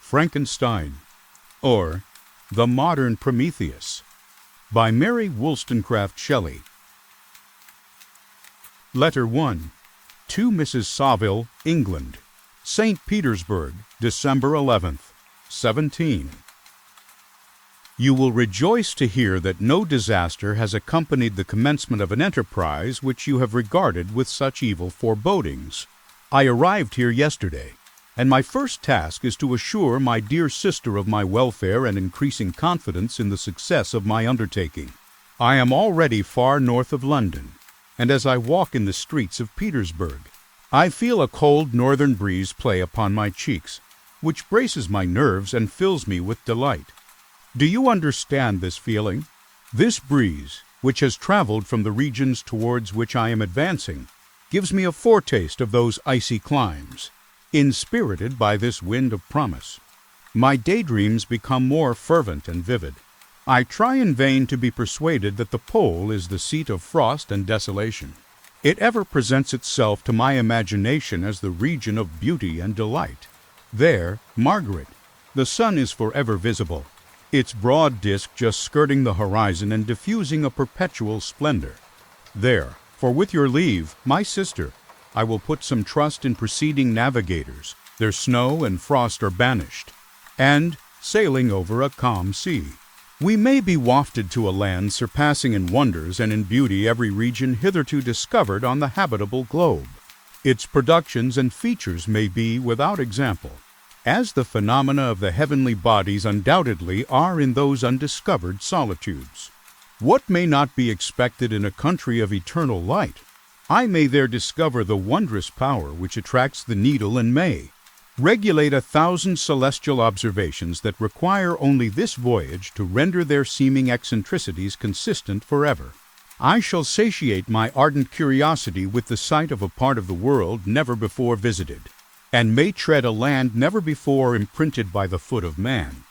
Frankenstein, or The Modern Prometheus, by Mary Shelley. Letter 1. To Mrs. Saville, England, St. Petersburg, December 11th, 17. You will rejoice to hear that no disaster has accompanied the commencement of an enterprise which you have regarded with such evil forebodings. I arrived here yesterday, and my first task is to assure my dear sister of my welfare and increasing confidence in the success of my undertaking. I am already far north of London, and as I walk in the streets of Petersburg, I feel a cold northern breeze play upon my cheeks, which braces my nerves and fills me with delight. Do you understand this feeling? This breeze, which has traveled from the regions towards which I am advancing, gives me a foretaste of those icy climes. Inspirited by this wind of promise, my daydreams become more fervent and vivid. I try in vain to be persuaded that the pole is the seat of frost and desolation. It ever presents itself to my imagination as the region of beauty and delight. There, Margaret, the sun is forever visible, its broad disk just skirting the horizon and diffusing a perpetual splendor. There, for with your leave, my sister, I will put some trust in preceding navigators. Their snow and frost are banished, and, sailing over a calm sea, we may be wafted to a land surpassing in wonders and in beauty every region hitherto discovered on the habitable globe. Its productions and features may be without example, as the phenomena of the heavenly bodies undoubtedly are in those undiscovered solitudes. What may not be expected in a country of eternal light? I may there discover the wondrous power which attracts the needle and may regulate 1,000 celestial observations that require only this voyage to render their seeming eccentricities consistent forever. I shall satiate my ardent curiosity with the sight of a part of the world never before visited, and may tread a land never before imprinted by the foot of man.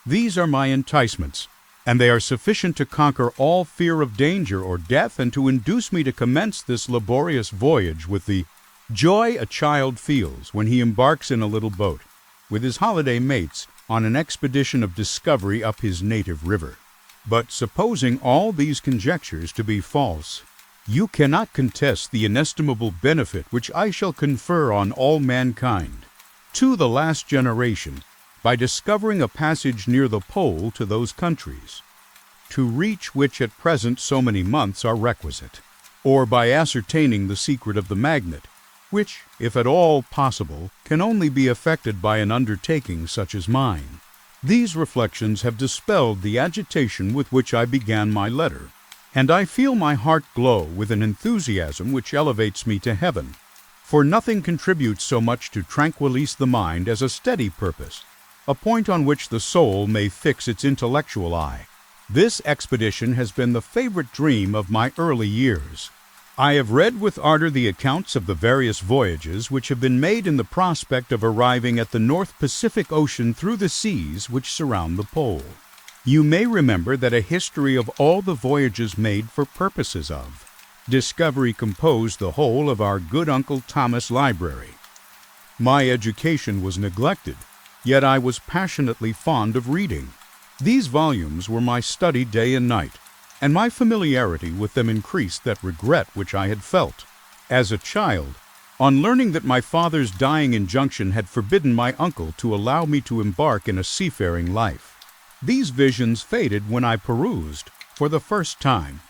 These are my enticements, and they are sufficient to conquer all fear of danger or death and to induce me to commence this laborious voyage with the joy a child feels when he embarks in a little boat, with his holiday mates, on an expedition of discovery up his native river. But supposing all these conjectures to be false, you cannot contest the inestimable benefit which I shall confer on all mankind, to the last generation, by discovering a passage near the pole to those countries, to reach which at present so many months are requisite, or by ascertaining the secret of the magnet, which, if at all possible, can only be effected by an undertaking such as mine. These reflections have dispelled the agitation with which I began my letter, and I feel my heart glow with an enthusiasm which elevates me to heaven, for nothing contributes so much to tranquillize the mind as a steady purpose, a point on which the soul may fix its intellectual eye. This expedition has been the favorite dream of my early years. I have read with ardor the accounts of the various voyages which have been made in the prospect of arriving at the North Pacific Ocean through the seas which surround the pole. You may remember that a history of all the voyages made for purposes of discovery composed the whole of our good Uncle Thomas' library. My education was neglected, yet I was passionately fond of reading. These volumes were my study day and night, and my familiarity with them increased that regret which I had felt. As a child, on learning that my father's dying injunction had forbidden my uncle to allow me to embark in a seafaring life, these visions faded when I perused, for the first time,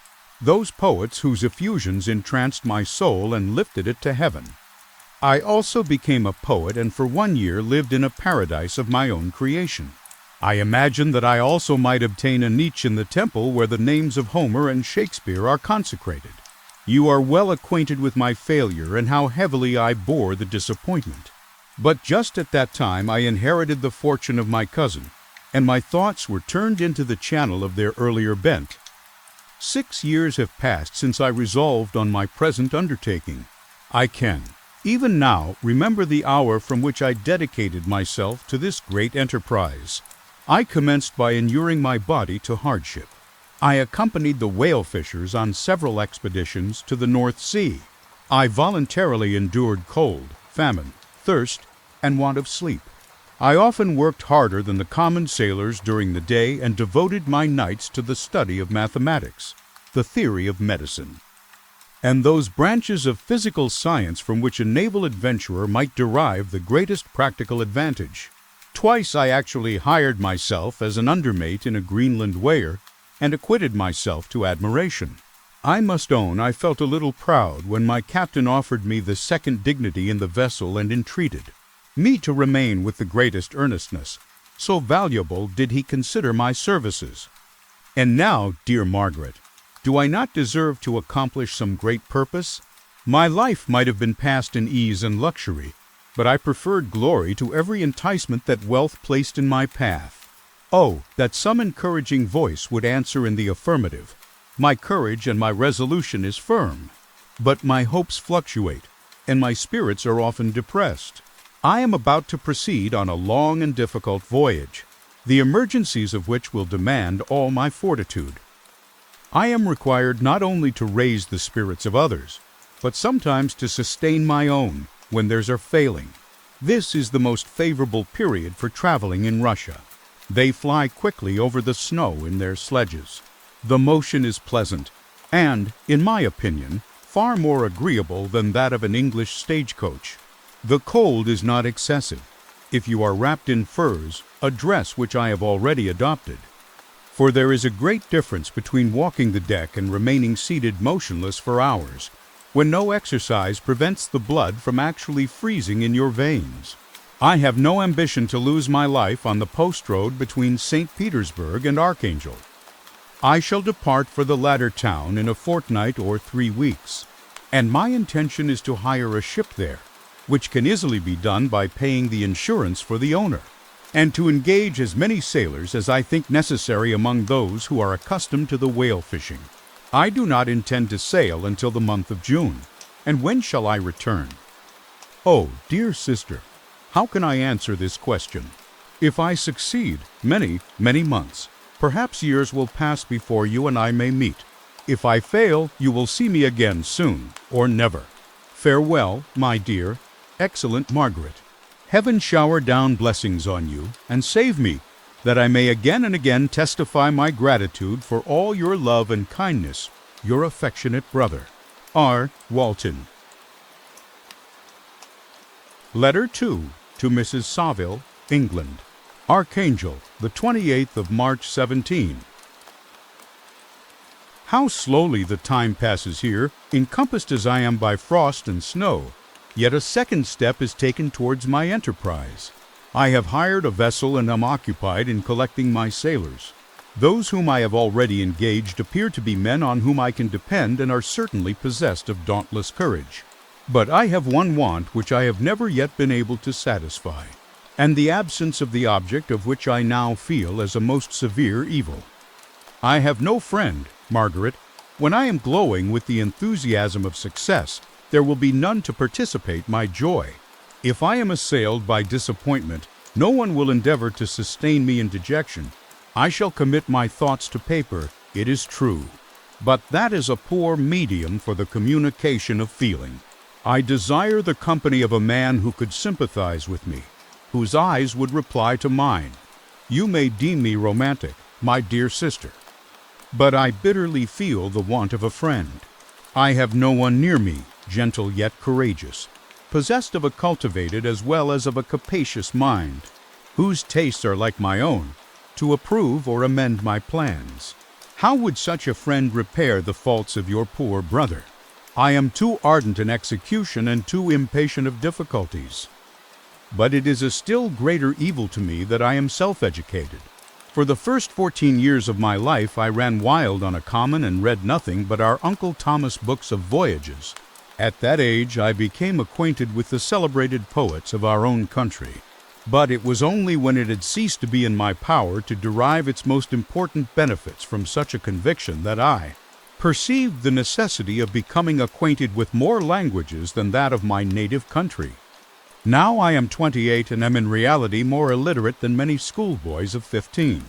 those poets whose effusions entranced my soul and lifted it to heaven. I also became a poet and for 1 year lived in a paradise of my own creation. I imagined that I also might obtain a niche in the temple where the names of Homer and Shakespeare are consecrated. You are well acquainted with my failure and how heavily I bore the disappointment. But just at that time I inherited the fortune of my cousin, and my thoughts were turned into the channel of their earlier bent. 6 years have passed since I resolved on my present undertaking. I can, even now, remember the hour from which I dedicated myself to this great enterprise. I commenced by inuring my body to hardship. I accompanied the whale fishers on several expeditions to the North Sea. I voluntarily endured cold, famine, thirst, and want of sleep. I often worked harder than the common sailors during the day and devoted my nights to the study of mathematics, the theory of medicine, and those branches of physical science from which a naval adventurer might derive the greatest practical advantage. Twice I actually hired myself as an undermate in a Greenland whaler and acquitted myself to admiration. I must own I felt a little proud when my captain offered me the second dignity in the vessel and entreated me to remain with the greatest earnestness. So valuable did he consider my services. And now, dear Margaret, do I not deserve to accomplish some great purpose? My life might have been passed in ease and luxury, but I preferred glory to every enticement that wealth placed in my path. Oh, that some encouraging voice would answer in the affirmative. My courage and my resolution is firm, but my hopes fluctuate, and my spirits are often depressed. I am about to proceed on a long and difficult voyage, the emergencies of which will demand all my fortitude. I am required not only to raise the spirits of others, but sometimes to sustain my own when theirs are failing. This is the most favorable period for traveling in Russia. They fly quickly over the snow in their sledges. The motion is pleasant, and, in my opinion, far more agreeable than that of an English stagecoach. The cold is not excessive, if you are wrapped in furs, a dress which I have already adopted. For there is a great difference between walking the deck and remaining seated motionless for hours, when no exercise prevents the blood from actually freezing in your veins. I have no ambition to lose my life on the post road between St. Petersburg and Archangel. I shall depart for the latter town in a fortnight or 3 weeks, and my intention is to hire a ship there, which can easily be done by paying the insurance for the owner, and to engage as many sailors as I think necessary among those who are accustomed to the whale fishing. I do not intend to sail until the month of June. And when shall I return? Oh, dear sister, how can I answer this question? If I succeed, many, many months, perhaps years will pass before you and I may meet. If I fail, you will see me again soon, or never. Farewell, my dear, excellent Margaret. Heaven shower down blessings on you, and save me, that I may again and again testify my gratitude for all your love and kindness. Your affectionate brother, R. Walton. Letter 2 to Mrs. Saville, England. Archangel, the 28th of March, 17. How slowly the time passes here, encompassed as I am by frost and snow. Yet a second step is taken towards my enterprise. I have hired a vessel and am occupied in collecting my sailors. Those whom I have already engaged appear to be men on whom I can depend and are certainly possessed of dauntless courage. But I have one want which I have never yet been able to satisfy, and the absence of the object of which I now feel as a most severe evil. I have no friend, Margaret. When I am glowing with the enthusiasm of success, there will be none to participate my joy. If I am assailed by disappointment, no one will endeavor to sustain me in dejection. I shall commit my thoughts to paper, it is true, but that is a poor medium for the communication of feeling. I desire the company of a man who could sympathize with me, whose eyes would reply to mine. You may deem me romantic, my dear sister, but I bitterly feel the want of a friend. I have no one near me, gentle yet courageous, possessed of a cultivated as well as of a capacious mind, whose tastes are like my own, to approve or amend my plans. How would such a friend repair the faults of your poor brother? I am too ardent in execution and too impatient of difficulties. But it is a still greater evil to me that I am self-educated. For the first 14 years of my life I ran wild on a common and read nothing but our Uncle Thomas books of voyages. At that age I became acquainted with the celebrated poets of our own country. But it was only when it had ceased to be in my power to derive its most important benefits from such a conviction that I perceived the necessity of becoming acquainted with more languages than that of my native country. Now I am 28 and am in reality more illiterate than many schoolboys of 15.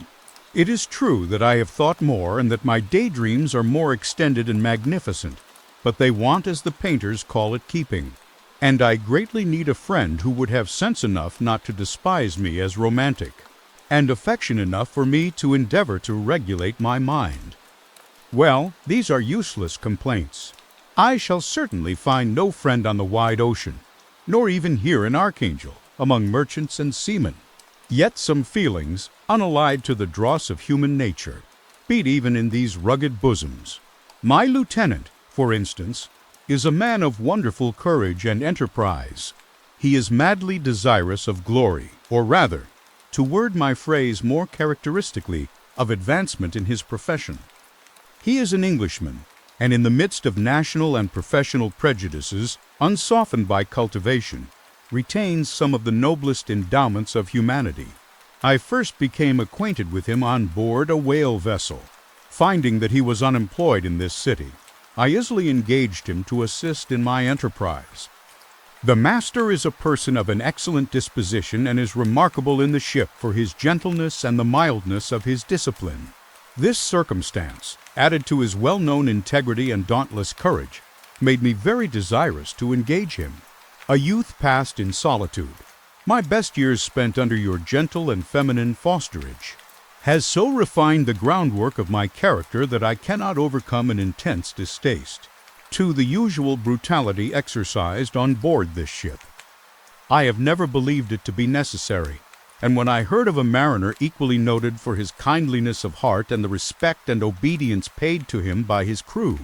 It is true that I have thought more and that my daydreams are more extended and magnificent, but they want, as the painters call it, keeping. and I greatly need a friend who would have sense enough not to despise me as romantic, and affection enough for me to endeavor to regulate my mind. Well, these are useless complaints. I shall certainly find no friend on the wide ocean, nor even here in Archangel, among merchants and seamen. Yet some feelings, unallied to the dross of human nature, beat even in these rugged bosoms. My lieutenant, for instance, is a man of wonderful courage and enterprise. He is madly desirous of glory, or rather, to word my phrase more characteristically, of advancement in his profession. He is an Englishman, and in the midst of national and professional prejudices, unsoftened by cultivation, retains some of the noblest endowments of humanity. I first became acquainted with him on board a whale vessel. Finding that he was unemployed in this city, I easily engaged him to assist in my enterprise. The master is a person of an excellent disposition and is remarkable in the ship for his gentleness and the mildness of his discipline. This circumstance, added to his well-known integrity and dauntless courage, made me very desirous to engage him. A youth passed in solitude, my best years spent under your gentle and feminine fosterage, has so refined the groundwork of my character that I cannot overcome an intense distaste to the usual brutality exercised on board this ship. I have never believed it to be necessary, and when I heard of a mariner equally noted for his kindliness of heart and the respect and obedience paid to him by his crew,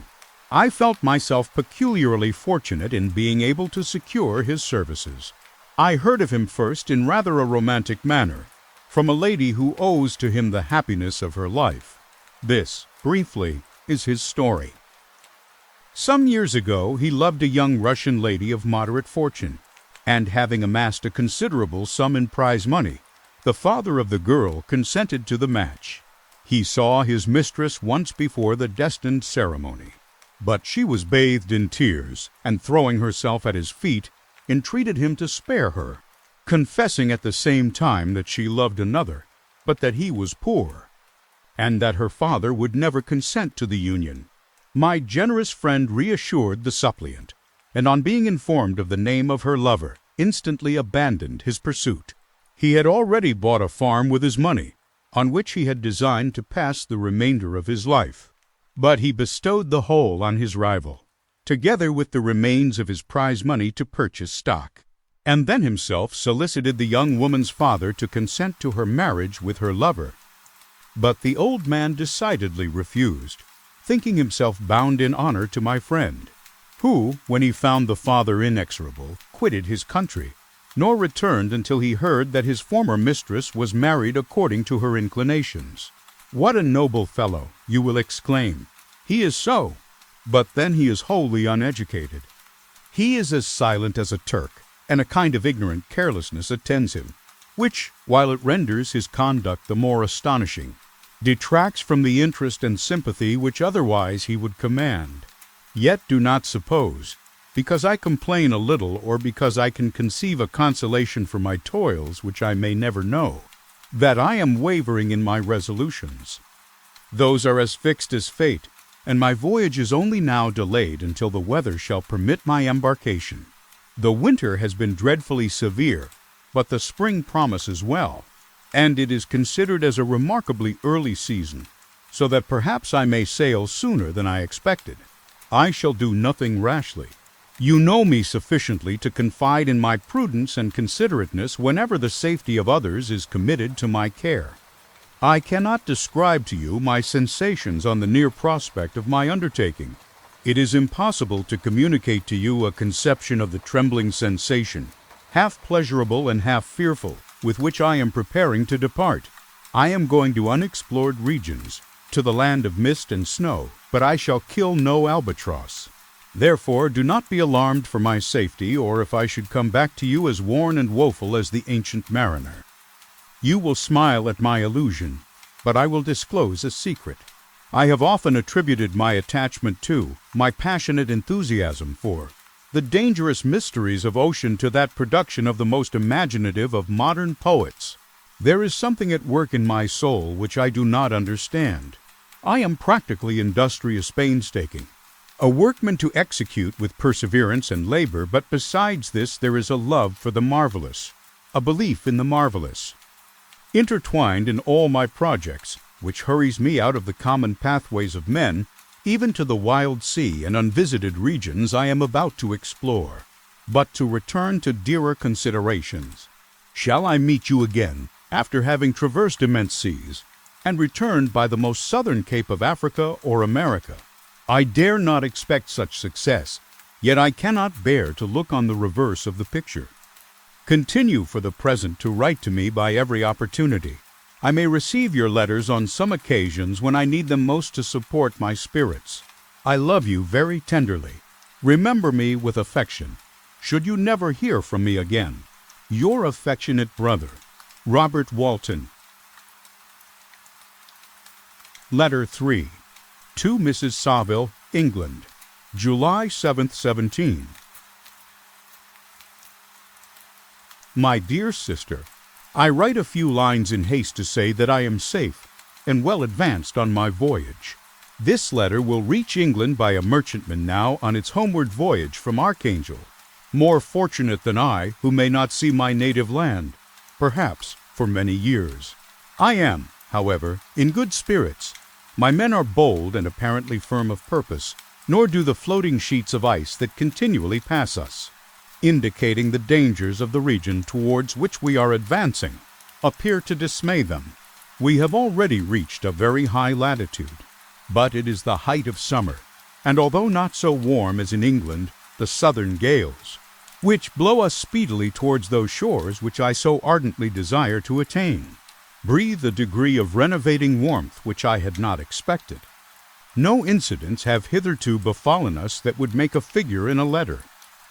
I felt myself peculiarly fortunate in being able to secure his services. I heard of him first in rather a romantic manner, from a lady who owes to him the happiness of her life. This, briefly, is his story. Some years ago he loved a young Russian lady of moderate fortune, and having amassed a considerable sum in prize money, the father of the girl consented to the match. He saw his mistress once before the destined ceremony, but she was bathed in tears, and throwing herself at his feet, entreated him to spare her, confessing at the same time that she loved another, but that he was poor, and that her father would never consent to the union. My generous friend reassured the suppliant, and on being informed of the name of her lover, instantly abandoned his pursuit. He had already bought a farm with his money, on which he had designed to pass the remainder of his life, but he bestowed the whole on his rival, together with the remains of his prize money to purchase stock, and then himself solicited the young woman's father to consent to her marriage with her lover. But the old man decidedly refused, thinking himself bound in honor to my friend, who, when he found the father inexorable, quitted his country, nor returned until he heard that his former mistress was married according to her inclinations. What a noble fellow, you will exclaim. He is so, but then he is wholly uneducated. He is as silent as a Turk, and a kind of ignorant carelessness attends him, which, while it renders his conduct the more astonishing, detracts from the interest and sympathy which otherwise he would command. Yet do not suppose, because I complain a little, or because I can conceive a consolation for my toils which I may never know, that I am wavering in my resolutions. Those are as fixed as fate, and my voyage is only now delayed until the weather shall permit my embarkation. The winter has been dreadfully severe, but the spring promises well, and it is considered as a remarkably early season, so that perhaps I may sail sooner than I expected. I shall do nothing rashly. You know me sufficiently to confide in my prudence and considerateness whenever the safety of others is committed to my care. I cannot describe to you my sensations on the near prospect of my undertaking. It is impossible to communicate to you a conception of the trembling sensation, half pleasurable and half fearful, with which I am preparing to depart. I am going to unexplored regions, to the land of mist and snow, but I shall kill no albatross. Therefore do not be alarmed for my safety, or if I should come back to you as worn and woeful as the ancient mariner. You will smile at my illusion, but I will disclose a secret. I have often attributed my attachment to, my passionate enthusiasm for, the dangerous mysteries of ocean to that production of the most imaginative of modern poets. There is something at work in my soul which I do not understand. I am practically industrious painstaking. A workman to execute with perseverance and labor, but besides this there is a love for the marvelous, a belief in the marvelous. Intertwined in all my projects, which hurries me out of the common pathways of men, even to the wild sea and unvisited regions I am about to explore. But to return to dearer considerations. Shall I meet you again, after having traversed immense seas, and returned by the most southern cape of Africa or America? I dare not expect such success, yet I cannot bear to look on the reverse of the picture. Continue for the present to write to me by every opportunity. I may receive your letters on some occasions when I need them most to support my spirits. I love you very tenderly. Remember me with affection. Should you never hear from me again, your affectionate brother, Robert Walton. Letter 3. To Mrs. Saville, England, July 7th, 17. My dear sister, I write a few lines in haste to say that I am safe and well advanced on my voyage. This letter will reach England by a merchantman now on its homeward voyage from Archangel, more fortunate than I, who may not see my native land, perhaps for many years. I am, however, in good spirits. My men are bold and apparently firm of purpose, nor do the floating sheets of ice that continually pass us, indicating the dangers of the region towards which we are advancing, appear to dismay them. We have already reached a very high latitude, but it is the height of summer, and although not so warm as in England, the southern gales, which blow us speedily towards those shores which I so ardently desire to attain, breathe a degree of renovating warmth which I had not expected. No incidents have hitherto befallen us that would make a figure in a letter.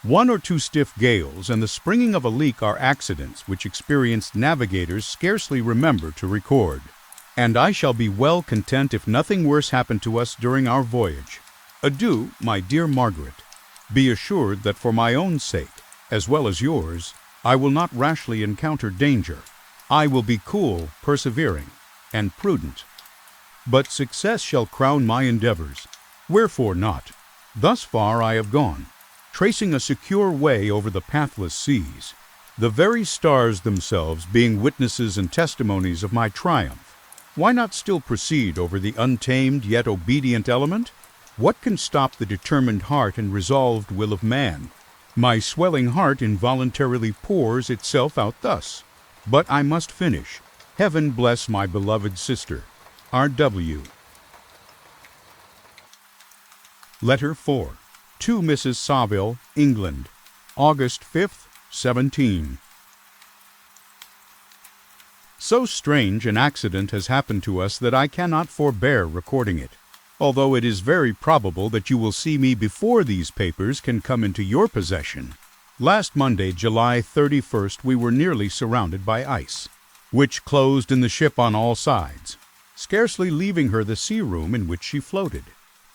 1 or 2 stiff gales and the springing of a leak are accidents which experienced navigators scarcely remember to record, and I shall be well content if nothing worse happen to us during our voyage. Adieu, my dear Margaret. Be assured that for my own sake, as well as yours, I will not rashly encounter danger. I will be cool, persevering, and prudent. But success shall crown my endeavors. Wherefore not? Thus far I have gone, tracing a secure way over the pathless seas, the very stars themselves being witnesses and testimonies of my triumph. Why not still proceed over the untamed yet obedient element? What can stop the determined heart and resolved will of man? My swelling heart involuntarily pours itself out thus. But I must finish. Heaven bless my beloved sister, R.W. Letter 4. To Mrs. Saville, England, August 5th, 17. So strange an accident has happened to us that I cannot forbear recording it, although it is very probable that you will see me before these papers can come into your possession. Last Monday, July 31st, we were nearly surrounded by ice, which closed in the ship on all sides, scarcely leaving her the sea room in which she floated.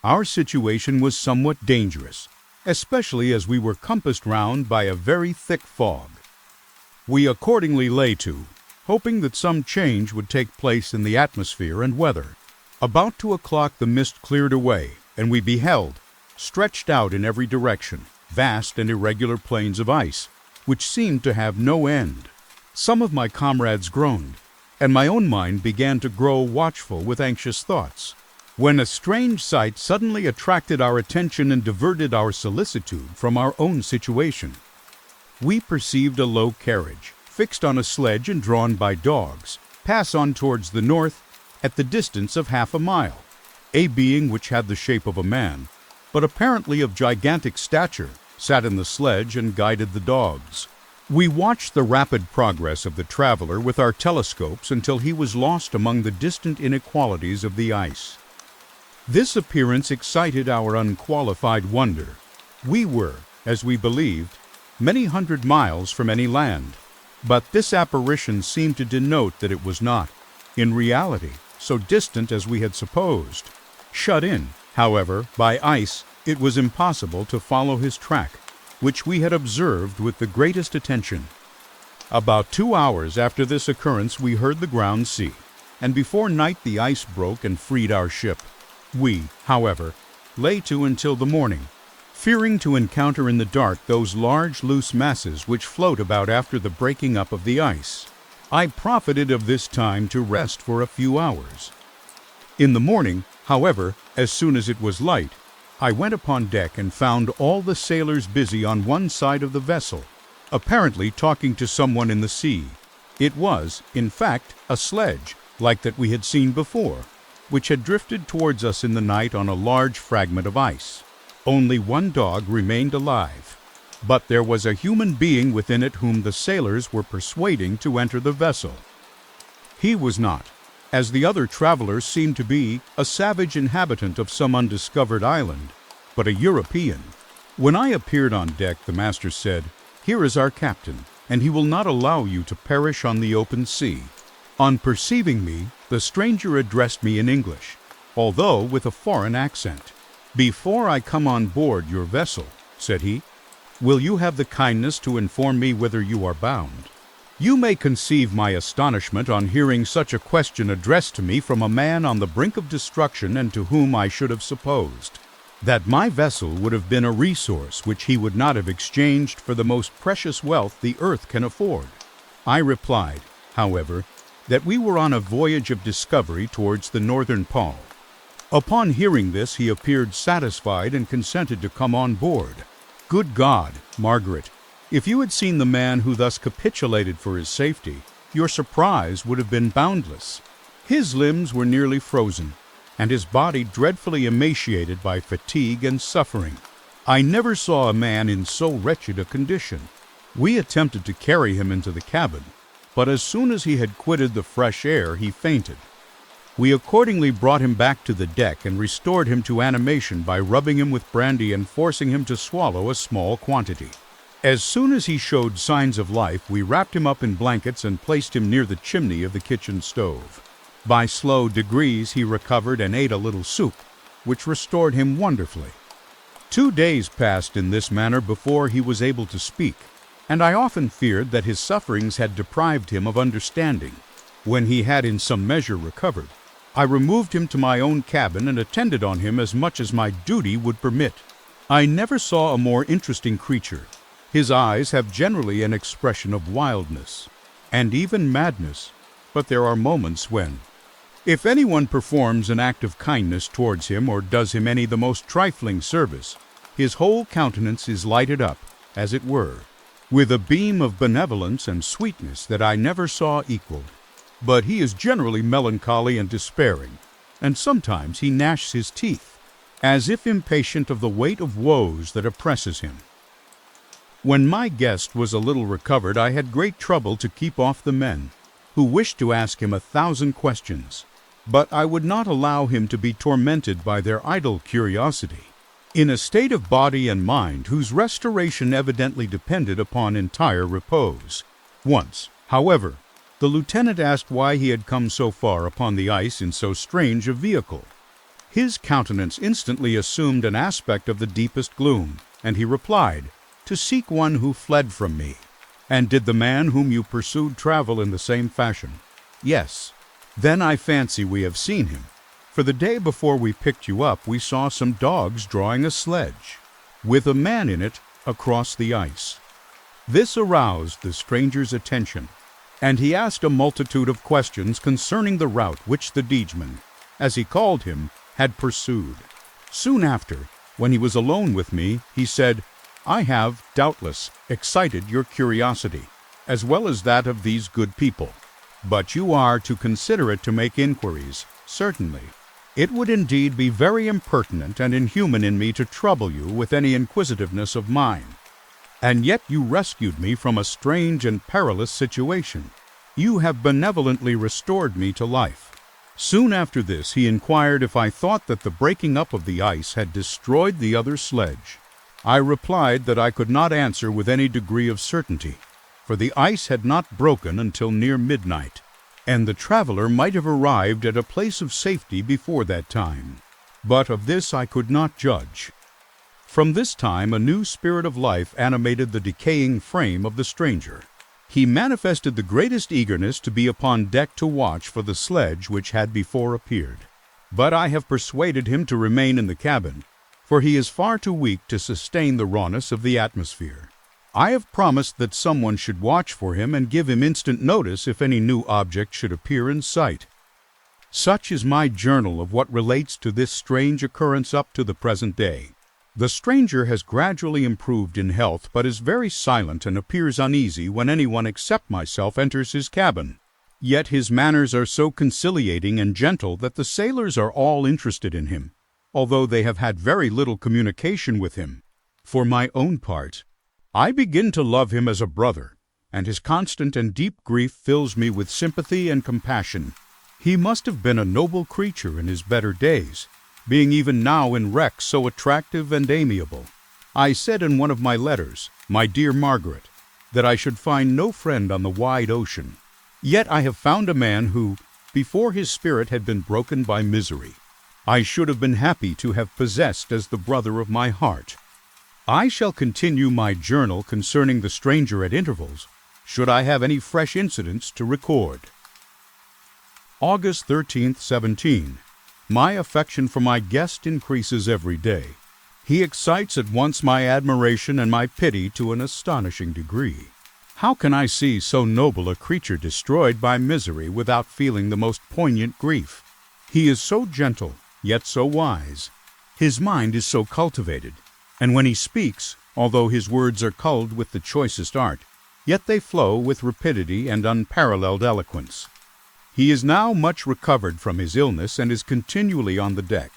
Our situation was somewhat dangerous, especially as we were compassed round by a very thick fog. We accordingly lay to, hoping that some change would take place in the atmosphere and weather. About 2 o'clock the mist cleared away, and we beheld, stretched out in every direction, vast and irregular plains of ice, which seemed to have no end. Some of my comrades groaned, and my own mind began to grow watchful with anxious thoughts, when a strange sight suddenly attracted our attention and diverted our solicitude from our own situation. We perceived a low carriage, fixed on a sledge and drawn by dogs, pass on towards the north at the distance of half a mile. A being which had the shape of a man, but apparently of gigantic stature, sat in the sledge and guided the dogs. We watched the rapid progress of the traveler with our telescopes until he was lost among the distant inequalities of the ice. This appearance excited our unqualified wonder. We were, as we believed, many hundred miles from any land, but this apparition seemed to denote that it was not, in reality, so distant as we had supposed. Shut in, however, by ice, it was impossible to follow his track, which we had observed with the greatest attention. About 2 hours after this occurrence we heard the ground sea, and before night the ice broke and freed our ship. We, however, lay to until the morning, fearing to encounter in the dark those large loose masses which float about after the breaking up of the ice. I profited of this time to rest for a few hours. In the morning, however, as soon as it was light, I went upon deck and found all the sailors busy on one side of the vessel, apparently talking to someone in the sea. It was, in fact, a sledge, like that we had seen before, which had drifted towards us in the night on a large fragment of ice. Only one dog remained alive, but there was a human being within it whom the sailors were persuading to enter the vessel. He was not, as the other travelers seemed to be, a savage inhabitant of some undiscovered island, but a European. When I appeared on deck, the master said, "Here is our captain, and he will not allow you to perish on the open sea." On perceiving me, the stranger addressed me in English, although with a foreign accent. "Before I come on board your vessel," said he, "will you have the kindness to inform me whither you are bound?" You may conceive my astonishment on hearing such a question addressed to me from a man on the brink of destruction, and to whom I should have supposed that my vessel would have been a resource which he would not have exchanged for the most precious wealth the earth can afford. I replied, however, that we were on a voyage of discovery towards the northern pole. Upon hearing this, he appeared satisfied and consented to come on board. Good God, Margaret, if you had seen the man who thus capitulated for his safety, your surprise would have been boundless. His limbs were nearly frozen, and his body dreadfully emaciated by fatigue and suffering. I never saw a man in so wretched a condition. We attempted to carry him into the cabin, but as soon as he had quitted the fresh air, he fainted. We accordingly brought him back to the deck and restored him to animation by rubbing him with brandy and forcing him to swallow a small quantity. As soon as he showed signs of life, we wrapped him up in blankets and placed him near the chimney of the kitchen stove. By slow degrees he recovered and ate a little soup, which restored him wonderfully. 2 days passed in this manner before he was able to speak, and I often feared that his sufferings had deprived him of understanding. When he had in some measure recovered, I removed him to my own cabin and attended on him as much as my duty would permit. I never saw a more interesting creature. His eyes have generally an expression of wildness, and even madness, but there are moments when, if anyone performs an act of kindness towards him or does him any the most trifling service, his whole countenance is lighted up, as it were, with a beam of benevolence and sweetness that I never saw equaled. But he is generally melancholy and despairing, and sometimes he gnashes his teeth, as if impatient of the weight of woes that oppresses him. When my guest was a little recovered, I had great trouble to keep off the men, who wished to ask him 1,000 questions, but I would not allow him to be tormented by their idle curiosity. In a state of body and mind whose restoration evidently depended upon entire repose. Once, however, the lieutenant asked why he had come so far upon the ice in so strange a vehicle. His countenance instantly assumed an aspect of the deepest gloom, and he replied, "To seek one who fled from me." "And did the man whom you pursued travel in the same fashion?" "Yes." "Then I fancy we have seen him, for the day before we picked you up we saw some dogs drawing a sledge, with a man in it, across the ice." This aroused the stranger's attention, and he asked a multitude of questions concerning the route which the Diegeman, as he called him, had pursued. Soon after, when he was alone with me, he said, "I have, doubtless, excited your curiosity, as well as that of these good people. But you are too considerate to make inquiries, certainly. It would indeed be very impertinent and inhuman in me to trouble you with any inquisitiveness of mine. And yet you rescued me from a strange and perilous situation. You have benevolently restored me to life." Soon after this he inquired if I thought that the breaking up of the ice had destroyed the other sledge. I replied that I could not answer with any degree of certainty, for the ice had not broken until near midnight, and the traveler might have arrived at a place of safety before that time. But of this I could not judge. From this time a new spirit of life animated the decaying frame of the stranger. He manifested the greatest eagerness to be upon deck to watch for the sledge which had before appeared. But I have persuaded him to remain in the cabin, for he is far too weak to sustain the rawness of the atmosphere. I have promised that someone should watch for him and give him instant notice if any new object should appear in sight. Such is my journal of what relates to this strange occurrence up to the present day. The stranger has gradually improved in health, but is very silent and appears uneasy when anyone except myself enters his cabin. Yet his manners are so conciliating and gentle that the sailors are all interested in him, although they have had very little communication with him. For my own part, I begin to love him as a brother, and his constant and deep grief fills me with sympathy and compassion. He must have been a noble creature in his better days, being even now in wreck so attractive and amiable. I said in one of my letters, my dear Margaret, that I should find no friend on the wide ocean. Yet I have found a man who, before his spirit had been broken by misery, I should have been happy to have possessed as the brother of my heart. I shall continue my journal concerning the stranger at intervals, should I have any fresh incidents to record. August 13th, 17. My affection for my guest increases every day. He excites at once my admiration and my pity to an astonishing degree. How can I see so noble a creature destroyed by misery without feeling the most poignant grief? He is so gentle, yet so wise. His mind is so cultivated, and when he speaks, although his words are culled with the choicest art, yet they flow with rapidity and unparalleled eloquence. He is now much recovered from his illness and is continually on the deck,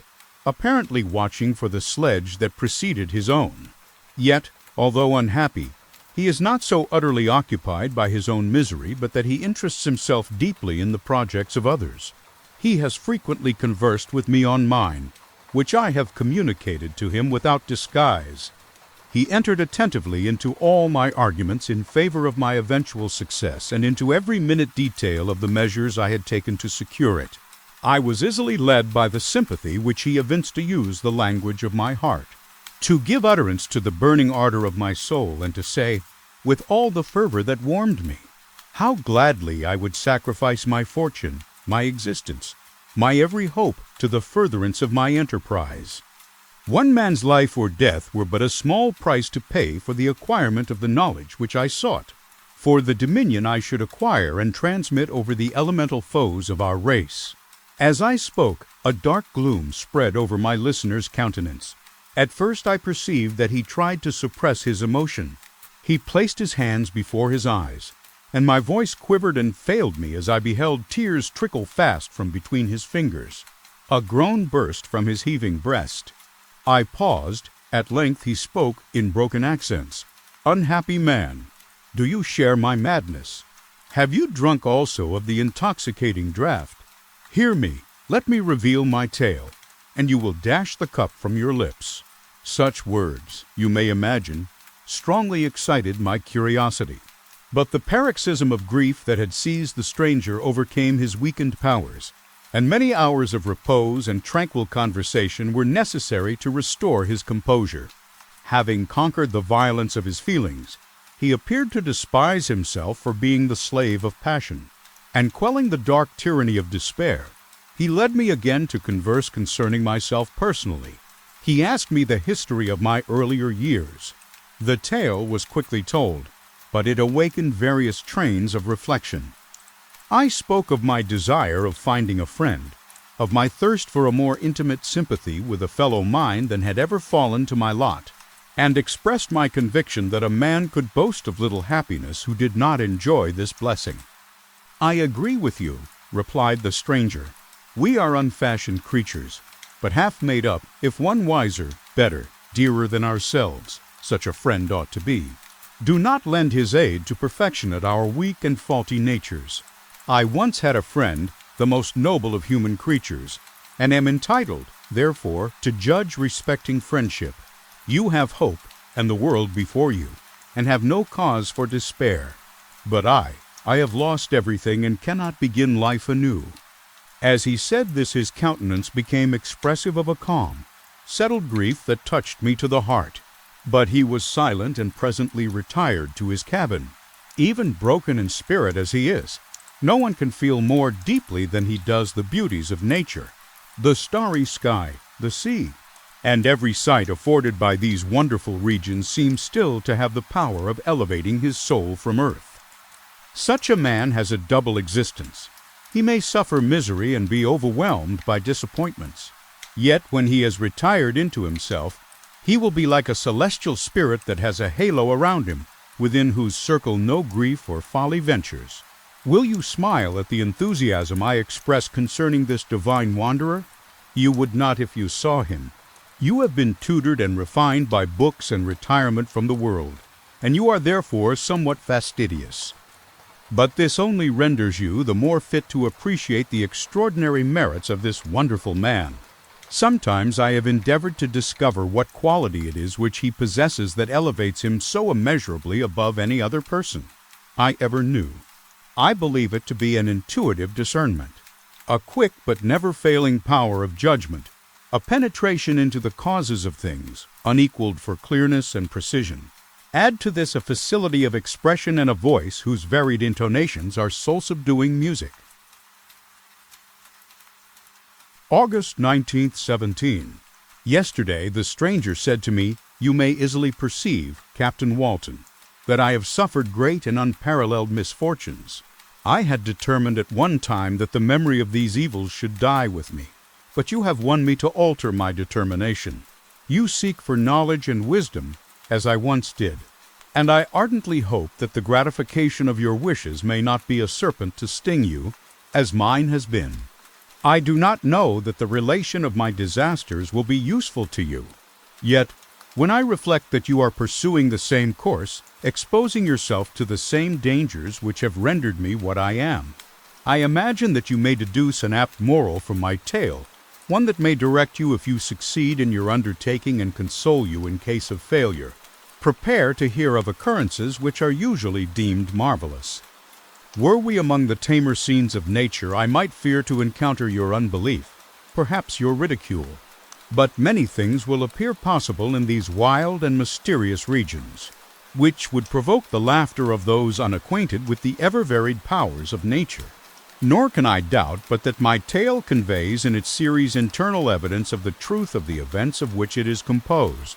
apparently watching for the sledge that preceded his own. Yet, although unhappy, he is not so utterly occupied by his own misery but that he interests himself deeply in the projects of others. He has frequently conversed with me on mine, which I have communicated to him without disguise. He entered attentively into all my arguments in favor of my eventual success and into every minute detail of the measures I had taken to secure it. I was easily led by the sympathy which he evinced to use the language of my heart, to give utterance to the burning ardor of my soul, and to say, with all the fervor that warmed me, how gladly I would sacrifice my fortune, my existence, my every hope to the furtherance of my enterprise. One man's life or death were but a small price to pay for the acquirement of the knowledge which I sought, for the dominion I should acquire and transmit over the elemental foes of our race. As I spoke, a dark gloom spread over my listener's countenance. At first I perceived that he tried to suppress his emotion. He placed his hands before his eyes, and my voice quivered and failed me as I beheld tears trickle fast from between his fingers. A groan burst from his heaving breast. I paused. At length he spoke in broken accents. "Unhappy man, do you share my madness? Have you drunk also of the intoxicating draught? Hear me, let me reveal my tale, and you will dash the cup from your lips." Such words, you may imagine, strongly excited my curiosity. But the paroxysm of grief that had seized the stranger overcame his weakened powers, and many hours of repose and tranquil conversation were necessary to restore his composure. Having conquered the violence of his feelings, he appeared to despise himself for being the slave of passion, and quelling the dark tyranny of despair, he led me again to converse concerning myself personally. He asked me the history of my earlier years. The tale was quickly told, but it awakened various trains of reflection. I spoke of my desire of finding a friend, of my thirst for a more intimate sympathy with a fellow mind than had ever fallen to my lot, and expressed my conviction that a man could boast of little happiness who did not enjoy this blessing. "I agree with you," replied the stranger. "We are unfashioned creatures, but half made up, if one wiser, better, dearer than ourselves, such a friend ought to be. Do not lend his aid to perfectionate our weak and faulty natures. I once had a friend, the most noble of human creatures, and am entitled, therefore, to judge respecting friendship. You have hope and the world before you, and have no cause for despair. But I have lost everything and cannot begin life anew." As he said this, his countenance became expressive of a calm, settled grief that touched me to the heart. But he was silent and presently retired to his cabin. Even broken in spirit as he is, no one can feel more deeply than he does the beauties of nature, the starry sky, the sea, and every sight afforded by these wonderful regions seems still to have the power of elevating his soul from earth. Such a man has a double existence. He may suffer misery and be overwhelmed by disappointments. Yet when he has retired into himself, he will be like a celestial spirit that has a halo around him, within whose circle no grief or folly ventures. Will you smile at the enthusiasm I express concerning this divine wanderer? You would not if you saw him. You have been tutored and refined by books and retirement from the world, and you are therefore somewhat fastidious. But this only renders you the more fit to appreciate the extraordinary merits of this wonderful man. Sometimes I have endeavored to discover what quality it is which he possesses that elevates him so immeasurably above any other person I ever knew. I believe it to be an intuitive discernment, a quick but never-failing power of judgment, a penetration into the causes of things, unequaled for clearness and precision. Add to this a facility of expression and a voice whose varied intonations are soul-subduing music. August 19th, 17. Yesterday the stranger said to me, "You may easily perceive, Captain Walton, that I have suffered great and unparalleled misfortunes. I had determined at one time that the memory of these evils should die with me, but you have won me to alter my determination. You seek for knowledge and wisdom, as I once did, and I ardently hope that the gratification of your wishes may not be a serpent to sting you, as mine has been. I do not know that the relation of my disasters will be useful to you. Yet, when I reflect that you are pursuing the same course, exposing yourself to the same dangers which have rendered me what I am, I imagine that you may deduce an apt moral from my tale, one that may direct you if you succeed in your undertaking and console you in case of failure. Prepare to hear of occurrences which are usually deemed marvelous. Were we among the tamer scenes of nature, I might fear to encounter your unbelief, perhaps your ridicule. But many things will appear possible in these wild and mysterious regions, which would provoke the laughter of those unacquainted with the ever-varied powers of nature. Nor can I doubt but that my tale conveys in its series internal evidence of the truth of the events of which it is composed.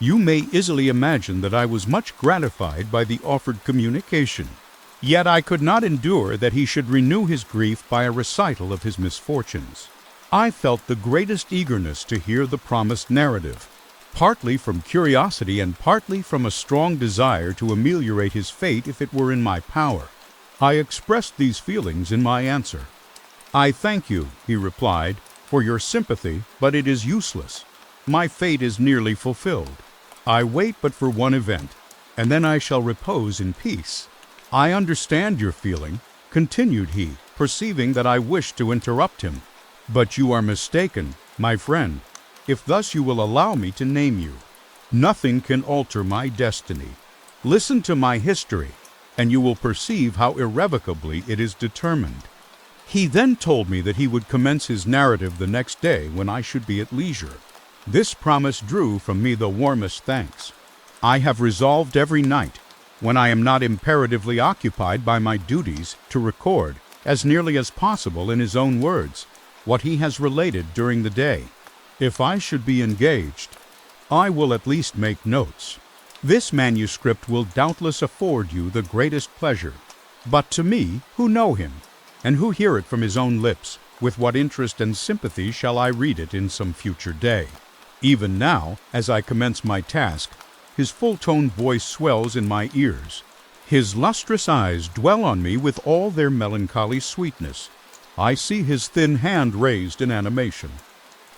You may easily imagine that I was much gratified by the offered communication. Yet I could not endure that he should renew his grief by a recital of his misfortunes. I felt the greatest eagerness to hear the promised narrative, partly from curiosity and partly from a strong desire to ameliorate his fate if it were in my power. I expressed these feelings in my answer. "I thank you," he replied, "for your sympathy, but it is useless. My fate is nearly fulfilled. I wait but for one event, and then I shall repose in peace. I understand your feeling," continued he, perceiving that I wished to interrupt him. "But you are mistaken, my friend, if thus you will allow me to name you. Nothing can alter my destiny. Listen to my history, and you will perceive how irrevocably it is determined." He then told me that he would commence his narrative the next day when I should be at leisure. This promise drew from me the warmest thanks. I have resolved every night, when I am not imperatively occupied by my duties, to record, as nearly as possible in his own words, what he has related during the day. If I should be engaged, I will at least make notes. This manuscript will doubtless afford you the greatest pleasure. But to me, who know him, and who hear it from his own lips, with what interest and sympathy shall I read it in some future day? Even now, as I commence my task, his full-toned voice swells in my ears. His lustrous eyes dwell on me with all their melancholy sweetness. I see his thin hand raised in animation,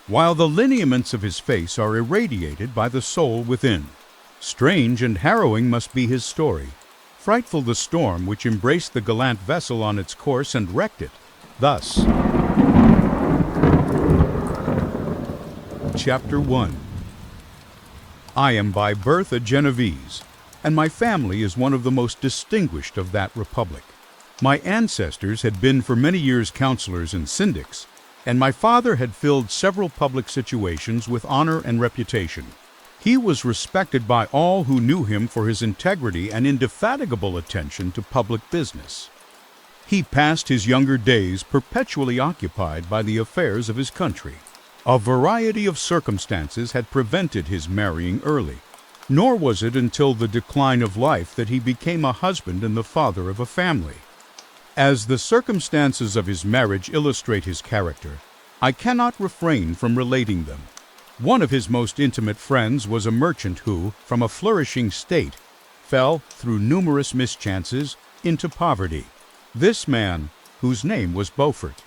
while the lineaments of his face are irradiated by the soul within. Strange and harrowing must be his story. Frightful the storm which embraced the gallant vessel on its course and wrecked it. Thus, Chapter 1. I am by birth a Genevese, and my family is one of the most distinguished of that republic. My ancestors had been for many years counselors and syndics, and my father had filled several public situations with honor and reputation. He was respected by all who knew him for his integrity and indefatigable attention to public business. He passed his younger days perpetually occupied by the affairs of his country. A variety of circumstances had prevented his marrying early, nor was it until the decline of life that he became a husband and the father of a family. As the circumstances of his marriage illustrate his character, I cannot refrain from relating them. One of his most intimate friends was a merchant who, from a flourishing state, fell, through numerous mischances, into poverty. This man, whose name was Beaufort,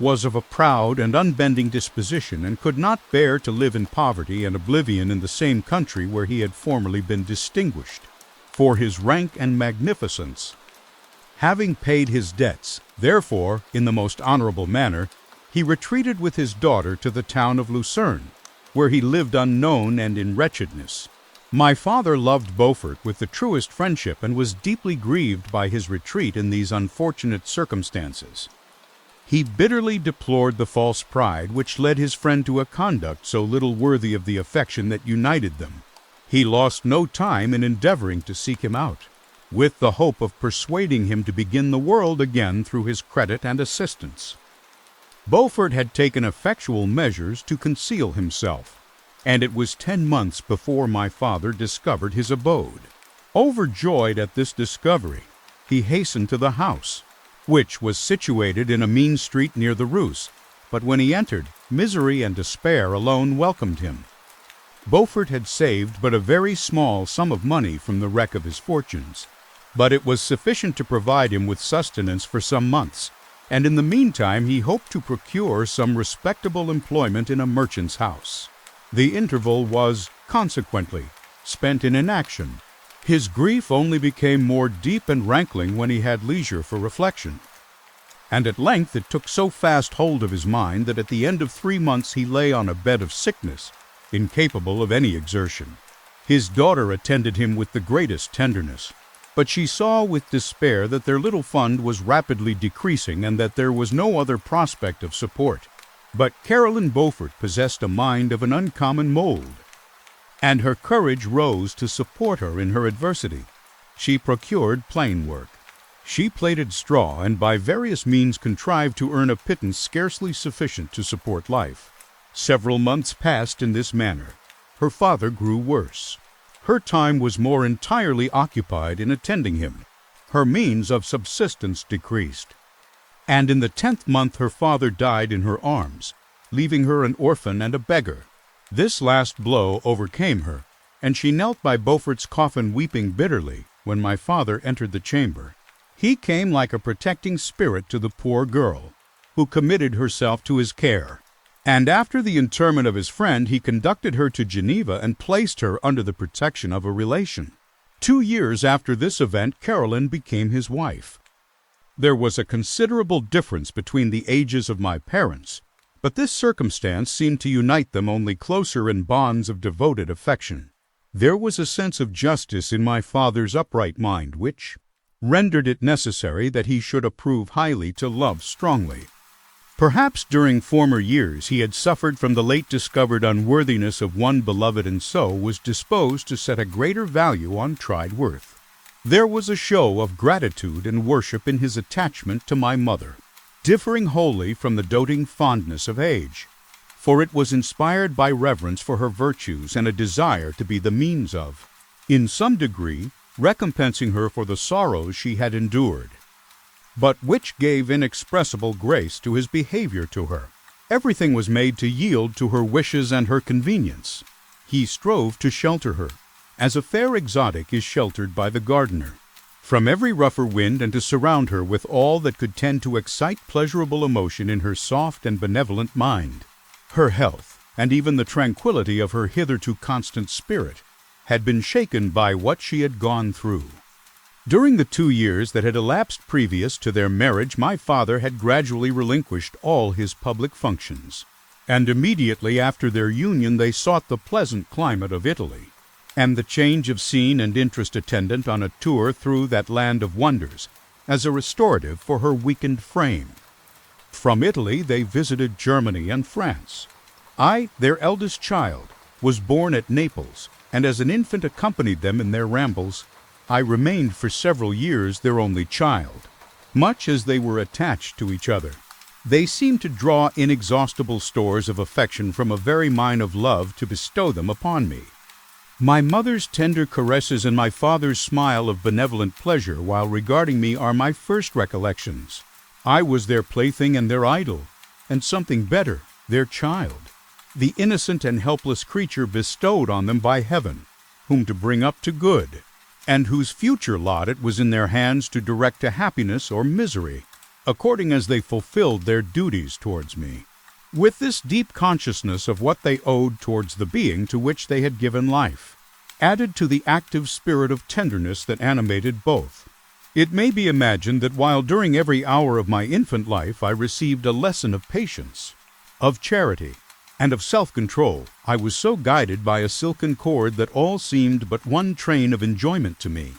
was of a proud and unbending disposition and could not bear to live in poverty and oblivion in the same country where he had formerly been distinguished for his rank and magnificence. Having paid his debts, therefore, in the most honorable manner, he retreated with his daughter to the town of Lucerne, where he lived unknown and in wretchedness. My father loved Beaufort with the truest friendship and was deeply grieved by his retreat in these unfortunate circumstances. He bitterly deplored the false pride which led his friend to a conduct so little worthy of the affection that united them. He lost no time in endeavoring to seek him out, with the hope of persuading him to begin the world again through his credit and assistance. Beaufort had taken effectual measures to conceal himself, and it was 10 months before my father discovered his abode. Overjoyed at this discovery, he hastened to the house, which was situated in a mean street near the Rus, but when he entered, misery and despair alone welcomed him. Beaufort had saved but a very small sum of money from the wreck of his fortunes, but it was sufficient to provide him with sustenance for some months, and in the meantime he hoped to procure some respectable employment in a merchant's house. The interval was, consequently, spent in inaction. His grief only became more deep and rankling when he had leisure for reflection. And at length it took so fast hold of his mind that at the end of 3 months he lay on a bed of sickness, incapable of any exertion. His daughter attended him with the greatest tenderness, but she saw with despair that their little fund was rapidly decreasing and that there was no other prospect of support. But Caroline Beaufort possessed a mind of an uncommon mold, and her courage rose to support her in her adversity. She procured plain work. She plaited straw and by various means contrived to earn a pittance scarcely sufficient to support life. Several months passed in this manner. Her father grew worse. Her time was more entirely occupied in attending him. Her means of subsistence decreased. And in the 10th month her father died in her arms, leaving her an orphan and a beggar. This last blow overcame her, and she knelt by Beaufort's coffin weeping bitterly when my father entered the chamber. He came like a protecting spirit to the poor girl, who committed herself to his care, and after the interment of his friend he conducted her to Geneva and placed her under the protection of a relation. 2 years after this event Caroline became his wife. There was a considerable difference between the ages of my parents, but this circumstance seemed to unite them only closer in bonds of devoted affection. There was a sense of justice in my father's upright mind which rendered it necessary that he should approve highly to love strongly. Perhaps during former years he had suffered from the late discovered unworthiness of one beloved and so was disposed to set a greater value on tried worth. There was a show of gratitude and worship in his attachment to my mother, differing wholly from the doting fondness of age, for it was inspired by reverence for her virtues and a desire to be the means of, in some degree, recompensing her for the sorrows she had endured, but which gave inexpressible grace to his behavior to her. Everything was made to yield to her wishes and her convenience. He strove to shelter her, as a fair exotic is sheltered by the gardener, from every rougher wind, and to surround her with all that could tend to excite pleasurable emotion in her soft and benevolent mind. Her health, and even the tranquillity of her hitherto constant spirit, had been shaken by what she had gone through. During the 2 years that had elapsed previous to their marriage, my father had gradually relinquished all his public functions, and immediately after their union they sought the pleasant climate of Italy, and the change of scene and interest attendant on a tour through that land of wonders, as a restorative for her weakened frame. From Italy they visited Germany and France. I, their eldest child, was born at Naples, and as an infant accompanied them in their rambles. I remained for several years their only child, much as they were attached to each other. They seemed to draw inexhaustible stores of affection from a very mine of love to bestow them upon me. My mother's tender caresses and my father's smile of benevolent pleasure while regarding me are my first recollections. I was their plaything and their idol, and something better, their child, the innocent and helpless creature bestowed on them by heaven, whom to bring up to good, and whose future lot it was in their hands to direct to happiness or misery, according as they fulfilled their duties towards me. With this deep consciousness of what they owed towards the being to which they had given life, added to the active spirit of tenderness that animated both, it may be imagined that while during every hour of my infant life I received a lesson of patience, of charity, and of self-control, I was so guided by a silken cord that all seemed but one train of enjoyment to me.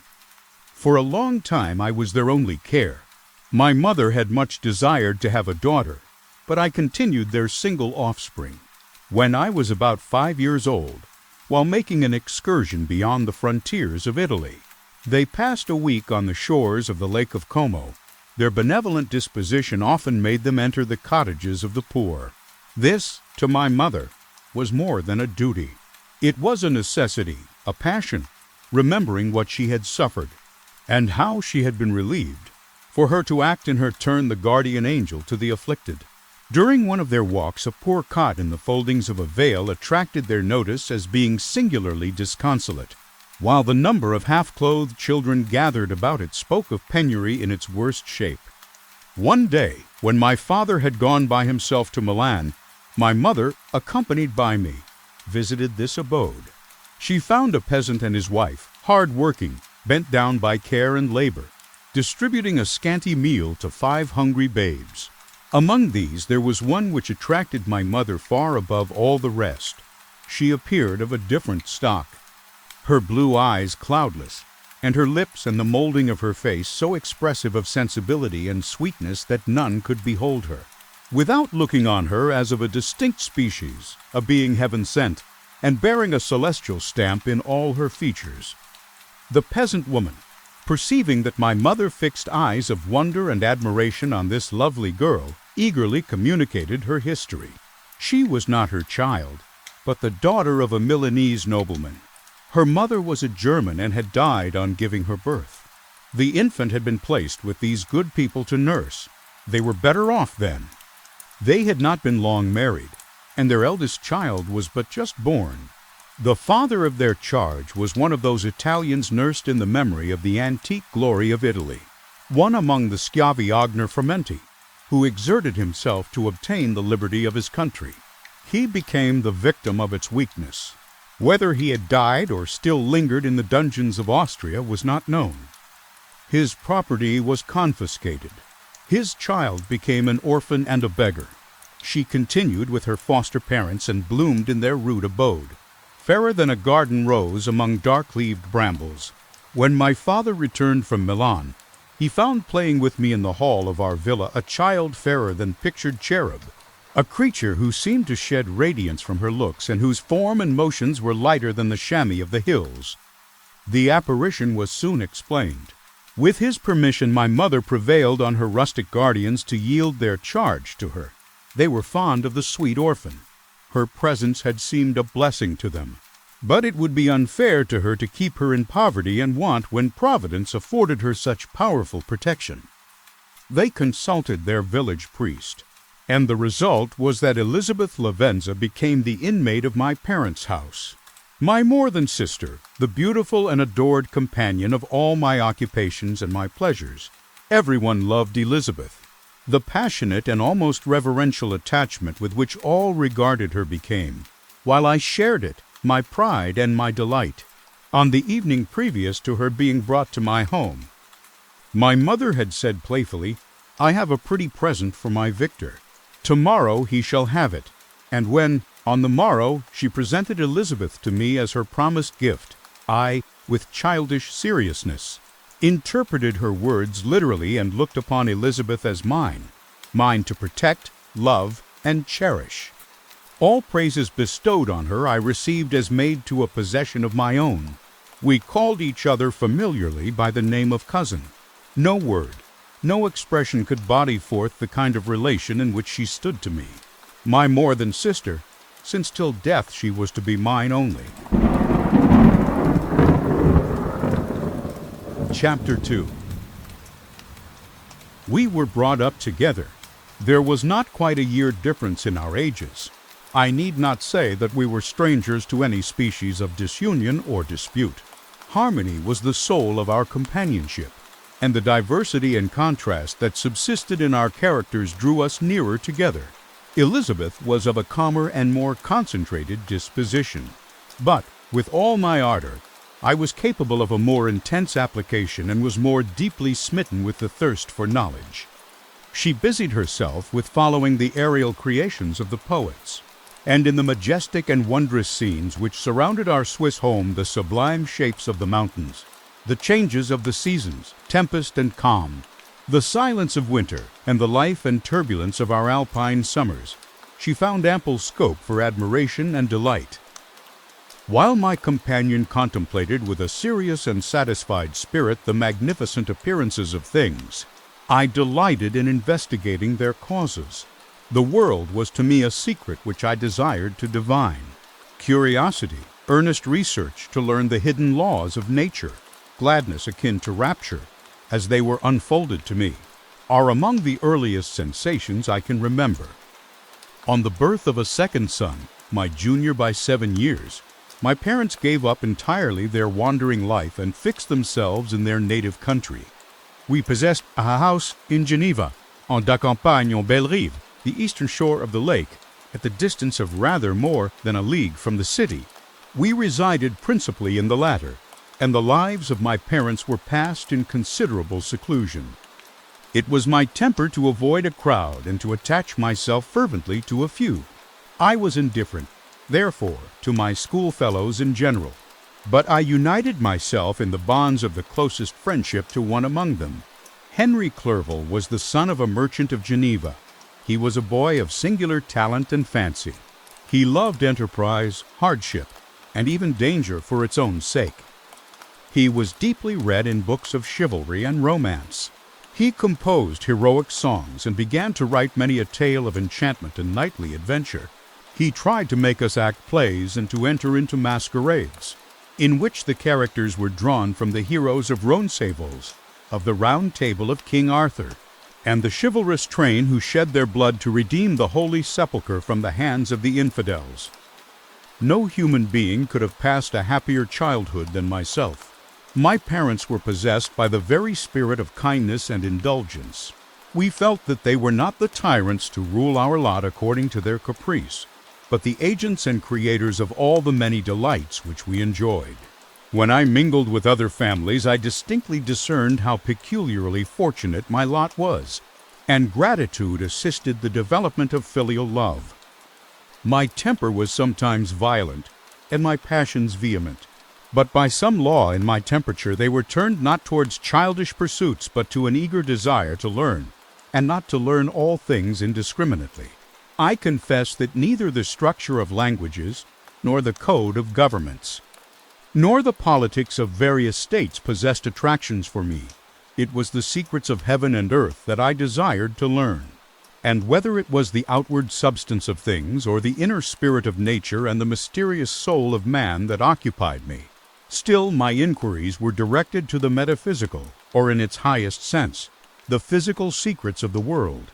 For a long time I was their only care. My mother had much desired to have a daughter, but I continued their single offspring. When I was about 5 years old, while making an excursion beyond the frontiers of Italy, they passed a week on the shores of the Lake of Como. Their benevolent disposition often made them enter the cottages of the poor. This, to my mother, was more than a duty. It was a necessity, a passion, remembering what she had suffered, and how she had been relieved, for her to act in her turn the guardian angel to the afflicted. During one of their walks, a poor cot in the foldings of a veil attracted their notice as being singularly disconsolate, while the number of half-clothed children gathered about it spoke of penury in its worst shape. One day, when my father had gone by himself to Milan, my mother, accompanied by me, visited this abode. She found a peasant and his wife, hard-working, bent down by care and labor, distributing a scanty meal to 5 hungry babes. Among these there was one which attracted my mother far above all the rest. She appeared of a different stock, her blue eyes cloudless, and her lips and the molding of her face so expressive of sensibility and sweetness that none could behold her, without looking on her as of a distinct species, a being heaven-sent, and bearing a celestial stamp in all her features. The peasant woman, perceiving that my mother fixed eyes of wonder and admiration on this lovely girl, eagerly communicated her history. She was not her child, but the daughter of a Milanese nobleman. Her mother was a German and had died on giving her birth. The infant had been placed with these good people to nurse. They were better off then. They had not been long married, and their eldest child was but just born. The father of their charge was one of those Italians nursed in the memory of the antique glory of Italy, one among the Schiavi Frumenti, who exerted himself to obtain the liberty of his country. He became the victim of its weakness. Whether he had died or still lingered in the dungeons of Austria was not known. His property was confiscated. His child became an orphan and a beggar. She continued with her foster parents and bloomed in their rude abode, fairer than a garden rose among dark-leaved brambles. When my father returned from Milan, he found playing with me in the hall of our villa a child fairer than pictured cherub, a creature who seemed to shed radiance from her looks and whose form and motions were lighter than the chamois of the hills. The apparition was soon explained. With his permission, my mother prevailed on her rustic guardians to yield their charge to her. They were fond of the sweet orphan. Her presence had seemed a blessing to them. But it would be unfair to her to keep her in poverty and want when Providence afforded her such powerful protection. They consulted their village priest, and the result was that Elizabeth Lavenza became the inmate of my parents' house. My more than sister, the beautiful and adored companion of all my occupations and my pleasures. Everyone loved Elizabeth. The passionate and almost reverential attachment with which all regarded her became, while I shared it, my pride and my delight, on the evening previous to her being brought to my home. My mother had said playfully, "I have a pretty present for my Victor. Tomorrow he shall have it." And when, on the morrow, she presented Elizabeth to me as her promised gift, I, with childish seriousness, interpreted her words literally and looked upon Elizabeth as mine to protect, love, and cherish. All praises bestowed on her I received as made to a possession of my own. We called each other familiarly by the name of cousin. No word, No expression could body forth the kind of relation in which she stood to me, my more than sister, since till death she was to be mine only. Chapter 2. We were brought up together. There was not quite a year difference in our ages. I need not say that we were strangers to any species of disunion or dispute. Harmony was the soul of our companionship, and the diversity and contrast that subsisted in our characters drew us nearer together. Elizabeth was of a calmer and more concentrated disposition, but, with all my ardor, I was capable of a more intense application and was more deeply smitten with the thirst for knowledge. She busied herself with following the aerial creations of the poets, and in the majestic and wondrous scenes which surrounded our Swiss home, the sublime shapes of the mountains, the changes of the seasons, tempest and calm, the silence of winter, and the life and turbulence of our alpine summers, she found ample scope for admiration and delight. While my companion contemplated with a serious and satisfied spirit the magnificent appearances of things, I delighted in investigating their causes. The world was to me a secret which I desired to divine. Curiosity, earnest research to learn the hidden laws of nature, gladness akin to rapture, as they were unfolded to me, are among the earliest sensations I can remember. On the birth of a second son, my junior by 7 years, my parents gave up entirely their wandering life and fixed themselves in their native country. We possessed a house in Geneva, en da campagne en Belle-Rive, the eastern shore of the lake, at the distance of rather more than a league from the city. We resided principally in the latter, and the lives of my parents were passed in considerable seclusion. It was my temper to avoid a crowd and to attach myself fervently to a few. I was indifferent, therefore, to my schoolfellows in general, but I united myself in the bonds of the closest friendship to one among them. Henry Clerval was the son of a merchant of Geneva. He was a boy of singular talent and fancy. He loved enterprise, hardship, and even danger for its own sake. He was deeply read in books of chivalry and romance. He composed heroic songs and began to write many a tale of enchantment and knightly adventure. He tried to make us act plays and to enter into masquerades, in which the characters were drawn from the heroes of Roncesvalles, of the Round Table of King Arthur, and the chivalrous train who shed their blood to redeem the Holy Sepulchre from the hands of the infidels. No human being could have passed a happier childhood than myself. My parents were possessed by the very spirit of kindness and indulgence. We felt that they were not the tyrants to rule our lot according to their caprice, but the agents and creators of all the many delights which we enjoyed. When I mingled with other families, I distinctly discerned how peculiarly fortunate my lot was, and gratitude assisted the development of filial love. My temper was sometimes violent, and my passions vehement, but by some law in my temperature they were turned not towards childish pursuits, but to an eager desire to learn, and not to learn all things indiscriminately. I confess that neither the structure of languages, nor the code of governments, nor the politics of various states possessed attractions for me. It was the secrets of heaven and earth that I desired to learn. And whether it was the outward substance of things or the inner spirit of nature and the mysterious soul of man that occupied me, still my inquiries were directed to the metaphysical, or in its highest sense, the physical secrets of the world.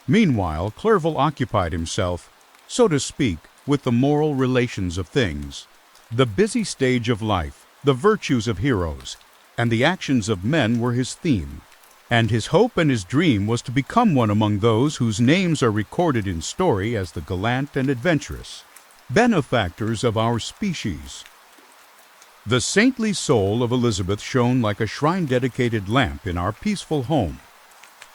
Meanwhile, Clerval occupied himself, so to speak, with the moral relations of things. The busy stage of life, the virtues of heroes, and the actions of men were his theme, and his hope and his dream was to become one among those whose names are recorded in story as the gallant and adventurous, benefactors of our species. The saintly soul of Elizabeth shone like a shrine-dedicated lamp in our peaceful home.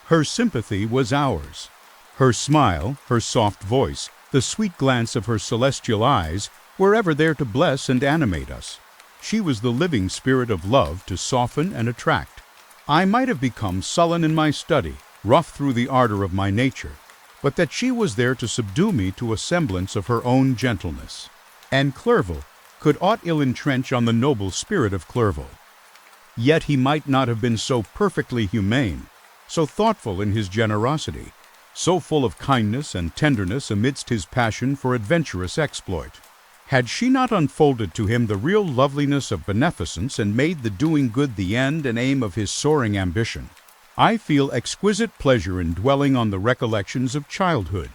Her sympathy was ours. Her smile, her soft voice, the sweet glance of her celestial eyes were ever there to bless and animate us. She was the living spirit of love to soften and attract. I might have become sullen in my study, rough through the ardor of my nature, but that she was there to subdue me to a semblance of her own gentleness. And Clerval could aught ill entrench on the noble spirit of Clerval. Yet he might not have been so perfectly humane, so thoughtful in his generosity, so full of kindness and tenderness amidst his passion for adventurous exploit. Had she not unfolded to him the real loveliness of beneficence and made the doing good the end and aim of his soaring ambition? I feel exquisite pleasure in dwelling on the recollections of childhood.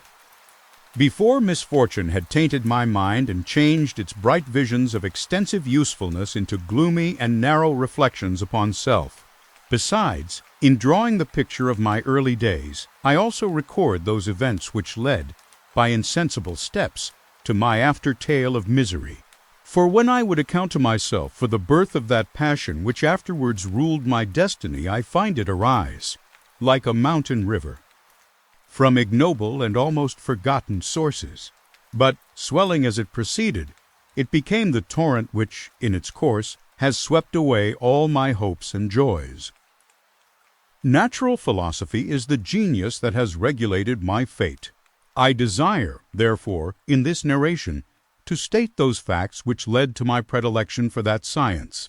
Before misfortune had tainted my mind and changed its bright visions of extensive usefulness into gloomy and narrow reflections upon self. Besides, in drawing the picture of my early days, I also record those events which led, by insensible steps, to my after tale of misery. For when I would account to myself for the birth of that passion which afterwards ruled my destiny, I find it arise, like a mountain river, from ignoble and almost forgotten sources. But, swelling as it proceeded, it became the torrent which, in its course, has swept away all my hopes and joys. Natural philosophy is the genius that has regulated my fate. I desire, therefore, in this narration, to state those facts which led to my predilection for that science.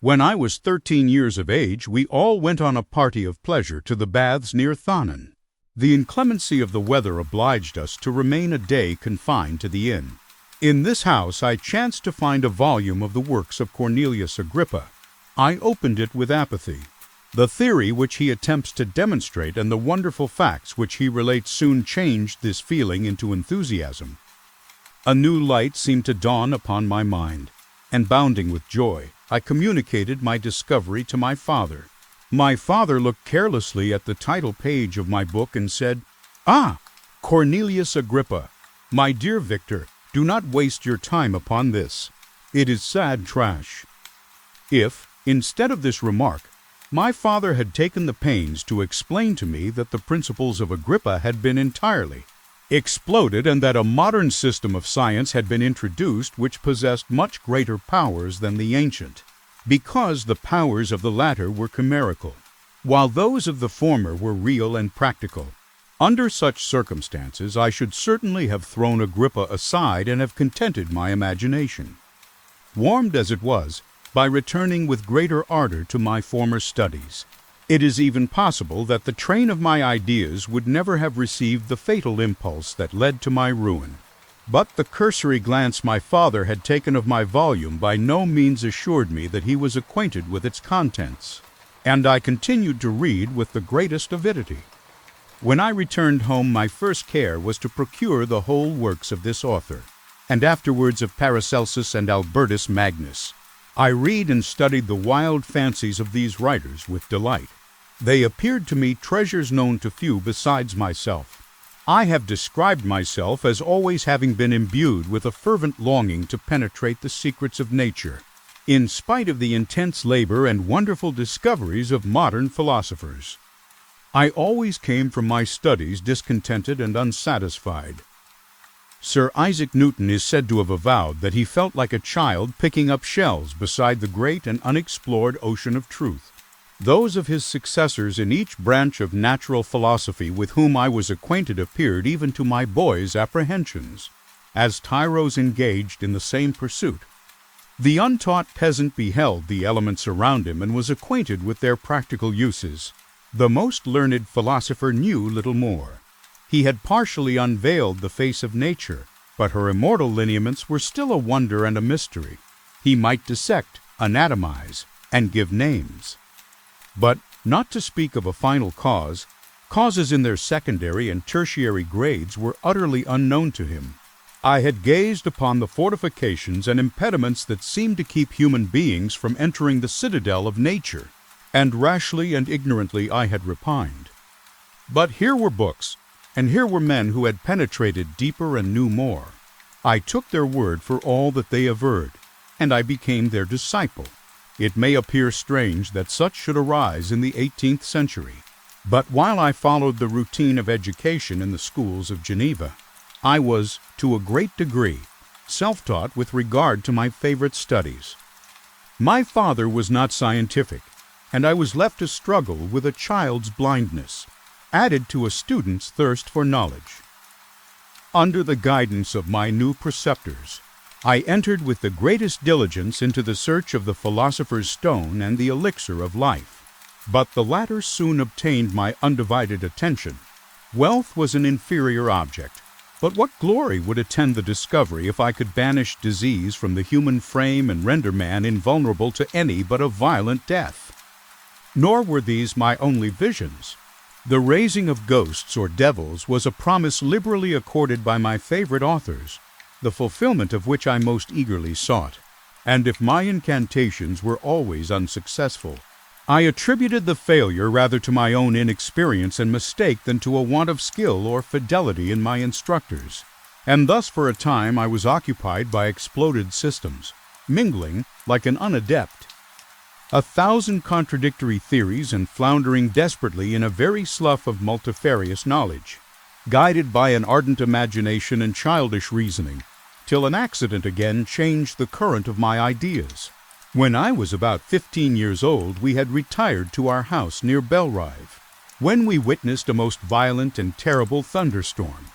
When I was 13 years of age, we all went on a party of pleasure to the baths near Thanen. The inclemency of the weather obliged us to remain a day confined to the inn. In this house I chanced to find a volume of the works of Cornelius Agrippa. I opened it with apathy. The theory which he attempts to demonstrate and the wonderful facts which he relates soon changed this feeling into enthusiasm. A new light seemed to dawn upon my mind, and bounding with joy, I communicated my discovery to my father. My father looked carelessly at the title page of my book and said, "Ah, Cornelius Agrippa! My dear Victor, do not waste your time upon this. It is sad trash." If, instead of this remark, my father had taken the pains to explain to me that the principles of Agrippa had been entirely exploded and that a modern system of science had been introduced which possessed much greater powers than the ancient, because the powers of the latter were chimerical, while those of the former were real and practical. Under such circumstances, I should certainly have thrown Agrippa aside and have contented my imagination, warmed as it was, by returning with greater ardor to my former studies. It is even possible that the train of my ideas would never have received the fatal impulse that led to my ruin. But the cursory glance my father had taken of my volume by no means assured me that he was acquainted with its contents, and I continued to read with the greatest avidity. When I returned home, my first care was to procure the whole works of this author, and afterwards of Paracelsus and Albertus Magnus. I read and studied the wild fancies of these writers with delight. They appeared to me treasures known to few besides myself. I have described myself as always having been imbued with a fervent longing to penetrate the secrets of nature, in spite of the intense labor and wonderful discoveries of modern philosophers. I always came from my studies discontented and unsatisfied. Sir Isaac Newton is said to have avowed that he felt like a child picking up shells beside the great and unexplored ocean of truth. Those of his successors in each branch of natural philosophy with whom I was acquainted appeared even to my boy's apprehensions, as tyros engaged in the same pursuit. The untaught peasant beheld the elements around him and was acquainted with their practical uses. The most learned philosopher knew little more. He had partially unveiled the face of nature, but her immortal lineaments were still a wonder and a mystery. He might dissect, anatomize, and give names. But, not to speak of a final cause, causes in their secondary and tertiary grades were utterly unknown to him. I had gazed upon the fortifications and impediments that seemed to keep human beings from entering the citadel of nature, and rashly and ignorantly I had repined. But here were books, and here were men who had penetrated deeper and knew more. I took their word for all that they averred, and I became their disciple. It may appear strange that such should arise in the 18th century, but while I followed the routine of education in the schools of Geneva, I was, to a great degree, self-taught with regard to my favorite studies. My father was not scientific, and I was left to struggle with a child's blindness, added to a student's thirst for knowledge. Under the guidance of my new preceptors, I entered with the greatest diligence into the search of the philosopher's stone and the elixir of life. but the latter soon obtained my undivided attention. Wealth was an inferior object, but what glory would attend the discovery if I could banish disease from the human frame and render man invulnerable to any but a violent death? Nor were these my only visions. The raising of ghosts or devils was a promise liberally accorded by my favorite authors, the fulfillment of which I most eagerly sought. And if my incantations were always unsuccessful, I attributed the failure rather to my own inexperience and mistake than to a want of skill or fidelity in my instructors. And thus for a time I was occupied by exploded systems, mingling like an unadept. 1,000 contradictory theories and floundering desperately in a very slough of multifarious knowledge, guided by an ardent imagination and childish reasoning, till an accident again changed the current of my ideas. When I was about 15 years old, we had retired to our house near Belrive, when we witnessed a most violent and terrible thunderstorm.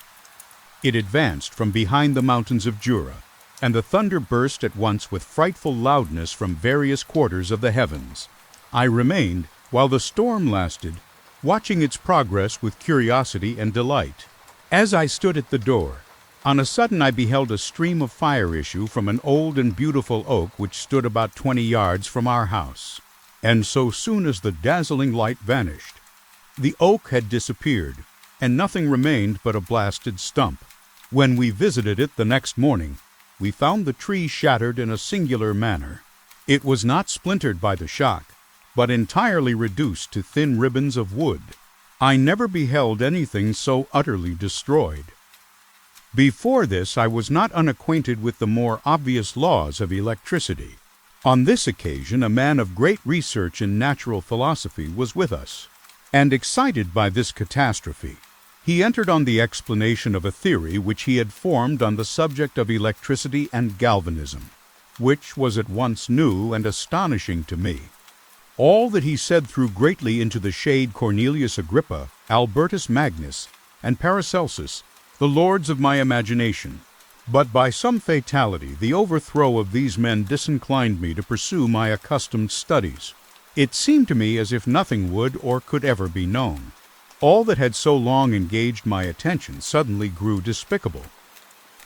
It advanced from behind the mountains of Jura, and the thunder burst at once with frightful loudness from various quarters of the heavens. I remained, while the storm lasted, watching its progress with curiosity and delight. As I stood at the door, on a sudden I beheld a stream of fire issue from an old and beautiful oak which stood about 20 yards from our house. And so soon as the dazzling light vanished, the oak had disappeared, and nothing remained but a blasted stump. When we visited it the next morning, we found the tree shattered in a singular manner. It was not splintered by the shock, but entirely reduced to thin ribbons of wood. I never beheld anything so utterly destroyed. Before this, I was not unacquainted with the more obvious laws of electricity. On this occasion, a man of great research in natural philosophy was with us, and excited by this catastrophe, he entered on the explanation of a theory which he had formed on the subject of electricity and galvanism, which was at once new and astonishing to me. All that he said threw greatly into the shade Cornelius Agrippa, Albertus Magnus, and Paracelsus, the lords of my imagination. But by some fatality, the overthrow of these men disinclined me to pursue my accustomed studies. It seemed to me as if nothing would or could ever be known. All that had so long engaged my attention suddenly grew despicable.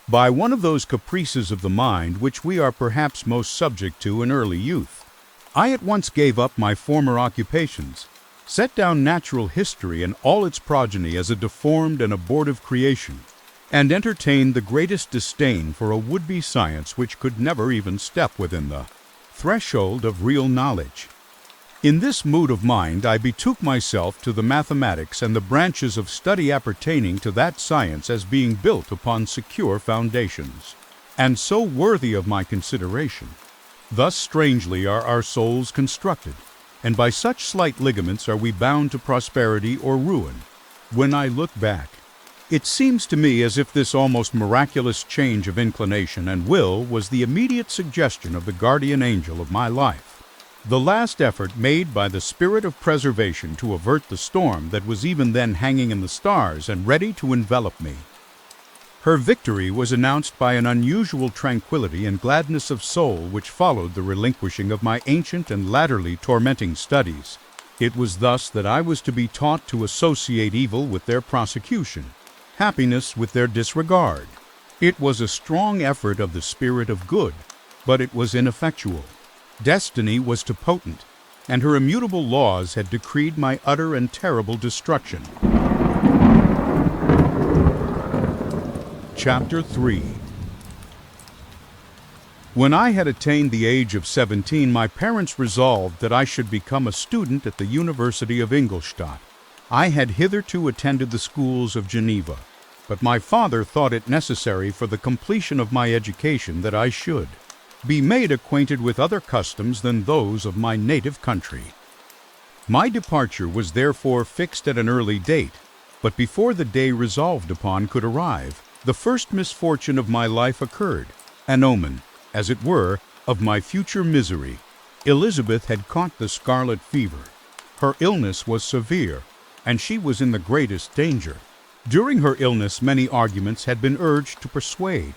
By one of those caprices of the mind which we are perhaps most subject to in early youth, I at once gave up my former occupations, set down natural history and all its progeny as a deformed and abortive creation, and entertained the greatest disdain for a would-be science which could never even step within the threshold of real knowledge. In this mood of mind I betook myself to the mathematics and the branches of study appertaining to that science as being built upon secure foundations, and so worthy of my consideration. Thus strangely are our souls constructed, and by such slight ligaments are we bound to prosperity or ruin. When I look back, it seems to me as if this almost miraculous change of inclination and will was the immediate suggestion of the guardian angel of my life, the last effort made by the spirit of preservation to avert the storm that was even then hanging in the stars and ready to envelop me. Her victory was announced by an unusual tranquility and gladness of soul which followed the relinquishing of my ancient and latterly tormenting studies. It was thus that I was to be taught to associate evil with their prosecution, happiness with their disregard. It was a strong effort of the spirit of good, but it was ineffectual. Destiny was too potent, and her immutable laws had decreed my utter and terrible destruction. Chapter 3. When I had attained the age of 17, my parents resolved that I should become a student at the University of Ingolstadt. I had hitherto attended the schools of Geneva, but my father thought it necessary for the completion of my education that I should be made acquainted with other customs than those of my native country. My departure was therefore fixed at an early date, but before the day resolved upon could arrive, the first misfortune of my life occurred, an omen, as it were, of my future misery. Elizabeth had caught the scarlet fever. Her illness was severe, and she was in the greatest danger. During her illness many arguments had been urged to persuade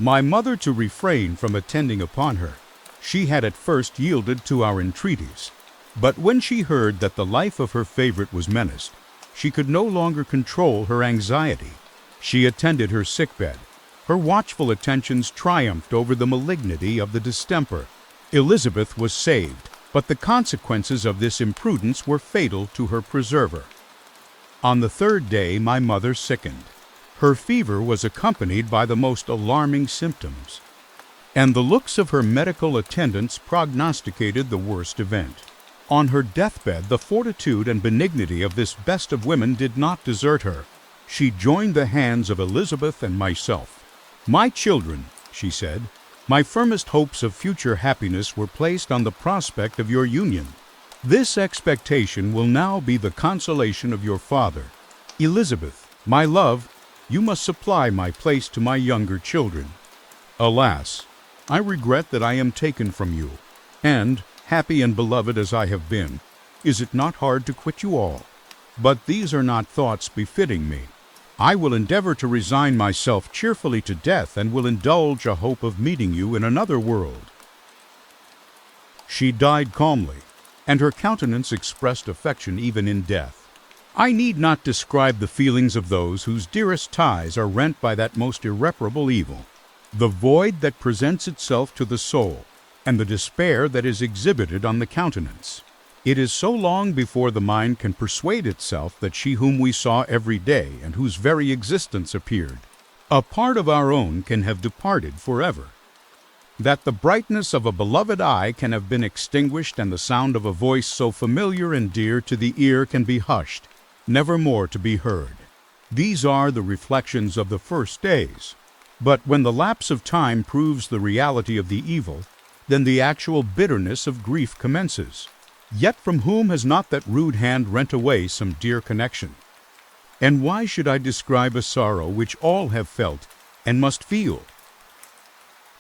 my mother to refrain from attending upon her. She had at first yielded to our entreaties, But when she heard that the life of her favorite was menaced, she could no longer control her anxiety. She attended her sickbed. Her watchful attentions triumphed over the malignity of the distemper. Elizabeth was saved, but the consequences of this imprudence were fatal to her preserver. On the third day my mother sickened. Her fever was accompanied by the most alarming symptoms, and the looks of her medical attendants prognosticated the worst event. On her deathbed, the fortitude and benignity of this best of women did not desert her. She joined the hands of Elizabeth and myself. "My children," she said, "my firmest hopes of future happiness were placed on the prospect of your union. This expectation will now be the consolation of your father. Elizabeth, my love, you must supply my place to my younger children. Alas, I regret that I am taken from you, and, happy and beloved as I have been, is it not hard to quit you all? But these are not thoughts befitting me. I will endeavor to resign myself cheerfully to death, and will indulge a hope of meeting you in another world." She died calmly, and her countenance expressed affection even in death. I need not describe the feelings of those whose dearest ties are rent by that most irreparable evil, the void that presents itself to the soul, and the despair that is exhibited on the countenance. It is so long before the mind can persuade itself that she whom we saw every day, and whose very existence appeared a part of our own, can have departed forever, that the brightness of a beloved eye can have been extinguished, and the sound of a voice so familiar and dear to the ear can be hushed, never more to be heard. These are the reflections of the first days. But when the lapse of time proves the reality of the evil, then the actual bitterness of grief commences. Yet from whom has not that rude hand rent away some dear connection? And why should I describe a sorrow which all have felt and must feel?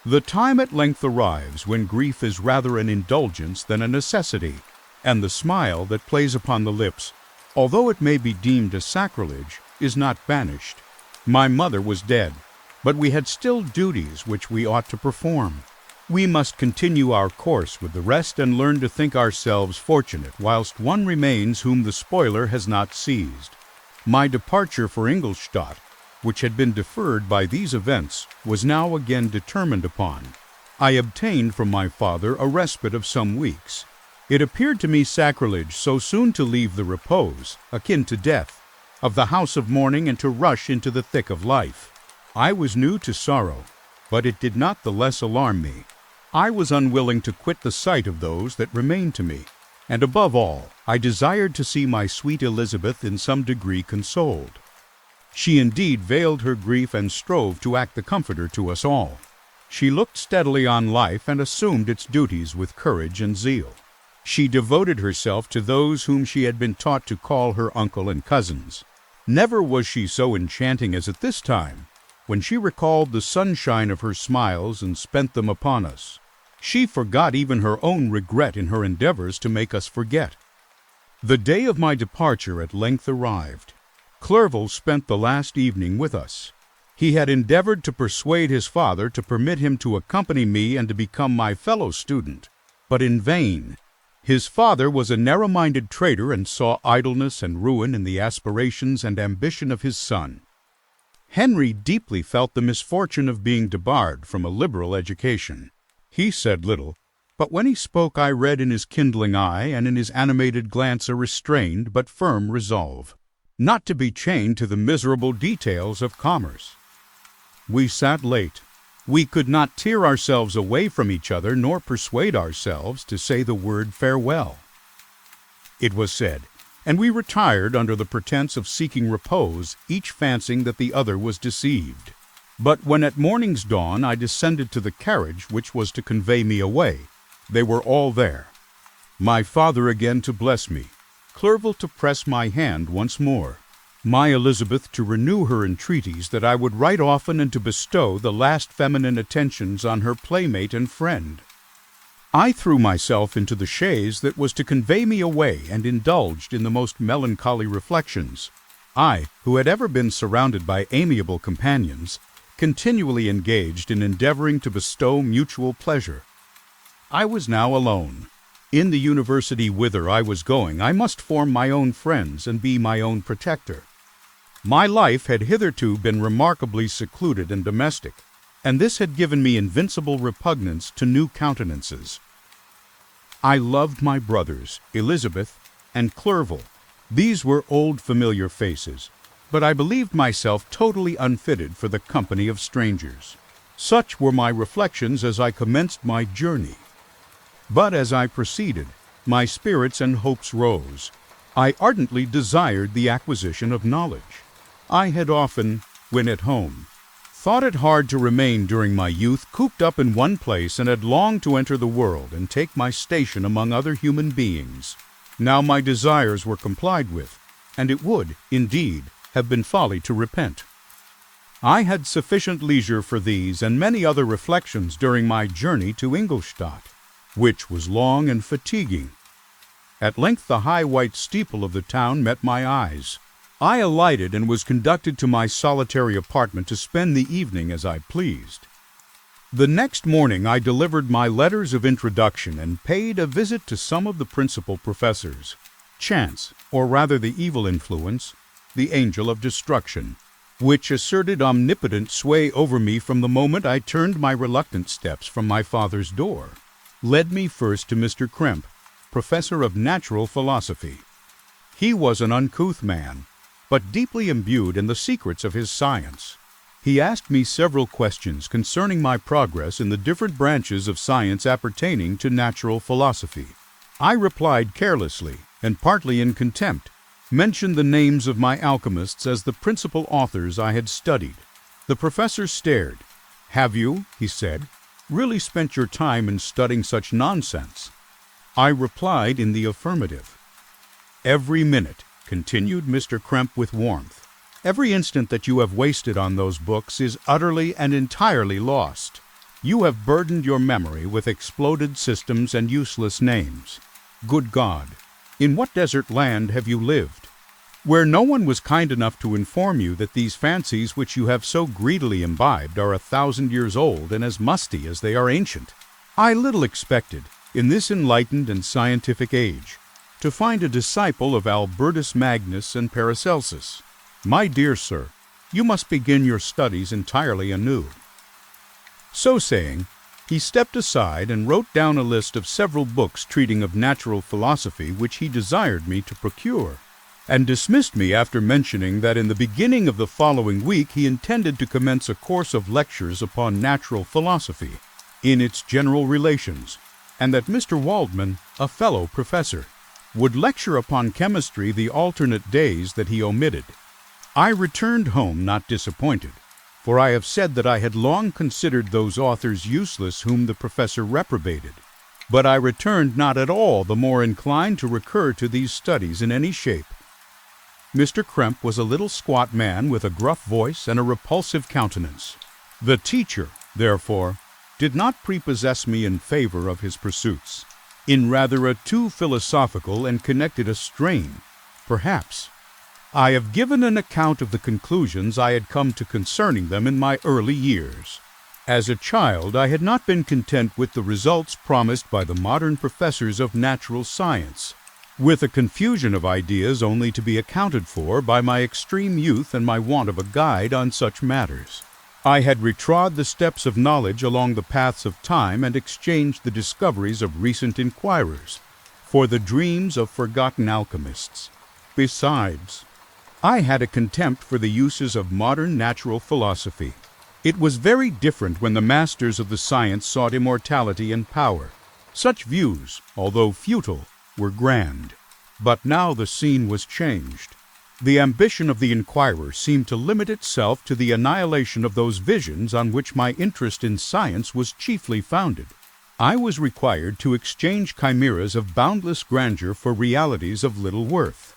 The time at length arrives when grief is rather an indulgence than a necessity, and the smile that plays upon the lips, although it may be deemed a sacrilege, is not banished. My mother was dead, but we had still duties which we ought to perform. We must continue our course with the rest, and learn to think ourselves fortunate whilst one remains whom the spoiler has not seized. My departure for Ingolstadt, which had been deferred by these events, was now again determined upon. I obtained from my father a respite of some weeks. It appeared to me sacrilege so soon to leave the repose, akin to death, of the house of mourning, and to rush into the thick of life. I was new to sorrow, but it did not the less alarm me. I was unwilling to quit the sight of those that remained to me, and above all, I desired to see my sweet Elizabeth in some degree consoled. She indeed veiled her grief and strove to act the comforter to us all. She looked steadily on life and assumed its duties with courage and zeal. She devoted herself to those whom she had been taught to call her uncle and cousins. Never was she so enchanting as at this time, when she recalled the sunshine of her smiles and spent them upon us. She forgot even her own regret in her endeavors to make us forget. The day of my departure at length arrived. Clerval spent the last evening with us. He had endeavored to persuade his father to permit him to accompany me and to become my fellow student, but in vain. His father was a narrow-minded trader, and saw idleness and ruin in the aspirations and ambition of his son. Henry deeply felt the misfortune of being debarred from a liberal education. He said little, but when he spoke I read in his kindling eye and in his animated glance a restrained but firm resolve, not to be chained to the miserable details of commerce. We sat late. We could not tear ourselves away from each other, nor persuade ourselves to say the word farewell. It was said, and we retired under the pretense of seeking repose, each fancying that the other was deceived. But when at morning's dawn I descended to the carriage which was to convey me away, they were all there. My father again to bless me, Clerval to press my hand once more, my Elizabeth to renew her entreaties that I would write often and to bestow the last feminine attentions on her playmate and friend. I threw myself into the chaise that was to convey me away, and indulged in the most melancholy reflections. I, who had ever been surrounded by amiable companions, continually engaged in endeavoring to bestow mutual pleasure. I was now alone. In the university whither I was going, I must form my own friends and be my own protector. My life had hitherto been remarkably secluded and domestic, and this had given me invincible repugnance to new countenances. I loved my brothers, Elizabeth and Clerval. These were old familiar faces, but I believed myself totally unfitted for the company of strangers. Such were my reflections as I commenced my journey. But as I proceeded, my spirits and hopes rose. I ardently desired the acquisition of knowledge. I had often, when at home, thought it hard to remain during my youth cooped up in one place, and had longed to enter the world and take my station among other human beings. Now my desires were complied with, and it would, indeed, have been folly to repent. I had sufficient leisure for these and many other reflections during my journey to Ingolstadt, which was long and fatiguing. At length the high white steeple of the town met my eyes. I alighted and was conducted to my solitary apartment to spend the evening as I pleased. The next morning I delivered my letters of introduction and paid a visit to some of the principal professors. Chance, or rather the evil influence, the angel of destruction, which asserted omnipotent sway over me from the moment I turned my reluctant steps from my father's door, led me first to Mr. Krempe, professor of natural philosophy. He was an uncouth man, but deeply imbued in the secrets of his science. He asked me several questions concerning my progress in the different branches of science appertaining to natural philosophy. I replied carelessly, and partly in contempt, mentioned the names of my alchemists as the principal authors I had studied. The professor stared. "Have you," he said, "really spent your time in studying such nonsense?" I replied in the affirmative. "Every minute," continued Mr. Krempe with warmth, "every instant that you have wasted on those books is utterly and entirely lost. You have burdened your memory with exploded systems and useless names. Good God, in what desert land have you lived, where no one was kind enough to inform you that these fancies which you have so greedily imbibed are 1,000 years old and as musty as they are ancient? I little expected, in this enlightened and scientific age, to find a disciple of Albertus Magnus and Paracelsus. My dear sir, you must begin your studies entirely anew." So saying, he stepped aside and wrote down a list of several books treating of natural philosophy which he desired me to procure, and dismissed me after mentioning that in the beginning of the following week he intended to commence a course of lectures upon natural philosophy, in its general relations, and that Mr. Waldman, a fellow professor, would lecture upon chemistry the alternate days that he omitted. I returned home not disappointed, for I have said that I had long considered those authors useless whom the professor reprobated, but I returned not at all the more inclined to recur to these studies in any shape. Mr. Krempe was a little squat man with a gruff voice and a repulsive countenance. The teacher, therefore, did not prepossess me in favor of his pursuits, in rather a too philosophical and connected a strain, perhaps. I have given an account of the conclusions I had come to concerning them in my early years. As a child, I had not been content with the results promised by the modern professors of natural science, with a confusion of ideas only to be accounted for by my extreme youth and my want of a guide on such matters. I had retrod the steps of knowledge along the paths of time and exchanged the discoveries of recent inquirers for the dreams of forgotten alchemists. Besides, I had a contempt for the uses of modern natural philosophy. It was very different when the masters of the science sought immortality and power. Such views, although futile, were grand. But now the scene was changed. The ambition of the inquirer seemed to limit itself to the annihilation of those visions on which my interest in science was chiefly founded. I was required to exchange chimeras of boundless grandeur for realities of little worth.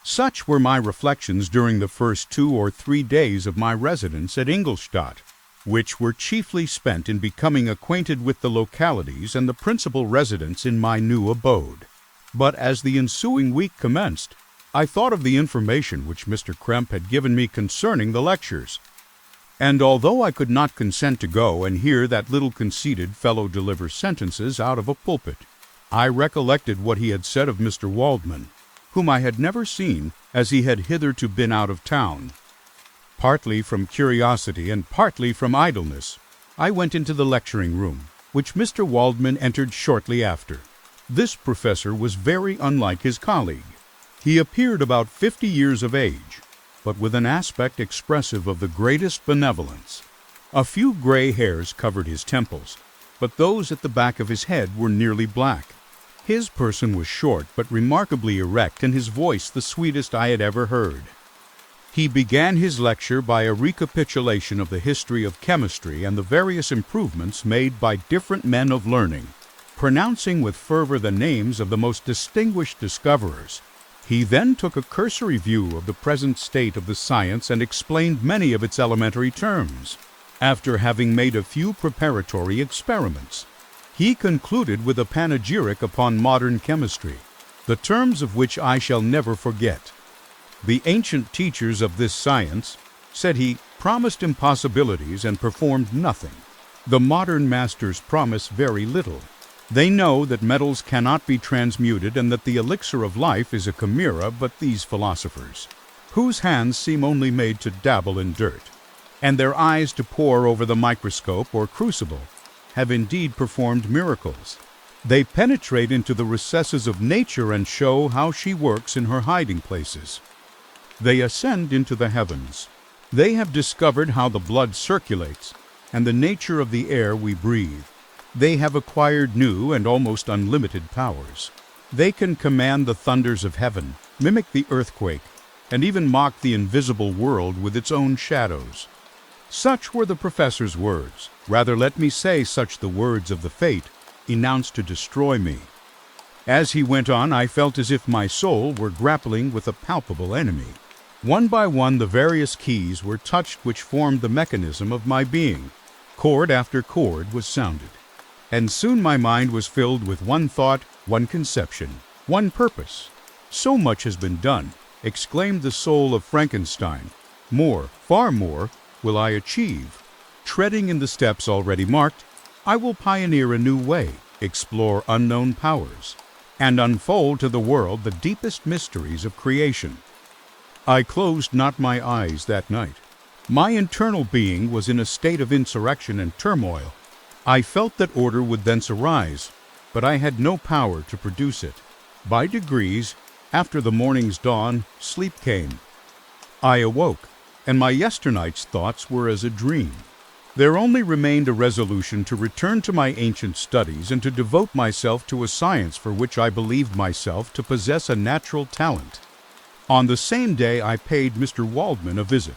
Such were my reflections during the first 2 or 3 days of my residence at Ingolstadt, which were chiefly spent in becoming acquainted with the localities and the principal residents in my new abode. But as the ensuing week commenced, I thought of the information which Mr. Krempe had given me concerning the lectures, and although I could not consent to go and hear that little conceited fellow deliver sentences out of a pulpit, I recollected what he had said of Mr. Waldman, whom I had never seen, as he had hitherto been out of town. Partly from curiosity and partly from idleness, I went into the lecturing room, which Mr. Waldman entered shortly after. This professor was very unlike his colleague. He appeared about 50 years of age, but with an aspect expressive of the greatest benevolence. A few gray hairs covered his temples, but those at the back of his head were nearly black. His person was short but remarkably erect, and his voice the sweetest I had ever heard. He began his lecture by a recapitulation of the history of chemistry and the various improvements made by different men of learning, pronouncing with fervor the names of the most distinguished discoverers. He then took a cursory view of the present state of the science and explained many of its elementary terms. After having made a few preparatory experiments, he concluded with a panegyric upon modern chemistry, the terms of which I shall never forget. The ancient teachers of this science, said he, promised impossibilities and performed nothing. The modern masters promise very little. They know that metals cannot be transmuted and that the elixir of life is a chimera, but these philosophers, whose hands seem only made to dabble in dirt, and their eyes to pore over the microscope or crucible, have indeed performed miracles. They penetrate into the recesses of nature and show how she works in her hiding places. They ascend into the heavens. They have discovered how the blood circulates and the nature of the air we breathe. They have acquired new and almost unlimited powers. They can command the thunders of heaven, mimic the earthquake, and even mock the invisible world with its own shadows. Such were the professor's words. Rather, let me say, such the words of the fate announced to destroy me. As he went on, I felt as if my soul were grappling with a palpable enemy. One by one, the various keys were touched which formed the mechanism of my being. Chord after chord was sounded, and soon my mind was filled with one thought, one conception, one purpose. So much has been done, exclaimed the soul of Frankenstein. More, far more, will I achieve. Treading in the steps already marked, I will pioneer a new way, explore unknown powers, and unfold to the world the deepest mysteries of creation. I closed not my eyes that night. My internal being was in a state of insurrection and turmoil. I felt that order would thence arise, but I had no power to produce it. By degrees, after the morning's dawn, sleep came. I awoke, and my yesternight's thoughts were as a dream. There only remained a resolution to return to my ancient studies and to devote myself to a science for which I believed myself to possess a natural talent. On the same day I paid Mr. Waldman a visit.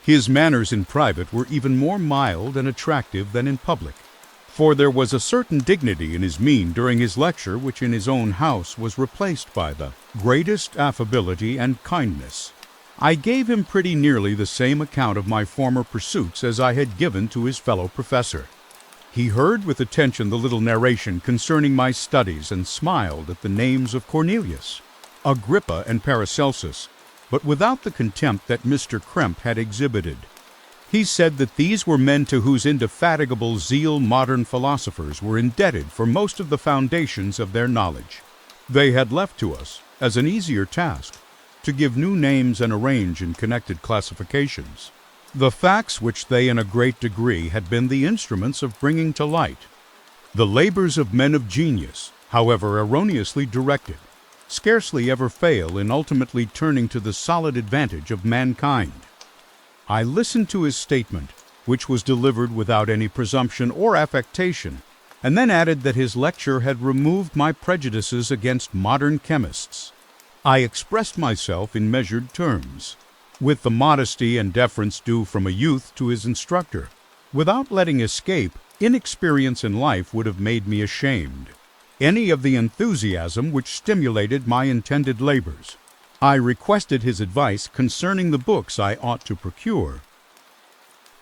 His manners in private were even more mild and attractive than in public, for there was a certain dignity in his mien during his lecture which in his own house was replaced by the greatest affability and kindness. I gave him pretty nearly the same account of my former pursuits as I had given to his fellow professor. He heard with attention the little narration concerning my studies and smiled at the names of Cornelius, Agrippa, and Paracelsus, but without the contempt that Mr. Krempe had exhibited. He said that these were men to whose indefatigable zeal modern philosophers were indebted for most of the foundations of their knowledge. They had left to us, as an easier task, to give new names and arrange in connected classifications the facts which they in a great degree had been the instruments of bringing to light. The labors of men of genius, however erroneously directed, scarcely ever fail in ultimately turning to the solid advantage of mankind. I listened to his statement, which was delivered without any presumption or affectation, and then added that his lecture had removed my prejudices against modern chemists. I expressed myself in measured terms, with the modesty and deference due from a youth to his instructor. Without letting escape, inexperience in life would have made me ashamed any of the enthusiasm which stimulated my intended labors. I requested his advice concerning the books I ought to procure.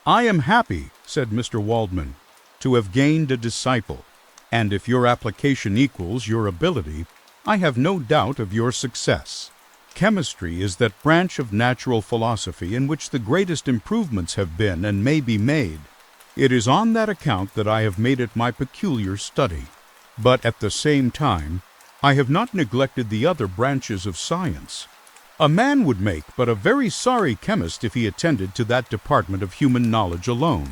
"I am happy," said Mr. Waldman, "to have gained a disciple, and if your application equals your ability, I have no doubt of your success. Chemistry is that branch of natural philosophy in which the greatest improvements have been and may be made. It is on that account that I have made it my peculiar study. But at the same time, I have not neglected the other branches of science. A man would make but a very sorry chemist if he attended to that department of human knowledge alone.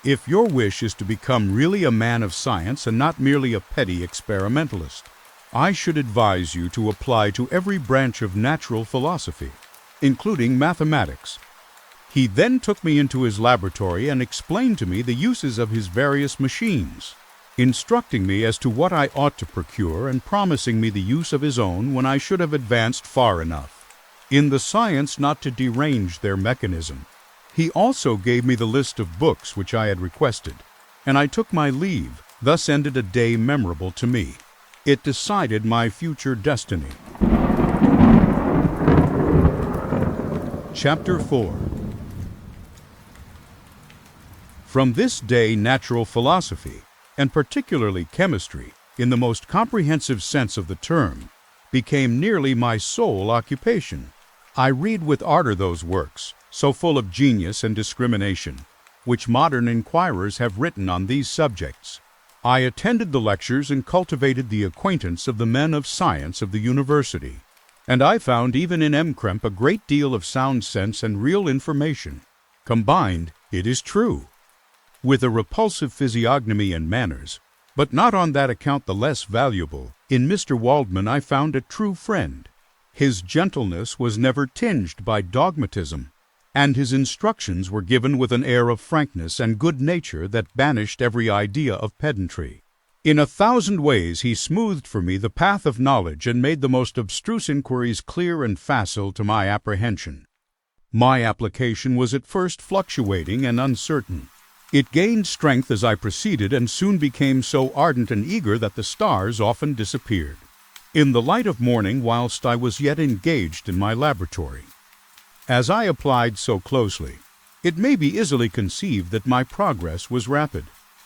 If your wish is to become really a man of science and not merely a petty experimentalist, I should advise you to apply to every branch of natural philosophy, including mathematics. He then took me into his laboratory and explained to me the uses of his various machines, instructing me as to what I ought to procure and promising me the use of his own when I should have advanced far enough in the science not to derange their mechanism. He also gave me the list of books which I had requested, and I took my leave. Thus ended a day memorable to me. It decided my future destiny. Chapter 4. From this day, natural philosophy, and particularly chemistry, in the most comprehensive sense of the term, became nearly my sole occupation. I read with ardor those works, so full of genius and discrimination, which modern inquirers have written on these subjects. I attended the lectures and cultivated the acquaintance of the men of science of the university, and I found even in M. Krempe a great deal of sound sense and real information, combined, it is true, with a repulsive physiognomy and manners, but not on that account the less valuable. In Mr. Waldman I found a true friend. His gentleness was never tinged by dogmatism, and his instructions were given with an air of frankness and good nature that banished every idea of pedantry. In 1,000 ways he smoothed for me the path of knowledge and made the most abstruse inquiries clear and facile to my apprehension. My application was at first fluctuating and uncertain. It gained strength as I proceeded and soon became so ardent and eager that the stars often disappeared in the light of morning whilst I was yet engaged in my laboratory. As I applied so closely, it may be easily conceived that my progress was rapid.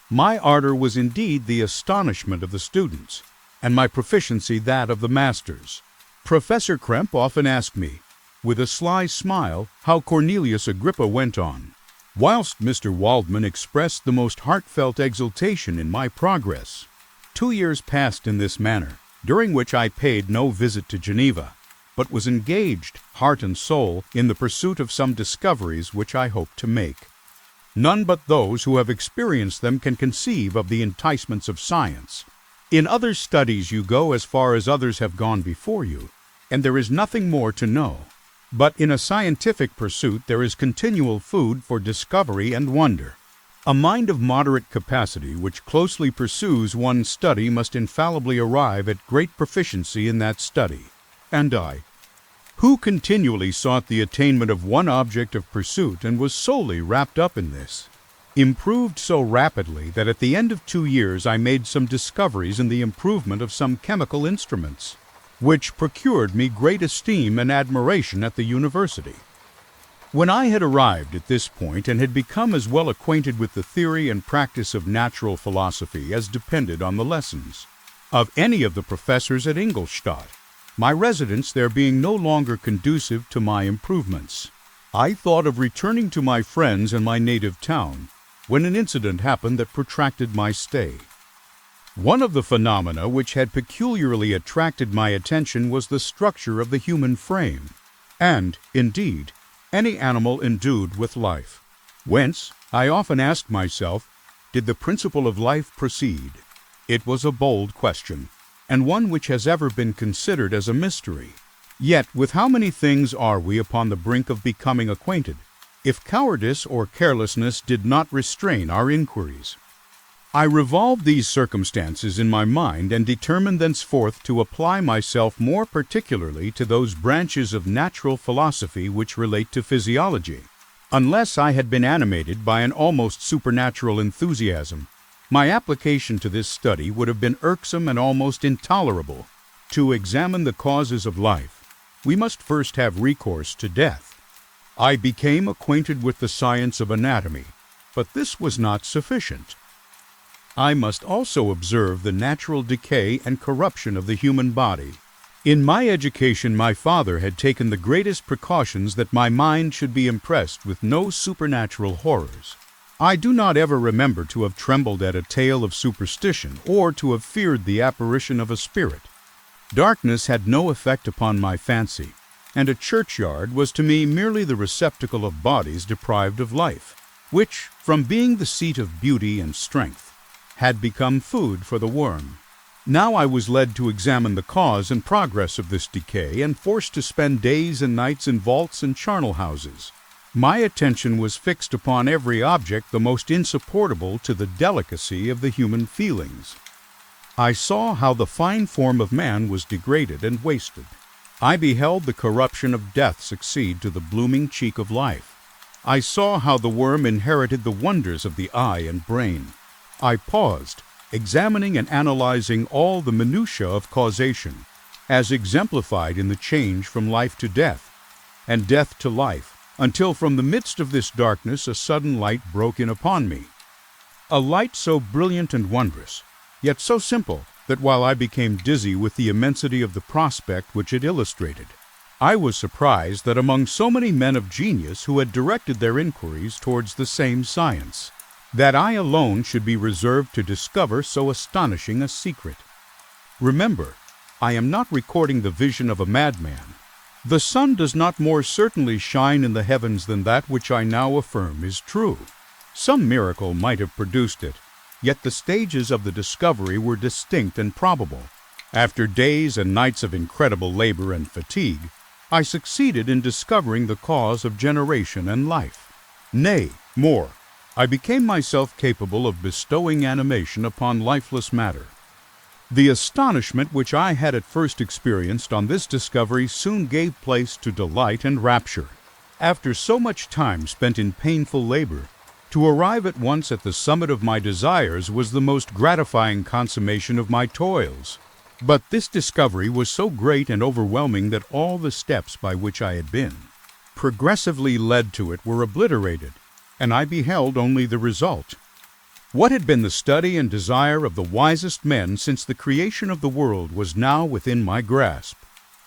My ardor was indeed the astonishment of the students, and my proficiency that of the masters. Professor Krempe often asked me, with a sly smile, how Cornelius Agrippa went on, whilst Mr. Waldman expressed the most heartfelt exultation in my progress. 2 years passed in this manner, during which I paid no visit to Geneva, but was engaged, heart and soul, in the pursuit of some discoveries which I hoped to make. None but those who have experienced them can conceive of the enticements of science. In other studies you go as far as others have gone before you, and there is nothing more to know. But in a scientific pursuit there is continual food for discovery and wonder. A mind of moderate capacity which closely pursues one study must infallibly arrive at great proficiency in that study. And I, who continually sought the attainment of one object of pursuit and was solely wrapped up in this, improved so rapidly that at the end of 2 years I made some discoveries in the improvement of some chemical instruments, which procured me great esteem and admiration at the university. When I had arrived at this point and had become as well acquainted with the theory and practice of natural philosophy as depended on the lessons of any of the professors at Ingolstadt, my residence there being no longer conducive to my improvements, I thought of returning to my friends in my native town, when an incident happened that protracted my stay. One of the phenomena which had peculiarly attracted my attention was the structure of the human frame, and, indeed, any animal endued with life. Whence, I often asked myself, did the principle of life proceed? It was a bold question, and one which has ever been considered as a mystery. Yet with how many things are we upon the brink of becoming acquainted, if cowardice or carelessness did not restrain our inquiries? I revolved these circumstances in my mind and determined thenceforth to apply myself more particularly to those branches of natural philosophy which relate to physiology. Unless I had been animated by an almost supernatural enthusiasm, my application to this study would have been irksome and almost intolerable. To examine the causes of life, we must first have recourse to death. I became acquainted with the science of anatomy, but this was not sufficient. I must also observe the natural decay and corruption of the human body. In my education my father had taken the greatest precautions that my mind should be impressed with no supernatural horrors. I do not ever remember to have trembled at a tale of superstition or to have feared the apparition of a spirit. Darkness had no effect upon my fancy, and a churchyard was to me merely the receptacle of bodies deprived of life, which, from being the seat of beauty and strength, had become food for the worm. Now I was led to examine the cause and progress of this decay and forced to spend days and nights in vaults and charnel houses. My attention was fixed upon every object the most insupportable to the delicacy of the human feelings. I saw how the fine form of man was degraded and wasted. I beheld the corruption of death succeed to the blooming cheek of life. I saw how the worm inherited the wonders of the eye and brain. I paused, examining and analyzing all the minutiae of causation, as exemplified in the change from life to death, and death to life, until from the midst of this darkness a sudden light broke in upon me. A light so brilliant and wondrous, yet so simple that while I became dizzy with the immensity of the prospect which it illustrated, I was surprised that among so many men of genius who had directed their inquiries towards the same science, that I alone should be reserved to discover so astonishing a secret. Remember, I am not recording the vision of a madman. The sun does not more certainly shine in the heavens than that which I now affirm is true. Some miracle might have produced it, yet the stages of the discovery were distinct and probable. After days and nights of incredible labor and fatigue, I succeeded in discovering the cause of generation and life. Nay, more, I became myself capable of bestowing animation upon lifeless matter. The astonishment which I had at first experienced on this discovery soon gave place to delight and rapture. After so much time spent in painful labor, to arrive at once at the summit of my desires was the most gratifying consummation of my toils. But this discovery was so great and overwhelming that all the steps by which I had been progressively led to it were obliterated, and I beheld only the result. What had been the study and desire of the wisest men since the creation of the world was now within my grasp.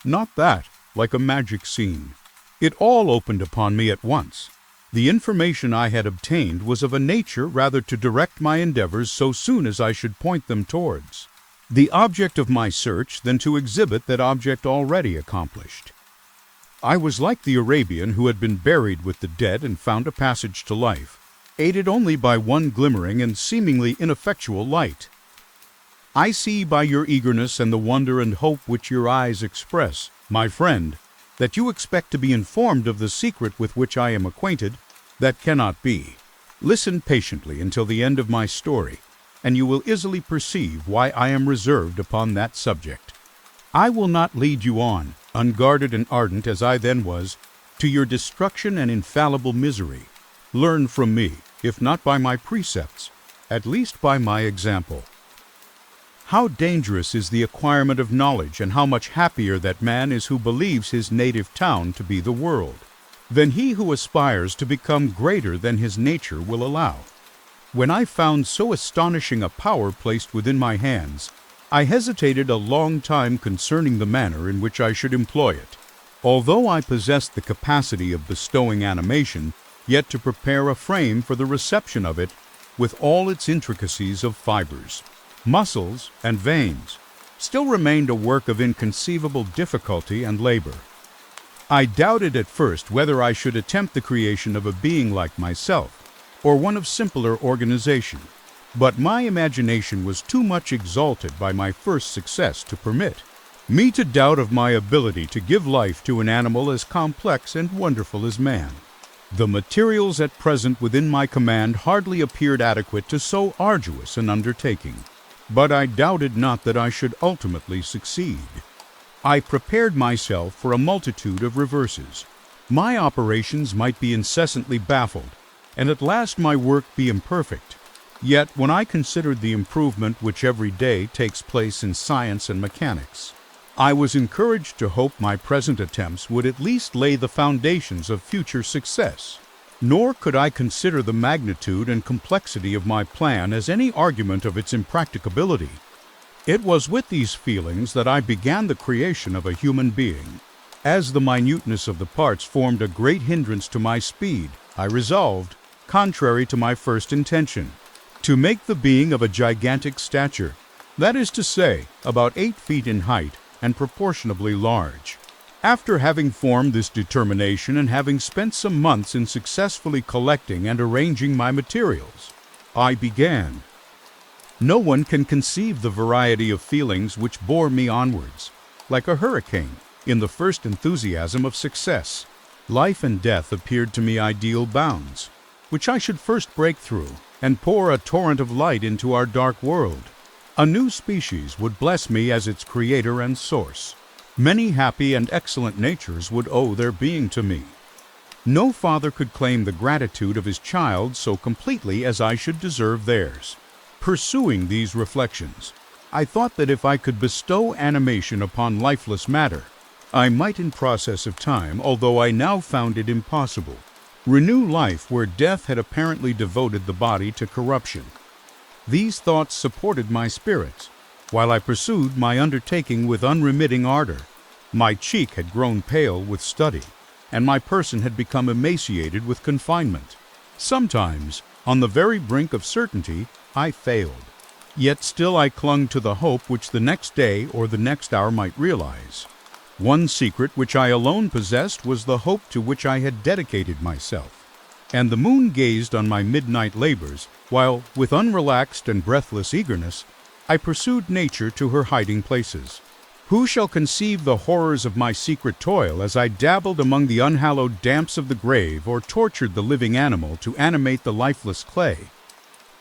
Not that, like a magic scene. It all opened upon me at once. The information I had obtained was of a nature rather to direct my endeavors so soon as I should point them towards the object of my search than to exhibit that object already accomplished. I was like the Arabian who had been buried with the dead and found a passage to life, aided only by one glimmering and seemingly ineffectual light. I see by your eagerness and the wonder and hope which your eyes express, my friend, that you expect to be informed of the secret with which I am acquainted. That cannot be. Listen patiently until the end of my story, and you will easily perceive why I am reserved upon that subject. I will not lead you on, unguarded and ardent as I then was, to your destruction and infallible misery. Learn from me, if not by my precepts, at least by my example. How dangerous is the acquirement of knowledge, and how much happier that man is who believes his native town to be the world, than he who aspires to become greater than his nature will allow. When I found so astonishing a power placed within my hands, I hesitated a long time concerning the manner in which I should employ it. Although I possessed the capacity of bestowing animation, yet to prepare a frame for the reception of it, with all its intricacies of fibers, muscles, and veins, still remained a work of inconceivable difficulty and labor. I doubted at first whether I should attempt the creation of a being like myself, or one of simpler organization, but my imagination was too much exalted by my first success to permit me to doubt of my ability to give life to an animal as complex and wonderful as man. The materials at present within my command hardly appeared adequate to so arduous an undertaking, but I doubted not that I should ultimately succeed. I prepared myself for a multitude of reverses. My operations might be incessantly baffled, and at last my work be imperfect. Yet when I considered the improvement which every day takes place in science and mechanics, I was encouraged to hope my present attempts would at least lay the foundations of future success. Nor could I consider the magnitude and complexity of my plan as any argument of its impracticability. It was with these feelings that I began the creation of a human being. As the minuteness of the parts formed a great hindrance to my speed, I resolved, contrary to my first intention, to make the being of a gigantic stature, that is to say, about 8 feet in height and proportionably large. After having formed this determination and having spent some months in successfully collecting and arranging my materials, I began. No one can conceive the variety of feelings which bore me onwards, like a hurricane, in the first enthusiasm of success. Life and death appeared to me ideal bounds, which I should first break through and pour a torrent of light into our dark world. A new species would bless me as its creator and source. Many happy and excellent natures would owe their being to me. No father could claim the gratitude of his child so completely as I should deserve theirs. Pursuing these reflections, I thought that if I could bestow animation upon lifeless matter, I might in process of time, although I now found it impossible, renew life where death had apparently devoted the body to corruption. These thoughts supported my spirits, while I pursued my undertaking with unremitting ardor. My cheek had grown pale with study, and my person had become emaciated with confinement. Sometimes, on the very brink of certainty, I failed. Yet still I clung to the hope which the next day or the next hour might realize. One secret which I alone possessed was the hope to which I had dedicated myself. And the moon gazed on my midnight labors, while, with unrelaxed and breathless eagerness, I pursued nature to her hiding places. Who shall conceive the horrors of my secret toil as I dabbled among the unhallowed damps of the grave or tortured the living animal to animate the lifeless clay?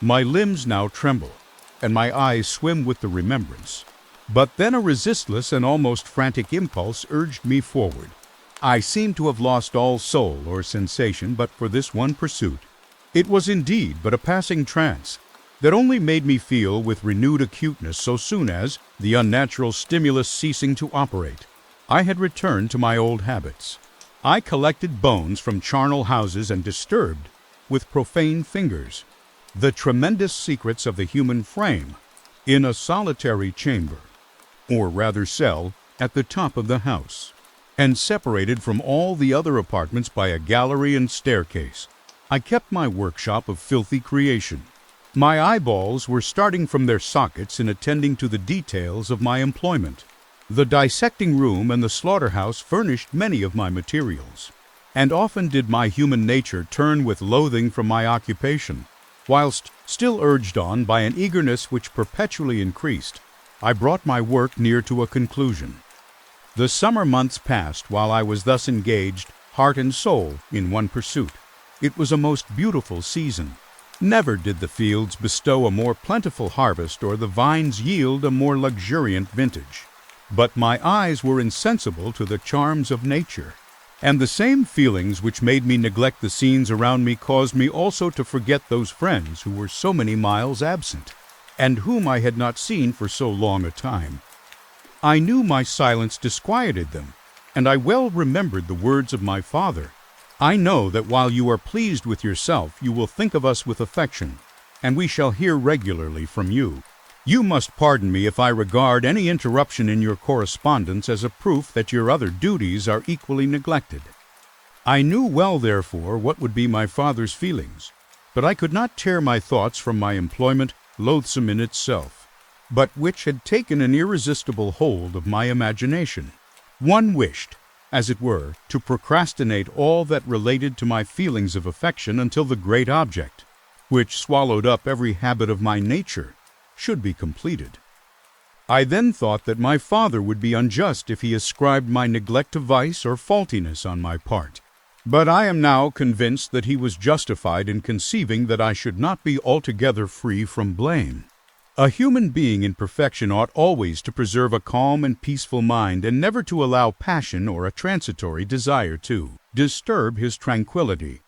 My limbs now tremble, and my eyes swim with the remembrance. But then a resistless and almost frantic impulse urged me forward. I seemed to have lost all soul or sensation but for this one pursuit. It was indeed but a passing trance that only made me feel with renewed acuteness so soon as, the unnatural stimulus ceasing to operate, I had returned to my old habits. I collected bones from charnel houses and disturbed, with profane fingers, the tremendous secrets of the human frame in a solitary chamber, or rather cell, at the top of the house, and separated from all the other apartments by a gallery and staircase. I kept my workshop of filthy creation. My eyeballs were starting from their sockets in attending to the details of my employment. The dissecting room and the slaughterhouse furnished many of my materials, and often did my human nature turn with loathing from my occupation. Whilst still urged on by an eagerness which perpetually increased, I brought my work near to a conclusion. The summer months passed while I was thus engaged, heart and soul, in one pursuit. It was a most beautiful season. Never did the fields bestow a more plentiful harvest or the vines yield a more luxuriant vintage. But my eyes were insensible to the charms of nature, and the same feelings which made me neglect the scenes around me caused me also to forget those friends who were so many miles absent, and whom I had not seen for so long a time. I knew my silence disquieted them, and I well remembered the words of my father. I know that while you are pleased with yourself, you will think of us with affection, and we shall hear regularly from you. You must pardon me if I regard any interruption in your correspondence as a proof that your other duties are equally neglected. I knew well, therefore, what would be my father's feelings, but I could not tear my thoughts from my employment, loathsome in itself, but which had taken an irresistible hold of my imagination. One wished, as it were, to procrastinate all that related to my feelings of affection until the great object, which swallowed up every habit of my nature, should be completed. I then thought that my father would be unjust if he ascribed my neglect to vice or faultiness on my part, but I am now convinced that he was justified in conceiving that I should not be altogether free from blame. A human being in perfection ought always to preserve a calm and peaceful mind and never to allow passion or a transitory desire to disturb his tranquility.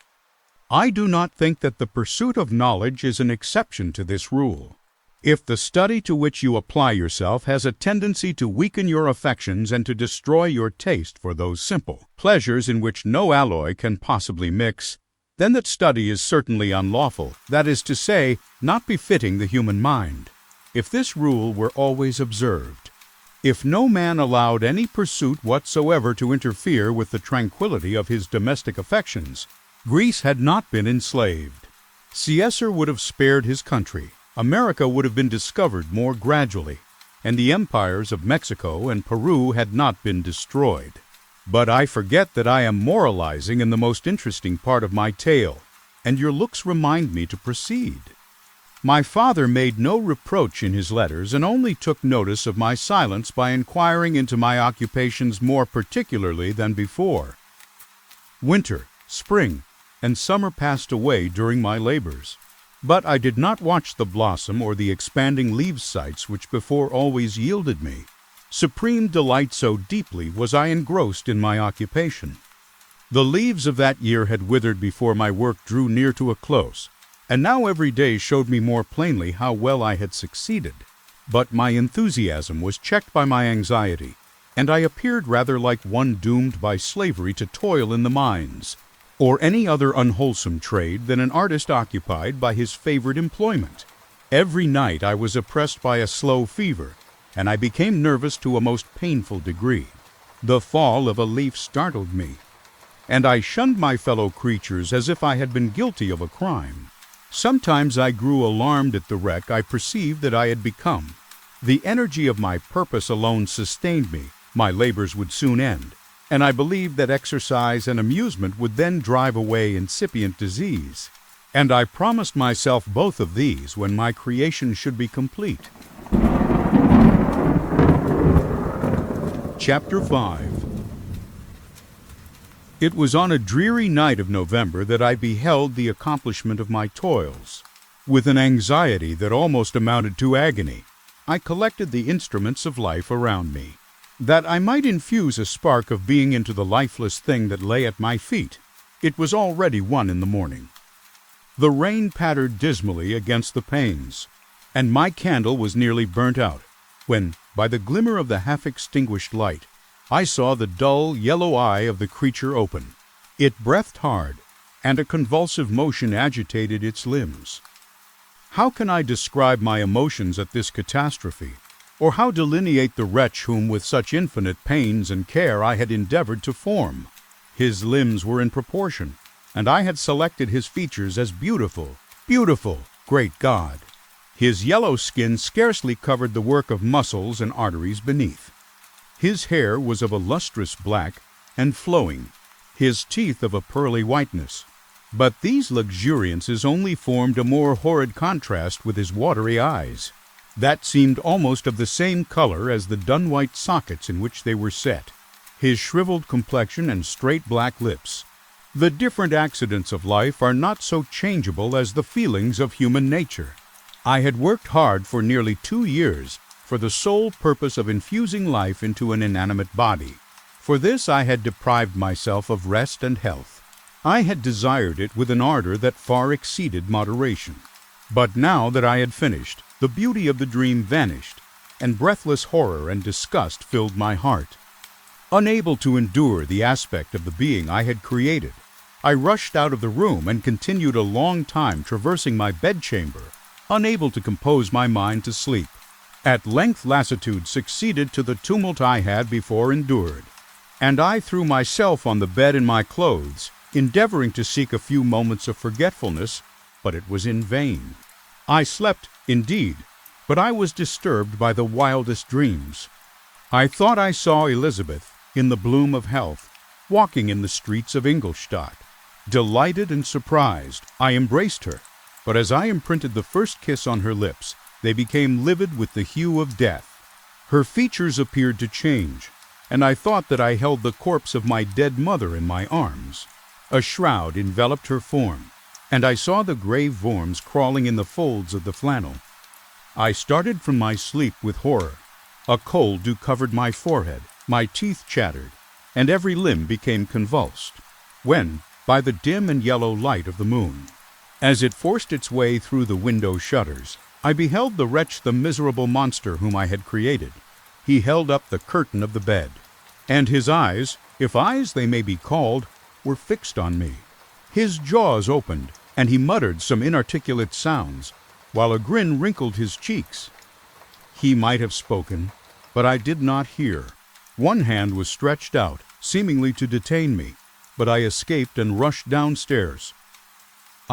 I do not think that the pursuit of knowledge is an exception to this rule. If the study to which you apply yourself has a tendency to weaken your affections and to destroy your taste for those simple pleasures in which no alloy can possibly mix, then that study is certainly unlawful, that is to say, not befitting the human mind. If this rule were always observed, if no man allowed any pursuit whatsoever to interfere with the tranquility of his domestic affections, Greece had not been enslaved. Caesar would have spared his country, America would have been discovered more gradually, and the empires of Mexico and Peru had not been destroyed. But I forget that I am moralizing in the most interesting part of my tale, and your looks remind me to proceed. My father made no reproach in his letters and only took notice of my silence by inquiring into my occupations more particularly than before. Winter, spring, and summer passed away during my labors, but I did not watch the blossom or the expanding leaf sights which before always yielded me. Supreme delight, so deeply was I engrossed in my occupation. The leaves of that year had withered before my work drew near to a close, and now every day showed me more plainly how well I had succeeded. But my enthusiasm was checked by my anxiety, and I appeared rather like one doomed by slavery to toil in the mines, or any other unwholesome trade than an artist occupied by his favorite employment. Every night I was oppressed by a slow fever, and I became nervous to a most painful degree. The fall of a leaf startled me, and I shunned my fellow creatures as if I had been guilty of a crime. Sometimes I grew alarmed at the wreck I perceived that I had become. The energy of my purpose alone sustained me. My labors would soon end, and I believed that exercise and amusement would then drive away incipient disease. And I promised myself both of these when my creation should be complete. Chapter 5. It was on a dreary night of November that I beheld the accomplishment of my toils. With an anxiety that almost amounted to agony, I collected the instruments of life around me, that I might infuse a spark of being into the lifeless thing that lay at my feet. It was already 1 in the morning. The rain pattered dismally against the panes, and my candle was nearly burnt out, when, by the glimmer of the half-extinguished light, I saw the dull, yellow eye of the creature open. It breathed hard, and a convulsive motion agitated its limbs. How can I describe my emotions at this catastrophe, or how delineate the wretch whom with such infinite pains and care I had endeavored to form? His limbs were in proportion, and I had selected his features as beautiful, beautiful, great God! His yellow skin scarcely covered the work of muscles and arteries beneath. His hair was of a lustrous black and flowing, his teeth of a pearly whiteness. But these luxuriances only formed a more horrid contrast with his watery eyes, that seemed almost of the same color as the dun-white sockets in which they were set, his shriveled complexion and straight black lips. The different accidents of life are not so changeable as the feelings of human nature. I had worked hard for nearly 2 years for the sole purpose of infusing life into an inanimate body. For this I had deprived myself of rest and health. I had desired it with an ardor that far exceeded moderation. But now that I had finished, the beauty of the dream vanished, and breathless horror and disgust filled my heart. Unable to endure the aspect of the being I had created, I rushed out of the room and continued a long time traversing my bedchamber, unable to compose my mind to sleep. At length lassitude succeeded to the tumult I had before endured, and I threw myself on the bed in my clothes, endeavoring to seek a few moments of forgetfulness, but it was in vain. I slept, indeed, but I was disturbed by the wildest dreams. I thought I saw Elizabeth, in the bloom of health, walking in the streets of Ingolstadt. Delighted and surprised, I embraced her, but as I imprinted the first kiss on her lips, they became livid with the hue of death. Her features appeared to change, and I thought that I held the corpse of my dead mother in my arms. A shroud enveloped her form, and I saw the grave worms crawling in the folds of the flannel. I started from my sleep with horror. A cold dew covered my forehead, my teeth chattered, and every limb became convulsed, when, by the dim and yellow light of the moon, as it forced its way through the window shutters, I beheld the wretch, the miserable monster whom I had created. He held up the curtain of the bed, and his eyes, if eyes they may be called, were fixed on me. His jaws opened, and he muttered some inarticulate sounds, while a grin wrinkled his cheeks. He might have spoken, but I did not hear. One hand was stretched out, seemingly to detain me, but I escaped and rushed downstairs.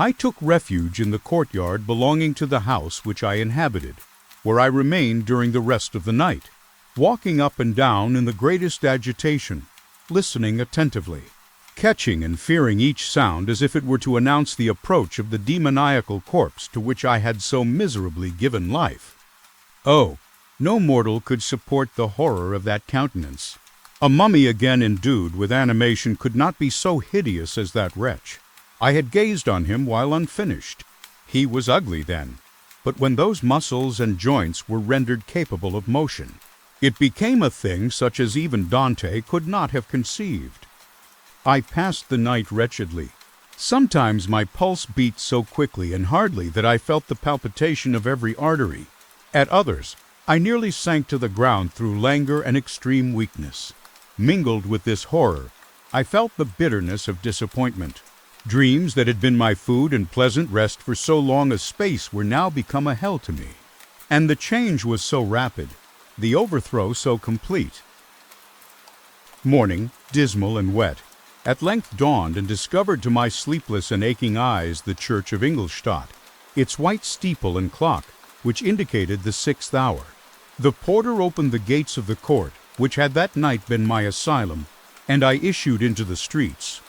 I took refuge in the courtyard belonging to the house which I inhabited, where I remained during the rest of the night, walking up and down in the greatest agitation, listening attentively, catching and fearing each sound as if it were to announce the approach of the demoniacal corpse to which I had so miserably given life. Oh, no mortal could support the horror of that countenance. A mummy again endued with animation could not be so hideous as that wretch. I had gazed on him while unfinished. He was ugly then, but when those muscles and joints were rendered capable of motion, it became a thing such as even Dante could not have conceived. I passed the night wretchedly. Sometimes my pulse beat so quickly and hardly that I felt the palpitation of every artery. At others, I nearly sank to the ground through languor and extreme weakness. Mingled with this horror, I felt the bitterness of disappointment. Dreams that had been my food and pleasant rest for so long a space were now become a hell to me. And the change was so rapid, the overthrow so complete. Morning, dismal and wet, at length dawned and discovered to my sleepless and aching eyes the church of Ingolstadt, its white steeple and clock, which indicated the 6th hour. The porter opened the gates of the court, which had that night been my asylum, and I issued into the streets,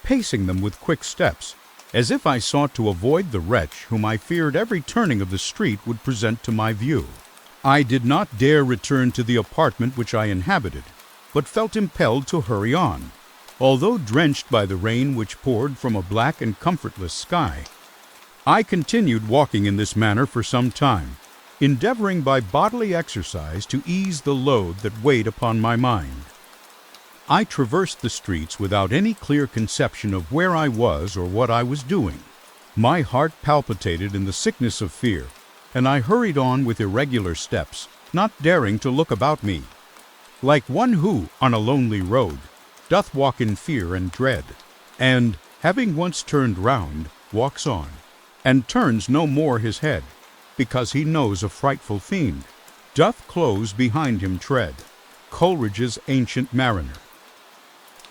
pacing them with quick steps, as if I sought to avoid the wretch whom I feared every turning of the street would present to my view. I did not dare return to the apartment which I inhabited, but felt impelled to hurry on. Although drenched by the rain which poured from a black and comfortless sky, I continued walking in this manner for some time, endeavoring by bodily exercise to ease the load that weighed upon my mind. I traversed the streets without any clear conception of where I was or what I was doing. My heart palpitated in the sickness of fear, and I hurried on with irregular steps, not daring to look about me, like one who, on a lonely road, doth walk in fear and dread, and, having once turned round, walks on, and turns no more his head, because he knows a frightful fiend, doth close behind him tread. Coleridge's Ancient Mariner.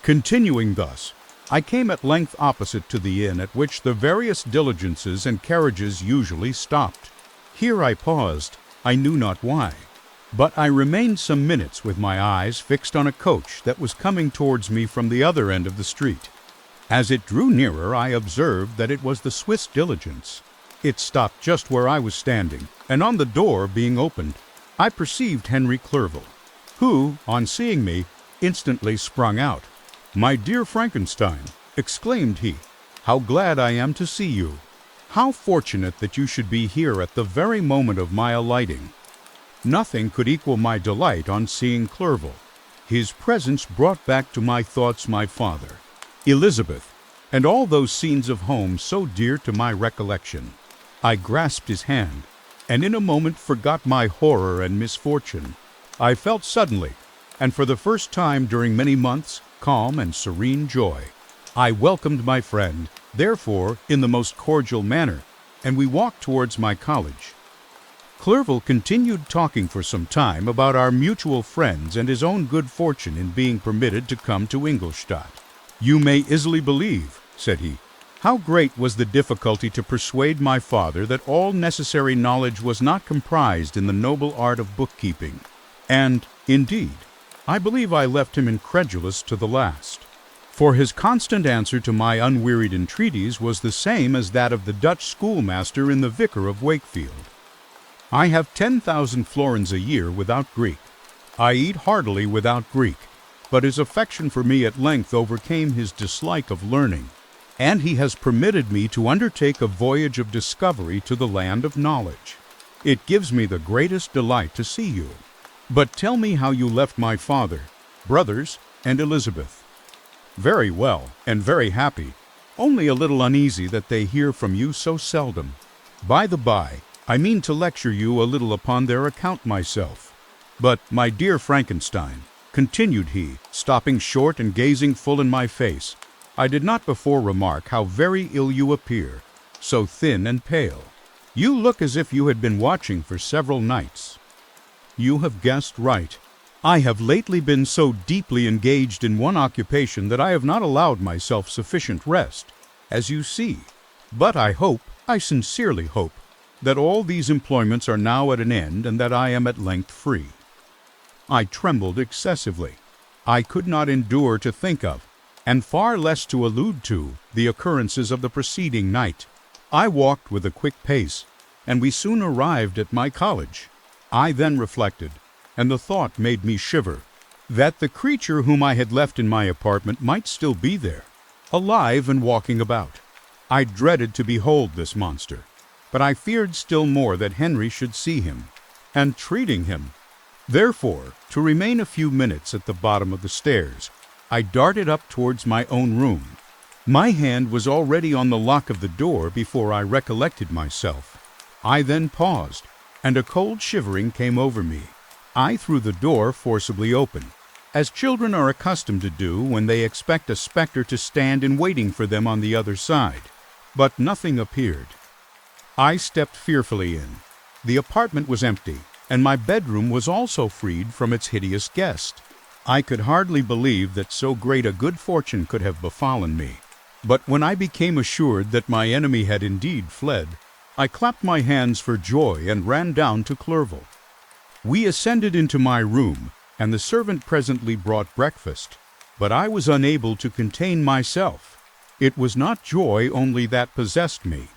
Continuing thus, I came at length opposite to the inn at which the various diligences and carriages usually stopped. Here I paused, I knew not why, but I remained some minutes with my eyes fixed on a coach that was coming towards me from the other end of the street. As it drew nearer, I observed that it was the Swiss diligence. It stopped just where I was standing, and on the door being opened, I perceived Henry Clerval, who, on seeing me, instantly sprung out. "My dear Frankenstein," exclaimed he, "how glad I am to see you! How fortunate that you should be here at the very moment of my alighting! Nothing could equal my delight on seeing Clerval. His presence brought back to my thoughts my father, Elizabeth, and all those scenes of home so dear to my recollection. I grasped his hand, and in a moment forgot my horror and misfortune. I felt suddenly, and for the first time during many months, calm and serene joy. I welcomed my friend, therefore, in the most cordial manner, and we walked towards my college. Clerval continued talking for some time about our mutual friends and his own good fortune in being permitted to come to Ingolstadt. "You may easily believe," said he, "how great was the difficulty to persuade my father that all necessary knowledge was not comprised in the noble art of bookkeeping, and, indeed, I believe I left him incredulous to the last. For his constant answer to my unwearied entreaties was the same as that of the Dutch schoolmaster in the Vicar of Wakefield. I have 10,000 florins a year without Greek. I eat heartily without Greek, but his affection for me at length overcame his dislike of learning, and he has permitted me to undertake a voyage of discovery to the land of knowledge. It gives me the greatest delight to see you. But tell me how you left my father, brothers, and Elizabeth." "Very well, and very happy, only a little uneasy that they hear from you so seldom. By the by, I mean to lecture you a little upon their account myself. But, my dear Frankenstein," continued he, stopping short and gazing full in my face, "I did not before remark how very ill you appear, so thin and pale. You look as if you had been watching for several nights." "You have guessed right. I have lately been so deeply engaged in one occupation that I have not allowed myself sufficient rest. As you see, But I sincerely hope, that all these employments are now at an end and that I am at length free. I trembled excessively. I could not endure to think of, and far less to allude to, the occurrences of the preceding night. I walked with a quick pace, and we soon arrived at my college. I then reflected, and the thought made me shiver, that the creature whom I had left in my apartment might still be there, alive and walking about. I dreaded to behold this monster, but I feared still more that Henry should see him, and treating him. Therefore, to remain a few minutes at the bottom of the stairs, I darted up towards my own room. My hand was already on the lock of the door before I recollected myself. I then paused, and a cold shivering came over me. I threw the door forcibly open, as children are accustomed to do when they expect a spectre to stand in waiting for them on the other side. But nothing appeared. I stepped fearfully in. The apartment was empty, and my bedroom was also freed from its hideous guest. I could hardly believe that so great a good fortune could have befallen me. But when I became assured that my enemy had indeed fled, I clapped my hands for joy and ran down to Clerval. We ascended into my room, and the servant presently brought breakfast. But I was unable to contain myself. It was not joy only that possessed me.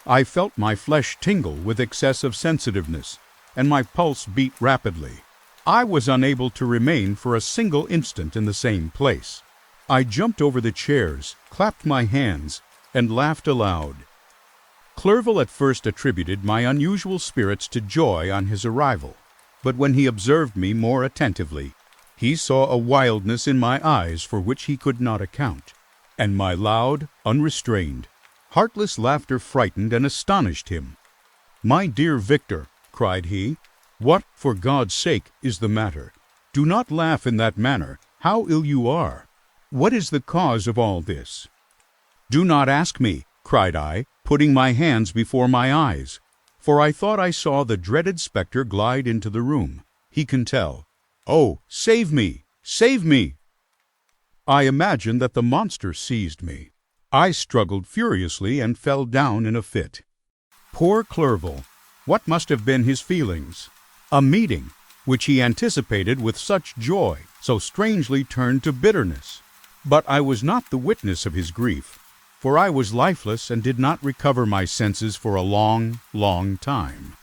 I felt my flesh tingle with excessive sensitiveness, and my pulse beat rapidly. I was unable to remain for a single instant in the same place. I jumped over the chairs, clapped my hands, and laughed aloud. Clerval at first attributed my unusual spirits to joy on his arrival, but when he observed me more attentively, he saw a wildness in my eyes for which he could not account, and my loud, unrestrained, heartless laughter frightened and astonished him. "My dear Victor," cried he, "what, for God's sake, is the matter? Do not laugh in that manner. How ill you are! What is the cause of all this?" "Do not ask me," cried I, putting my hands before my eyes, for I thought I saw the dreaded spectre glide into the room. "He can tell. Oh, save me! Save me!" I imagined that the monster seized me. I struggled furiously and fell down in a fit. Poor Clerval! What must have been his feelings? A meeting, which he anticipated with such joy, so strangely turned to bitterness. But I was not the witness of his grief, for I was lifeless and did not recover my senses for a long, long time.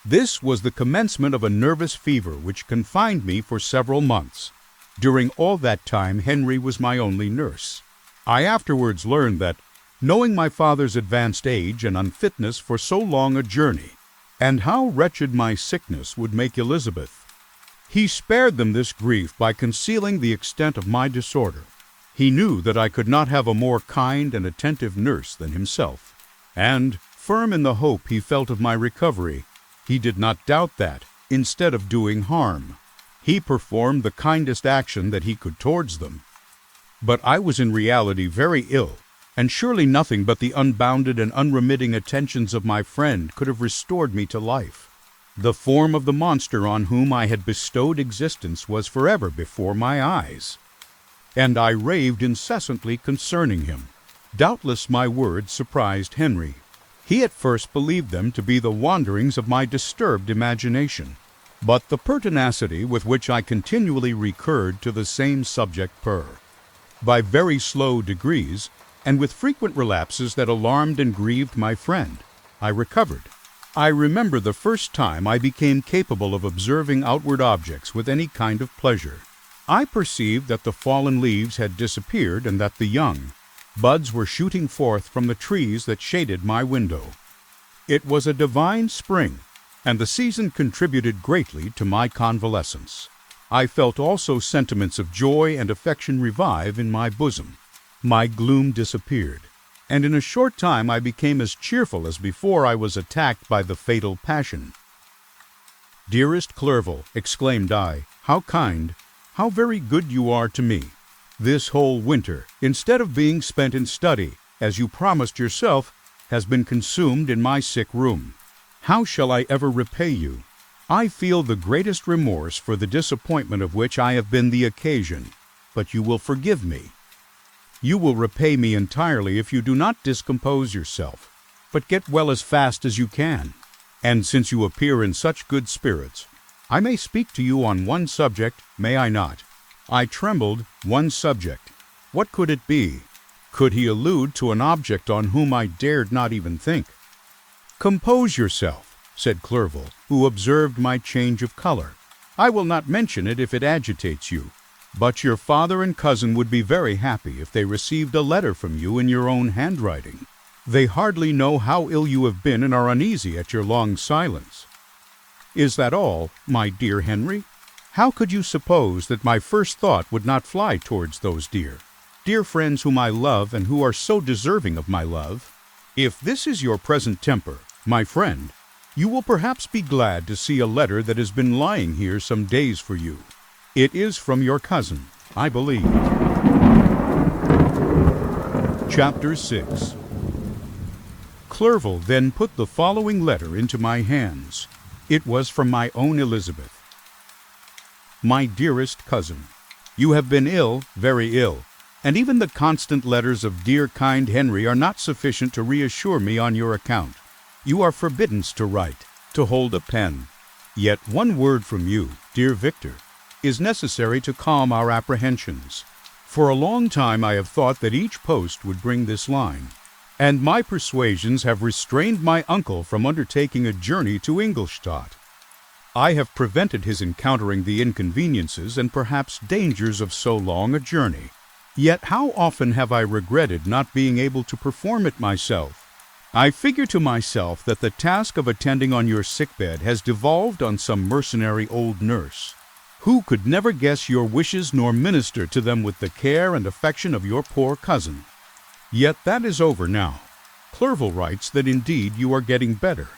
This was the commencement of a nervous fever which confined me for several months. During all that time Henry was my only nurse. I afterwards learned that, knowing my father's advanced age and unfitness for so long a journey, and how wretched my sickness would make Elizabeth, he spared them this grief by concealing the extent of my disorder. He knew that I could not have a more kind and attentive nurse than himself, and, firm in the hope he felt of my recovery, he did not doubt that, instead of doing harm, he performed the kindest action that he could towards them. But I was in reality very ill, and surely nothing but the unbounded and unremitting attentions of my friend could have restored me to life. The form of the monster on whom I had bestowed existence was forever before my eyes, and I raved incessantly concerning him. Doubtless my words surprised Henry. He at first believed them to be the wanderings of my disturbed imagination, but the pertinacity with which I continually recurred to the same subject by very slow degrees, and with frequent relapses that alarmed and grieved my friend, I recovered. I remember the first time I became capable of observing outward objects with any kind of pleasure. I perceived that the fallen leaves had disappeared and that the young buds were shooting forth from the trees that shaded my window. It was a divine spring, and the season contributed greatly to my convalescence. I felt also sentiments of joy and affection revive in my bosom. My gloom disappeared, and in a short time I became as cheerful as before I was attacked by the fatal passion. "Dearest Clerval," exclaimed I, "how kind, how very good you are to me! This whole winter, instead of being spent in study, as you promised yourself, has been consumed in my sick room. How shall I ever repay you? I feel the greatest remorse for the disappointment of which I have been the occasion, but you will forgive me." You will repay me entirely if you do not discompose yourself, but get well as fast as you can. And since you appear in such good spirits, I may speak to you on one subject, may I not? I trembled. One subject. What could it be? Could he allude to an object on whom I dared not even think? Compose yourself, said Clerval, who observed my change of color. I will not mention it if it agitates you, but your father and cousin would be very happy if they received a letter from you in your own handwriting. They hardly know how ill you have been and are uneasy at your long silence. Is that all, my dear Henry? How could you suppose that my first thought would not fly towards those dear friends whom I love and who are so deserving of my love? If this is your present temper, my friend, you will perhaps be glad to see a letter that has been lying here some days for you. It is from your cousin, I believe. Chapter 6. Clerval then put the following letter into my hands. It was from my own Elizabeth. My dearest cousin, you have been ill, very ill, and even the constant letters of dear kind Henry are not sufficient to reassure me on your account. You are forbidden to write, to hold a pen. Yet one word from you, dear Victor, is necessary to calm our apprehensions. For a long time I have thought that each post would bring this line, and my persuasions have restrained my uncle from undertaking a journey to Ingolstadt. I have prevented his encountering the inconveniences and perhaps dangers of so long a journey. Yet how often have I regretted not being able to perform it myself. I figure to myself that the task of attending on your sickbed has devolved on some mercenary old nurse, who could never guess your wishes nor minister to them with the care and affection of your poor cousin. Yet that is over now. Clerval writes that indeed you are getting better.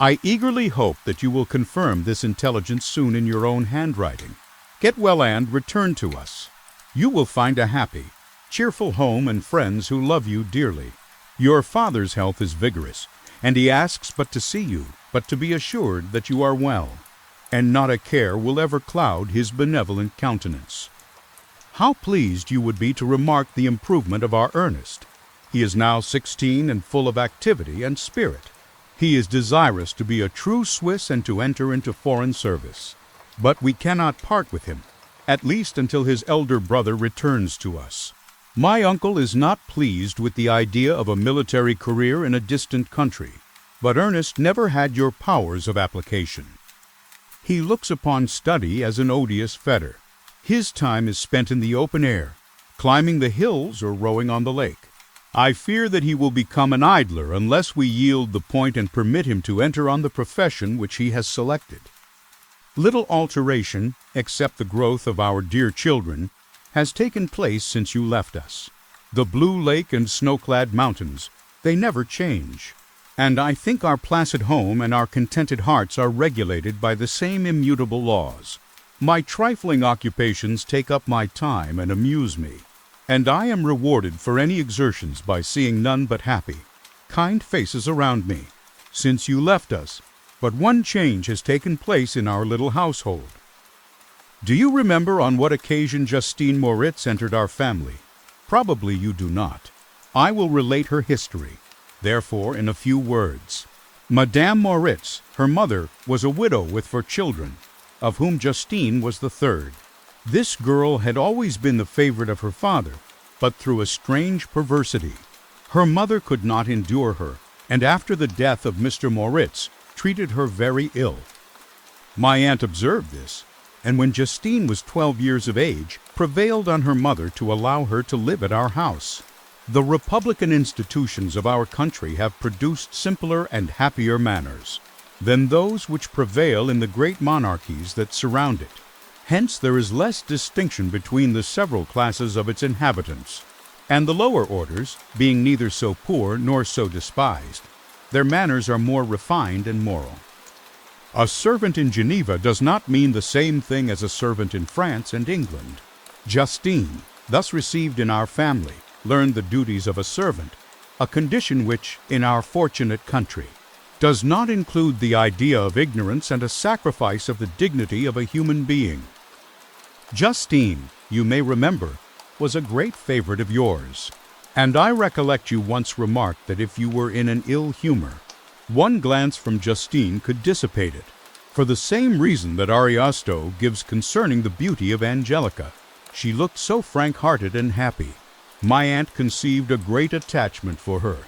I eagerly hope that you will confirm this intelligence soon in your own handwriting. Get well and return to us. You will find a happy, cheerful home and friends who love you dearly. Your father's health is vigorous, and he asks but to see you, but to be assured that you are well, and not a care will ever cloud his benevolent countenance. How pleased you would be to remark the improvement of our Ernest. He is now 16 and full of activity and spirit. He is desirous to be a true Swiss and to enter into foreign service. But we cannot part with him, at least until his elder brother returns to us. My uncle is not pleased with the idea of a military career in a distant country, but Ernest never had your powers of application. He looks upon study as an odious fetter. His time is spent in the open air, climbing the hills or rowing on the lake. I fear that he will become an idler unless we yield the point and permit him to enter on the profession which he has selected. Little alteration, except the growth of our dear children, has taken place since you left us. The blue lake and snow-clad mountains, they never change. And I think our placid home and our contented hearts are regulated by the same immutable laws. My trifling occupations take up my time and amuse me, and I am rewarded for any exertions by seeing none but happy, kind faces around me. Since you left us, but one change has taken place in our little household. Do you remember on what occasion Justine Moritz entered our family? Probably you do not. I will relate her history, therefore in a few words. Madame Moritz, her mother, was a widow with 4 children, of whom Justine was the third. This girl had always been the favorite of her father, but through a strange perversity, her mother could not endure her, and after the death of Mr. Moritz, treated her very ill. My aunt observed this, and when Justine was 12 years of age, prevailed on her mother to allow her to live at our house. The republican institutions of our country have produced simpler and happier manners than those which prevail in the great monarchies that surround it. Hence there is less distinction between the several classes of its inhabitants, and the lower orders, being neither so poor nor so despised, their manners are more refined and moral. A servant in Geneva does not mean the same thing as a servant in France and England. Justine, thus received in our family, learned the duties of a servant, a condition which, in our fortunate country, does not include the idea of ignorance and a sacrifice of the dignity of a human being. Justine, you may remember, was a great favorite of yours, and I recollect you once remarked that if you were in an ill humor, one glance from Justine could dissipate it, for the same reason that Ariosto gives concerning the beauty of Angelica. She looked so frank-hearted and happy. My aunt conceived a great attachment for her,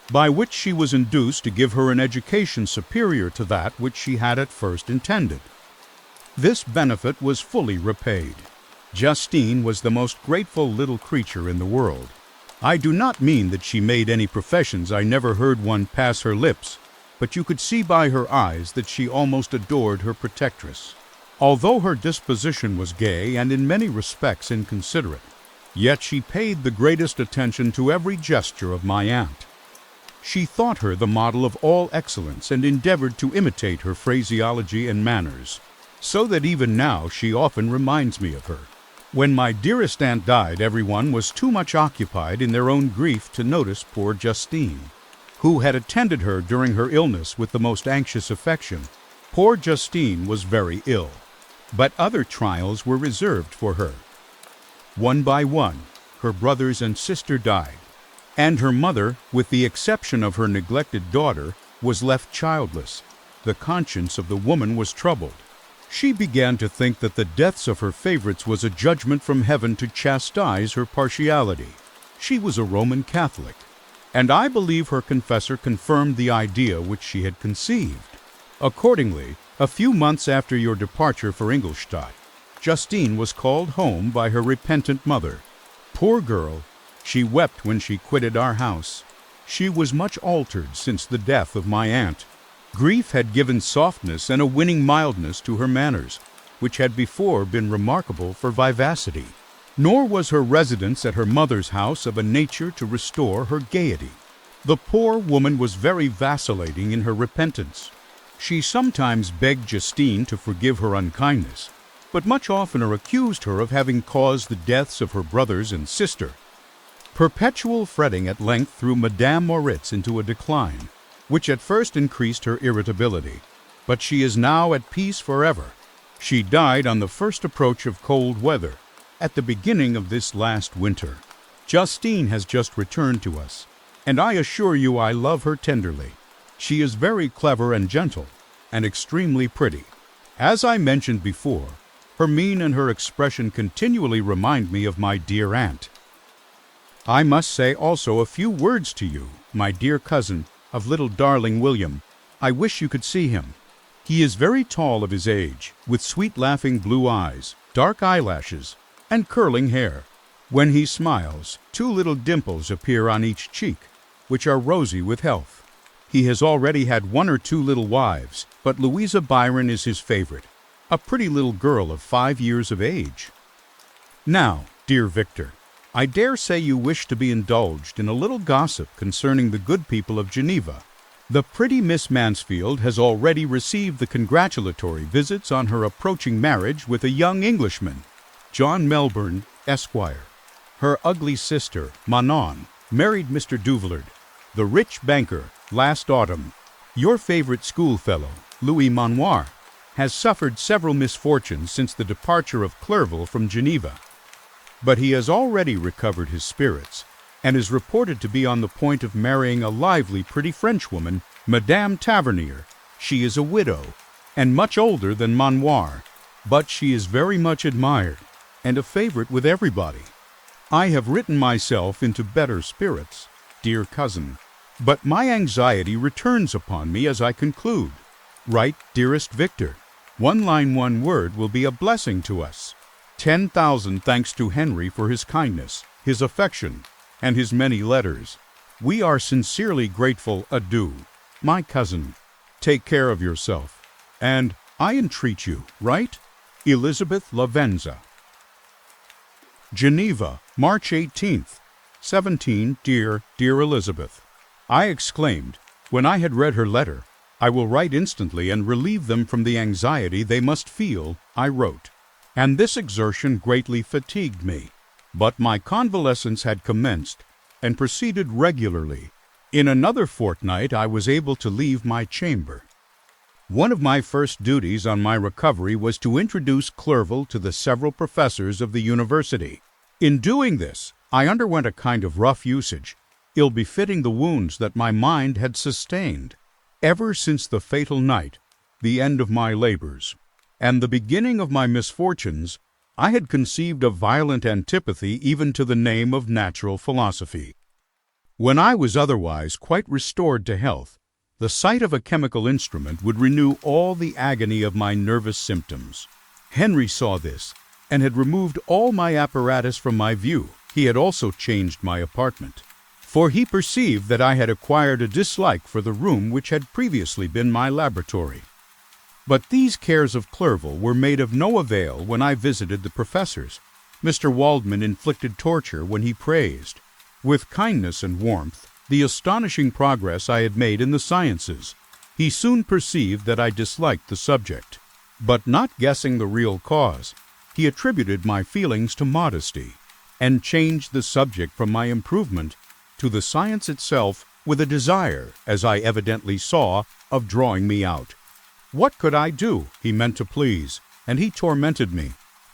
by which she was induced to give her an education superior to that which she had at first intended. This benefit was fully repaid. Justine was the most grateful little creature in the world. I do not mean that she made any professions. I never heard one pass her lips, but you could see by her eyes that she almost adored her protectress. Although her disposition was gay and in many respects inconsiderate, yet she paid the greatest attention to every gesture of my aunt. She thought her the model of all excellence and endeavored to imitate her phraseology and manners, so that even now she often reminds me of her. When my dearest aunt died, everyone was too much occupied in their own grief to notice poor Justine, who had attended her during her illness with the most anxious affection. Poor Justine was very ill, but other trials were reserved for her. One by one, her brothers and sister died, and her mother, with the exception of her neglected daughter, was left childless. The conscience of the woman was troubled. She began to think that the deaths of her favorites was a judgment from heaven to chastise her partiality. She was a Roman Catholic, and I believe her confessor confirmed the idea which she had conceived. Accordingly, a few months after your departure for Ingolstadt, Justine was called home by her repentant mother. Poor girl, she wept when she quitted our house. She was much altered since the death of my aunt. Grief had given softness and a winning mildness to her manners, which had before been remarkable for vivacity. Nor was her residence at her mother's house of a nature to restore her gaiety. The poor woman was very vacillating in her repentance. She sometimes begged Justine to forgive her unkindness, but much oftener accused her of having caused the deaths of her brothers and sister. Perpetual fretting at length threw Madame Moritz into a decline, which at first increased her irritability, but she is now at peace forever. She died on the first approach of cold weather, at the beginning of this last winter. Justine has just returned to us, and I assure you I love her tenderly. She is very clever and gentle, and extremely pretty. As I mentioned before, her mien and her expression continually remind me of my dear aunt. I must say also a few words to you, my dear cousin, of little darling William. I wish you could see him. He is very tall of his age, with sweet laughing blue eyes, dark eyelashes, and curling hair. When he smiles, 2 little dimples appear on each cheek, which are rosy with health. He has already had 1 or 2 little wives, but Louisa Byron is his favorite, a pretty little girl of 5 years of age. Now, dear Victor, I dare say you wish to be indulged in a little gossip concerning the good people of Geneva. The pretty Miss Mansfield has already received the congratulatory visits on her approaching marriage with a young Englishman, John Melbourne, Esquire. Her ugly sister, Manon, married Mr. Duvillard, the rich banker, last autumn. Your favorite schoolfellow, Louis Manoir, has suffered several misfortunes since the departure of Clerval from Geneva, but he has already recovered his spirits, and is reported to be on the point of marrying a lively, pretty Frenchwoman, Madame Tavernier. She is a widow, and much older than Manoir, but she is very much admired, and a favorite with everybody. I have written myself into better spirits, dear cousin, but my anxiety returns upon me as I conclude. Write, dearest Victor. 1 line 1 word will be a blessing to us. 10,000 thanks to Henry for his kindness, his affection, and his many letters. We are sincerely grateful. Adieu. My cousin, take care of yourself, and I entreat you, write Elizabeth Lavenza. Geneva, March 18th, 17. Dear Elizabeth. I exclaimed, when I had read her letter, I will write instantly and relieve them from the anxiety they must feel. I wrote, and this exertion greatly fatigued me, but my convalescence had commenced and proceeded regularly. In another fortnight I was able to leave my chamber. One of my first duties on my recovery was to introduce Clerval to the several professors of the university. In doing this, I underwent a kind of rough usage, ill befitting the wounds that my mind had sustained. Ever since the fatal night, the end of my labors, and the beginning of my misfortunes, I had conceived a violent antipathy even to the name of natural philosophy. When I was otherwise quite restored to health, the sight of a chemical instrument would renew all the agony of my nervous symptoms. Henry saw this, and had removed all my apparatus from my view. He had also changed my apartment, for he perceived that I had acquired a dislike for the room which had previously been my laboratory. But these cares of Clerval were made of no avail when I visited the professors. Mr. Waldman inflicted torture when he praised, with kindness and warmth, the astonishing progress I had made in the sciences. He soon perceived that I disliked the subject, but not guessing the real cause, he attributed my feelings to modesty, and changed the subject from my improvement to the science itself, with a desire, as I evidently saw, of drawing me out. What could I do? He meant to please, and he tormented me.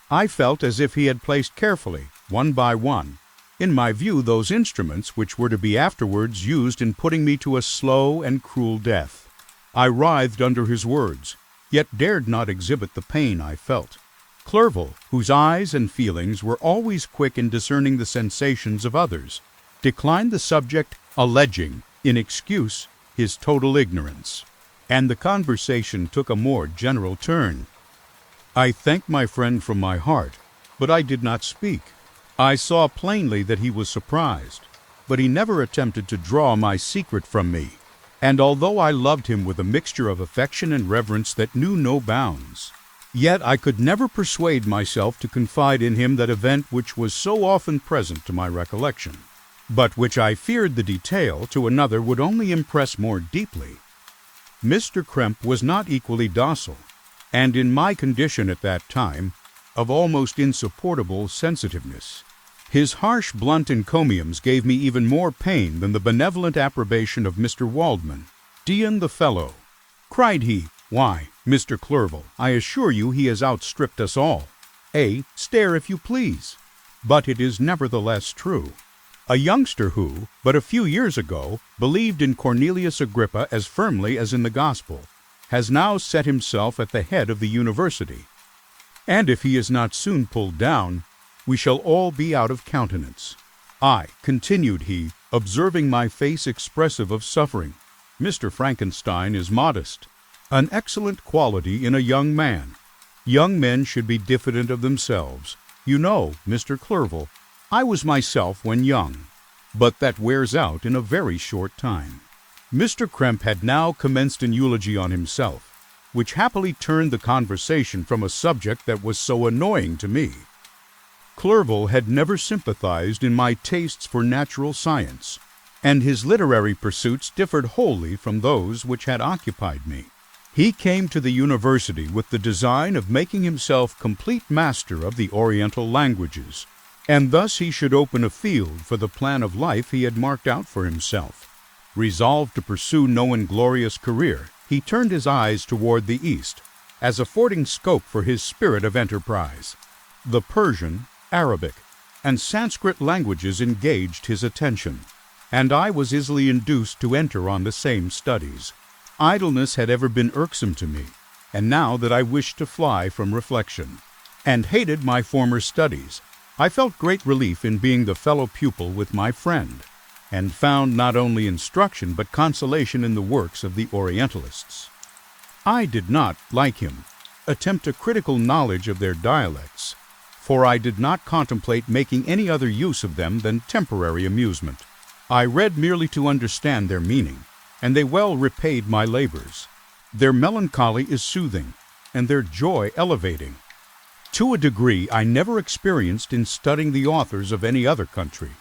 I felt as if he had placed carefully, one by one, in my view those instruments which were to be afterwards used in putting me to a slow and cruel death. I writhed under his words, yet dared not exhibit the pain I felt. Clerval, whose eyes and feelings were always quick in discerning the sensations of others, declined the subject, alleging, in excuse, his total ignorance, and the conversation took a more general turn. I thanked my friend from my heart, but I did not speak. I saw plainly that he was surprised, but he never attempted to draw my secret from me, and although I loved him with a mixture of affection and reverence that knew no bounds, yet I could never persuade myself to confide in him that event which was so often present to my recollection, but which I feared the detail to another would only impress more deeply. Mr. Krempe was not equally docile, and in my condition at that time, of almost insupportable sensitiveness. His harsh, blunt encomiums gave me even more pain than the benevolent approbation of Mr. Waldman. "Dian the fellow!" cried he. "Why, Mr. Clerval, I assure you he has outstripped us all. Stare if you please. But it is nevertheless true. A youngster who, but a few years ago, believed in Cornelius Agrippa as firmly as in the Gospel, has now set himself at the head of the university. And if he is not soon pulled down, we shall all be out of countenance. I," continued he, observing my face expressive of suffering, "Mr. Frankenstein is modest, an excellent quality in a young man. Young men should be diffident of themselves. You know, Mr. Clerval, I was myself when young, but that wears out in a very short time." Mr. Krempe had now commenced an eulogy on himself, which happily turned the conversation from a subject that was so annoying to me. Clerval had never sympathized in my tastes for natural science, and his literary pursuits differed wholly from those which had occupied me. He came to the university with the design of making himself complete master of the Oriental languages, and thus he should open a field for the plan of life he had marked out for himself. Resolved to pursue no inglorious career, he turned his eyes toward the East, as affording scope for his spirit of enterprise. The Persian, Arabic, and Sanskrit languages engaged his attention, and I was easily induced to enter on the same studies. Idleness had ever been irksome to me, and now that I wished to fly from reflection, and hated my former studies, I felt great relief in being the fellow pupil with my friend, and found not only instruction but consolation in the works of the Orientalists. I did not, like him, attempt a critical knowledge of their dialects, for I did not contemplate making any other use of them than temporary amusement. I read merely to understand their meaning, and they well repaid my labors. Their melancholy is soothing, and their joy elevating, to a degree I never experienced in studying the authors of any other country.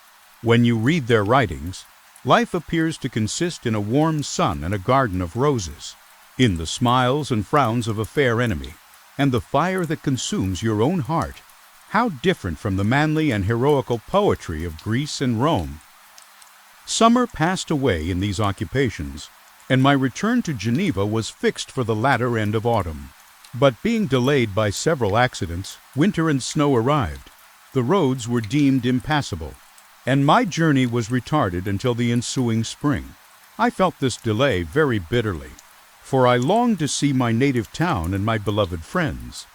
When you read their writings, life appears to consist in a warm sun and a garden of roses, in the smiles and frowns of a fair enemy, and the fire that consumes your own heart. How different from the manly and heroical poetry of Greece and Rome! Summer passed away in these occupations, and my return to Geneva was fixed for the latter end of autumn. But being delayed by several accidents, winter and snow arrived, the roads were deemed impassable, and my journey was retarded until the ensuing spring. I felt this delay very bitterly, for I longed to see my native town and my beloved friends.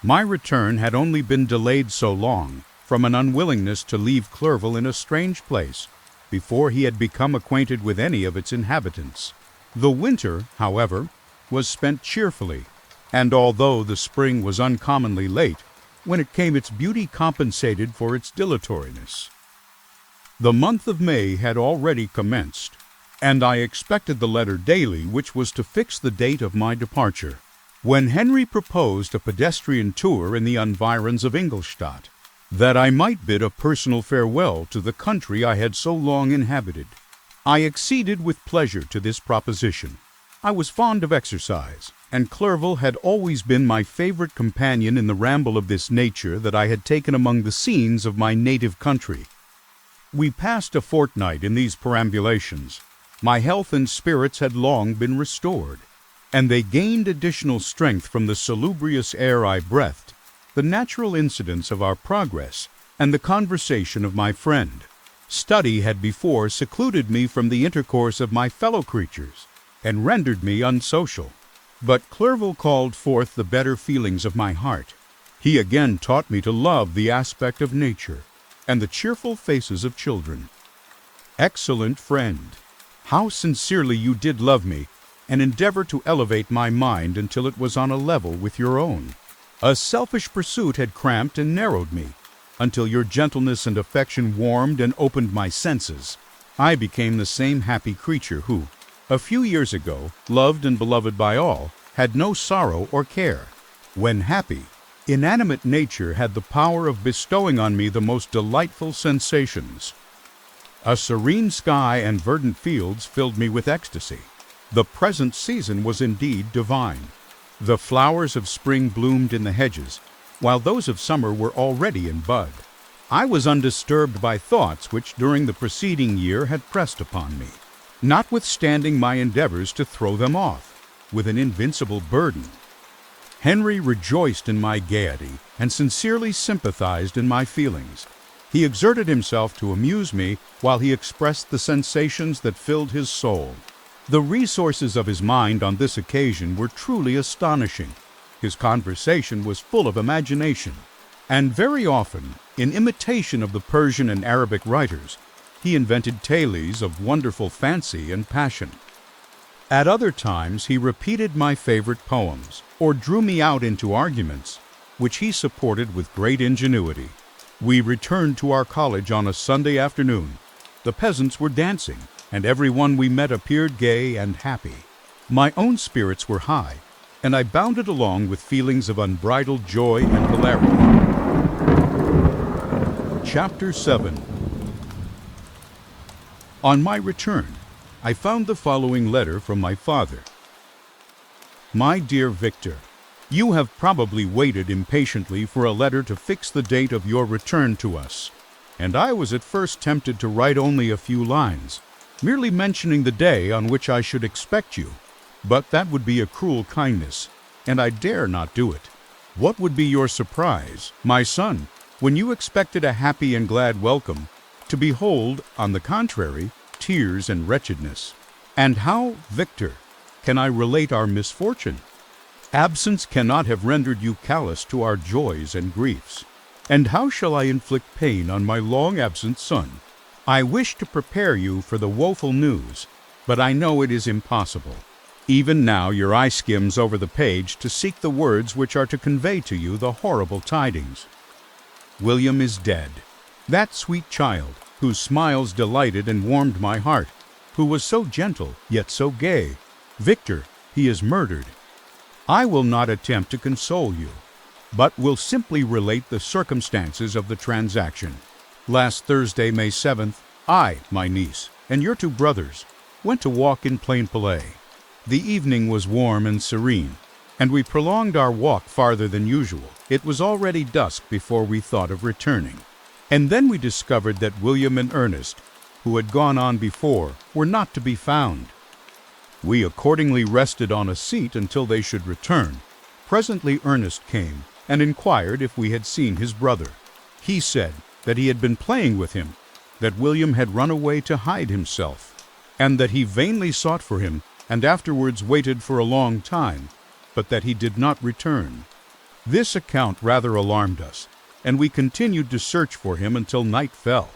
My return had only been delayed so long from an unwillingness to leave Clerval in a strange place before he had become acquainted with any of its inhabitants. The winter, however, was spent cheerfully, and although the spring was uncommonly late, when it came its beauty compensated for its dilatoriness. The month of May had already commenced, and I expected the letter daily which was to fix the date of my departure, when Henry proposed a pedestrian tour in the environs of Ingolstadt, that I might bid a personal farewell to the country I had so long inhabited. I acceded with pleasure to this proposition. I was fond of exercise, and Clerval had always been my favorite companion in the ramble of this nature that I had taken among the scenes of my native country. We passed a fortnight in these perambulations. My health and spirits had long been restored, and they gained additional strength from the salubrious air I breathed, the natural incidents of our progress, and the conversation of my friend. Study had before secluded me from the intercourse of my fellow creatures, and rendered me unsocial. But Clerval called forth the better feelings of my heart. He again taught me to love the aspect of nature, and the cheerful faces of children. Excellent friend, how sincerely you did love me, and endeavor to elevate my mind until it was on a level with your own. A selfish pursuit had cramped and narrowed me, until your gentleness and affection warmed and opened my senses. I became the same happy creature who, a few years ago, loved and beloved by all, had no sorrow or care. When happy, inanimate nature had the power of bestowing on me the most delightful sensations. A serene sky and verdant fields filled me with ecstasy. The present season was indeed divine. The flowers of spring bloomed in the hedges, while those of summer were already in bud. I was undisturbed by thoughts which during the preceding year had pressed upon me, notwithstanding my endeavors to throw them off with an invincible burden. Henry rejoiced in my gaiety and sincerely sympathized in my feelings. He exerted himself to amuse me while he expressed the sensations that filled his soul. The resources of his mind on this occasion were truly astonishing. His conversation was full of imagination, and very often, in imitation of the Persian and Arabic writers, he invented tales of wonderful fancy and passion. At other times he repeated my favorite poems, or drew me out into arguments, which he supported with great ingenuity. We returned to our college on a Sunday afternoon. The peasants were dancing, and every one we met appeared gay and happy. My own spirits were high, and I bounded along with feelings of unbridled joy and hilarity. Chapter 7. On my return, I found the following letter from my father. My dear Victor, you have probably waited impatiently for a letter to fix the date of your return to us, and I was at first tempted to write only a few lines, merely mentioning the day on which I should expect you. But that would be a cruel kindness, and I dare not do it. What would be your surprise, my son, when you expected a happy and glad welcome, to behold, on the contrary, tears and wretchedness? And how, Victor, can I relate our misfortune? Absence cannot have rendered you callous to our joys and griefs. And how shall I inflict pain on my long-absent son? I wish to prepare you for the woeful news, but I know it is impossible. Even now your eye skims over the page to seek the words which are to convey to you the horrible tidings. William is dead. That sweet child, whose smiles delighted and warmed my heart, who was so gentle, yet so gay. Victor, he is murdered. I will not attempt to console you, but will simply relate the circumstances of the transaction. Last Thursday, May 7th, I, my niece, and your two brothers, went to walk in Plainpalais. The evening was warm and serene, and we prolonged our walk farther than usual. It was already dusk before we thought of returning. And then we discovered that William and Ernest, who had gone on before, were not to be found. We accordingly rested on a seat until they should return. Presently Ernest came and inquired if we had seen his brother. He said that he had been playing with him, that William had run away to hide himself, and that he vainly sought for him and afterwards waited for a long time, but that he did not return. This account rather alarmed us, and we continued to search for him until night fell.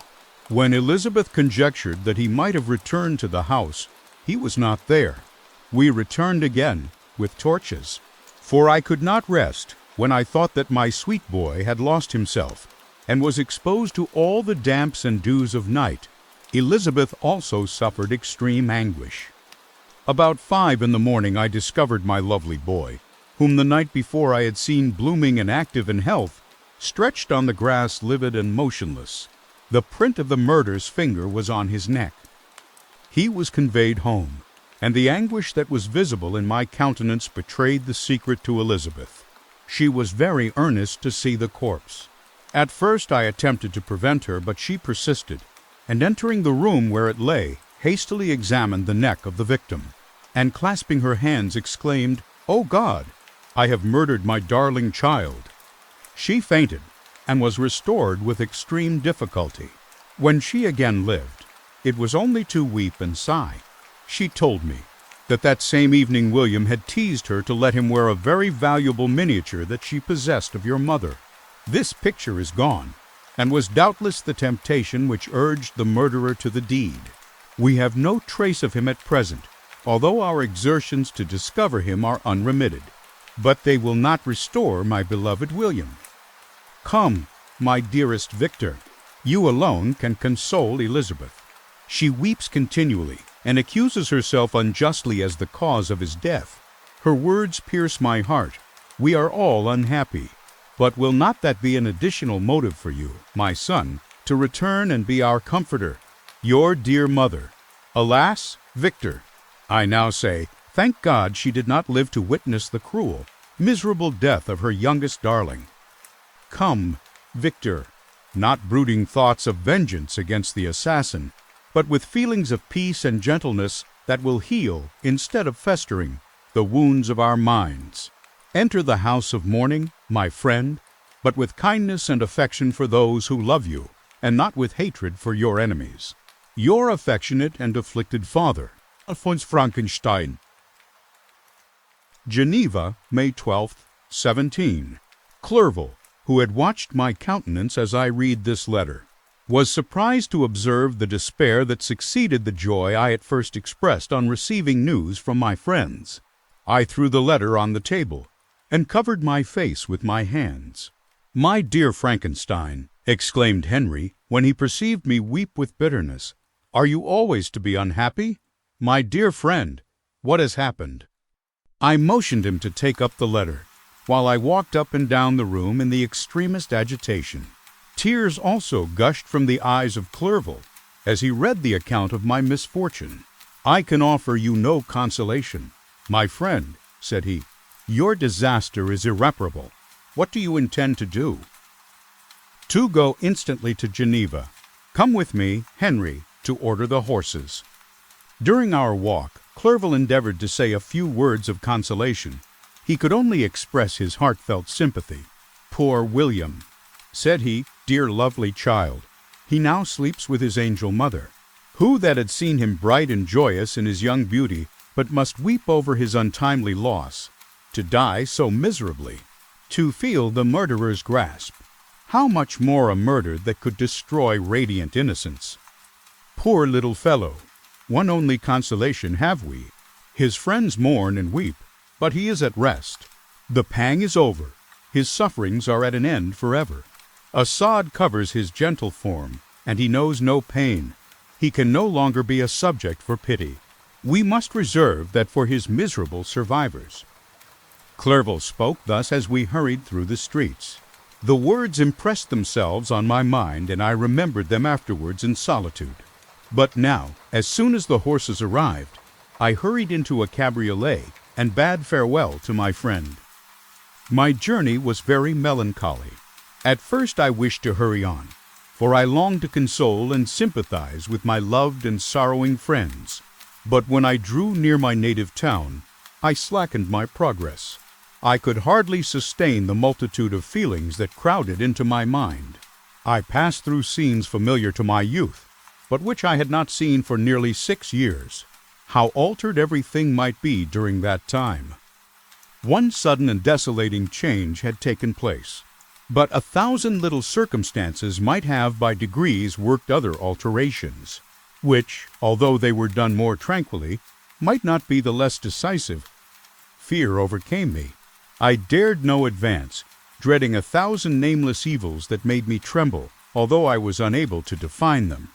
When Elizabeth conjectured that he might have returned to the house, he was not there. We returned again with torches, for I could not rest when I thought that my sweet boy had lost himself and was exposed to all the damps and dews of night. Elizabeth also suffered extreme anguish. About 5 in the morning I discovered my lovely boy, whom the night before I had seen blooming and active in health, stretched on the grass livid and motionless. The print of the murderer's finger was on his neck. He was conveyed home, and the anguish that was visible in my countenance betrayed the secret to Elizabeth. She was very earnest to see the corpse. At first I attempted to prevent her, but she persisted, and entering the room where it lay, hastily examined the neck of the victim, and clasping her hands exclaimed, "O God, I have murdered my darling child." She fainted, and was restored with extreme difficulty. When she again lived, it was only to weep and sigh. She told me that same evening William had teased her to let him wear a very valuable miniature that she possessed of your mother. This picture is gone, and was doubtless the temptation which urged the murderer to the deed. We have no trace of him at present, although our exertions to discover him are unremitted. But they will not restore my beloved William. Come, my dearest Victor, you alone can console Elizabeth. She weeps continually, and accuses herself unjustly as the cause of his death. Her words pierce my heart. We are all unhappy. But will not that be an additional motive for you, my son, to return and be our comforter? Your dear mother. Alas, Victor, I now say, thank God she did not live to witness the cruel, miserable death of her youngest darling. Come, Victor, not brooding thoughts of vengeance against the assassin, but with feelings of peace and gentleness that will heal, instead of festering, the wounds of our minds. Enter the house of mourning, my friend, but with kindness and affection for those who love you, and not with hatred for your enemies. Your affectionate and afflicted father, Victor Frankenstein. Geneva, May 12, 17. Clerval, who had watched my countenance as I read this letter, was surprised to observe the despair that succeeded the joy I at first expressed on receiving news from my friends. I threw the letter on the table, and covered my face with my hands. "My dear Frankenstein," exclaimed Henry, when he perceived me weep with bitterness, "are you always to be unhappy? My dear friend, what has happened?" I motioned him to take up the letter, while I walked up and down the room in the extremest agitation. Tears also gushed from the eyes of Clerval as he read the account of my misfortune. "I can offer you no consolation, my friend," said he. "Your disaster is irreparable. What do you intend to do?" "To go instantly to Geneva. Come with me, Henry, to order the horses." During our walk, Clerval endeavored to say a few words of consolation. He could only express his heartfelt sympathy. "Poor William," said he, "dear lovely child, he now sleeps with his angel mother. Who that had seen him bright and joyous in his young beauty, but must weep over his untimely loss, to die so miserably, to feel the murderer's grasp? How much more a murder that could destroy radiant innocence? Poor little fellow, one only consolation have we. His friends mourn and weep, but he is at rest. The pang is over. His sufferings are at an end forever. A sod covers his gentle form, and he knows no pain. He can no longer be a subject for pity. We must reserve that for his miserable survivors." Clerval spoke thus as we hurried through the streets. The words impressed themselves on my mind, and I remembered them afterwards in solitude. But now, as soon as the horses arrived, I hurried into a cabriolet and bade farewell to my friend. My journey was very melancholy. At first I wished to hurry on, for I longed to console and sympathize with my loved and sorrowing friends. But when I drew near my native town, I slackened my progress. I could hardly sustain the multitude of feelings that crowded into my mind. I passed through scenes familiar to my youth, but which I had not seen for nearly 6 years. How altered everything might be during that time! One sudden and desolating change had taken place, but 1,000 little circumstances might have by degrees worked other alterations, which, although they were done more tranquilly, might not be the less decisive. Fear overcame me. I dared no advance, dreading 1,000 nameless evils that made me tremble, although I was unable to define them.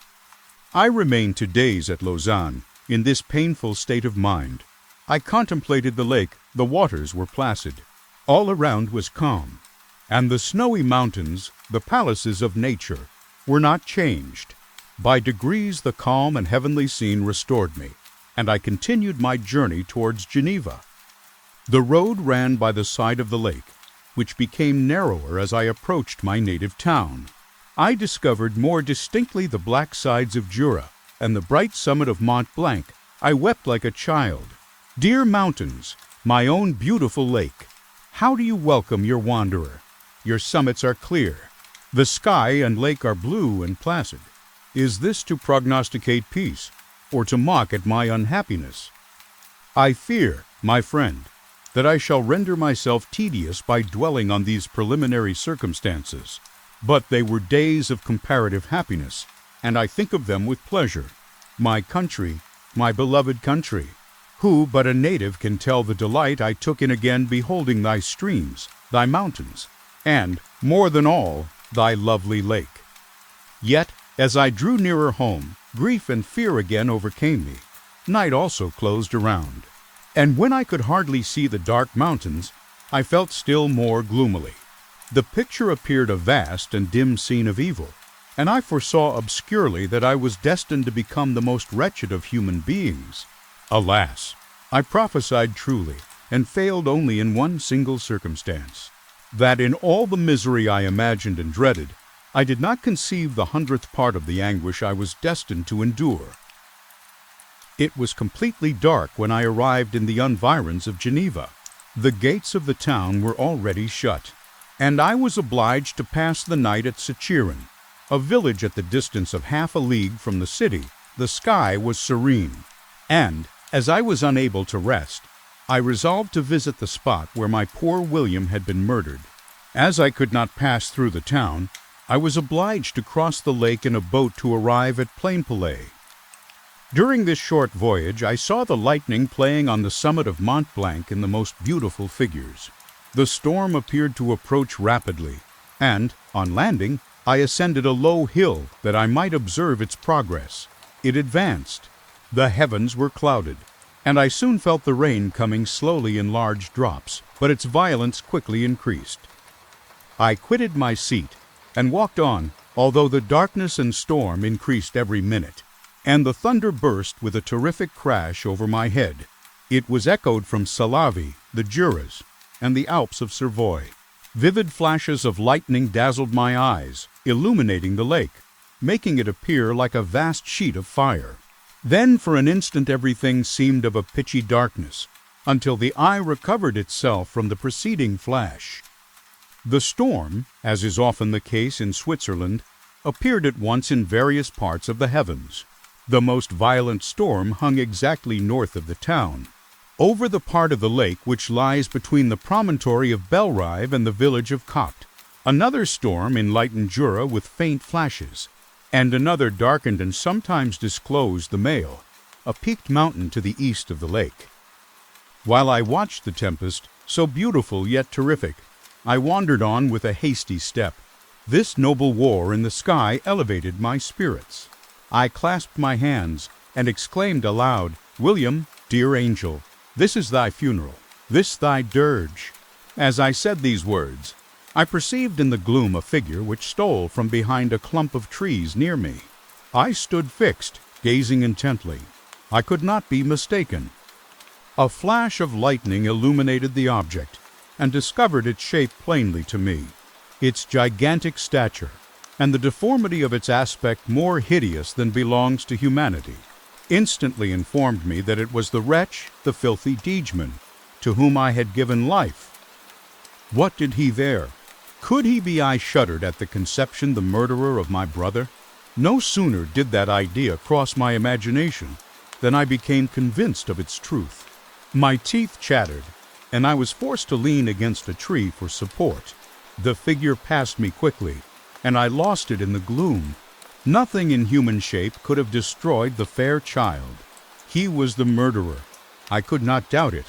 I remained 2 days at Lausanne, in this painful state of mind. I contemplated the lake. The waters were placid. All around was calm, and the snowy mountains, the palaces of nature, were not changed. By degrees the calm and heavenly scene restored me, and I continued my journey towards Geneva. The road ran by the side of the lake, which became narrower as I approached my native town. I discovered more distinctly the black sides of Jura and the bright summit of Mont Blanc. I wept like a child. Dear mountains, my own beautiful lake, how do you welcome your wanderer? Your summits are clear. The sky and lake are blue and placid. Is this to prognosticate peace, or to mock at my unhappiness? I fear, my friend, that I shall render myself tedious by dwelling on these preliminary circumstances. But they were days of comparative happiness, and I think of them with pleasure. My country, my beloved country, who but a native can tell the delight I took in again beholding thy streams, thy mountains, and, more than all, thy lovely lake. Yet, as I drew nearer home, grief and fear again overcame me. Night also closed around, and when I could hardly see the dark mountains, I felt still more gloomily. The picture appeared a vast and dim scene of evil, and I foresaw obscurely that I was destined to become the most wretched of human beings. Alas, I prophesied truly, and failed only in one single circumstance, that in all the misery I imagined and dreaded, I did not conceive the 100th part of the anguish I was destined to endure. It was completely dark when I arrived in the environs of Geneva. The gates of the town were already shut, and I was obliged to pass the night at Sechirin, a village at the distance of half a league from the city. The sky was serene, and, as I was unable to rest, I resolved to visit the spot where my poor William had been murdered. As I could not pass through the town, I was obliged to cross the lake in a boat to arrive at Plainpalais. During this short voyage, I saw the lightning playing on the summit of Mont Blanc in the most beautiful figures. The storm appeared to approach rapidly, and, on landing, I ascended a low hill that I might observe its progress. It advanced. The heavens were clouded, and I soon felt the rain coming slowly in large drops, but its violence quickly increased. I quitted my seat and walked on, although the darkness and storm increased every minute, and the thunder burst with a terrific crash over my head. It was echoed from Salavi, the Juras, and the Alps of Savoy. Vivid flashes of lightning dazzled my eyes, illuminating the lake, making it appear like a vast sheet of fire. Then for an instant everything seemed of a pitchy darkness, until the eye recovered itself from the preceding flash. The storm, as is often the case in Switzerland, appeared at once in various parts of the heavens. The most violent storm hung exactly north of the town, over the part of the lake which lies between the promontory of Belrive and the village of Copt. Another storm enlightened Jura with faint flashes, and another darkened and sometimes disclosed the Mail, a peaked mountain to the east of the lake. While I watched the tempest, so beautiful yet terrific, I wandered on with a hasty step. This noble war in the sky elevated my spirits. I clasped my hands and exclaimed aloud, "William, dear angel, this is thy funeral, this thy dirge." As I said these words, I perceived in the gloom a figure which stole from behind a clump of trees near me. I stood fixed, gazing intently. I could not be mistaken. A flash of lightning illuminated the object, and discovered its shape plainly to me. Its gigantic stature, and the deformity of its aspect more hideous than belongs to humanity, instantly informed me that it was the wretch, the filthy Degeman, to whom I had given life. What did he there? Could he be? I shuddered at the conception, the murderer of my brother. No sooner did that idea cross my imagination than I became convinced of its truth. My teeth chattered, and I was forced to lean against a tree for support. The figure passed me quickly, and I lost it in the gloom. Nothing in human shape could have destroyed the fair child. He was the murderer. I could not doubt it.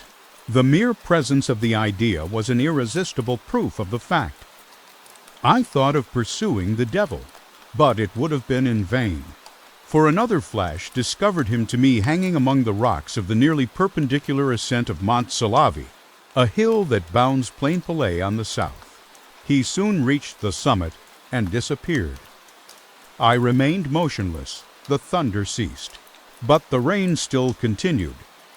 The mere presence of the idea was an irresistible proof of the fact. I thought of pursuing the devil, but it would have been in vain, for another flash discovered him to me hanging among the rocks of the nearly perpendicular ascent of Mont Salavi, a hill that bounds Plainpalais on the south. He soon reached the summit and disappeared. I remained motionless. The thunder ceased, but the rain still continued,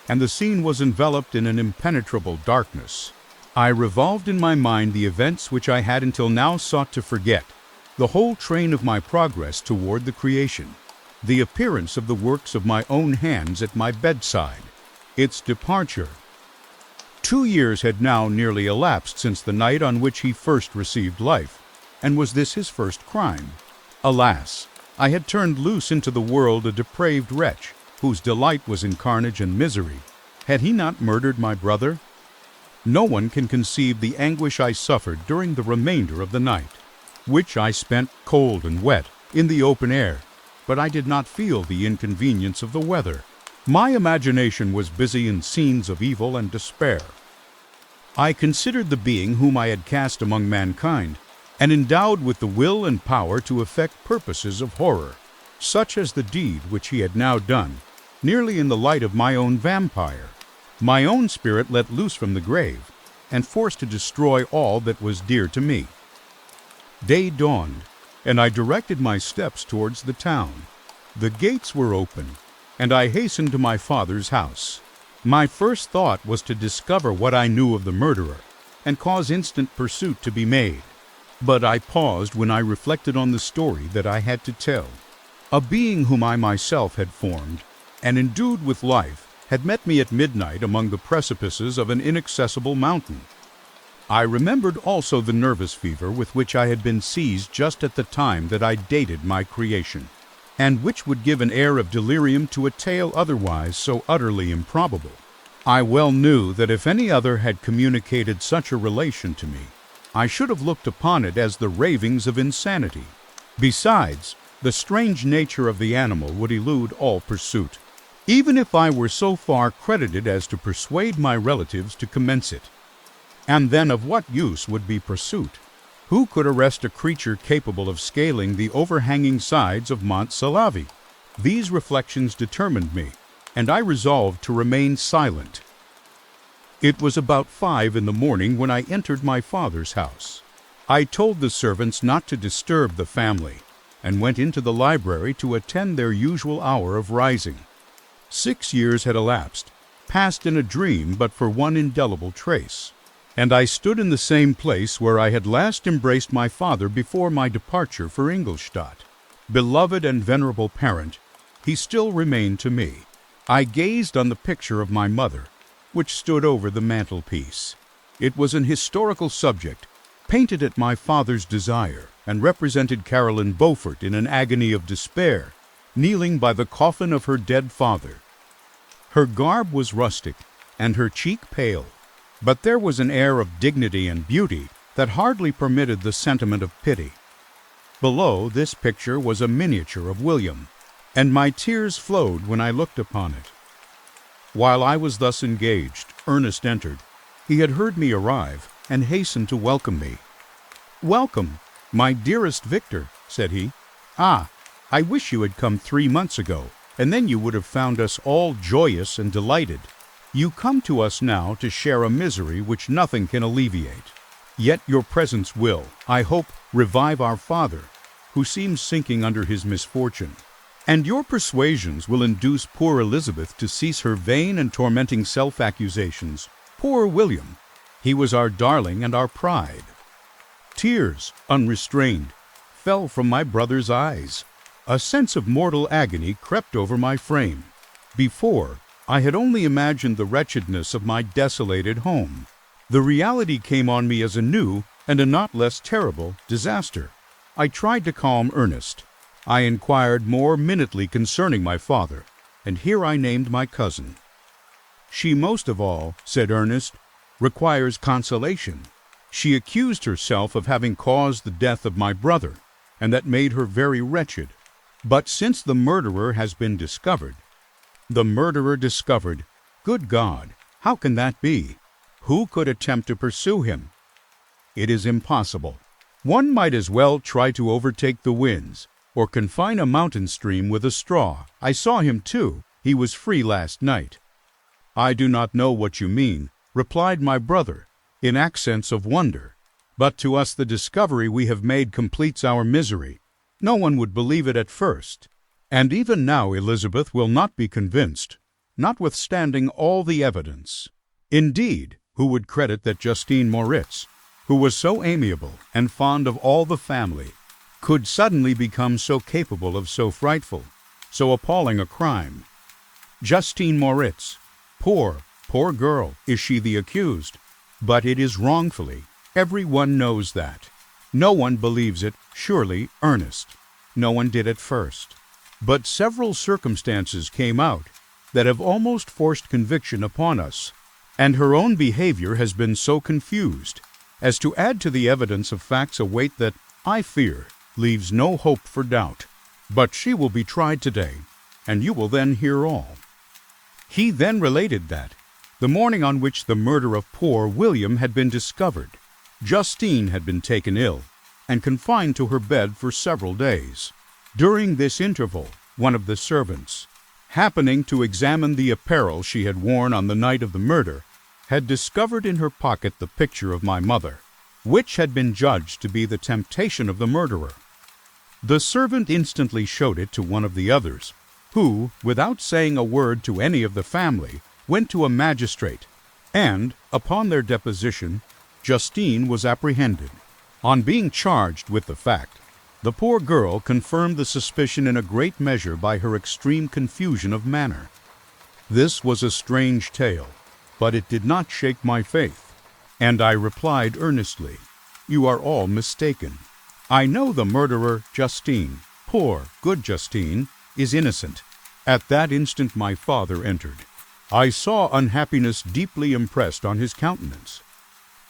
and the scene was enveloped in an impenetrable darkness. I revolved in my mind the events which I had until now sought to forget, the whole train of my progress toward the creation, the appearance of the works of my own hands at my bedside, its departure. 2 years had now nearly elapsed since the night on which he first received life, and was this his first crime? Alas, I had turned loose into the world a depraved wretch, whose delight was in carnage and misery. Had he not murdered my brother? No one can conceive the anguish I suffered during the remainder of the night, which I spent cold and wet, in the open air, but I did not feel the inconvenience of the weather. My imagination was busy in scenes of evil and despair. I considered the being whom I had cast among mankind, and endowed with the will and power to effect purposes of horror, such as the deed which he had now done, nearly in the light of my own vampire, my own spirit let loose from the grave, and forced to destroy all that was dear to me. Day dawned, and I directed my steps towards the town. The gates were open, and I hastened to my father's house. My first thought was to discover what I knew of the murderer, and cause instant pursuit to be made. But I paused when I reflected on the story that I had to tell. A being whom I myself had formed, and endued with life, had met me at midnight among the precipices of an inaccessible mountain. I remembered also the nervous fever with which I had been seized just at the time that I dated my creation, and which would give an air of delirium to a tale otherwise so utterly improbable. I well knew that if any other had communicated such a relation to me, I should have looked upon it as the ravings of insanity. Besides, the strange nature of the animal would elude all pursuit, even if I were so far credited as to persuade my relatives to commence it. And then of what use would be pursuit? Who could arrest a creature capable of scaling the overhanging sides of Mont Salavi? These reflections determined me, and I resolved to remain silent. It was about 5 in the morning when I entered my father's house. I told the servants not to disturb the family, and went into the library to attend their usual hour of rising. 6 years had elapsed, passed in a dream but for one indelible trace, and I stood in the same place where I had last embraced my father before my departure for Ingolstadt. Beloved and venerable parent, he still remained to me. I gazed on the picture of my mother, which stood over the mantelpiece. It was an historical subject, painted at my father's desire, and represented Caroline Beaufort in an agony of despair, kneeling by the coffin of her dead father. Her garb was rustic, and her cheek pale, but there was an air of dignity and beauty that hardly permitted the sentiment of pity. Below this picture was a miniature of William, and my tears flowed when I looked upon it. While I was thus engaged, Ernest entered. He had heard me arrive, and hastened to welcome me. "Welcome, my dearest Victor," said he. "Ah, I wish you had come 3 months ago, and then you would have found us all joyous and delighted. You come to us now to share a misery which nothing can alleviate. Yet your presence will, I hope, revive our father, who seems sinking under his misfortune. And your persuasions will induce poor Elizabeth to cease her vain and tormenting self-accusations. Poor William! He was our darling and our pride." Tears, unrestrained, fell from my brother's eyes. A sense of mortal agony crept over my frame. Before, I had only imagined the wretchedness of my desolated home. The reality came on me as a new and a not less terrible disaster. I tried to calm Ernest. I inquired more minutely concerning my father, and here I named my cousin. "She most of all," said Ernest, "requires consolation. She accused herself of having caused the death of my brother, and that made her very wretched. But since the murderer has been discovered—" "The murderer discovered! Good God, how can that be? Who could attempt to pursue him?" "It is impossible. One might as well try to overtake the winds, or confine a mountain stream with a straw. I saw him too. He was free last night." "I do not know what you mean," replied my brother, in accents of wonder. "But to us the discovery we have made completes our misery. No one would believe it at first. And even now Elizabeth will not be convinced, notwithstanding all the evidence. Indeed, who would credit that Justine Moritz, who was so amiable and fond of all the family, could suddenly become so capable of so frightful, so appalling a crime? Justine Moritz, poor girl, is she the accused? But it is wrongfully. Every one knows that. No one believes it, surely, Ernest. No one did at first. But several circumstances came out that have almost forced conviction upon us, and her own behavior has been so confused as to add to the evidence of facts a weight that, I fear, leaves no hope for doubt. But she will be tried today, and you will then hear all." He then related that, the morning on which the murder of poor William had been discovered, Justine had been taken ill and confined to her bed for several days. During this interval, one of the servants, happening to examine the apparel she had worn on the night of the murder, had discovered in her pocket the picture of my mother, which had been judged to be the temptation of the murderer. The servant instantly showed it to one of the others, who, without saying a word to any of the family, went to a magistrate, and, upon their deposition, Justine was apprehended. On being charged with the fact, the poor girl confirmed the suspicion in a great measure by her extreme confusion of manner. This was a strange tale, but it did not shake my faith, and I replied earnestly, "You are all mistaken. I know the murderer, Justine, poor, good Justine, is innocent." At that instant my father entered. I saw unhappiness deeply impressed on his countenance,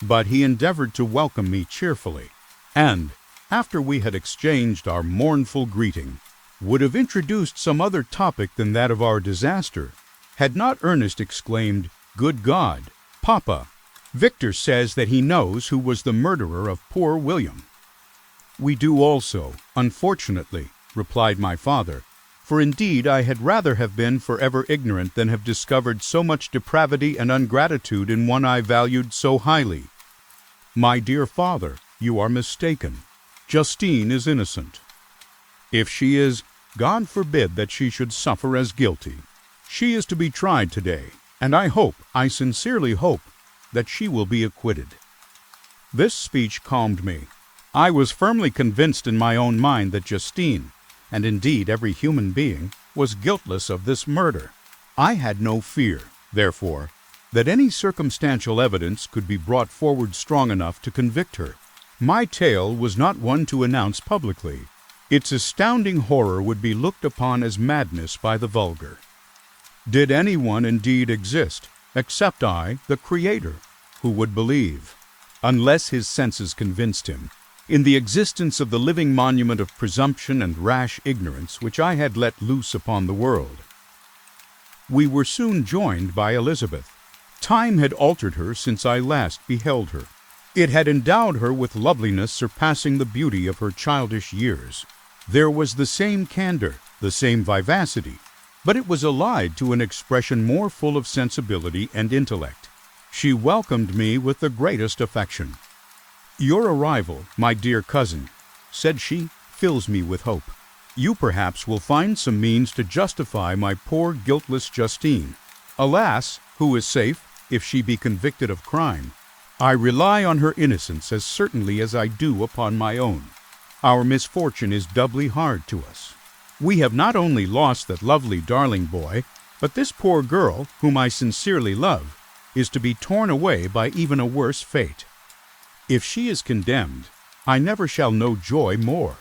but he endeavored to welcome me cheerfully, and, after we had exchanged our mournful greeting, would have introduced some other topic than that of our disaster, had not Ernest exclaimed, "Good God, Papa, Victor says that he knows who was the murderer of poor William." "We do also, unfortunately," replied my father, "for indeed I had rather have been forever ignorant than have discovered so much depravity and ungratitude in one I valued so highly." "My dear father, you are mistaken. Justine is innocent. If she is, God forbid that she should suffer as guilty. She is to be tried today, and I sincerely hope, that she will be acquitted." This speech calmed me. I was firmly convinced in my own mind that Justine, and indeed every human being, was guiltless of this murder. I had no fear, therefore, that any circumstantial evidence could be brought forward strong enough to convict her. My tale was not one to announce publicly. Its astounding horror would be looked upon as madness by the vulgar. Did anyone indeed exist, except I, the Creator, who would believe, unless his senses convinced him, in the existence of the living monument of presumption and rash ignorance which I had let loose upon the world? We were soon joined by Elizabeth. Time had altered her since I last beheld her. It had endowed her with loveliness surpassing the beauty of her childish years. There was the same candor, the same vivacity, but it was allied to an expression more full of sensibility and intellect. She welcomed me with the greatest affection. "Your arrival, my dear cousin," said she, "fills me with hope. You perhaps will find some means to justify my poor guiltless Justine. Alas, who is safe if she be convicted of crime? I rely on her innocence as certainly as I do upon my own. Our misfortune is doubly hard to us. We have not only lost that lovely darling boy, but this poor girl, whom I sincerely love, is to be torn away by even a worse fate. If she is condemned, I never shall know joy more.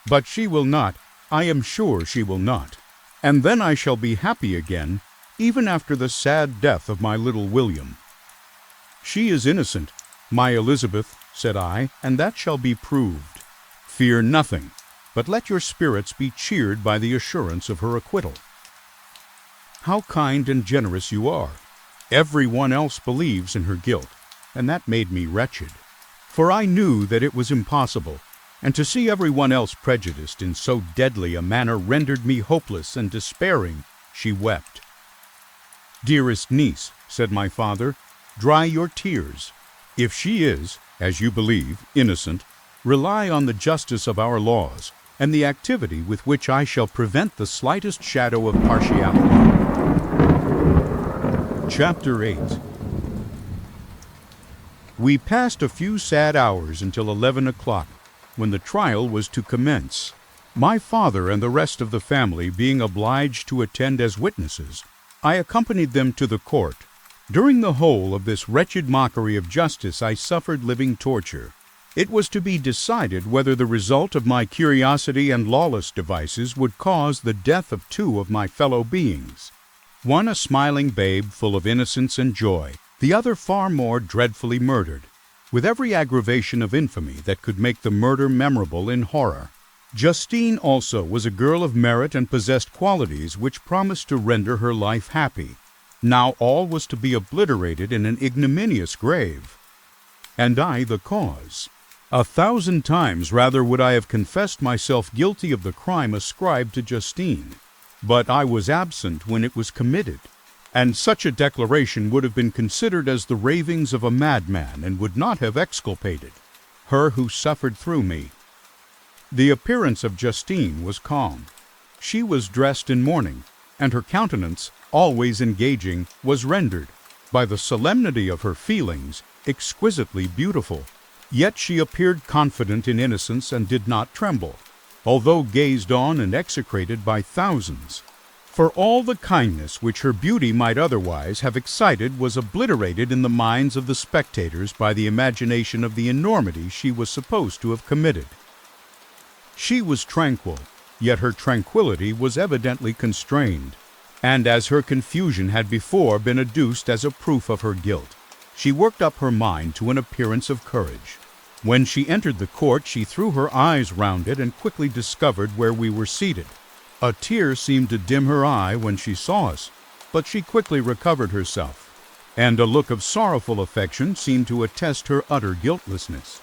But she will not, I am sure she will not. And then I shall be happy again, even after the sad death of my little William. She is innocent, my Elizabeth, said I, and that shall be proved. Fear nothing, but let your spirits be cheered by the assurance of her acquittal. How kind and generous you are! Every one else believes in her guilt, and that made me wretched. For I knew that it was impossible, and to see every one else prejudiced in so deadly a manner rendered me hopeless and despairing. She wept. Dearest niece, said my father, dry your tears. If she is, as you believe, innocent, rely on the justice of our laws, and the activity with which I shall prevent the slightest shadow of partiality. Chapter 8. We passed a few sad hours until 11 o'clock, when the trial was to commence. My father and the rest of the family being obliged to attend as witnesses, I accompanied them to the court. During the whole of this wretched mockery of justice I suffered living torture. It was to be decided whether the result of my curiosity and lawless devices would cause the death of two of my fellow beings. One a smiling babe full of innocence and joy, the other far more dreadfully murdered, with every aggravation of infamy that could make the murder memorable in horror. Justine also was a girl of merit and possessed qualities which promised to render her life happy. Now all was to be obliterated in an ignominious grave, and I the cause. 1,000 times rather would I have confessed myself guilty of the crime ascribed to Justine, but I was absent when it was committed, and such a declaration would have been considered as the ravings of a madman and would not have exculpated her who suffered through me. The appearance of Justine was calm. She was dressed in mourning, and her countenance, always engaging, was rendered, by the solemnity of her feelings, exquisitely beautiful. Yet she appeared confident in innocence and did not tremble, although gazed on and execrated by thousands. For all the kindness which her beauty might otherwise have excited was obliterated in the minds of the spectators by the imagination of the enormity she was supposed to have committed. She was tranquil, yet her tranquillity was evidently constrained, and as her confusion had before been adduced as a proof of her guilt, she worked up her mind to an appearance of courage. When she entered the court, she threw her eyes round it and quickly discovered where we were seated. A tear seemed to dim her eye when she saw us, but she quickly recovered herself, and a look of sorrowful affection seemed to attest her utter guiltlessness.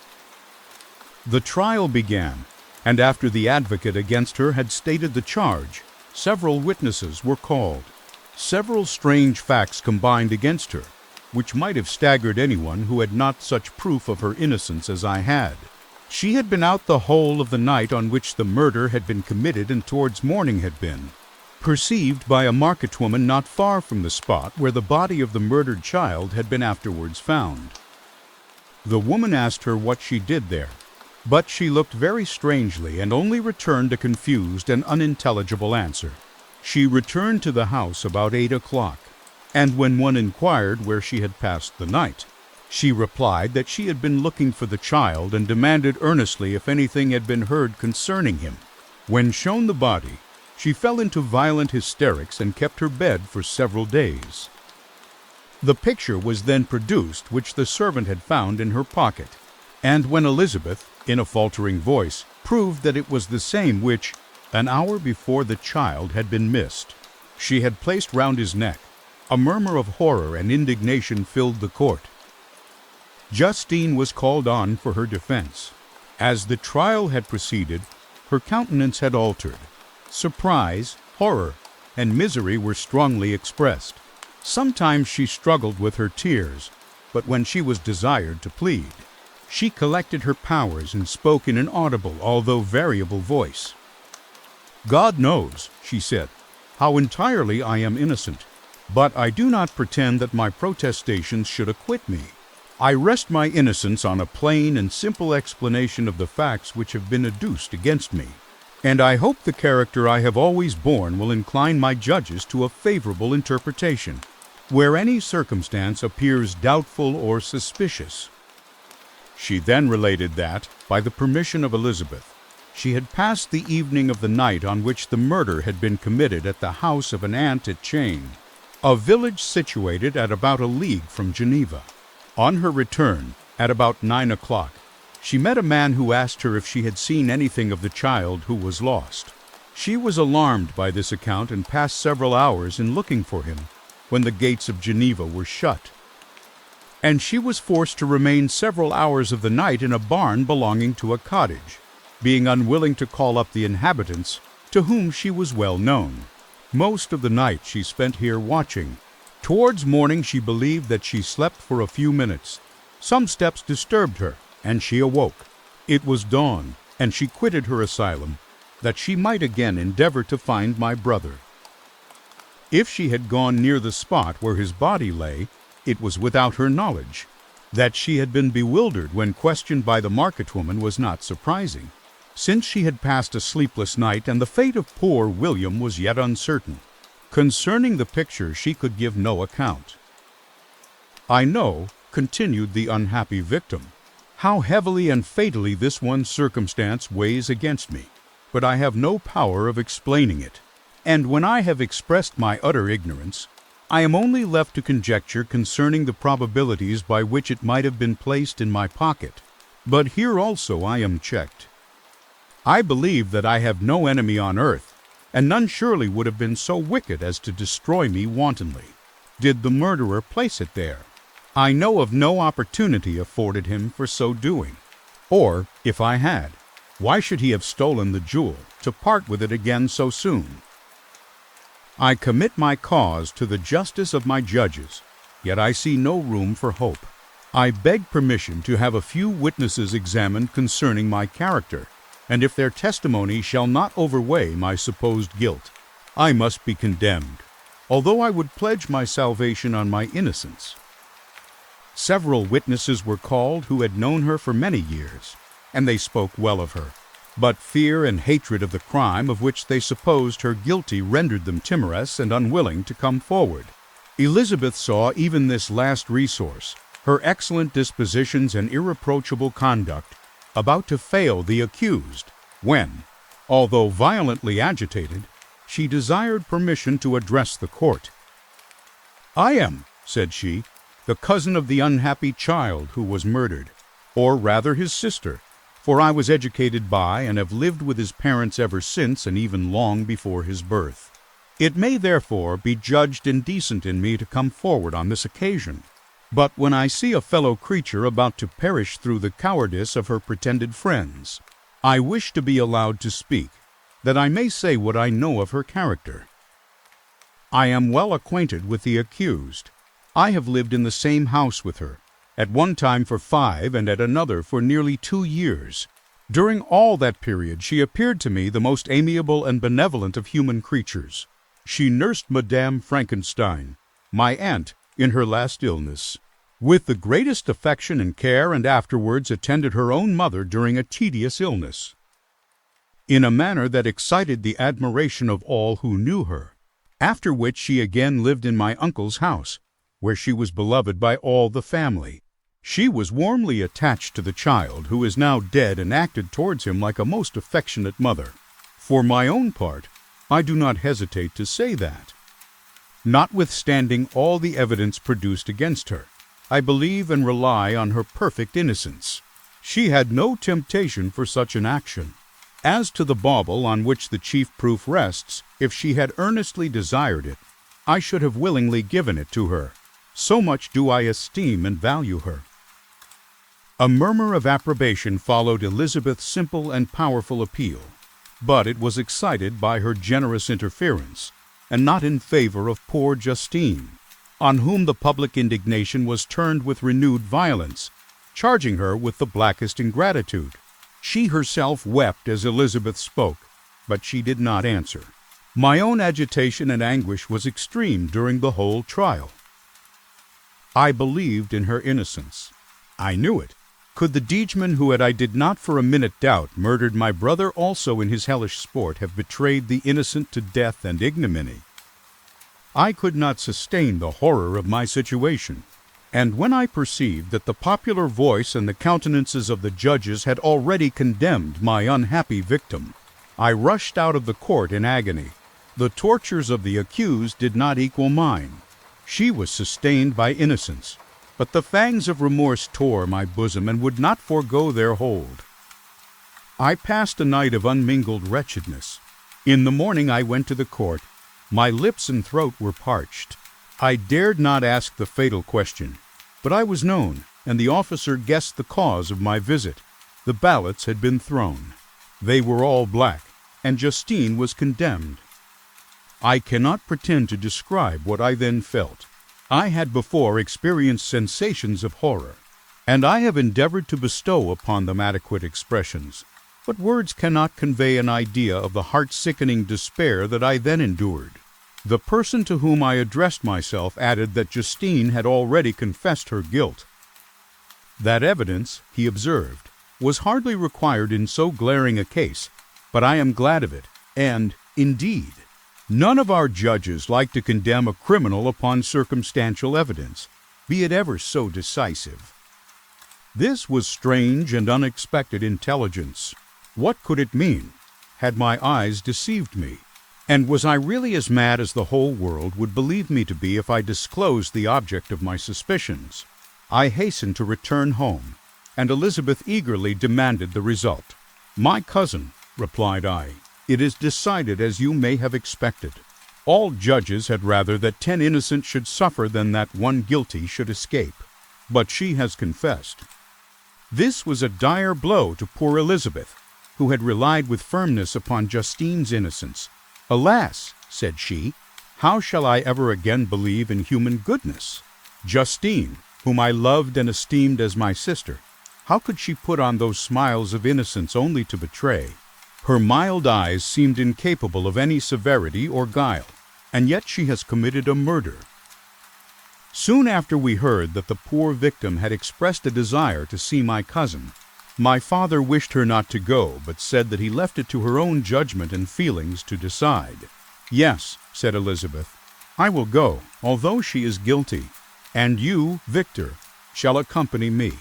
The trial began, and after the advocate against her had stated the charge, several witnesses were called. Several strange facts combined against her, which might have staggered anyone who had not such proof of her innocence as I had. She had been out the whole of the night on which the murder had been committed, and towards morning had been perceived by a market-woman not far from the spot where the body of the murdered child had been afterwards found. The woman asked her what she did there, but she looked very strangely and only returned a confused and unintelligible answer. She returned to the house about 8 o'clock, and when one inquired where she had passed the night, she replied that she had been looking for the child and demanded earnestly if anything had been heard concerning him. When shown the body, she fell into violent hysterics and kept her bed for several days. The picture was then produced which the servant had found in her pocket, and when Elizabeth, in a faltering voice, proved that it was the same which, an hour before the child had been missed, she had placed round his neck, a murmur of horror and indignation filled the court. Justine was called on for her defense. As the trial had proceeded, her countenance had altered. Surprise, horror, and misery were strongly expressed. Sometimes she struggled with her tears, but when she was desired to plead, she collected her powers and spoke in an audible, although variable voice. "God knows," she said, "how entirely I am innocent, but I do not pretend that my protestations should acquit me. I rest my innocence on a plain and simple explanation of the facts which have been adduced against me, and I hope the character I have always borne will incline my judges to a favorable interpretation, where any circumstance appears doubtful or suspicious." She then related that, by the permission of Elizabeth, she had passed the evening of the night on which the murder had been committed at the house of an aunt at Chain, a village situated at about a league from Geneva. On her return, at about 9 o'clock, she met a man who asked her if she had seen anything of the child who was lost. She was alarmed by this account and passed several hours in looking for him when the gates of Geneva were shut. And she was forced to remain several hours of the night in a barn belonging to a cottage, being unwilling to call up the inhabitants, to whom she was well known. Most of the night she spent here watching. Towards morning she believed that she slept for a few minutes. Some steps disturbed her, and she awoke. It was dawn, and she quitted her asylum, that she might again endeavor to find my brother. If she had gone near the spot where his body lay, it was without her knowledge. That she had been bewildered when questioned by the market-woman was not surprising, since she had passed a sleepless night and the fate of poor William was yet uncertain. Concerning the picture she could give no account. I know, continued the unhappy victim, how heavily and fatally this one circumstance weighs against me, but I have no power of explaining it, and when I have expressed my utter ignorance, I am only left to conjecture concerning the probabilities by which it might have been placed in my pocket. But here also I am checked. I believe that I have no enemy on earth, and none surely would have been so wicked as to destroy me wantonly, did the murderer place it there. I know of no opportunity afforded him for so doing. Or, if I had, why should he have stolen the jewel, to part with it again so soon? I commit my cause to the justice of my judges, yet I see no room for hope. I beg permission to have a few witnesses examined concerning my character, and if their testimony shall not overweigh my supposed guilt, I must be condemned, although I would pledge my salvation on my innocence. Several witnesses were called who had known her for many years, and they spoke well of her. But fear and hatred of the crime of which they supposed her guilty rendered them timorous and unwilling to come forward. Elizabeth saw even this last resource, her excellent dispositions and irreproachable conduct, about to fail the accused, when, although violently agitated, she desired permission to address the court. "I am," said she, "the cousin of the unhappy child who was murdered, or rather his sister, for I was educated by and have lived with his parents ever since and even long before his birth. It may therefore be judged indecent in me to come forward on this occasion. But when I see a fellow creature about to perish through the cowardice of her pretended friends, I wish to be allowed to speak, that I may say what I know of her character. I am well acquainted with the accused. I have lived in the same house with her, at one time for 5 and at another for nearly 2 years. During all that period she appeared to me the most amiable and benevolent of human creatures. She nursed Madame Frankenstein, my aunt, in her last illness, with the greatest affection and care, and afterwards attended her own mother during a tedious illness, in a manner that excited the admiration of all who knew her, after which she again lived in my uncle's house, where she was beloved by all the family. She was warmly attached to the child, who is now dead, and acted towards him like a most affectionate mother. For my own part, I do not hesitate to say that, notwithstanding all the evidence produced against her, I believe and rely on her perfect innocence. She had no temptation for such an action. As to the bauble on which the chief proof rests, if she had earnestly desired it, I should have willingly given it to her. So much do I esteem and value her." A murmur of approbation followed Elizabeth's simple and powerful appeal, but it was excited by her generous interference, and not in favor of poor Justine, on whom the public indignation was turned with renewed violence, charging her with the blackest ingratitude. She herself wept as Elizabeth spoke, but she did not answer. My own agitation and anguish was extreme during the whole trial. I believed in her innocence. I knew it. Could the degeman who had, I did not for a minute doubt, murdered my brother also in his hellish sport, have betrayed the innocent to death and ignominy? I could not sustain the horror of my situation. And when I perceived that the popular voice and the countenances of the judges had already condemned my unhappy victim, I rushed out of the court in agony. The tortures of the accused did not equal mine. She was sustained by innocence, but the fangs of remorse tore my bosom and would not forego their hold. I passed a night of unmingled wretchedness. In the morning I went to the court. My lips and throat were parched. I dared not ask the fatal question, but I was known, and the officer guessed the cause of my visit. The ballots had been thrown. They were all black, and Justine was condemned. I cannot pretend to describe what I then felt. I had before experienced sensations of horror, and I have endeavored to bestow upon them adequate expressions, but words cannot convey an idea of the heart-sickening despair that I then endured. The person to whom I addressed myself added that Justine had already confessed her guilt. That evidence, he observed, was hardly required in so glaring a case, but I am glad of it, and, indeed, none of our judges like to condemn a criminal upon circumstantial evidence, be it ever so decisive. This was strange and unexpected intelligence. What could it mean? Had my eyes deceived me? And was I really as mad as the whole world would believe me to be if I disclosed the object of my suspicions? I hastened to return home, and Elizabeth eagerly demanded the result. "My cousin," replied I, "it is decided as you may have expected. All judges had rather that 10 innocent should suffer than that 1 guilty should escape. But she has confessed." This was a dire blow to poor Elizabeth, who had relied with firmness upon Justine's innocence. "Alas," said she, "how shall I ever again believe in human goodness? Justine, whom I loved and esteemed as my sister, how could she put on those smiles of innocence only to betray? Her mild eyes seemed incapable of any severity or guile, and yet she has committed a murder." Soon after we heard that the poor victim had expressed a desire to see my cousin, my father wished her not to go, but said that he left it to her own judgment and feelings to decide. "Yes," said Elizabeth, "I will go, although she is guilty, and you, Victor, shall accompany me.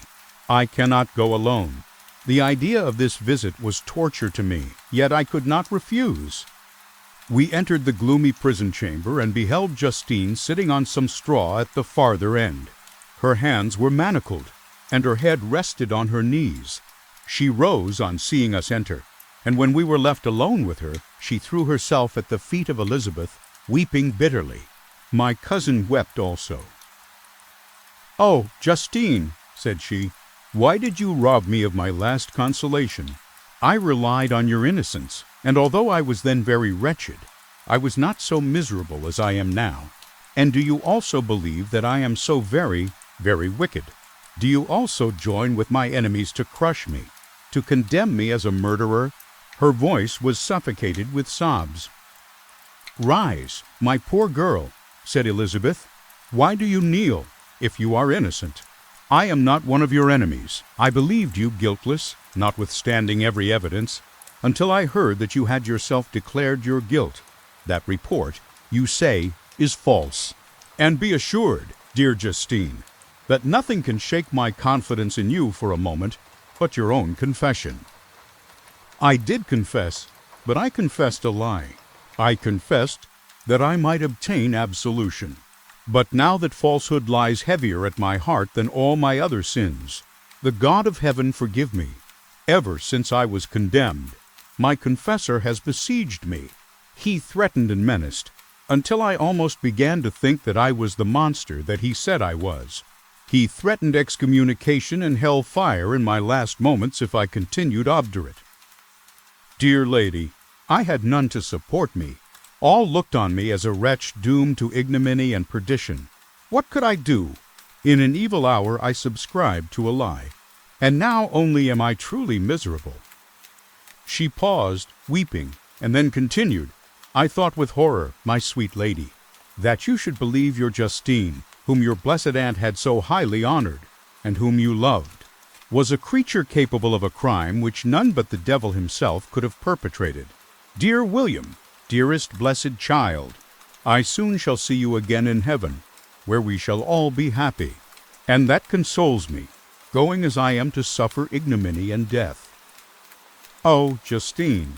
I cannot go alone." The idea of this visit was torture to me, yet I could not refuse. We entered the gloomy prison chamber and beheld Justine sitting on some straw at the farther end. Her hands were manacled, and her head rested on her knees. She rose on seeing us enter, and when we were left alone with her, she threw herself at the feet of Elizabeth, weeping bitterly. My cousin wept also. "Oh, Justine," said she, "why did you rob me of my last consolation? I relied on your innocence, and although I was then very wretched, I was not so miserable as I am now. And do you also believe that I am so very, very wicked? Do you also join with my enemies to crush me, to condemn me as a murderer?" Her voice was suffocated with sobs. "Rise, my poor girl," said Elizabeth. "Why do you kneel, if you are innocent? I am not one of your enemies. I believed you guiltless, notwithstanding every evidence, until I heard that you had yourself declared your guilt. That report, you say, is false. And be assured, dear Justine, that nothing can shake my confidence in you for a moment but your own confession." I did confess, but I confessed a lie. I confessed that I might obtain absolution. But now that falsehood lies heavier at my heart than all my other sins, the God of heaven forgive me. Ever since I was condemned, my confessor has besieged me. He threatened and menaced, until I almost began to think that I was the monster that he said I was. He threatened excommunication and hell fire in my last moments if I continued obdurate. Dear lady, I had none to support me. All looked on me as a wretch doomed to ignominy and perdition. What could I do? In an evil hour I subscribed to a lie, and now only am I truly miserable." She paused, weeping, and then continued, "I thought with horror, my sweet lady, that you should believe your Justine, whom your blessed aunt had so highly honored, and whom you loved, was a creature capable of a crime which none but the devil himself could have perpetrated. Dear William, dearest blessed child, I soon shall see you again in heaven, where we shall all be happy. and that consoles me, going as I am to suffer ignominy and death. Oh, Justine,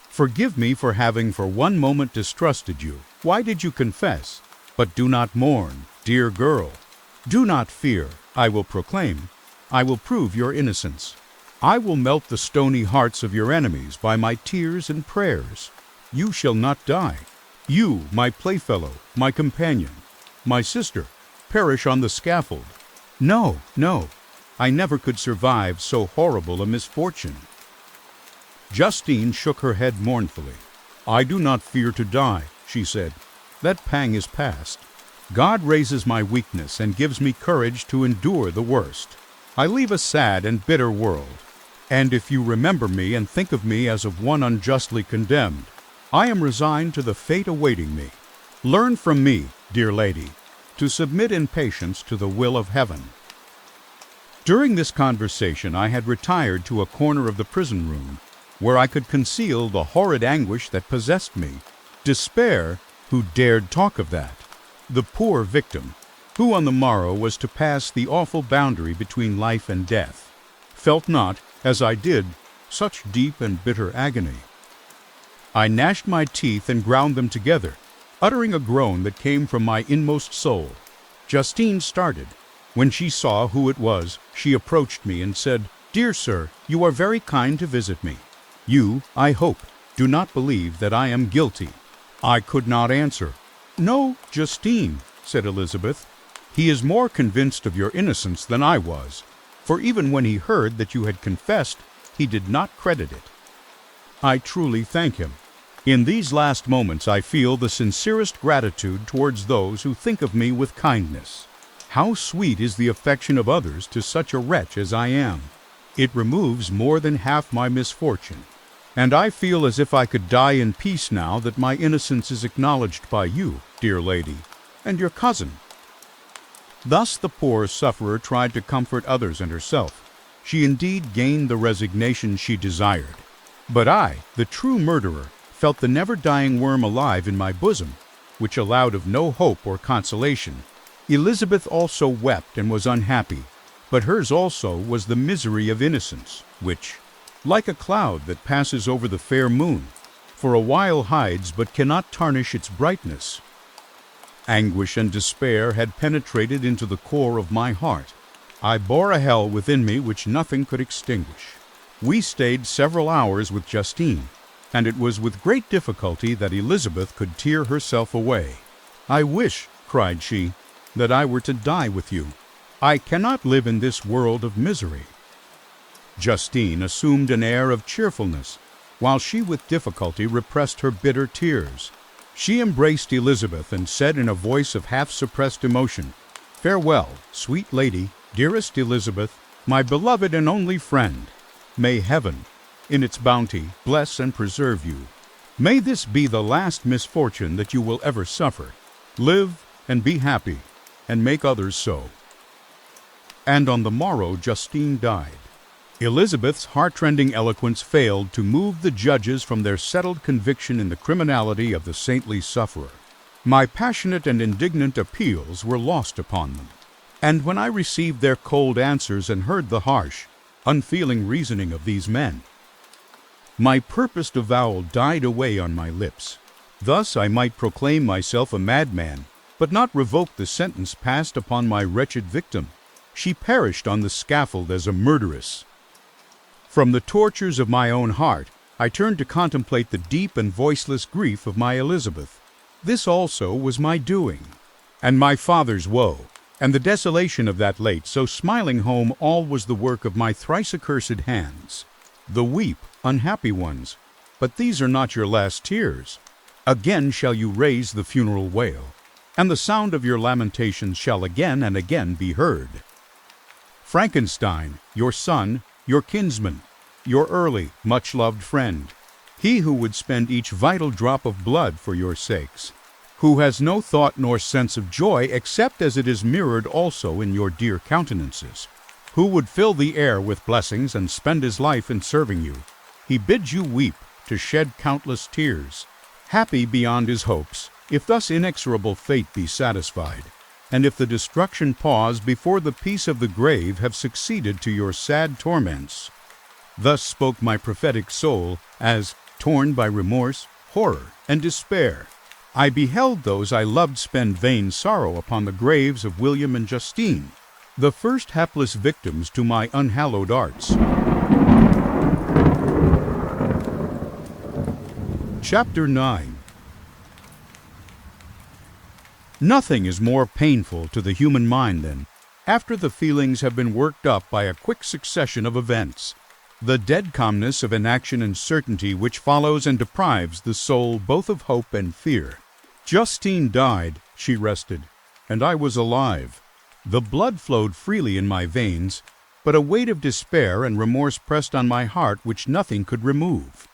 forgive me for having for one moment distrusted you. Why did you confess? But do not mourn, dear girl. Do not fear, I will proclaim. I will prove your innocence. I will melt the stony hearts of your enemies by my tears and prayers. You shall not die. You, my playfellow, my companion, my sister, perish on the scaffold. No, no, I never could survive so horrible a misfortune. Justine shook her head mournfully. I do not fear to die, she said. That pang is past. God raises my weakness and gives me courage to endure the worst. I leave a sad and bitter world. And if you remember me and think of me as of one unjustly condemned, I am resigned to the fate awaiting me. Learn from me, dear lady, to submit in patience to the will of heaven. During this conversation I had retired to a corner of the prison room, where I could conceal the horrid anguish that possessed me. Despair, who dared talk of that? The poor victim, who on the morrow was to pass the awful boundary between life and death, felt not, as I did, such deep and bitter agony. I gnashed my teeth and ground them together, uttering a groan that came from my inmost soul. Justine started. When she saw who it was, she approached me and said, Dear sir, you are very kind to visit me. You, I hope, do not believe that I am guilty. I could not answer. No, Justine, said Elizabeth. He is more convinced of your innocence than I was, for even when he heard that you had confessed, he did not credit it. I truly thank him. In these last moments I feel the sincerest gratitude towards those who think of me with kindness. How sweet is the affection of others to such a wretch as I am! It removes more than half my misfortune, and I feel as if I could die in peace now that my innocence is acknowledged by you, dear lady, and your cousin. Thus the poor sufferer tried to comfort others and herself. She indeed gained the resignation she desired. But I, the true murderer, felt the never-dying worm alive in my bosom, which allowed of no hope or consolation. Elizabeth also wept and was unhappy, but hers also was the misery of innocence, which, like a cloud that passes over the fair moon, for a while hides but cannot tarnish its brightness. Anguish and despair had penetrated into the core of my heart. I bore a hell within me which nothing could extinguish. We stayed several hours with Justine, and it was with great difficulty that Elizabeth could tear herself away. I wish, cried she, that I were to die with you. I cannot live in this world of misery. Justine assumed an air of cheerfulness, while she with difficulty repressed her bitter tears. She embraced Elizabeth and said in a voice of half-suppressed emotion, Farewell, sweet lady, dearest Elizabeth, my beloved and only friend. May heaven, in its bounty, bless and preserve you. May this be the last misfortune that you will ever suffer. Live and be happy, and make others so. And on the morrow Justine died. Elizabeth's heart-rending eloquence failed to move the judges from their settled conviction in the criminality of the saintly sufferer. My passionate and indignant appeals were lost upon them. And when I received their cold answers and heard the harsh, unfeeling reasoning of these men, my purposed avowal died away on my lips. Thus I might proclaim myself a madman, but not revoke the sentence passed upon my wretched victim. She perished on the scaffold as a murderess. From the tortures of my own heart, I turned to contemplate the deep and voiceless grief of my Elizabeth. This also was my doing, and my father's woe, and the desolation of that late so smiling home, all was the work of my thrice accursed hands. The weep, unhappy ones, but these are not your last tears. Again shall you raise the funeral wail, and the sound of your lamentations shall again and again be heard. Frankenstein, your son, your kinsman, your early, much-loved friend, he who would spend each vital drop of blood for your sakes, who has no thought nor sense of joy except as it is mirrored also in your dear countenances, who would fill the air with blessings and spend his life in serving you, he bids you weep, to shed countless tears, happy beyond his hopes, if thus inexorable fate be satisfied. and if the destruction pause before the peace of the grave have succeeded to your sad torments. Thus spoke my prophetic soul, as, torn by remorse, horror, and despair, I beheld those I loved spend vain sorrow upon the graves of William and Justine, the first hapless victims to my unhallowed arts. Chapter 9. Nothing is more painful to the human mind than, after the feelings have been worked up by a quick succession of events, the dead calmness of inaction and certainty which follows and deprives the soul both of hope and fear. Justine died, she rested, and I was alive. The blood flowed freely in my veins, but a weight of despair and remorse pressed on my heart which nothing could remove.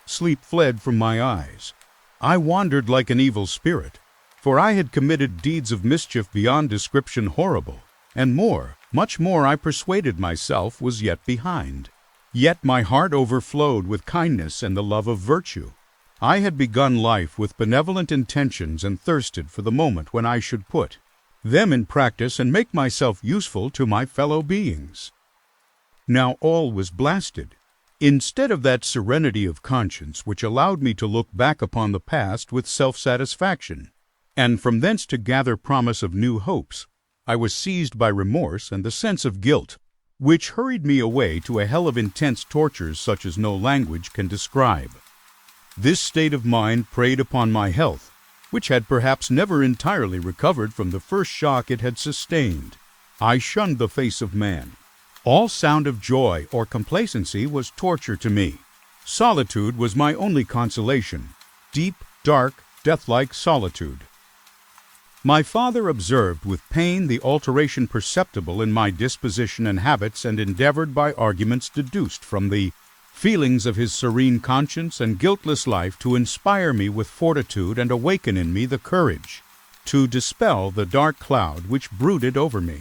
Sleep fled from my eyes. I wandered like an evil spirit, for I had committed deeds of mischief beyond description horrible, and more, much more I persuaded myself was yet behind. Yet my heart overflowed with kindness and the love of virtue. I had begun life with benevolent intentions and thirsted for the moment when I should put them in practice and make myself useful to my fellow beings. Now all was blasted. Instead of that serenity of conscience which allowed me to look back upon the past with self-satisfaction, and from thence to gather promise of new hopes, I was seized by remorse and the sense of guilt, which hurried me away to a hell of intense tortures such as no language can describe. This state of mind preyed upon my health, which had perhaps never entirely recovered from the first shock it had sustained. I shunned the face of man. All sound of joy or complacency was torture to me. Solitude was my only consolation, deep, dark, death-like solitude. My father observed with pain the alteration perceptible in my disposition and habits, and endeavored by arguments deduced from the feelings of his serene conscience and guiltless life to inspire me with fortitude and awaken in me the courage to dispel the dark cloud which brooded over me.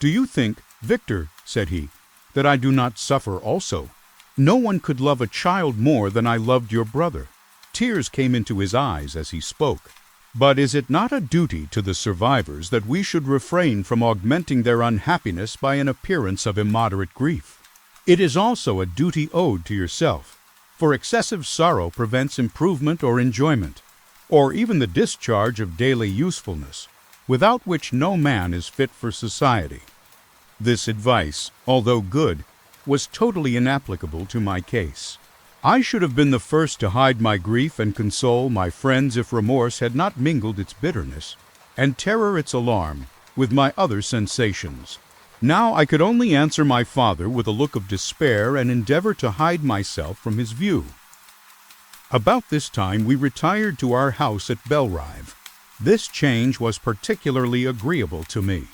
"Do you think, Victor," said he, "that I do not suffer also? No one could love a child more than I loved your brother." Tears came into his eyes as he spoke. "But is it not a duty to the survivors that we should refrain from augmenting their unhappiness by an appearance of immoderate grief? It is also a duty owed to yourself, for excessive sorrow prevents improvement or enjoyment, or even the discharge of daily usefulness, without which no man is fit for society." This advice, although good, was totally inapplicable to my case. I should have been the first to hide my grief and console my friends if remorse had not mingled its bitterness, and terror its alarm, with my other sensations. Now I could only answer my father with a look of despair and endeavor to hide myself from his view. About this time we retired to our house at Belrive. This change was particularly agreeable to me.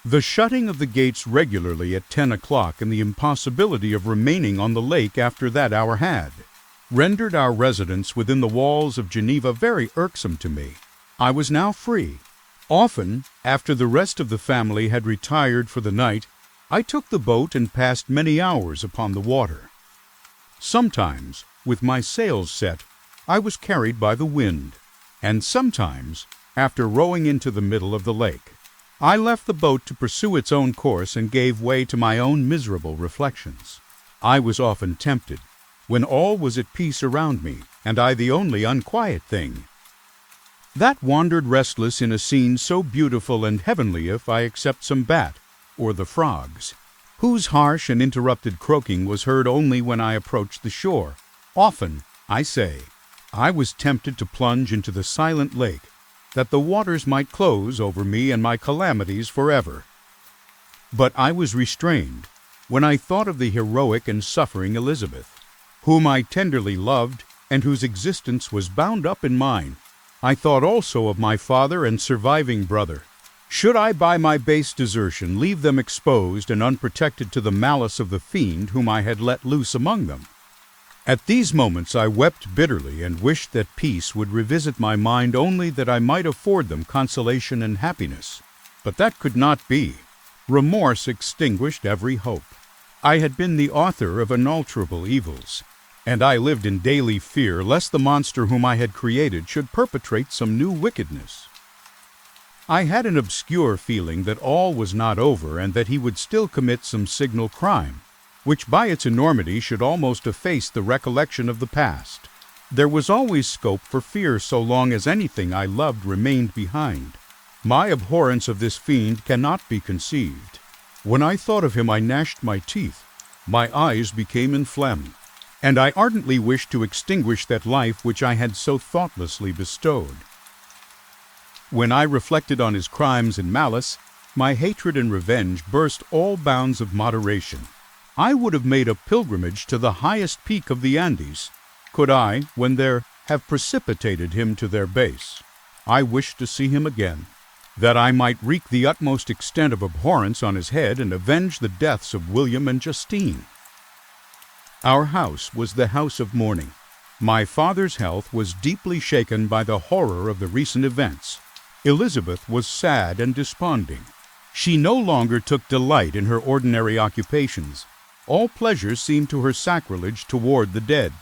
The shutting of the gates regularly at 10 o'clock and the impossibility of remaining on the lake after that hour had rendered our residence within the walls of Geneva very irksome to me. I was now free. Often, after the rest of the family had retired for the night, I took the boat and passed many hours upon the water. Sometimes, with my sails set, I was carried by the wind, and sometimes, after rowing into the middle of the lake, I left the boat to pursue its own course and gave way to my own miserable reflections. I was often tempted, when all was at peace around me, and I the only unquiet thing, that wandered restless in a scene so beautiful and heavenly, if I except some bat, or the frogs, whose harsh and interrupted croaking was heard only when I approached the shore. Often, I say, I was tempted to plunge into the silent lake, that the waters might close over me and my calamities forever. But I was restrained when I thought of the heroic and suffering Elizabeth, whom I tenderly loved and whose existence was bound up in mine. I thought also of my father and surviving brother. Should I by my base desertion leave them exposed and unprotected to the malice of the fiend whom I had let loose among them? At these moments I wept bitterly and wished that peace would revisit my mind only that I might afford them consolation and happiness. But that could not be. Remorse extinguished every hope. I had been the author of unalterable evils, and I lived in daily fear lest the monster whom I had created should perpetrate some new wickedness. I had an obscure feeling that all was not over and that he would still commit some signal crime, which by its enormity should almost efface the recollection of the past. There was always scope for fear so long as anything I loved remained behind. My abhorrence of this fiend cannot be conceived. When I thought of him, I gnashed my teeth. My eyes became inflamed, and I ardently wished to extinguish that life which I had so thoughtlessly bestowed. When I reflected on his crimes and malice, my hatred and revenge burst all bounds of moderation. I would have made a pilgrimage to the highest peak of the Andes, could I, when there, have precipitated him to their base. I wished to see him again, that I might wreak the utmost extent of abhorrence on his head and avenge the deaths of William and Justine. Our house was the house of mourning. My father's health was deeply shaken by the horror of the recent events. Elizabeth was sad and desponding. She no longer took delight in her ordinary occupations. All pleasure seemed to her sacrilege toward the dead.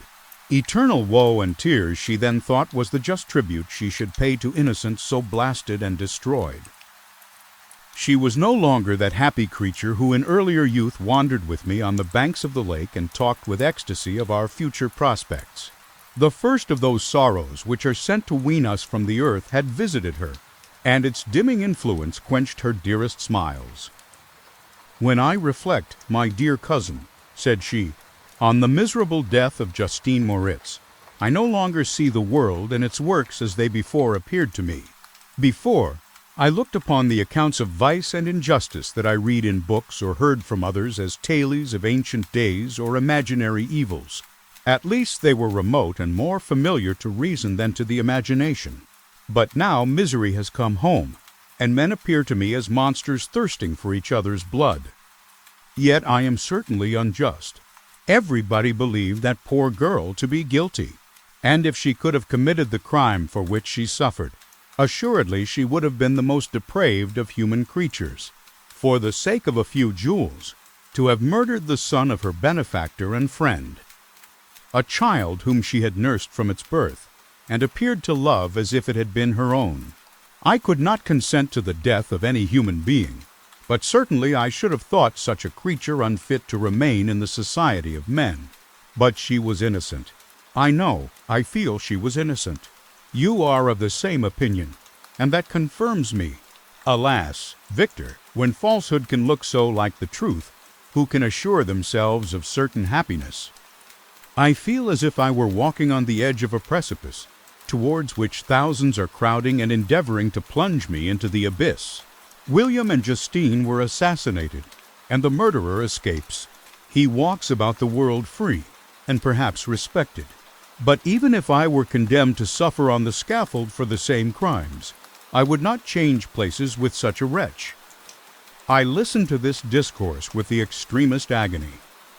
Eternal woe and tears she then thought was the just tribute she should pay to innocence so blasted and destroyed. She was no longer that happy creature who in earlier youth wandered with me on the banks of the lake and talked with ecstasy of our future prospects. The first of those sorrows which are sent to wean us from the earth had visited her, and its dimming influence quenched her dearest smiles. "When I reflect, my dear cousin," said she, "on the miserable death of Justine Moritz, I no longer see the world and its works as they before appeared to me. Before, I looked upon the accounts of vice and injustice that I read in books or heard from others as tales of ancient days or imaginary evils. At least they were remote and more familiar to reason than to the imagination. But now misery has come home, and men appear to me as monsters thirsting for each other's blood. Yet I am certainly unjust. Everybody believed that poor girl to be guilty, and if she could have committed the crime for which she suffered, assuredly she would have been the most depraved of human creatures. For the sake of a few jewels, to have murdered the son of her benefactor and friend, a child whom she had nursed from its birth, and appeared to love as if it had been her own. I could not consent to the death of any human being, but certainly I should have thought such a creature unfit to remain in the society of men. But she was innocent. I feel she was innocent. You are of the same opinion, and that confirms me. Alas, Victor, when falsehood can look so like the truth, who can assure themselves of certain happiness? I feel as if I were walking on the edge of a precipice, towards which thousands are crowding and endeavoring to plunge me into the abyss. William and Justine were assassinated, and the murderer escapes. He walks about the world free, and perhaps respected. But even if I were condemned to suffer on the scaffold for the same crimes, I would not change places with such a wretch. I listened to this discourse with the extremest agony.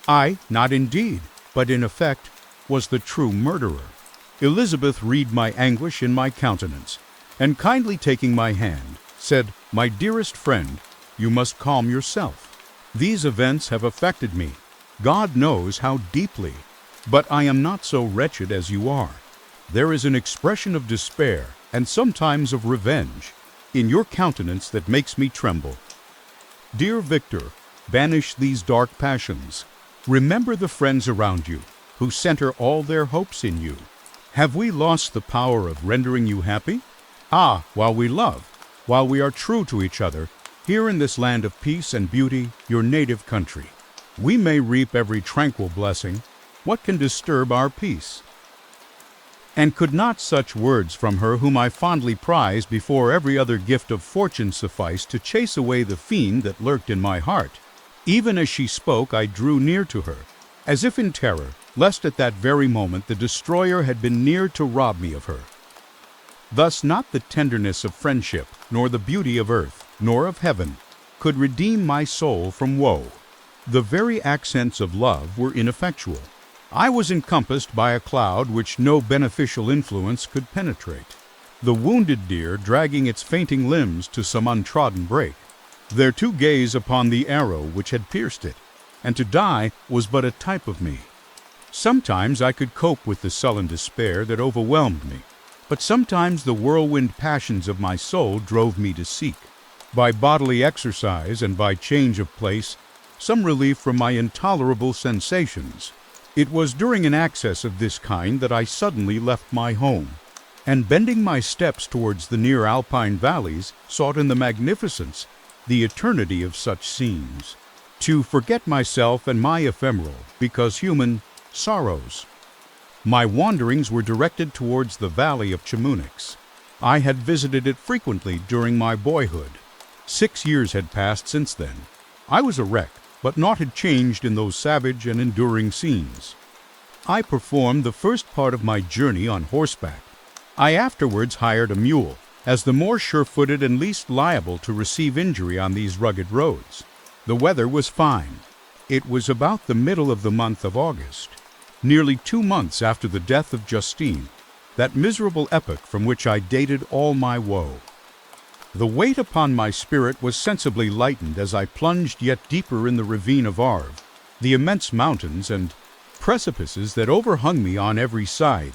I, not indeed, but in effect, was the true murderer. Elizabeth read my anguish in my countenance, and kindly taking my hand, said, "My dearest friend, you must calm yourself. These events have affected me, God knows how deeply, but I am not so wretched as you are. There is an expression of despair, and sometimes of revenge, in your countenance that makes me tremble. Dear Victor, banish these dark passions. Remember the friends around you, who center all their hopes in you. Have we lost the power of rendering you happy? While we love, while we are true to each other, here in this land of peace and beauty, your native country, we may reap every tranquil blessing. What can disturb our peace?" And could not such words from her whom I fondly prized before every other gift of fortune suffice to chase away the fiend that lurked in my heart? Even as she spoke, I drew near to her, as if in terror, lest at that very moment the destroyer had been near to rob me of her. Thus not the tenderness of friendship, nor the beauty of earth, nor of heaven, could redeem my soul from woe. The very accents of love were ineffectual. I was encompassed by a cloud which no beneficial influence could penetrate. The wounded deer dragging its fainting limbs to some untrodden brake, there to gaze upon the arrow which had pierced it, and to die was but a type of me. Sometimes I could cope with the sullen despair that overwhelmed me, but sometimes the whirlwind passions of my soul drove me to seek, by bodily exercise and by change of place, some relief from my intolerable sensations. It was during an access of this kind that I suddenly left my home, and bending my steps towards the near alpine valleys, sought in the magnificence, the eternity of such scenes, to forget myself and my ephemeral, because human, sorrows. My wanderings were directed towards the valley of Chamonix. I had visited it frequently during my boyhood. 6 years had passed since then. I was a wreck, but naught had changed in those savage and enduring scenes. I performed the first part of my journey on horseback. I afterwards hired a mule, as the more sure-footed and least liable to receive injury on these rugged roads. The weather was fine. It was about the middle of the month of August, nearly 2 months after the death of Justine, that miserable epoch from which I dated all my woe. The weight upon my spirit was sensibly lightened as I plunged yet deeper in the ravine of Arve, the immense mountains and precipices that overhung me on every side,